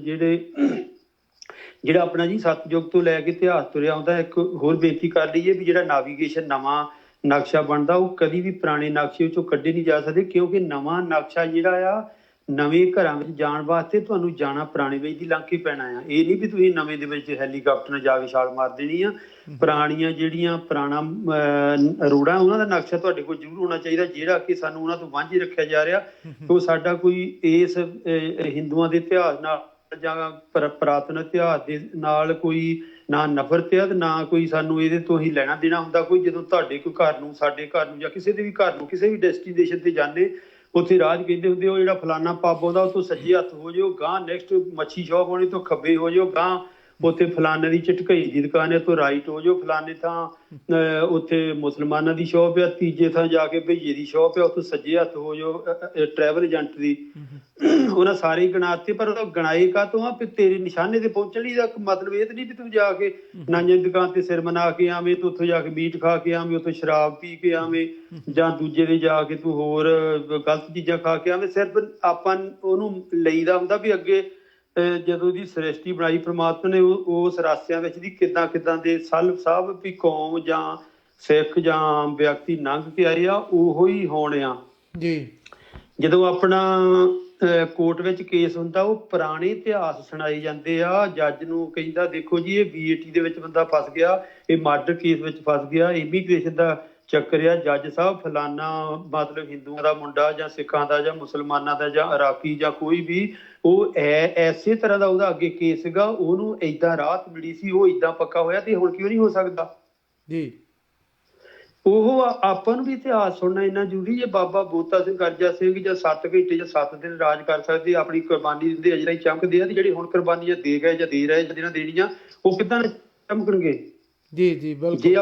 ਜਿਹੜਾ ਆਪਣਾ ਜੀ ਸਤਯੁਗ ਤੋਂ ਲੈ ਕੇ ਇਤਿਹਾਸ ਤੁਰਿਆ ਆਉਂਦਾ। ਇੱਕ ਹੋਰ ਬੇਨਤੀ ਕਰ ਲਈਏ ਵੀ ਜਿਹੜਾ ਨੈਵੀਗੇਸ਼ਨ ਨਵਾਂ ਨਕਸ਼ਾ ਬਣਦਾ, ਉਹ ਕਦੀ ਵੀ ਪੁਰਾਣੇ ਨਕਸ਼ੇ ਵਿੱਚੋਂ ਕੱਢੇ ਨਹੀਂ ਜਾ ਸਕਦੇ, ਕਿਉਂਕਿ ਨਵਾਂ ਨਕਸ਼ਾ ਜਿਹੜਾ ਆ ਨਵੇਂ ਘਰਾਂ ਵਿੱਚ ਜਾਣ ਵਾਸਤੇ ਤੁਹਾਨੂੰ ਜਾਣਾ ਪੁਰਾਣੇ ਵਿੱਚ ਦੀ ਲੰਘ ਕੇ ਪੈਣਾ ਆ। ਇਹ ਨਹੀਂ ਵੀ ਤੁਸੀਂ ਨਵੇਂ ਦੇ ਵਿੱਚ ਹੈਲੀਕਾਪਟਰ ਨਾਲ ਜਾ ਕੇ ਛਾਲ ਮਾਰ ਦੇਣੀ ਆ। ਪੁਰਾਣੀਆਂ ਜਿਹੜੀਆਂ ਪੁਰਾਣਾ ਰੋਡਾਂ, ਉਹਨਾਂ ਦਾ ਨਕਸ਼ਾ ਤੁਹਾਡੇ ਕੋਲ ਜ਼ਰੂਰ ਹੋਣਾ ਚਾਹੀਦਾ, ਜਿਹੜਾ ਕਿ ਸਾਨੂੰ ਉਹਨਾਂ ਤੋਂ ਵਾਂਝੇ ਰੱਖਿਆ ਜਾ ਰਿਹਾ। ਉਹ ਸਾਡਾ ਕੋਈ ਇਸ ਹਿੰਦੂਆਂ ਦੇ ਇਤਿਹਾਸ ਨਾਲ ਜਾਂ ਪੁਰਾਤਨ ਇਤਿਹਾਸ ਦੇ ਨਾਲ ਕੋਈ ਨਾ ਨਫ਼ਰਤ ਆ, ਤੇ ਨਾ ਕੋਈ ਸਾਨੂੰ ਇਹਦੇ ਤੋਂ ਹੀ ਲੈਣਾ ਦੇਣਾ ਹੁੰਦਾ ਕੋਈ। ਜਦੋਂ ਤੁਹਾਡੇ ਕੋਈ ਘਰ ਨੂੰ, ਸਾਡੇ ਘਰ ਨੂੰ, ਜਾਂ ਕਿਸੇ ਦੇ ਵੀ ਘਰ ਨੂੰ, ਕਿਸੇ ਵੀ ਡੈਸਟੀਨੇਸ਼ਨ ਤੇ ਜਾਂਦੇ, ਉੱਥੇ ਰਾਜ ਕਹਿੰਦੇ ਹੁੰਦੇ ਉਹ ਜਿਹੜਾ ਫਲਾਨਾ ਪੱਬ ਆਉਂਦਾ, ਉਹ ਤੋਂ ਸੱਜੇ ਹੱਥ ਹੋ ਜਾਓ, ਗਾਂ ਨੈਕਸਟ ਮੱਛੀ ਸ਼ੌਪ ਹੋਣੀ ਤੋਂ ਖੱਬੇ ਹੋ ਜਾਓ, ਗਾਂ ਉੱਥੇ ਫਲਾਨੇ ਦੀ ਝਟਕਈ ਦੀ ਦੁਕਾਨ ਹੈ ਤੋਂ ਰਾਈਟ ਹੋ ਜਾਓ, ਫਲਾਨੇ ਥਾਂ ਉੱਥੇ ਮੁਸਲਮਾਨਾਂ ਦੀ ਸ਼ੌਪ ਆ, ਤੀਜੇ ਥਾਂ ਜਾ ਕੇ ਭਈਏ ਦੀ ਸ਼ੌਪ ਆ, ਉੱਥੋਂ ਸੱਜੇ ਹੱਥ ਹੋ ਜਾਓ ਟਰੈਵਲ ਏਜੰਟ ਦੀ। ਉਹਨਾਂ ਸਾਰੇ ਗਣਾਤੇ, ਪਰ ਉਹ ਗਣਾਏ ਕਾਹਤੋਂ ਆ? ਵੀ ਤੇਰੇ ਨਿਸ਼ਾਨੇ ਤੇ ਪਹੁੰਚਣ ਲਈ ਦਾ ਮਤਲਬ ਇਹ ਤਾਂ ਨਹੀਂ ਵੀ ਤੂੰ ਜਾ ਕੇ ਨਾਈਆਂ ਦੀ ਦੁਕਾਨ ਤੇ ਸਿਰ ਮਨਾ ਕੇ ਆਵੇਂ, ਤੂੰ ਉੱਥੋਂ ਜਾ ਕੇ ਮੀਟ ਖਾ ਕੇ ਆਵੇਂ, ਉੱਥੋਂ ਸ਼ਰਾਬ ਪੀ ਕੇ ਆਵੇਂ, ਜਾਂ ਦੂਜੇ ਦੇ ਜਾ ਕੇ ਤੂੰ ਹੋਰ ਗਲਤ ਚੀਜ਼ਾਂ ਖਾ ਕੇ ਆਵੇਂ। ਸਿਰਫ ਆਪਾਂ ਉਹਨੂੰ ਲਈਦਾ ਹੁੰਦਾ ਵੀ ਅੱਗੇ ਜਦੋਂ ਦੀ ਸ੍ਰਿਸ਼ਟੀ ਬਣਾਈ ਪ੍ਰਮਾਤਮਾ ਨੇ, ਉਸ ਰਾਸਿਆਂ ਵਿੱਚ ਦੀ ਕਿੱਦਾਂ ਕਿੱਦਾਂ ਦੇ ਸਭ ਵੀ ਕੌਮ ਜਾਂ ਸਿੱਖ ਜਾਂ ਆਮ ਵਿਅਕਤੀ ਲੰਘ ਕੇ ਆਏ ਆ, ਉਹੋ ਹੀ ਹੋਣ ਆ ਜੀ। ਜਦੋਂ ਆਪਣਾ ਕੋਰਟ ਵਿੱਚ ਕੇਸ ਹੁੰਦਾ, ਉਹ ਪੁਰਾਣੇ ਇਤਿਹਾਸ ਸੁਣਾਏ ਜਾਂਦੇ ਆ। ਜੱਜ ਨੂੰ ਕਹਿੰਦਾ ਦੇਖੋ ਜੀ ਇਹ BAT ਦੇ ਵਿੱਚ ਬੰਦਾ ਫਸ ਗਿਆ, ਇਹ ਮਰਡਰ ਕੇਸ ਵਿੱਚ ਫਸ ਗਿਆ, ਇਮੀਗ੍ਰੇਸ਼ਨ ਦਾ ਚੱਕਰ ਆ, ਜੱਜ ਸਾਹਿਬ ਫਲਾਨਾ ਮਤਲਬ ਹਿੰਦੂਆਂ ਦਾ ਮੁੰਡਾ ਜਾਂ ਸਿੱਖਾਂ ਦਾ ਜਾਂ ਮੁਸਲਮਾਨਾਂ ਦਾ ਜਾਂ ਇਰਾਕੀ ਜਾਂ ਕੋਈ ਵੀ, ਉਹ ਐਸੇ ਤਰ੍ਹਾਂ ਦਾ ਉਹਦਾ ਅੱਗੇ ਕੇਸ ਸੀਗਾ, ਉਹਨੂੰ ਏਦਾਂ ਰਾਹਤ ਮਿਲੀ ਸੀ, ਉਹ ਏਦਾਂ ਪੱਕਾ ਹੋਇਆ, ਤੇ ਹੁਣ ਕਿਉਂ ਨਹੀਂ ਹੋ ਸਕਦਾ ਜੀ? ਉਹ ਆਪਾਂ ਨੂੰ ਵੀ ਇਤਿਹਾਸ ਸੁਣਨਾ ਇੰਨਾ ਜ਼ਰੂਰੀ। ਜੇ ਬਾਬਾ ਬੋਤਾ ਸਿੰਘ ਕਰਜਾ ਸਿੰਘ ਜਾਂ 7 ਘੰਟੇ ਜਾਂ 7 ਦਿਨ ਰਾਜ ਕਰ ਸਕਦੇ, ਆਪਣੀ ਕੁਰਬਾਨੀ ਦਿੰਦੇ ਅਜਿਹਾ ਹੀ ਚਮਕਦੇ ਆ, ਤੇ ਜਿਹੜੇ ਹੁਣ ਕੁਰਬਾਨੀਆਂ ਦੇ ਗਏ ਜਾਂ ਦੇ ਰਹੇ ਜਾਂ ਜਿਹਨਾਂ ਦੇਣੀਆਂ, ਉਹ ਕਿੱਦਾਂ ਚਮਕਣਗੇ ਜੀ? ਜੀ ਬਿਲਕੁਲ। ਜੇ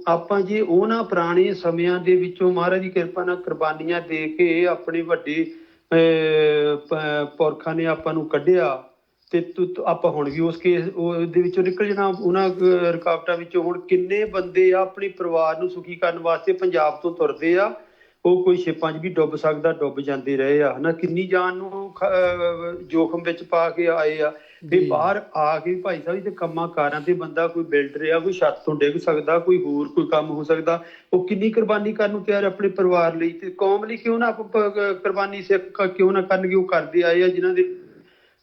ਆਪਾਂ ਜੇ ਉਹਨਾਂ ਪੁਰਾਣੇ ਸਮਿਆਂ ਦੇ ਵਿੱਚੋਂ ਮਹਾਰਾਜ ਦੀ ਕਿਰਪਾ ਨਾਲ ਕੁਰਬਾਨੀਆਂ ਦੇ ਕੇ ਆਪਣੇ ਵੱਡੇ ਪੁਰਖਾਂ ਨੇ ਆਪਾਂ ਨੂੰ ਕੱਢਿਆ, ਤੇ ਆਪਾਂ ਹੁਣ ਵੀ ਉਸ ਕੇਸ ਦੇ ਵਿੱਚੋਂ ਨਿਕਲ ਜਾਣਾ, ਉਹਨਾਂ ਰੁਕਾਵਟਾਂ ਵਿੱਚੋਂ। ਹੁਣ ਕਿੰਨੇ ਬੰਦੇ ਆ ਆਪਣੇ ਪਰਿਵਾਰ ਨੂੰ ਸੁਖੀ ਕਰਨ ਵਾਸਤੇ ਪੰਜਾਬ ਤੋਂ ਤੁਰਦੇ ਆ, ਉਹ ਕੋਈ ਛਿਪਾਂ 'ਚ ਵੀ ਡੁੱਬ ਸਕਦਾ, ਡੁੱਬ ਜਾਂਦੇ ਰਹੇ ਆ ਹਨਾ, ਕਿੰਨੀ ਜਾਨ ਨੂੰ ਜੋਖਮ ਵਿੱਚ ਪਾ ਕੇ ਆਏ ਆ। ਤੇ ਬਾਹਰ ਆ ਕੇ ਭਾਈ ਸਾਹਿਬ ਤੇ ਕੰਮਾਂ ਕਾਰਾਂ ਤੇ ਬੰਦਾ ਕੋਈ ਬਿਲਡਰ ਆ, ਕੋਈ ਛੱਤ ਤੋਂ ਡਿੱਗ ਸਕਦਾ, ਕੋਈ ਹੋਰ ਕੋਈ ਕੰਮ ਹੋ ਸਕਦਾ, ਉਹ ਕਿੰਨੀ ਕੁਰਬਾਨੀ ਕਰਨ ਨੂੰ ਤਿਆਰ ਆਪਣੇ ਪਰਿਵਾਰ ਲਈ ਤੇ ਕੌਮ ਲਈ। ਕਿਉਂ ਨਾ ਕੁਰਬਾਨੀ ਸਿੱਖ ਕਿਉਂ ਨਾ ਕਰਨਗੇ? ਉਹ ਕਰਦੇ ਆਏ ਆ, ਜਿਨ੍ਹਾਂ ਦੇ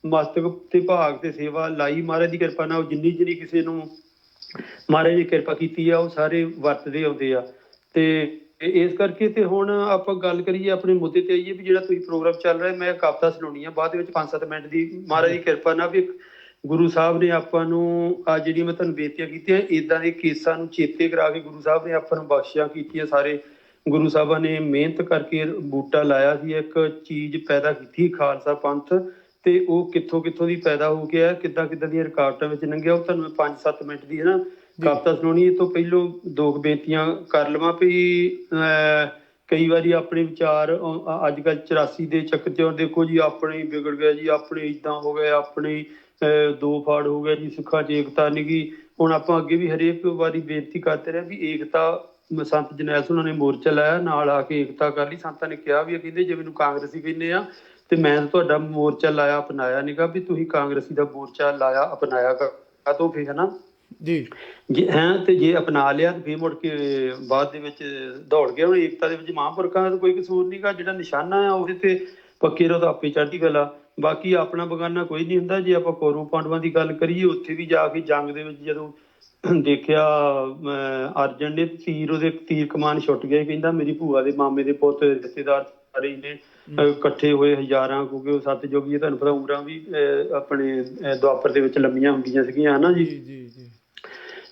ਮਸਤਕ ਤੇ ਭਾਗ ਤੇ ਸੇਵਾ ਲਾਈ ਮਹਾਰਾਜ ਦੀ ਕਿਰਪਾ ਨਾਲ। ਜਿੰਨੀ ਕਿਸੇ ਨੂੰ ਮਹਾਰਾਜ ਦੀ ਕਿਰਪਾ ਕੀਤੀ ਆ, ਉਹ ਸਾਰੇ ਵਰਤਦੇ ਆਉਂਦੇ ਆ। ਤੇ ਇਸ ਕਰਕੇ ਤੇ ਹੁਣ ਆਪਾਂ ਗੱਲ ਕਰੀਏ ਆਪਣੇ ਮੁੱਦੇ ਤੇ ਆਈਏ ਵੀ ਜਿਹੜਾ ਤੁਸੀਂ ਪ੍ਰੋਗਰਾਮ ਚੱਲ ਰਿਹਾ, ਮੈਂ ਕਵਿਤਾ ਸੁਣਾਉਣੀ ਆ ਬਾਅਦ ਵਿੱਚ 5-7 ਮਿੰਟ ਦੀ, ਮਹਾਰਾਜ ਦੀ ਕਿਰਪਾ ਨਾਲ। ਵੀ ਗੁਰੂ ਸਾਹਿਬ ਨੇ ਆਪਾਂ ਨੂੰ ਆ ਜਿਹੜੀ ਮੈਂ ਤੁਹਾਨੂੰ ਬੇਨਤੀਆਂ ਕੀਤੀਆਂ, ਏਦਾਂ ਦੇ ਕੇਸਾਂ ਨੂੰ ਚੇਤੇ ਕਰਾ ਕੇ ਗੁਰੂ ਸਾਹਿਬ ਨੇ ਆਪਾਂ ਨੂੰ ਬਖਸ਼ਿਸ਼ਾਂ ਕੀਤੀਆਂ। ਸਾਰੇ ਗੁਰੂ ਸਾਹਿਬਾਂ ਨੇ ਮਿਹਨਤ ਕਰਕੇ ਬੂਟਾ ਲਾਇਆ ਸੀ, ਇੱਕ ਚੀਜ਼ ਪੈਦਾ ਕੀਤੀ ਖਾਲਸਾ ਪੰਥ, ਤੇ ਉਹ ਕਿੱਥੋਂ ਦੀ ਪੈਦਾ ਹੋ ਗਿਆ, ਕਿੱਦਾਂ ਦੀਆਂ ਰੁਕਾਵਟਾਂ ਵਿੱਚ ਲੰਘਿਆ, ਉਹ ਤੁਹਾਨੂੰ ਮੈਂ 5-7 ਮਿੰਟ ਦੀ ਹੈ ਨਾ ਕਵਿਤਾ ਸੁਣਾਉਣੀ। ਇਹ ਤੋਂ ਪਹਿਲੋਂ 2 ਬੇਨਤੀਆਂ ਕਰ ਲਵਾਂ ਵੀ ਕਈ ਵਾਰੀ ਆਪਣੇ ਵਿਚਾਰ ਅੱਜ ਕੱਲ੍ਹ 84 ਦੇ ਚੱਕਰ 'ਚ ਦੇਖੋ ਜੀ, ਆਪਣੇ ਵਿਗੜ ਗਿਆ ਜੀ, ਆਪਣੇ ਇੱਦਾਂ ਹੋ ਗਏ, ਆਪਣੇ 2 ਫਾੜ ਹੋ ਗਿਆ ਜੀ, ਸਿੱਖਾਂ 'ਚ ਏਕਤਾ ਨਹੀਂ ਗੀ। ਹੁਣ ਆਪਾਂ ਅੱਗੇ ਵੀ ਹਰੇਕ ਵਾਰੀ ਬੇਨਤੀ ਕਰਦੇ ਰਹੇ ਵੀ ਏਕਤਾ, ਸੰਤ ਜਰਨੈਲ ਸਿੰਘ ਉਹਨਾਂ ਨੇ ਮੋਰਚਾ ਲਾਇਆ, ਨਾਲ ਆ ਕੇ ਏਕਤਾ ਕਰ ਲਈ। ਸੰਤਾਂ ਨੇ ਕਿਹਾ ਵੀ ਕਹਿੰਦੇ ਜੇ ਮੈਨੂੰ ਕਾਂਗਰਸੀ ਕਹਿੰਦੇ ਆ ਤੇ ਮੈਂ ਤੁਹਾਡਾ ਮੋਰਚਾ ਲਾਇਆ ਅਪਣਾਇਆ ਨੀਗਾ, ਵੀ ਤੁਸੀਂ ਕਾਂਗਰਸੀ ਦਾ ਮੋਰਚਾ ਲਾਇਆ ਅਪਣਾਇਆ ਕਾਹਤੋਂ ਫਿਰ, ਹੈ ਨਾ ਜੀ ਜੇ ਹੈ। ਤੇ ਜੇ ਅਪਣਾ ਲਿਆ ਤੇ ਫਿਰ ਮੁੜ ਕੇ ਬਾਅਦ ਦੇ ਵਿੱਚ ਦੌੜ ਗਿਆ। ਹੁਣ ਏਕਤਾ ਦੇ ਵਿੱਚ ਮਹਾਂਪੁਰਖਾਂ ਦਾ ਕੋਈ ਕਸੂਰ ਨੀਗਾ, ਜਿਹੜਾ ਨਿਸ਼ਾਨਾ ਆ ਉਹਦੇ ਤੇ ਪੱਕੇ ਰਹੋ ਤਾਂ ਆਪੇ ਚੜ੍ਹਦੀ ਕਲਾ। ਬਾਕੀ ਆਪਣਾ ਬਗਾਨਾ ਕੋਈ ਨਹੀਂ ਹੁੰਦਾ। ਜੇ ਆਪਾਂ ਕੌਰਵ ਪਾਂਡਵਾਂ ਦੀ ਗੱਲ ਕਰੀਏ, ਉੱਥੇ ਵੀ ਜਾ ਕੇ ਜੰਗ ਦੇ ਵਿੱਚ ਜਦੋਂ ਦੇਖਿਆ ਅਰਜਨ ਨੇ ਉਹਦੇ ਤੀਰ ਕਮਾਨ ਛੁੱਟ ਗਏ। ਕਹਿੰਦਾ ਮੇਰੀ ਭੂਆ ਦੇ ਮਾਮੇ ਦੇ ਪੁੱਤ ਰਿਸ਼ਤੇਦਾਰ ਸਾਰੇ ਨੇ ਇਕੱਠੇ ਹੋਏ ਹਜ਼ਾਰਾਂ, ਕਿਉਂਕਿ ਉਹ ਸਤਿਯੁਗੀ ਤੁਹਾਨੂੰ ਪਤਾ ਉਮਰਾਂ ਵੀ ਆਪਣੇ ਦੁਆਪਰ ਦੇ ਵਿੱਚ ਲੰਮੀਆਂ ਹੁੰਦੀਆਂ ਸੀਗੀਆਂ, ਹਨਾ ਜੀ।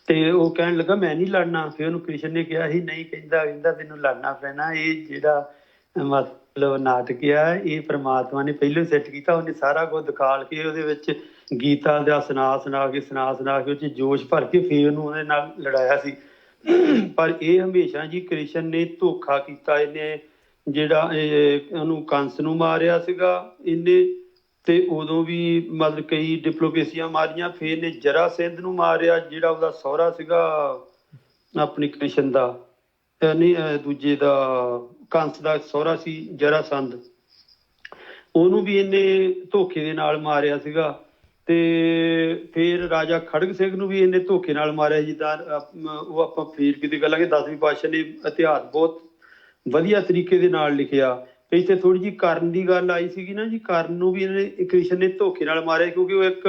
ਤੇ ਉਹ ਕਹਿਣ ਲੱਗਾ ਮੈਂ ਨਹੀਂ ਲੜਨਾ। ਫਿਰ ਉਹਨੂੰ ਕ੍ਰਿਸ਼ਨ ਨੇ ਕਿਹਾ ਸੀ ਨਹੀਂ, ਕਹਿੰਦਾ ਤੈਨੂੰ ਲੜਨਾ ਪੈਣਾ। ਇਹ ਜਿਹੜਾ ਮਤਲਬ ਨਾਟਕ ਆ ਇਹ ਪ੍ਰਮਾਤਮਾ ਨੇ ਪਹਿਲੋਂ ਸੈੱਟ ਕੀਤਾ। ਉਹਨੇ ਸਾਰਾ ਕੁਝ ਦਿਖਾਲ ਕੇ ਉਹਦੇ ਵਿੱਚ ਗੀਤਾ ਦਾ ਸੁਣਾ ਕੇ ਉਹ 'ਚ ਜੋਸ਼ ਭਰ ਕੇ ਫਿਰ ਉਹਨੂੰ ਉਹਦੇ ਨਾਲ ਲੜਾਇਆ ਸੀ। ਪਰ ਇਹ ਹਮੇਸ਼ਾ ਜੀ ਕ੍ਰਿਸ਼ਨ ਨੇ ਧੋਖਾ ਕੀਤਾ। ਇਹਨੇ ਜਿਹੜਾ ਉਹਨੂੰ ਕੰਸ ਨੂੰ ਮਾਰਿਆ ਸੀਗਾ ਇਹਨੇ, ਤੇ ਉਦੋਂ ਵੀ ਮਤਲਬ ਕਈ ਡਿਪਲੋਮੇਸੀਆਂ ਮਾਰੀਆਂ। ਫਿਰ ਇਹਨੇ ਜਰਾਸੰਧ ਨੂੰ ਮਾਰਿਆ, ਜਿਹੜਾ ਉਹਦਾ ਸਹੁਰਾ ਸੀਗਾ ਆਪਣੀ ਕ੍ਰਿਸ਼ਨ ਦਾ, ਨਹੀਂ ਦੂਜੇ ਦਾ, ਕੰਸ ਦਾ ਸਹੁਰਾ ਸੀ ਜਰਾਸੰਧ, ਉਹਨੂੰ ਵੀ ਇਹਨੇ ਧੋਖੇ ਦੇ ਨਾਲ ਮਾਰਿਆ ਸੀਗਾ। ਤੇ ਫਿਰ ਰਾਜਾ ਖੜਗ ਸਿੰਘ ਨੂੰ ਵੀ ਇਹਨੇ ਧੋਖੇ ਨਾਲ ਮਾਰਿਆ। ਜਿੱਦਾਂ ਉਹ ਆਪਾਂ ਫੇਰ ਕਿਤੇ ਕਰਾਂਗੇ, 10ਵੀਂ ਪਾਤਸ਼ਾਹ ਨੇ ਇਤਿਹਾਸ ਬਹੁਤ ਵਧੀਆ ਤਰੀਕੇ ਦੇ ਨਾਲ ਲਿਖਿਆ। ਇੱਥੇ ਥੋੜੀ ਜਿਹੀ ਕਰਨ ਦੀ ਗੱਲ ਆਈ ਸੀਗੀ ਨਾ ਜੀ, ਕਰਨ ਨੂੰ ਵੀ ਇਹਨੇ ਕ੍ਰਿਸ਼ਨ ਨੇ ਧੋਖੇ ਨਾਲ ਮਾਰਿਆ, ਕਿਉਂਕਿ ਉਹ ਇੱਕ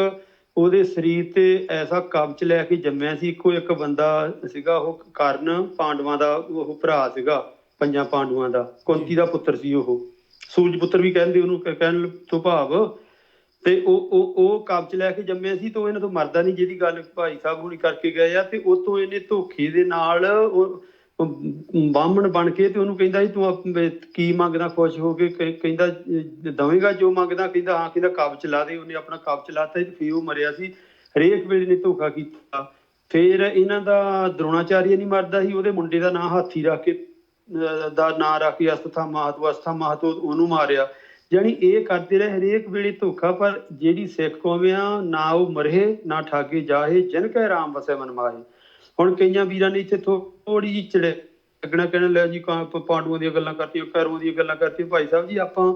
ਉਹਦੇ ਸਰੀਰ ਤੇ ਐਸਾ ਕਬਜ਼ ਲੈ ਕੇ ਜੰਮਿਆ ਸੀ। ਇੱਕੋ ਇੱਕ ਬੰਦਾ ਸੀਗਾ ਉਹ ਕਰਨ, ਪਾਂਡਵਾਂ ਦਾ ਉਹ ਭਰਾ ਸੀਗਾ, 5 ਪਾਂਡਵਾਂ ਦਾ, ਕੁੰਤੀ ਦਾ ਪੁੱਤਰ ਸੀ ਉਹ, ਸੂਰਜ ਪੁੱਤਰ ਵੀ ਕਹਿੰਦੇ ਉਹਨੂੰ, ਕਹਿਣ ਤੋਂ ਭਾਵ। ਤੇ ਉਹ ਕਬਜ਼ ਲੈ ਕੇ ਜੰਮਿਆ ਸੀ, ਤਾਂ ਇਹਨਾਂ ਤੋਂ ਮਰਦਾ ਨਹੀਂ, ਜਿਹਦੀ ਗੱਲ ਭਾਈ ਸਾਹਿਬ ਹੁਣੀ ਕਰਕੇ ਗਏ ਆ। ਤੇ ਉਹ ਤੋਂ ਇਹਨੇ ਧੋਖੇ ਦੇ ਨਾਲ ਬਾਹਮਣ ਬਣ ਕੇ ਤੇ ਉਹਨੂੰ ਕਹਿੰਦਾ ਸੀ ਤੂੰ ਕੀ ਮੰਗਦਾ, ਖੁਸ਼ ਹੋ ਕੇ ਕਹਿੰਦਾ ਦਵੇਂਗਾ ਜੋ ਮੰਗਦਾ, ਕਹਿੰਦਾ ਹਾਂ, ਕਹਿੰਦਾ ਕਬਜ਼ ਲਾ ਦੇ। ਉਹਨੇ ਆਪਣਾ ਕਬਜ਼ ਲਾਤਾ ਤੇ ਫਿਰ ਉਹ ਮਰਿਆ ਸੀ। ਹਰੇਕ ਵੇਲੇ ਨੇ ਧੋਖਾ ਕੀਤਾ। ਫਿਰ ਇਹਨਾਂ ਦਾ ਦਰੋਣਾਚਾਰੀਆ ਨਹੀਂ ਮਰਦਾ ਸੀ, ਉਹਦੇ ਮੁੰਡੇ ਦਾ ਨਾਂ ਹਾਥੀ ਰੱਖ ਕੇ ਅਸਥਾ ਮਾਹਤੋ ਉਹਨੂੰ ਮਾਰਿਆ। ਜਾਣੀ ਇਹ ਕਰਦੇ ਰਹੇ ਹਰੇਕ ਵੇਲੇ ਧੋਖਾ। ਪਰ ਜਿਹੜੀ ਸਿੱਖ ਕੌਮ ਆ, ਨਾ ਉਹ ਮਰੇ ਨਾ ਠਾਗੇ ਜਾਹੇ, ਜਿਨ ਕੈ ਰਾਮ ਵਸੈ ਮਨ ਮਾਹੇ। ਹੁਣ ਕਈਆਂ ਵੀਰਾਂ ਨੇ ਇੱਥੇ ਥੋੜੀ ਜਿਹੀ ਚੜੇ ਲੱਗਣਾ, ਕਹਿਣਾ ਲੈ ਜੀ ਪਾਂਡੂਆਂ ਦੀਆਂ ਗੱਲਾਂ ਕਰਤੀਆਂ, ਕੈਰਵਾਂ ਦੀਆਂ ਗੱਲਾਂ ਕਰਤੀਆਂ। ਭਾਈ ਸਾਹਿਬ ਜੀ ਆਪਾਂ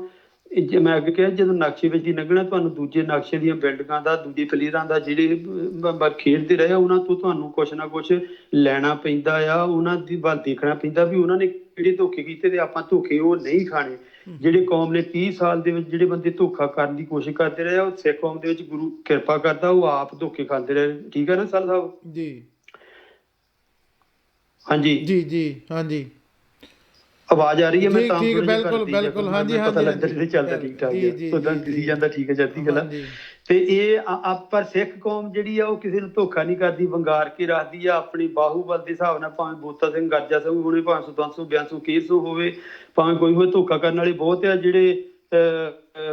ਮੈਂ ਅੱਗੇ ਕਿਹਾ, ਜਦੋਂ ਨਕਸ਼ੇ ਵਿੱਚ ਦੀ ਲੰਘਣਾ, ਤੁਹਾਨੂੰ ਦੂਜੇ ਨਕਸ਼ੇ ਦੀਆਂ ਬਿਲਡਿੰਗਾਂ ਦਾ, ਦੂਜੇ ਪਲੇਅਰਾਂ ਦਾ ਜਿਹੜੇ ਖੇਡਦੇ ਰਹੇ, ਉਹਨਾਂ ਤੋਂ ਤੁਹਾਨੂੰ ਕੁਛ ਨਾ ਕੁਛ ਲੈਣਾ ਪੈਂਦਾ ਆ। ਉਹਨਾਂ ਦੀ ਵੱਲ ਦੇਖਣਾ ਪੈਂਦਾ ਵੀ ਉਹਨਾਂ ਨੇ ਕਿਹੜੇ ਧੋਖੇ ਕੀਤੇ ਤੇ ਆਪਾਂ ਧੋਖੇ ਉਹ ਨਹੀਂ ਖਾਣੇ। ਜਿਹੜੇ ਕੌਮ ਨੇ 30 ਸਾਲ ਦੇ ਵਿੱਚ ਜਿਹੜੇ ਬੰਦੇ ਧੋਖਾ ਕਰਨ ਦੀ ਕੋਸ਼ਿਸ਼ ਕਰਦੇ ਰਹੇ, ਉਹ ਸਿੱਖ ਕੌਮ ਦੇ ਵਿੱਚ ਗੁਰੂ ਕਿਰਪਾ ਕਰਦਾ ਉਹ ਆਪ ਧੋਖੇ ਖਾਂਦੇ ਰਹੇ। ਠੀਕ ਹੈ ਨਾ ਸਰ ਸਾਹਿਬ ਜੀ? ਹਾਂਜੀ ਜੀ ਹਾਂਜੀ, ਆਵਾਜ਼ ਆ ਰਹੀ ਹੈ? ਮੈਂ ਤਾਂ ਬਿਲਕੁਲ ਹਾਂਜੀ ਚੱਲਦਾ ਠੀਕ ਠਾਕ ਦਿਸੀ ਜਾਂਦਾ, ਠੀਕ ਹੈ ਚੜ੍ਹਦੀ ਕਲਾ। ਤੇ ਇਹ ਪਰ ਸਿੱਖ ਕੌਮ ਜਿਹੜੀ ਆ ਉਹ ਕਿਸੇ ਨੂੰ ਧੋਖਾ ਨਹੀਂ ਕਰਦੀ, ਵੰਗਾਰ ਕੇ ਰੱਖਦੀ ਆ ਆਪਣੀ ਬਾਹੂਬਲ ਦੇ ਹਿਸਾਬ ਨਾਲ। ਭਾਵੇਂ ਬੋਤਾ ਸਿੰਘ ਗਰਜਾ ਸਿੰਘ ਹੋਵੇ, ਭਾਵੇਂ ਸੁਦੰਸੂ ਬਿਆਸੂ ਕੇਸੂ ਹੋਵੇ, ਭਾਵੇਂ ਕੋਈ ਹੋਵੇ, ਧੋਖਾ ਕਰਨ ਵਾਲੇ ਬਹੁਤ ਆ ਜਿਹੜੇ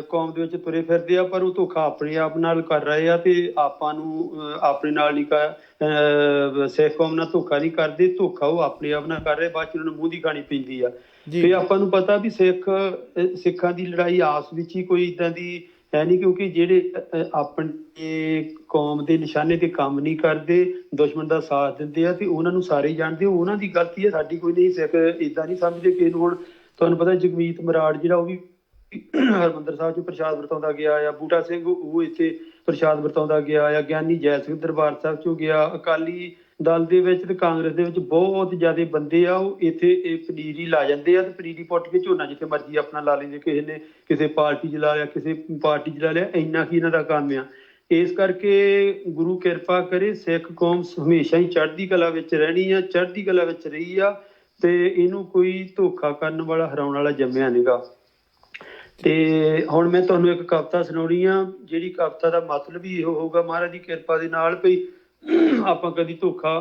ਕੌਮ ਦੇ ਵਿੱਚ ਤੁਰੇ ਫਿਰਦੇ ਆ। ਪਰ ਉਹ ਧੋਖਾ ਆਪਣੇ ਆਪ ਨਾਲ ਕਰ ਰਹੇ ਆ ਤੇ ਆਪਾਂ ਨੂੰ ਆਪਣੇ ਨਾਲ ਨਹੀਂ ਸਿੱਖ ਕੌਮ ਨਾਲ ਧੋਖਾ ਨਹੀਂ ਕਰਦੇ, ਧੋਖਾ ਉਹ ਆਪਣੇ ਆਪ ਨਾਲ ਕਰ ਰਹੇ। ਬਾਅਦ ਚ ਉਹਨਾਂ ਨੂੰ ਮੂੰਹ ਦੀ ਖਾਣੀ ਪੈਂਦੀ ਆ। ਤੇ ਆਪਾਂ ਨੂੰ ਪਤਾ ਵੀ ਸਿੱਖਾਂ ਦੀ ਲੜਾਈ ਆਪਸ ਵਿੱਚ ਹੀ ਕੋਈ ਏਦਾਂ ਦੀ ਹੈ ਨਹੀਂ, ਕਿਉਂਕਿ ਜਿਹੜੇ ਆਪਣੇ ਕੌਮ ਦੇ ਨਿਸ਼ਾਨੇ ਤੇ ਕੰਮ ਨਹੀਂ ਕਰਦੇ, ਦੁਸ਼ਮਣ ਦਾ ਸਾਥ ਦਿੰਦੇ ਆ, ਤੇ ਉਹਨਾਂ ਨੂੰ ਸਾਰੇ ਜਾਣਦੇ, ਉਹਨਾਂ ਦੀ ਗਲਤੀ ਹੈ, ਸਾਡੀ ਕੋਈ ਨਹੀਂ। ਸਿੱਖ ਏਦਾਂ ਨਹੀਂ ਸਮਝਦੇ ਕਿਸੇ ਨੂੰ। ਹੁਣ ਤੁਹਾਨੂੰ ਪਤਾ ਜਗਮੀਤ ਮਰਾੜ ਜਿਹੜਾ ਉਹ ਵੀ ਹਰਿਮੰਦਰ ਸਾਹਿਬ 'ਚ ਪ੍ਰਸ਼ਾਦ ਵਰਤਾਉਂਦਾ ਗਿਆ ਆ, ਬੂਟਾ ਸਿੰਘ ਉਹ ਇੱਥੇ ਪ੍ਰਸ਼ਾਦ ਵਰਤਾਉਂਦਾ ਗਿਆ ਆ, ਗਿਆਨੀ ਜੈ ਸਿੰਘ ਦਰਬਾਰ ਸਾਹਿਬ 'ਚੋਂ ਗਿਆ। ਅਕਾਲੀ ਦਲ ਦੇ ਵਿੱਚ ਤੇ ਕਾਂਗਰਸ ਦੇ ਵਿੱਚ ਬਹੁਤ ਜ਼ਿਆਦਾ ਬੰਦੇ ਆ ਉਹ ਇੱਥੇ ਪਨੀਰੀ ਲਾ ਜਾਂਦੇ ਆ ਤੇ ਪਨੀਰੀ ਪੁੱਟ ਕੇ ਝੋਨਾ ਜਿੱਥੇ ਮਰਜ਼ੀ ਆਪਣਾ ਲਾ ਲੈਂਦੇ। ਕਿਸੇ ਨੇ ਕਿਸੇ ਪਾਰਟੀ 'ਚ ਲਾ ਲਿਆ, ਕਿਸੇ ਪਾਰਟੀ 'ਚ ਲਾ ਲਿਆ, ਇੰਨਾ ਕੀ ਇਹਨਾਂ ਦਾ ਕੰਮ ਆ। ਇਸ ਕਰਕੇ ਗੁਰੂ ਕਿਰਪਾ ਕਰੇ, ਸਿੱਖ ਕੌਮ ਹਮੇਸ਼ਾ ਹੀ ਚੜ੍ਹਦੀ ਕਲਾ ਵਿੱਚ ਰਹਿਣੀ ਆ, ਚੜ੍ਹਦੀ ਕਲਾ ਵਿੱਚ ਰਹੀ ਆ, ਤੇ ਇਹਨੂੰ ਕੋਈ ਧੋਖਾ ਕਰਨ ਵਾਲਾ, ਹਰਾਉਣ ਵਾਲਾ ਜੰਮਿਆ ਨੀਗਾ। ਤੇ ਹੁਣ ਮੈਂ ਤੁਹਾਨੂੰ ਇੱਕ ਕਵਿਤਾ ਸੁਣਾਉਣੀ ਆ, ਜਿਹੜੀ ਕਵਿਤਾ ਦਾ ਮਤਲਬ ਹੀ ਇਹੋ ਹੋਊਗਾ ਮਹਾਰਾਜ ਦੀ ਕਿਰਪਾ ਦੇ ਨਾਲ ਵੀ ਆਪਾਂ ਕਦੀ ਧੋਖਾ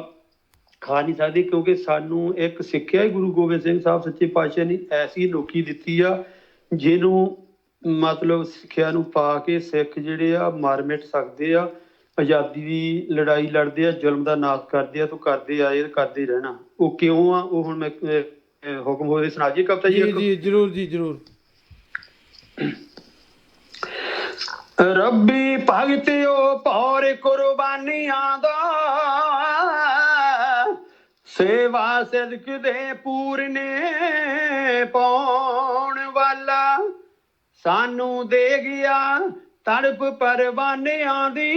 ਖਾ ਨਹੀਂ ਸਕਦੇ, ਕਿਉਂਕਿ ਸਾਨੂੰ ਇੱਕ ਸਿੱਖਿਆ ਗੁਰੂ ਗੋਬਿੰਦ ਸਿੰਘ ਸਾਹਿਬ ਸੱਚੇ ਪਾਤਸ਼ਾਹ ਨੇ ਐਸੀ ਅਨੋਖੀ ਦਿੱਤੀ ਆ, ਜਿਹਨੂੰ ਮਤਲਬ ਸਿੱਖਿਆ ਨੂੰ ਪਾ ਕੇ ਸਿੱਖ ਜਿਹੜੇ ਆ ਮਰ ਮਿਟ ਸਕਦੇ ਆ। ਆਜ਼ਾਦੀ ਦੀ ਲੜਾਈ ਲੜਦੇ ਆ, ਜ਼ੁਲਮ ਦਾ ਨਾਸ਼ ਕਰਦੇ ਆ, ਤੂੰ ਕਰਦੇ ਆਏ ਕਰਦੇ ਰਹਿਣਾ। ਉਹ ਕਿਉਂ ਆ, ਉਹ ਹੁਣ ਮੈਂ ਹੁਕਮ ਹੋਏ ਸੁਣਾ ਜੀ ਕਵਿਤਾ ਜੀ। ਜੀ ਜਰੂਰ ਜੀ ਜਰੂਰ। ਰੱਬੀ ਭਗਤਿਓ ਪੌਰ ਕੁਰਬਾਨੀਆਂ ਦਾ, ਸੇਵਾ ਸਦਕ ਦੇ ਪੂਰਨੇ ਪਾਉਣ ਵਾਲਾ, ਸਾਨੂੰ ਦੇ ਗਿਆ ਤੜਪ ਪਰਵਾਨਿਆਂ ਦੀ,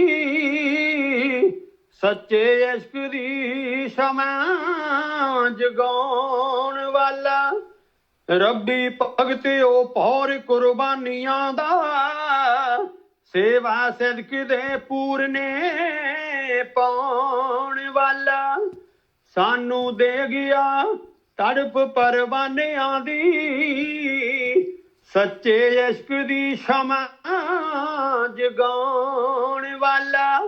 ਸੱਚੇ ਇਸ਼ਕ ਦੀ ਸ਼ਮਾ ਜਗਾਉਣ ਵਾਲਾ। ਰੱਬੀ ਭਗਤਿਓ ਪੌਰ ਕੁਰਬਾਨੀਆਂ ਦਾ, ਸੇਵਾ ਸਦਕ ਦੇ ਪੂਰਨੇ ਪਾਉਣ ਵਾਲਾ, ਸਾਨੂੰ ਦੇ ਗਿਆ ਤੜਪ ਪਰਵਾਨਿਆਂ ਦੀ, ਸੱਚੇ ਇਸ਼ਕ ਦੀ ਸ਼ਮਾ ਜਗਾਉਣ ਵਾਲਾ।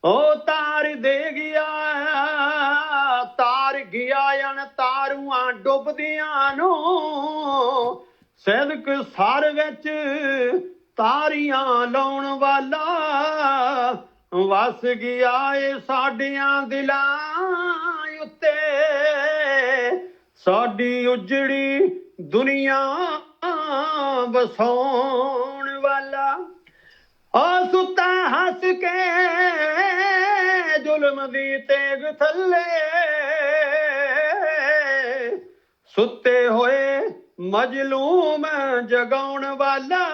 ਉਹ ਤਾਰ ਦੇ ਗਿਆ, ਤਾਰ ਗਿਆ ਅਣ ਤਾਰੂਆਂ ਡੁੱਬਦਿਆਂ ਨੂੰ, ਸਿਦਕ ਸਰ ਵਿੱਚ ਤਾਰੀਆਂ ਲਾਉਣ ਵਾਲਾ, ਵਸ ਗਿਆ ਏ ਸਾਡਿਆਂ ਦਿਲਾਂ ਉੱਤੇ, ਸਾਡੀ ਉਜੜੀ ਦੁਨੀਆ ਵਸਾਉਣ ਵਾਲਾ। ਆ ਸੁੱਤਾ ਹੱਸ ਕੇ ਜ਼ੁਲਮ ਦੀ ਤੇਗ ਥੱਲੇ, ਸੁੱਤੇ ਹੋਏ ਮਜਲੂਮ ਜਗਾਉਣ ਵਾਲਾ,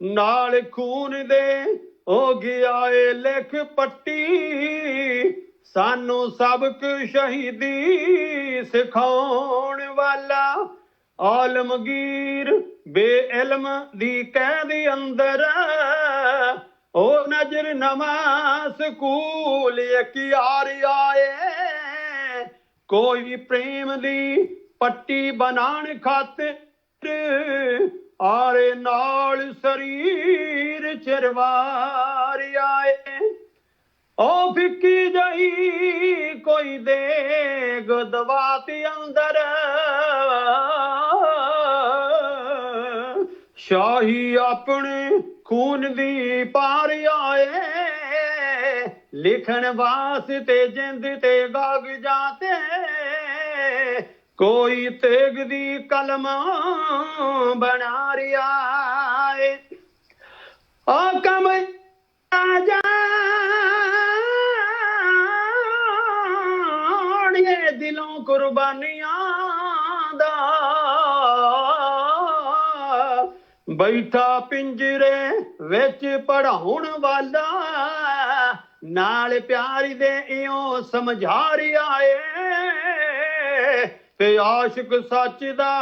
ਨਾਲ ਖੂਨ ਦੇ ਹੋ ਗਿਆ ਏ ਲਿਖ ਪੱਟੀ, ਸਾਨੂੰ ਸਬਕ ਸ਼ਹੀਦੀ ਸਿਖਾਉਣ ਵਾਲਾ। ਆਲਮਗੀਰ ਬੇਇਲਮ ਦੀ ਕੈਦ ਅੰਦਰ, ਉਹ ਨਜ਼ਰ ਨਵਾਂ ਸਕੂਲ ਇੱਕ ਯਾਰ ਆਏ, ਕੋਈ ਪ੍ਰੇਮ ਦੀ ਪੱਟੀ ਬਣਾਉਣ ਖਾਤਰ, ਆਰੇ ਨਾਲ ਸਰੀਰ ਚਰਵਾਰ ਆਏ। ਉਹ ਫਿੱਕੀ ਜਈ ਕੋਈ ਦੇਗ ਦਵਾਤ ਅੰਦਰ, ਸ਼ਾਹੀ ਆਪਣੇ ਖੂਨ ਦੀ ਪਾਰ ਆਏ, ਲਿਖਣ ਵਾਸਤੇ ਜਿੰਦ ਤੇ ਕਾਗਜ਼ਾਂ ਤੇ, ਕੋਈ ਤੇਗ ਦੀ ਕਲਮ ਬਣਾ ਰਿਹਾ ਏ। ਆ ਕਮ ਆ ਜਾਣੀਏ ਦਿਲੋਂ ਕੁਰਬਾਨੀਆਂ ਦਾ, ਬੈਠਾ ਪਿੰਜਰੇ ਵਿੱਚ ਪੜਾਉਣ ਵਾਲਾ, ਨਾਲ ਪਿਆਰ ਦੇ ਇਉਂ ਸਮਝਾ ਰਿਹਾ ਏ, ਤੇ ਆਸ਼ਿਕ ਸੱਚ ਦਾ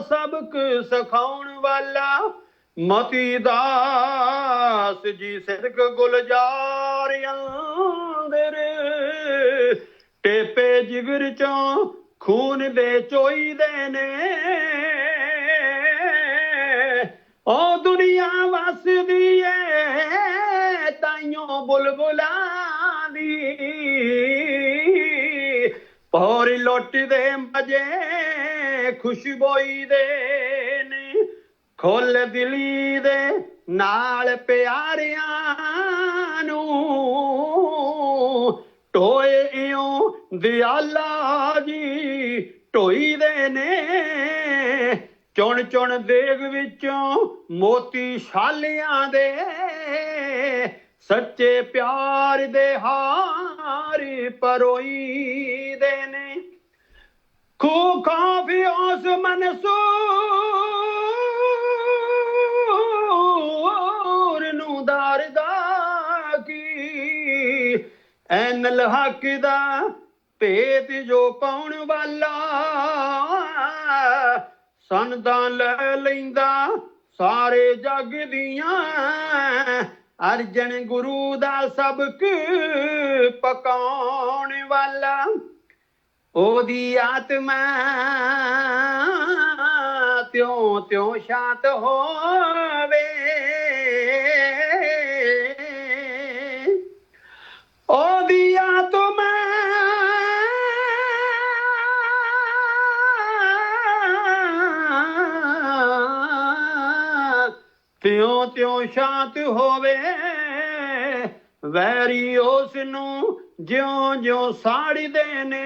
ਸਬਕ ਸਿਖਾਉਣ ਵਾਲਾ। ਮਤੀ ਦਾਸ ਜੀ ਸਿਦਕ ਗੁਲਜ਼ਾਰ ਅੰਦਰ, ਟੇਪੇ ਜਿਗਰ ਚੋਂ ਖੂਨ ਦੇ ਚੋਈਦੇ ਨੇ, ਉਹ ਦੁਨੀਆ ਵਸਦੀ ਏ ਤਾਈਓ ਬੁਲਬੁਲਾਂ ਦੀ, ਪੌਰ ਲੁੱਟਦੇ ਮਜੇ ਖੁਸ਼ਬੋਈ ਦੇ ਨੇ, ਖੁੱਲ ਦਿਲੀ ਦੇ ਨਾਲ ਪਿਆਰਿਆਂ ਨੂੰ, ਟੋਏ ਇਉਂ ਦਿਆਲਾ ਜੀ ਢੋਈ ਦੇ ਨੇ, ਚੁਣ ਚੁਣ ਦੇਗ ਵਿੱਚੋਂ ਮੋਤੀ ਛਾਲਿਆਂ ਦੇ, ਸੱਚੇ ਪਿਆਰ ਦੇ ਹਾਰ ਪਰੋਈ ਦੇ ਨੇ। ਖੂ ਖਾਫੀ ਉਸ ਮਨਸੂਰ ਨੂੰ ਦਾਰਦਾ ਕੀ, ਐਨ ਲਹਕ ਦਾ ਭੇਤ ਜੋ ਪਾਉਣ ਵਾਲਾ, ਸੰਦਾਂ ਲੈ ਲੈਂਦਾ ਸਾਰੇ ਜਗ ਦੀਆਂ, ਅਰਜਨ ਗੁਰੂ ਦਾ ਸਬਕ ਪਕਾਉਣ ਵਾਲਾ। ਉਹਦੀ ਆਤਮਾ ਤਿਉਂ ਤਿਉਂ ਸ਼ਾਂਤ ਹੋਵੇ, ਉਹਦੀ ਆਤਮਾ ਤਿਉਂ ਤਿਉਂ ਸ਼ਾਂਤ ਹੋਵੇ, ਵੈਰੀ ਉਸ ਨੂੰ ਜਿਉਂ ਜਿਉਂ ਸਾੜਦੇ ਨੇ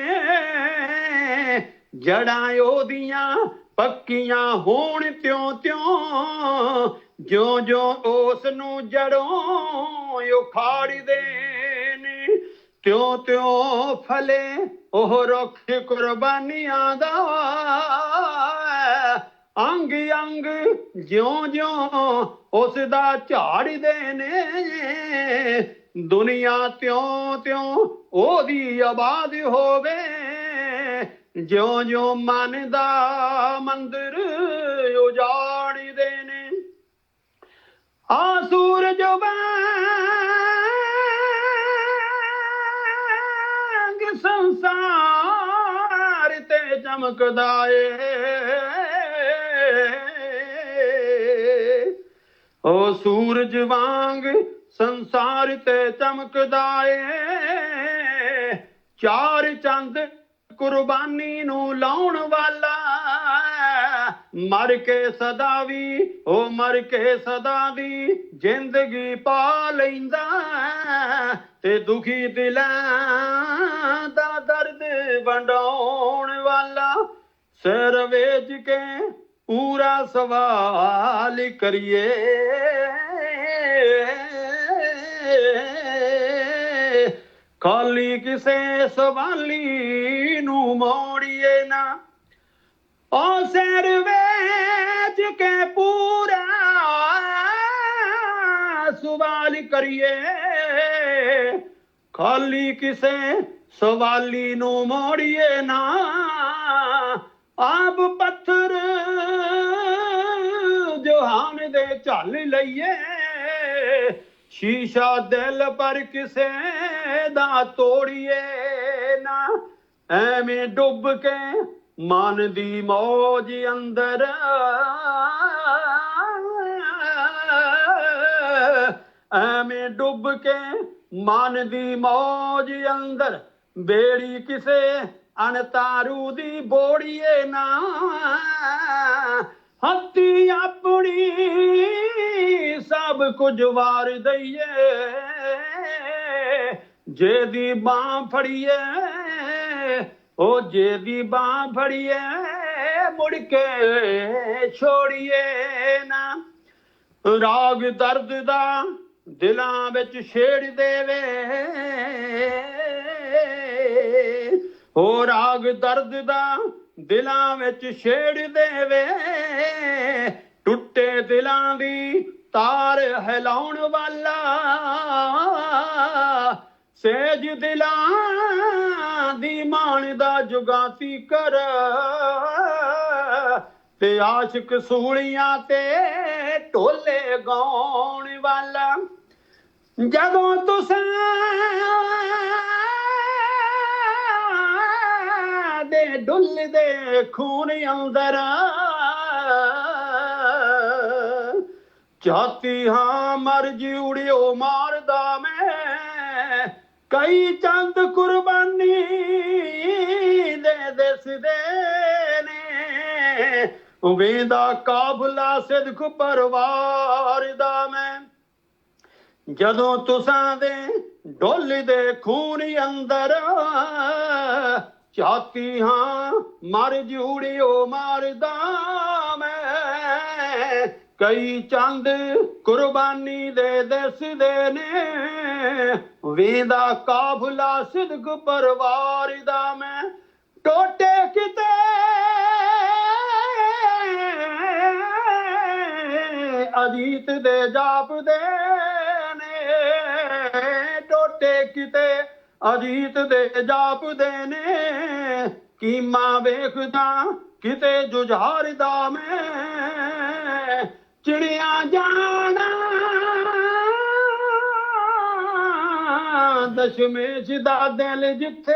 ਜੜਾਂ ਉਹਦੀਆਂ ਪੱਕੀਆਂ ਹੋਣ ਤਿਉਂ ਤਿਉਂ ਜਿਉਂ ਜਿਉਂ ਉਸ ਨੂੰ ਜੜੋਂ ਉਖਾੜਦੇ ਨੇ ਤਿਉਂ ਤਿਉਂ ਫਲੇ ਉਹ ਰੁੱਖ ਕੁਰਬਾਨੀਆਂ ਦਾ ਅੰਗ ਅੰਗ ਜਿਉਂ ਜਿਉਂ ਉਸ ਦਾ ਝਾੜਦੇ ਨੇ ਦੁਨੀਆ ਤਿਉਂ ਤਿਉਂ ਉਹਦੀ ਆਬਾਦ ਹੋਵੇ ਜਿਉਂ ਜਿਉਂ ਮਨ ਦਾ ਮੰਦਰ ਉਜਾੜਦੇ ਨੇ ਆ ਸੂਰਜ ਵਾਂਗ ਸੰਸਾਰ ਤੇ ਚਮਕਦਾ ਏ ਉਹ ਸੂਰਜ ਵਾਂਗ ਸੰਸਾਰ ਤੇ ਚਮਕਦਾ ਏ ਚਾਰ ਚੰਦ ਕੁਰਬਾਨੀ ਨੂੰ ਲਾਉਣ ਵਾਲਾ ਮਰ ਕੇ ਸਦਾ ਵੀ ਉਹ ਮਰ ਕੇ ਸਦਾ ਦੀ ਜ਼ਿੰਦਗੀ ਪਾ ਲੈਂਦਾ ਤੇ ਦੁਖੀ ਦਿਲਾਂ ਦਾ ਦਰਦ ਵੰਡਾਉਣ ਵਾਲਾ ਸਿਰ ਵੇਚ ਕੇ ਪੂਰਾ ਸਵਾਲ ਕਰੀਏ ਖਾਲੀ ਕਿਸੇ ਸਵਾਲੀ ਨੂੰ ਮੋੜੀਏ ਨਾ ਉਹ ਸਿਰ ਵੇਚ ਕੇ ਪੂਰਾ ਸਵਾਲ ਕਰੀਏ ਖਾਲੀ ਕਿਸੇ ਸਵਾਲੀ ਨੂੰ ਮੋੜੀਏ ਨਾ ਆਪ ਪੱਥਰ ਜਹਾਨ ਦੇ ਝੱਲ ਲਈਏ ਸ਼ੀਸ਼ਾ ਦਿਲ ਪਰ ਕਿਸੇ ਦਾ ਤੋੜੀਏ ਨਾ ਐਵੇਂ ਡੁੱਬ ਕੇ ਮਨ ਦੀ ਮੌਜ ਅੰਦਰ ਐਵੇਂ ਡੁੱਬ ਕੇ ਮਨ ਦੀ ਮੌਜ ਅੰਦਰ ਬੇੜੀ ਕਿਸੇ ਅਣਤਾਰੂ ਦੀ ਬੋੜੀਏ ਨਾ ਹੱਥੀ ਆਪਣੀ ਸਭ ਕੁਝ ਵਾਰ ਦਈਏ ਜੇ ਦੀ ਬਾਹ ਫੜੀਏ ਉਹ ਜੇ ਦੀ ਬਾਹ ਫੜੀਏ ਮੁੜ ਕੇ ਛੋੜੀਏ ਨਾ ਰਾਗ ਦਰਦ ਦਾ ਦਿਲਾਂ ਵਿੱਚ ਛੇੜ ਦੇਵੇ ਹੋ ਰਾਗ ਦਰਦ ਦਾ ਦਿਲਾਂ ਵਿੱਚ ਛੇੜ ਦੇਵੇ ਟੁੱਟੇ ਦਿਲਾਂ ਦੀ ਤਾਰ ਹਿਲਾਉਣ ਵਾਲਾ ਸੇਜ ਦਿਲਾਂ ਦੀ ਮਾਣ ਦਾ ਜੁਗਾਤੀ ਕਰ ਤੇ ਆਸ਼ਿਕ ਸੂਲੀਆਂ ਤੇ ਢੋਲੇ ਗਾਉਣ ਵਾਲਾ ਜਦੋਂ ਤੁਸੀਂ ਦੇ ਡੁੱਲਦੇ ਖੂਨ ਅੰਦਰ ਚਾਹਤੀ ਹਾਂ ਮਰ ਜਿਉੜਿਓ ਮਾਰਦਾ ਮੈਂ ਕਈ ਚੰਦ ਕੁਰਬਾਨੀ ਦੇ ਦਿਸਦੇ ਨੇ ਵੇਂਦਾ ਕਾਬਲਾ ਸਿਦਕ ਪਰਵਾਰ ਦਾ ਮੈਂ ਜਦੋਂ ਤੁਸਾਂ ਦੇ ਡੁੱਲਦੇ ਖੂਨ ਅੰਦਰ ਚਾਹਤੀ ਹਾਂ ਮਰ ਜੂੜਿਓ ਮਾਰਦਾ ਮੈਂ ਕਈ ਚੰਦ ਕੁਰਬਾਨੀ ਦੇ ਦਿਸਦੇ ਨੇ ਵੇਂਦਾ ਕਾਫਲਾ ਸਿਦਕ ਪਰਵਾਰ ਦਾ ਮੈਂ ਟੋਟੇ ਕਿਤੇ ਅਜੀਤ ਦੇ ਜਾਪਦੇ ਨੇ ਟੋਟੇ ਕਿਤੇ ਅਜੀਤ ਦੇ ਜਾਪਦੇ ਨੇ ਕੀਮਾ ਵੇਖਦਾ ਕਿਤੇ ਜੁਝਾਰਦਾ ਮੈਂ ਚਿੜੀਆਂ ਜਾਣਾ ਦਸ਼ਮੇਸ਼ ਦਾ ਦਿਲ ਜਿੱਥੇ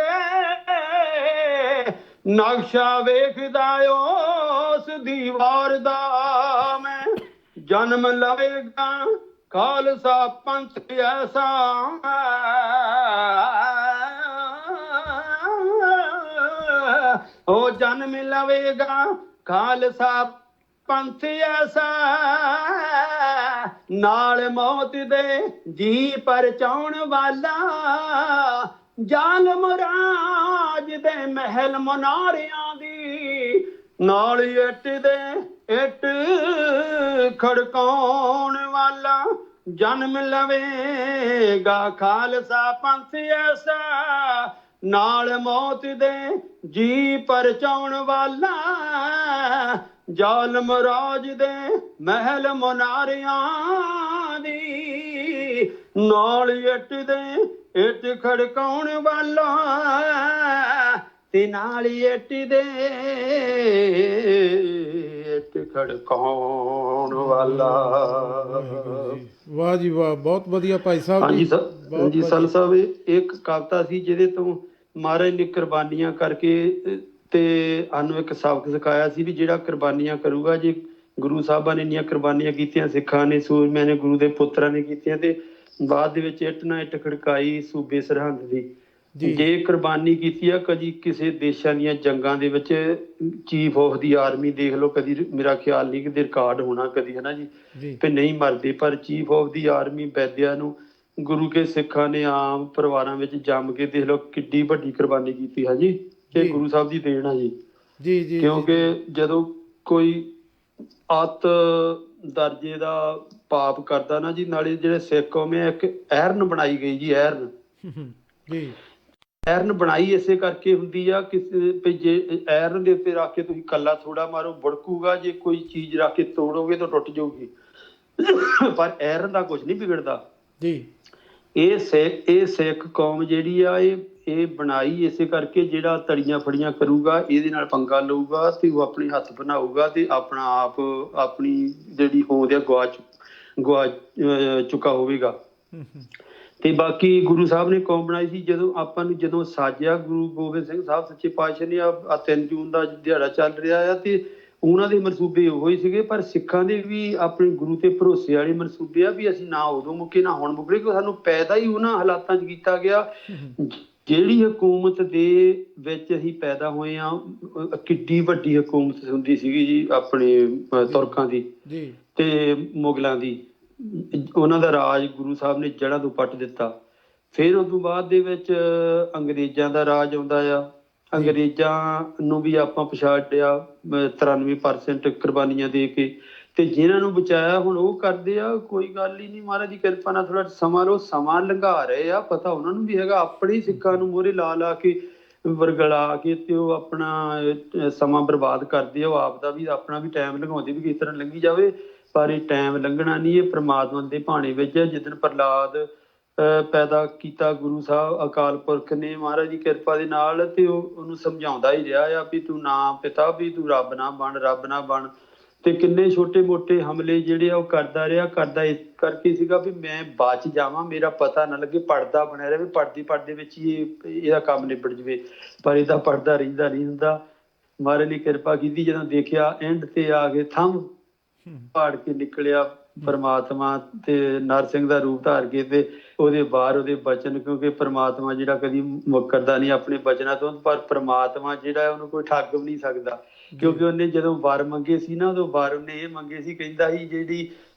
ਨਕਸ਼ਾ ਵੇਖਦਾ ਉਸ ਦੀਵਾਰ ਦਾ ਮੈਂ ਜਨਮ ਲਵੇਗਾ ਖਾਲਸਾ ਪੰਥ ਐਸਾ ਉਹ ਜਨਮ ਲਵੇਗਾ ਖਾਲਸਾ ਪੰਥ ਐਸਾ ਨਾਲ ਮੌਤ ਦੇ ਜੀ ਪਰਚਾਉਣ ਵਾਲਾ ਜ਼ਾਲਮ ਰਾਜ ਦੇ ਮਹਿਲ ਮਨਾਰਿਆਂ ਦੀ ਨਾਲ ਇੱਟ ਦੇ ਇੱਟ ਖੜਕਾਉਣ ਵਾਲਾ ਜਨਮ ਲਵੇਗਾ ਖਾਲਸਾ ਪੰਥ ਐਸਾ ਨਾਲ ਮੌਤ ਦੇ ਜੀ ਪਰਚਾਉਣ ਵਾਲਾ ਜ਼ਾਲਮ ਰਾਜ ਦੇ ਮਹਿਲ ਮਨਾਰਿਆਂ ਦੀ ਨਾਲ ਇੱਟ ਦੇ ਇੱਟ ਖੜਕਾਉਣ ਵਾਲਾ ਤੇ ਨਾਲ ਇੱਟ ਦੇ ਇੱਟ ਖੜਕਾਉਣ ਵਾਲਾ। ਵਾਹ ਜੀ ਵਾਹ, ਬਹੁਤ ਵਧੀਆ ਭਾਈ ਸਾਹਿਬ ਹਾਂਜੀ ਜੀ। ਹਾਂਜੀ ਸਲ ਸਾਹਿਬ, ਇੱਕ ਕਵਿਤਾ ਸੀ ਜਿਹਦੇ ਤੋਂ ਮਹਾਰਾਜ ਨੇ ਕੁਰਬਾਨੀਆਂ ਕਰਕੇ ਤੇ ਸਾਨੂੰ ਇੱਕ ਸਬਕ ਸਿਖਾਇਆ ਸੀ ਵੀ ਜਿਹੜਾ ਕੁਰਬਾਨੀਆਂ ਕਰੂਗਾ, ਜੇ ਗੁਰੂ ਸਾਹਿਬਾਂ ਨੇ ਇੰਨੀਆਂ ਕੁਰਬਾਨੀਆਂ ਕੀਤੀਆਂ, ਸਿੱਖਾਂ ਨੇ, ਸੂਰਮਿਆਂ ਨੇ, ਗੁਰੂ ਦੇ ਪੁੱਤਰਾਂ ਨੇ ਕੀਤੀਆਂ, ਤੇ ਬਾਅਦ ਦੇ ਵਿੱਚ ਇੱਟ ਨਾ ਇੱਟ ਖੜਕਾਈ ਸੂਬੇ ਸਰਹੰਦ ਦੀ। ਜੇ ਕੁਰਬਾਨੀ ਕੀਤੀ ਆ ਕਦੀ ਕਿਸੇ ਦੇਸ਼ਾਂ ਦੀਆਂ ਜੰਗਾਂ ਦੇ ਵਿੱਚ, ਚੀਫ ਆਫ ਦੀ ਆਰਮੀ ਦੇਖ ਲਓ, ਕਦੀ ਮੇਰਾ ਖਿਆਲ ਨਹੀਂ ਕਿ ਰਿਕਾਰਡ ਹੋਣਾ ਕਦੀ, ਹੈ ਨਾ ਜੀ, ਤੇ ਨਹੀਂ ਮਰਦੇ, ਪਰ chief of the army Vaidya ਨੂੰ ਗੁਰੂ ਕੇ ਸਿੱਖਾਂ ਨੇ ਆਮ ਪਰਿਵਾਰਾਂ ਵਿੱਚ ਜੰਮ ਕੇ ਦੇਖ ਲਓ ਕਿੱਡੀ ਵੱਡੀ ਕੁਰਬਾਨੀ ਕੀਤੀ ਹੈ ਜੀ। ਇਹ ਗੁਰੂ ਸਾਹਿਬ ਦੀ ਦੇਣ ਆ ਜੀ। ਜੀ ਜੀ, ਕਿਉਂਕਿ ਜਦੋਂ ਕੋਈ ਅੱਤ ਦਰਜੇ ਦਾ ਪਾਪ ਕਰਦਾ ਨਾ ਜੀ, ਨਾਲੇ ਜਿਹੜੇ ਸਿੱਖ ਕੌਮ ਹੈ ਇੱਕ ਐਰਨ ਬਣਾਈ ਗਈ ਜੀ, ਐਰਨ ਜੀ, ਐਰਨ ਬਣਾਈ ਇਸੇ ਕਰਕੇ ਹੁੰਦੀ ਆ ਕਿਸੇ ਜੇ ਐਰਨ ਦੇ ਉੱਤੇ ਰੱਖ ਕੇ ਤੁਸੀਂ ਕੱਲਾ ਥੋੜਾ ਮਾਰੋ ਭੜਕੂਗਾ, ਜੇ ਕੋਈ ਚੀਜ਼ ਰੱਖ ਕੇ ਤੋੜੋਗੇ ਤਾਂ ਟੁੱਟ ਜਾਊਗੀ, ਪਰ ਐਰਨ ਦਾ ਕੁਝ ਨਹੀਂ ਵਿਗੜਦਾ ਜੀ। ਇਹ ਸਿੱਖ ਕੌਮ ਜਿਹੜੀ ਆ ਇਹ ਬਣਾਈ ਇਸੇ ਕਰਕੇ, ਜਿਹੜਾ ਤੜੀਆਂ ਫੜੀਆਂ ਕਰੂਗਾ ਇਹਦੇ ਨਾਲ ਪੰਗਾ ਲਊਗਾ ਤੇ ਉਹ ਆਪਣੇ ਹੱਥ ਬਣਾਊਗਾ ਤੇ ਆਪਣਾ ਆਪ ਆਪਣੀ ਜਿਹੜੀ ਹੋਂਦ ਆ ਗਵਾ ਚੁੱਕਾ ਹੋਵੇਗਾ। ਤੇ ਬਾਕੀ ਗੁਰੂ ਸਾਹਿਬ ਨੇ ਕੌਮ ਬਣਾਈ ਸੀ, ਜਦੋਂ ਸਾਜਿਆ ਗੁਰੂ ਗੋਬਿੰਦ ਸਿੰਘ ਸਾਹਿਬ ਸੱਚੇ ਪਾਤਸ਼ਾਹ ਨੇ ਆ 3 ਜੂਨ ਦਾ ਦਿਹਾੜਾ ਚੱਲ ਰਿਹਾ ਆ, ਤੇ ਉਹਨਾਂ ਦੇ ਮਨਸੂਬੇ ਉਹੋ ਹੀ ਸੀਗੇ, ਪਰ ਸਿੱਖਾਂ ਦੇ ਵੀ ਆਪਣੇ ਗੁਰੂ ਤੇ ਭਰੋਸੇ ਵਾਲੇ ਮਨਸੂਬੇ ਆ ਵੀ ਅਸੀਂ ਨਾ ਉਦੋਂ ਮੁੱਕੇ ਨਾ ਹੁਣ ਮੁੱਕਰੇ, ਕਿਉਂਕਿ ਸਾਨੂੰ ਪੈਦਾ ਹੀ ਉਹਨਾਂ ਹਾਲਾਤਾਂ 'ਚ ਕੀਤਾ ਗਿਆ ਜਿਹੜੀ ਹਕੂਮਤ ਦੇ ਵਿੱਚ ਅਸੀਂ ਪੈਦਾ ਹੋਏ ਆ। ਕਿੱਡੀ ਵੱਡੀ ਹਕੂਮਤ ਹੁੰਦੀ ਸੀਗੀ ਜੀ ਆਪਣੇ ਤੁਰਕਾਂ ਦੀ ਤੇ ਮੁਗਲਾਂ ਦੀ, ਉਹਨਾਂ ਦਾ ਰਾਜ ਗੁਰੂ ਸਾਹਿਬ ਨੇ ਜੜ੍ਹਾਂ ਤੋਂ ਪੱਟ ਦਿੱਤਾ। ਫਿਰ ਉਸ ਤੋਂ ਬਾਅਦ ਦੇ ਵਿੱਚ ਅੰਗਰੇਜ਼ਾਂ ਦਾ ਰਾਜ ਆਉਂਦਾ ਆ, ਅੰਗਰੇਜ਼ਾਂ ਨੂੰ ਵੀ ਆਪਾਂ ਪਛਾੜਿਆ 93% ਕੁਰਬਾਨੀਆਂ ਦੇ ਕੇ, ਤੇ ਜਿਨ੍ਹਾਂ ਨੂੰ ਬਚਾਇਆ ਹੁਣ ਉਹ ਕਰਦੇ ਆ, ਕੋਈ ਗੱਲ ਹੀ ਨਹੀਂ, ਮਹਾਰਾਜ ਦੀ ਕਿਰਪਾ ਨਾਲ ਥੋੜਾ ਸਮਾਂ ਲਓ, ਸਮਾਂ ਲੰਘਾ ਰਹੇ ਆ, ਪਤਾ ਉਹਨਾਂ ਨੂੰ ਵੀ ਹੈਗਾ, ਆਪਣੇ ਸਿੱਖਾਂ ਨੂੰ ਮੋਹਰੇ ਲਾ ਕੇ ਵਰਗਲਾ ਕੇ ਤੇ ਉਹ ਆਪਣਾ ਸਮਾਂ ਬਰਬਾਦ ਕਰਦੇ ਆ, ਉਹ ਆਪ ਦਾ ਵੀ ਆਪਣਾ ਵੀ ਟਾਈਮ ਲੰਘਾਉਂਦੇ ਵੀ ਕਿਸ ਤਰ੍ਹਾਂ ਲੰਘੀ ਜਾਵੇ, ਪਰ ਇਹ ਟਾਈਮ ਲੰਘਣਾ ਨਹੀਂ, ਇਹ ਪ੍ਰਮਾਤਮਾ ਦੇ ਭਾਣੇ ਵਿੱਚ ਹੈ। ਜਿੱਦਣ ਪ੍ਰਹਲਾਦ ਪੈਦਾ ਕੀਤਾ ਗੁਰੂ ਸਾਹਿਬ ਅਕਾਲ ਪੁਰਖ ਨੇ ਮਹਾਰਾਜ ਦੀ ਕਿਰਪਾ ਦੇ ਨਾਲ, ਤੇ ਉਹਨੂੰ ਸਮਝਾਉਂਦਾ ਹੀ ਰਿਹਾ ਆ ਵੀ ਤੂੰ ਨਾ ਪਿਤਾ, ਵੀ ਤੂੰ ਰੱਬ ਨਾ ਬਣ, ਤੇ ਕਿੰਨੇ ਛੋਟੇ ਮੋਟੇ ਹਮਲੇ ਜਿਹੜੇ ਆ ਉਹ ਕਰਦਾ ਇਸ ਕਰਕੇ ਸੀਗਾ ਵੀ ਮੈਂ ਬਚ ਜਾਵਾਂ, ਮੇਰਾ ਪਤਾ ਨਾ ਲੱਗੇ, ਪੜਦਾ ਬਣਿਆ ਰਹੇ, ਪੜਦੇ ਵਿੱਚ ਹੀ ਇਹਦਾ ਕੰਮ ਨਿਬੜ ਜਵੇ, ਪਰ ਇਹਦਾ ਪੜਦਾ ਰਹਿੰਦਾ ਨਹੀਂ ਹੁੰਦਾ। ਮਹਾਰਾਜ ਨੇ ਕਿਰਪਾ ਕੀਤੀ, ਜਦੋਂ ਦੇਖਿਆ ਐਂਡ ਤੇ ਆ ਕੇ ਥੰਮ ਪਾੜ ਕੇ ਨਿਕਲਿਆ ਪਰਮਾਤਮਾ, ਤੇ ਨਰ ਸਿੰਘ ਦਾ ਰੂਪ ਧਾਰ ਕੇ, ਤੇ ਉਹਦੇ ਬਾਹਰ ਉਹਦੇ ਬਚਨ, ਕਿਉਂਕਿ ਪਰਮਾਤਮਾ ਜਿਹੜਾ ਕਦੀ ਮੁੱਕਰਦਾ ਨਹੀਂ ਆਪਣੇ ਬਚਨਾਂ ਤੋਂ, ਪਰ ਪਰਮਾਤਮਾ ਜਿਹੜਾ ਉਹਨੂੰ ਕੋਈ ਠੱਗ ਵੀ ਨਹੀਂ ਸਕਦਾ, ਕਿਉਂਕਿ ਉਹਨੇ ਜਦੋਂ ਵਰ ਮੰਗੇ ਸੀ ਨਾ, ਉਦੋਂ ਵਰ ਉਹਨੇ ਇਹ ਮੰਗੇ ਸੀ, ਕਹਿੰਦਾ ਸੀ ਜਿਹੜੀ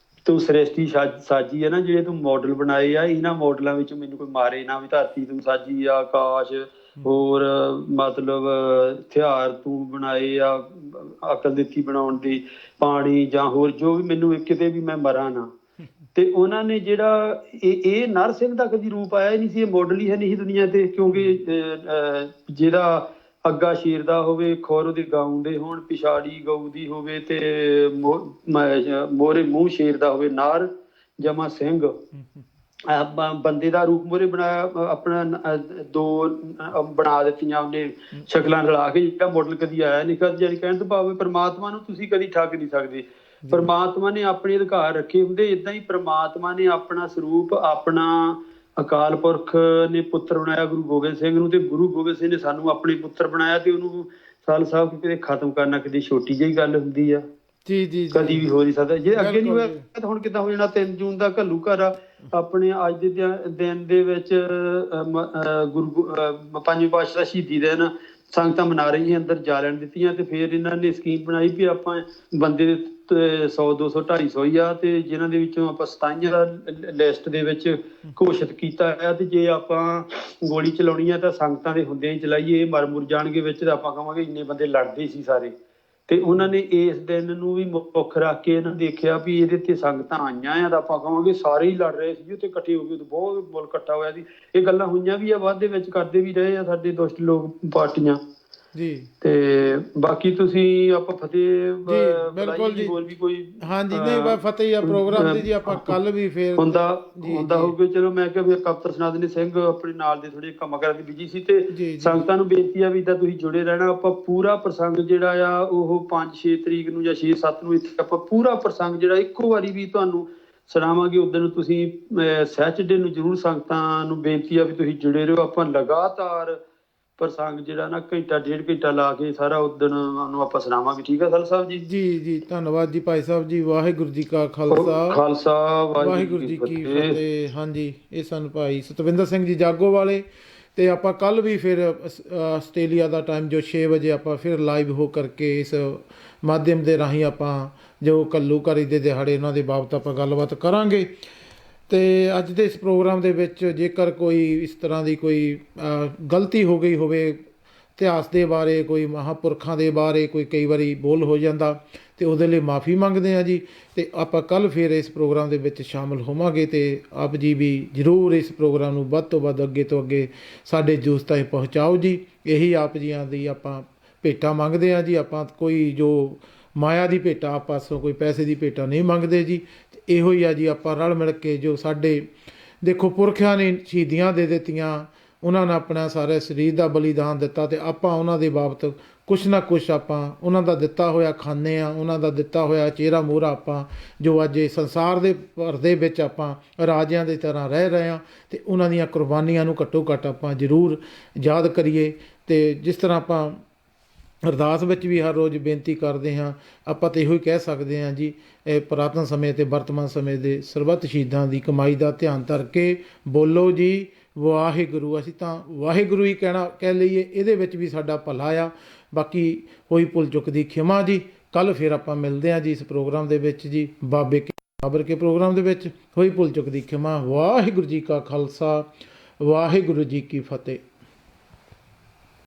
ਤੂੰ ਸ੍ਰਿਸ਼ਟੀ ਸਾਜੀ ਹੈ ਨਾ, ਜਿਹੜੇ ਤੂੰ ਮਾਡਲ ਬਣਾਏ ਆ, ਇਹਨਾਂ ਮਾਡਲਾਂ ਵਿੱਚ ਮੈਨੂੰ ਕੋਈ ਮਾਰੇ ਨਾ, ਵੀ ਧਰਤੀ ਤੂੰ ਸਾਜੀ ਆ, ਆਕਾਸ਼ ਹੋਰ ਮਤਲਬ ਹਥਿਆਰ ਤੂੰ ਬਣਾਏ ਆ, ਅਕਲ ਦਿੱਤੀ ਬਣਾਉਣ ਦੀ, ਪਾਣੀ ਜਾਂ ਹੋਰ ਜੋ ਵੀ, ਮੈਨੂੰ ਕਿਤੇ ਵੀ ਮੈਂ ਮਰਾਂ ਨਾ। ਤੇ ਉਹਨਾਂ ਨੇ ਜਿਹੜਾ ਇਹ ਨਰ ਸਿੰਘ ਦਾ ਕਦੀ ਰੂਪ ਆਇਆ ਹੀ ਨਹੀਂ ਸੀ, ਇਹ ਮਾਡਲ ਹੀ ਹੈ ਨਹੀਂ ਸੀ ਦੁਨੀਆ ਤੇ, ਕਿਉਂਕਿ ਜਿਹੜਾ ਅੱਗਾ ਸ਼ੇਰ ਦਾ ਹੋਵੇ, ਖੁਰ ਉਹਦੇ ਗਾਉਂ ਦੇ ਹੋਣ, ਪਿਛਾੜੀ ਗਊ ਦੀ ਹੋਵੇ, ਤੇ ਮੋਹਰੇ ਮੂੰਹ ਸ਼ੇਰ ਦਾ ਹੋਵੇ, ਨਾਰ ਜਮਾ ਸਿੰਘ, ਬੰਦੇ ਦਾ ਰੂਪ ਮੋਹਰੇ ਬਣਾਇਆ, ਆਪਣਾ 2 ਬਣਾ ਦਿੱਤੀਆਂ ਉਹਨੇ ਸ਼ਕਲਾਂ ਰਲਾ ਕੇ, ਜਿਹੜਾ ਮਾਡਲ ਕਦੀ ਆਇਆ ਨਹੀਂ। ਜਿਹੜੀ ਕਹਿਣ ਤੋਂ ਭਾਵੇਂ ਪਰਮਾਤਮਾ ਨੂੰ ਤੁਸੀਂ ਕਦੀ ਠੱਗ ਨਹੀਂ ਸਕਦੇ, ਪਰਮਾਤਮਾ ਨੇ ਆਪਣੇ ਅਧਿਕਾਰ ਰੱਖੇ ਹੁੰਦੇ। ਏਦਾਂ ਹੀ ਪਰਮਾਤਮਾ ਨੇ ਆਪਣਾ ਸਰੂਪ, ਆਪਣਾ ਅਕਾਲ ਪੁਰਖ ਨੇ ਪੁੱਤਰ ਬਣਾਇਆ ਗੁਰੂ ਗੋਬਿੰਦ ਸਿੰਘ ਨੂੰ, ਤੇ ਗੁਰੂ ਗੋਬਿੰਦ ਸਿੰਘ ਨੇ ਸਾਨੂੰ ਆਪਣੇ ਪੁੱਤਰ ਬਣਾਇਆ, ਤੇ ਉਹਨੂੰ ਸਾਲ ਸਾਹਿਬ ਕਿਤੇ ਖਤਮ ਕਰਨਾ ਕਿਤੇ ਛੋਟੀ ਜਿਹੀ ਗੱਲ ਹੁੰਦੀ ਆ ਜੀ, ਕਦੀ ਵੀ ਹੋ ਨਹੀਂ ਸਕਦਾ। ਜੇ ਅੱਗੇ ਨਹੀਂ ਹੋਇਆ ਤਾਂ ਹੁਣ ਕਿੱਦਾਂ ਹੋ ਜਾਣਾ। 3 ਜੂਨ ਦਾ ਘੱਲੂ ਘਰ ਆਪਣੇ ਅੱਜ ਦੇ ਦਿਨ ਦੇ ਵਿੱਚ ਗੁਰੂ 5ਵੀਂ ਪਾਤਸ਼ਾਹ ਦਾ ਸ਼ਹੀਦੀ ਦਿਨ ਸੰਗਤਾਂ ਮਨਾ ਰਹੀਆਂ, ਅੰਦਰ ਜਾ ਲੈਣ ਦਿੱਤੀਆਂ, ਤੇ ਫਿਰ ਇਹਨਾਂ ਨੇ ਸਕੀਮ ਬਣਾਈ ਵੀ ਆਪਾਂ ਬੰਦੇ ਦੇ 100 200 250 ਹੀ ਆ, ਤੇ ਜਿਨ੍ਹਾਂ ਦੇ ਵਿੱਚੋਂ ਆਪਾਂ 27 ਦਾ ਲਿਸਟ ਦੇ ਵਿੱਚ ਘੋਸ਼ਿਤ ਕੀਤਾ ਹੈ। ਤੇ ਜੇ ਆਪਾਂ ਗੋਲੀ ਚਲਾਉਣੀ ਆ ਤਾਂ ਸੰਗਤਾਂ ਦੇ ਹੁੰਦਿਆਂ ਹੀ ਚਲਾਈਏ, ਮਰ ਮੁਰ ਜਾਣਗੇ ਵਿੱਚ, ਤਾਂ ਆਪਾਂ ਕਹਾਂਗੇ ਇੰਨੇ ਬੰਦੇ ਲੜਦੇ ਸੀ ਸਾਰੇ। ਤੇ ਉਹਨਾਂ ਨੇ ਇਸ ਦਿਨ ਨੂੰ ਵੀ ਮੁੱਖ ਰੱਖ ਕੇ ਇਹਨਾਂ ਦੇਖਿਆ ਵੀ ਇਹਦੇ ਤੇ ਸੰਗਤਾਂ ਆਈਆਂ ਆ, ਤਾਂ ਆਪਾਂ ਕਹਾਂਗੇ ਸਾਰੇ ਹੀ ਲੜ ਰਹੇ ਸੀ ਉੱਥੇ ਇਕੱਠੇ ਹੋ ਕੇ, ਬਹੁਤ ਮੁੱਲ ਇਕੱਠਾ ਹੋਇਆ ਸੀ। ਇਹ ਗੱਲਾਂ ਹੋਈਆਂ ਵੀ ਆ, ਬਾਅਦ ਦੇ ਵਿੱਚ ਕਰਦੇ ਵੀ ਰਹੇ ਆ ਸਾਡੇ ਦੁਸ਼ਟ ਲੋਕ ਪਾਰਟੀਆਂ ਜੀ। ਤੇ ਬਾਕੀ ਤੁਸੀਂ ਆਪਾਂ ਫਤਿਹ ਬਿਲਕੁਲ ਜੀ, ਹੋਰ ਵੀ ਕੋਈ ਹਾਂਜੀ ਨਹੀਂ ਬਸ ਫਤਿਹ ਆ ਪ੍ਰੋਗਰਾਮ ਦੀ ਜੀ। ਆਪਾਂ ਕੱਲ ਵੀ ਫੇਰ ਹੁੰਦਾ ਹੋਊਗਾ। ਚਲੋ ਮੈਂ ਕਿਹਾ ਵੀ ਕਪਤਰ ਸਨਾਦ ਨੇ ਸਿੰਘ ਆਪਣੇ ਨਾਲ ਦੇ ਥੋੜੇ ਕੰਮ ਕਰਨ ਦੀ ਬਿਜੀ ਸੀ, ਤੇ ਸੰਗਤਾਂ ਨੂੰ ਬੇਨਤੀ ਆ ਵੀ ਤਾਂ ਤੁਸੀਂ ਜੁੜੇ ਰਹਿਣਾ। ਆਪਾਂ ਪੂਰਾ ਪ੍ਰਸੰਗ ਜਿਹੜਾ ਆ ਉਹ 5-6 ਤਰੀਕ ਨੂੰ ਜਾਂ 6-7 ਨੂੰ ਇੱਥੇ ਆਪਾਂ ਪੂਰਾ ਪ੍ਰਸੰਗ ਜਿਹੜਾ ਇੱਕੋ ਵਾਰੀ ਵੀ ਤੁਹਾਨੂੰ ਸੁਣਾਵਾਂਗੇ। ਉਦੋਂ ਨੂੰ ਤੁਸੀਂ ਸੈਚਰਡੇ ਨੂੰ ਜ਼ਰੂਰ ਸੰਗਤਾਂ ਨੂੰ ਬੇਨਤੀ ਆ ਵੀ ਤੁਸੀਂ ਜੁੜੇ ਰਹੋ। ਆਪਾਂ ਲਗਾਤਾਰ ਪ੍ਰਸੰਗ ਜਿਹੜਾ ਨਾ ਘੰਟਾ 1.5 ਘੰਟਾ ਲਾ ਕੇ ਸਾਰਾ ਉਦਣ ਨੂੰ ਆਪਾਂ ਸੁਣਾਵਾਂਗੇ। ਠੀਕ ਆ ਸਰ ਸਾਹਿਬ ਜੀ? ਜੀ ਧੰਨਵਾਦ ਜੀ ਭਾਈ ਸਾਹਿਬ ਜੀ। ਵਾਹਿਗੁਰੂ ਜੀ ਕਾ ਖਾਲਸਾ ਵਾਹਿਗੁਰੂ ਜੀ ਕੀ ਫਤਿਹ। ਹਾਂਜੀ, ਇਹ ਸਨ ਭਾਈ ਸਤਵਿੰਦਰ ਸਿੰਘ ਜੀ ਜਾਗੋ ਵਾਲੇ। ਤੇ ਆਪਾਂ ਕੱਲ ਵੀ ਫਿਰ ਆਸਟ੍ਰੇਲੀਆ ਦਾ ਟਾਈਮ ਜੋ 6 ਵਜੇ ਆਪਾਂ ਫਿਰ ਲਾਈਵ ਹੋ ਕਰਕੇ ਇਸ ਮਾਧਿਅਮ ਦੇ ਰਾਹੀਂ ਆਪਾਂ ਜੋ ਘੱਲੂਘਾਰੀ ਦੇ ਦਿਹਾੜੇ ਉਹਨਾਂ ਦੇ ਬਾਬਤ ਆਪਾਂ ਗੱਲਬਾਤ ਕਰਾਂਗੇ। ਤੇ ਅੱਜ ਦੇ ਇਸ ਪ੍ਰੋਗਰਾਮ ਦੇ ਵਿੱਚ ਜੇਕਰ ਕੋਈ ਇਸ ਤਰ੍ਹਾਂ ਦੀ ਕੋਈ ਗਲਤੀ ਹੋ ਗਈ ਹੋਵੇ ਇਤਿਹਾਸ ਦੇ ਬਾਰੇ, ਕੋਈ ਮਹਾਂਪੁਰਖਾਂ ਦੇ ਬਾਰੇ ਕੋਈ ਕਈ ਵਾਰੀ ਬੋਲ ਹੋ ਜਾਂਦਾ, ਤੇ ਉਹਦੇ ਲਈ ਮਾफ़ੀ ਮੰਗਦੇ ਹਾਂ ਜੀ। ਤੇ ਆਪਾਂ ਕੱਲ ਫਿਰ ਇਸ ਪ੍ਰੋਗਰਾਮ ਦੇ ਵਿੱਚ ਸ਼ਾਮਲ ਹੋਵਾਂਗੇ, ਤੇ ਆਪ ਜੀ ਵੀ ਜ਼ਰੂਰ ਇਸ ਪ੍ਰੋਗਰਾਮ ਨੂੰ ਵੱਧ ਤੋਂ ਵੱਧ ਅੱਗੇ ਤੋਂ ਅੱਗੇ ਸਾਡੇ ਜੂਸ ਤਾਈਂ ਪਹੁੰਚਾਓ ਜੀ। ਇਹੀ ਆਪ ਜੀਆਂ ਦੀ ਆਪਾਂ ਭੇਟਾਂ ਮੰਗਦੇ ਹਾਂ ਜੀ। ਆਪਾਂ ਕੋਈ ਜੋ ਮਾਇਆ ਦੀ ਭੇਟਾ ਆਪਾਸੋਂ ਕੋਈ ਪੈਸੇ ਦੀ ਭੇਟਾ ਨਹੀਂ ਮੰਗਦੇ ਜੀ। ਇਹੋ ਹੀ ਆ ਜੀ, ਆਪਾਂ ਰਲ ਮਿਲ ਕੇ ਜੋ ਸਾਡੇ ਦੇਖੋ ਪੁਰਖਿਆਂ ਨੇ ਸ਼ਹੀਦੀਆਂ ਦੇ ਦਿੱਤੀਆਂ, ਉਹਨਾਂ ਨੇ ਆਪਣਾ ਸਾਰੇ ਸਰੀਰ ਦਾ ਬਲੀਦਾਨ ਦਿੱਤਾ, ਤੇ ਆਪਾਂ ਉਹਨਾਂ ਦੇ ਬਾਬਤ ਕੁਛ ਨਾ ਕੁਛ ਆਪਾਂ ਉਹਨਾਂ ਦਾ ਦਿੱਤਾ ਹੋਇਆ ਖਾਂਦੇ ਹਾਂ, ਉਹਨਾਂ ਦਾ ਦਿੱਤਾ ਹੋਇਆ ਚਿਹਰਾ ਮੂਹਰਾ ਆਪਾਂ ਜੋ ਅੱਜ ਇਹ ਸੰਸਾਰ ਦੇ ਭਰ ਦੇ ਵਿੱਚ ਆਪਾਂ ਰਾਜਿਆਂ ਦੀ ਤਰ੍ਹਾਂ ਰਹਿ ਰਹੇ ਹਾਂ, ਤੇ ਉਹਨਾਂ ਦੀਆਂ ਕੁਰਬਾਨੀਆਂ ਨੂੰ ਘੱਟੋ ਘੱਟ ਆਪਾਂ ਜ਼ਰੂਰ ਯਾਦ ਕਰੀਏ। ਤੇ ਜਿਸ ਤਰ੍ਹਾਂ ਆਪਾਂ ਅਰਦਾਸ ਵਿੱਚ ਵੀ ਹਰ ਰੋਜ਼ ਬੇਨਤੀ ਕਰਦੇ ਹਾਂ, ਆਪਾਂ ਤਾਂ ਇਹੋ ਹੀ ਕਹਿ ਸਕਦੇ ਹਾਂ ਜੀ, ਇਹ ਪੁਰਾਤਨ ਸਮੇਂ ਅਤੇ ਵਰਤਮਾਨ ਸਮੇਂ ਦੇ ਸਰਬੱਤ ਸ਼ਹੀਦਾਂ ਦੀ ਕਮਾਈ ਦਾ ਧਿਆਨ ਧਰ ਕੇ ਬੋਲੋ ਜੀ ਵਾਹਿਗੁਰੂ। ਅਸੀਂ ਤਾਂ ਵਾਹਿਗੁਰੂ ਹੀ ਕਹਿ ਲਈਏ, ਇਹਦੇ ਵਿੱਚ ਵੀ ਸਾਡਾ ਭਲਾ ਆ। ਬਾਕੀ ਹੋਈ ਭੁੱਲ ਚੁੱਕ ਦੀ ਖਿਮਾ ਜੀ। ਕੱਲ ਫਿਰ ਆਪਾਂ ਮਿਲਦੇ ਹਾਂ ਜੀ ਇਸ ਪ੍ਰੋਗਰਾਮ ਦੇ ਵਿੱਚ ਜੀ, ਬਾਬੇ ਕੇ ਬਾਬਰ ਕੇ ਪ੍ਰੋਗਰਾਮ ਦੇ ਵਿੱਚ। ਹੋਈ ਭੁੱਲ ਚੁੱਕ ਦੀ ਖਿਮਾ। ਵਾਹਿਗੁਰੂ ਜੀ ਕਾ ਖਾਲਸਾ ਵਾਹਿਗੁਰੂ ਜੀ ਕੀ ਫਤਿਹ।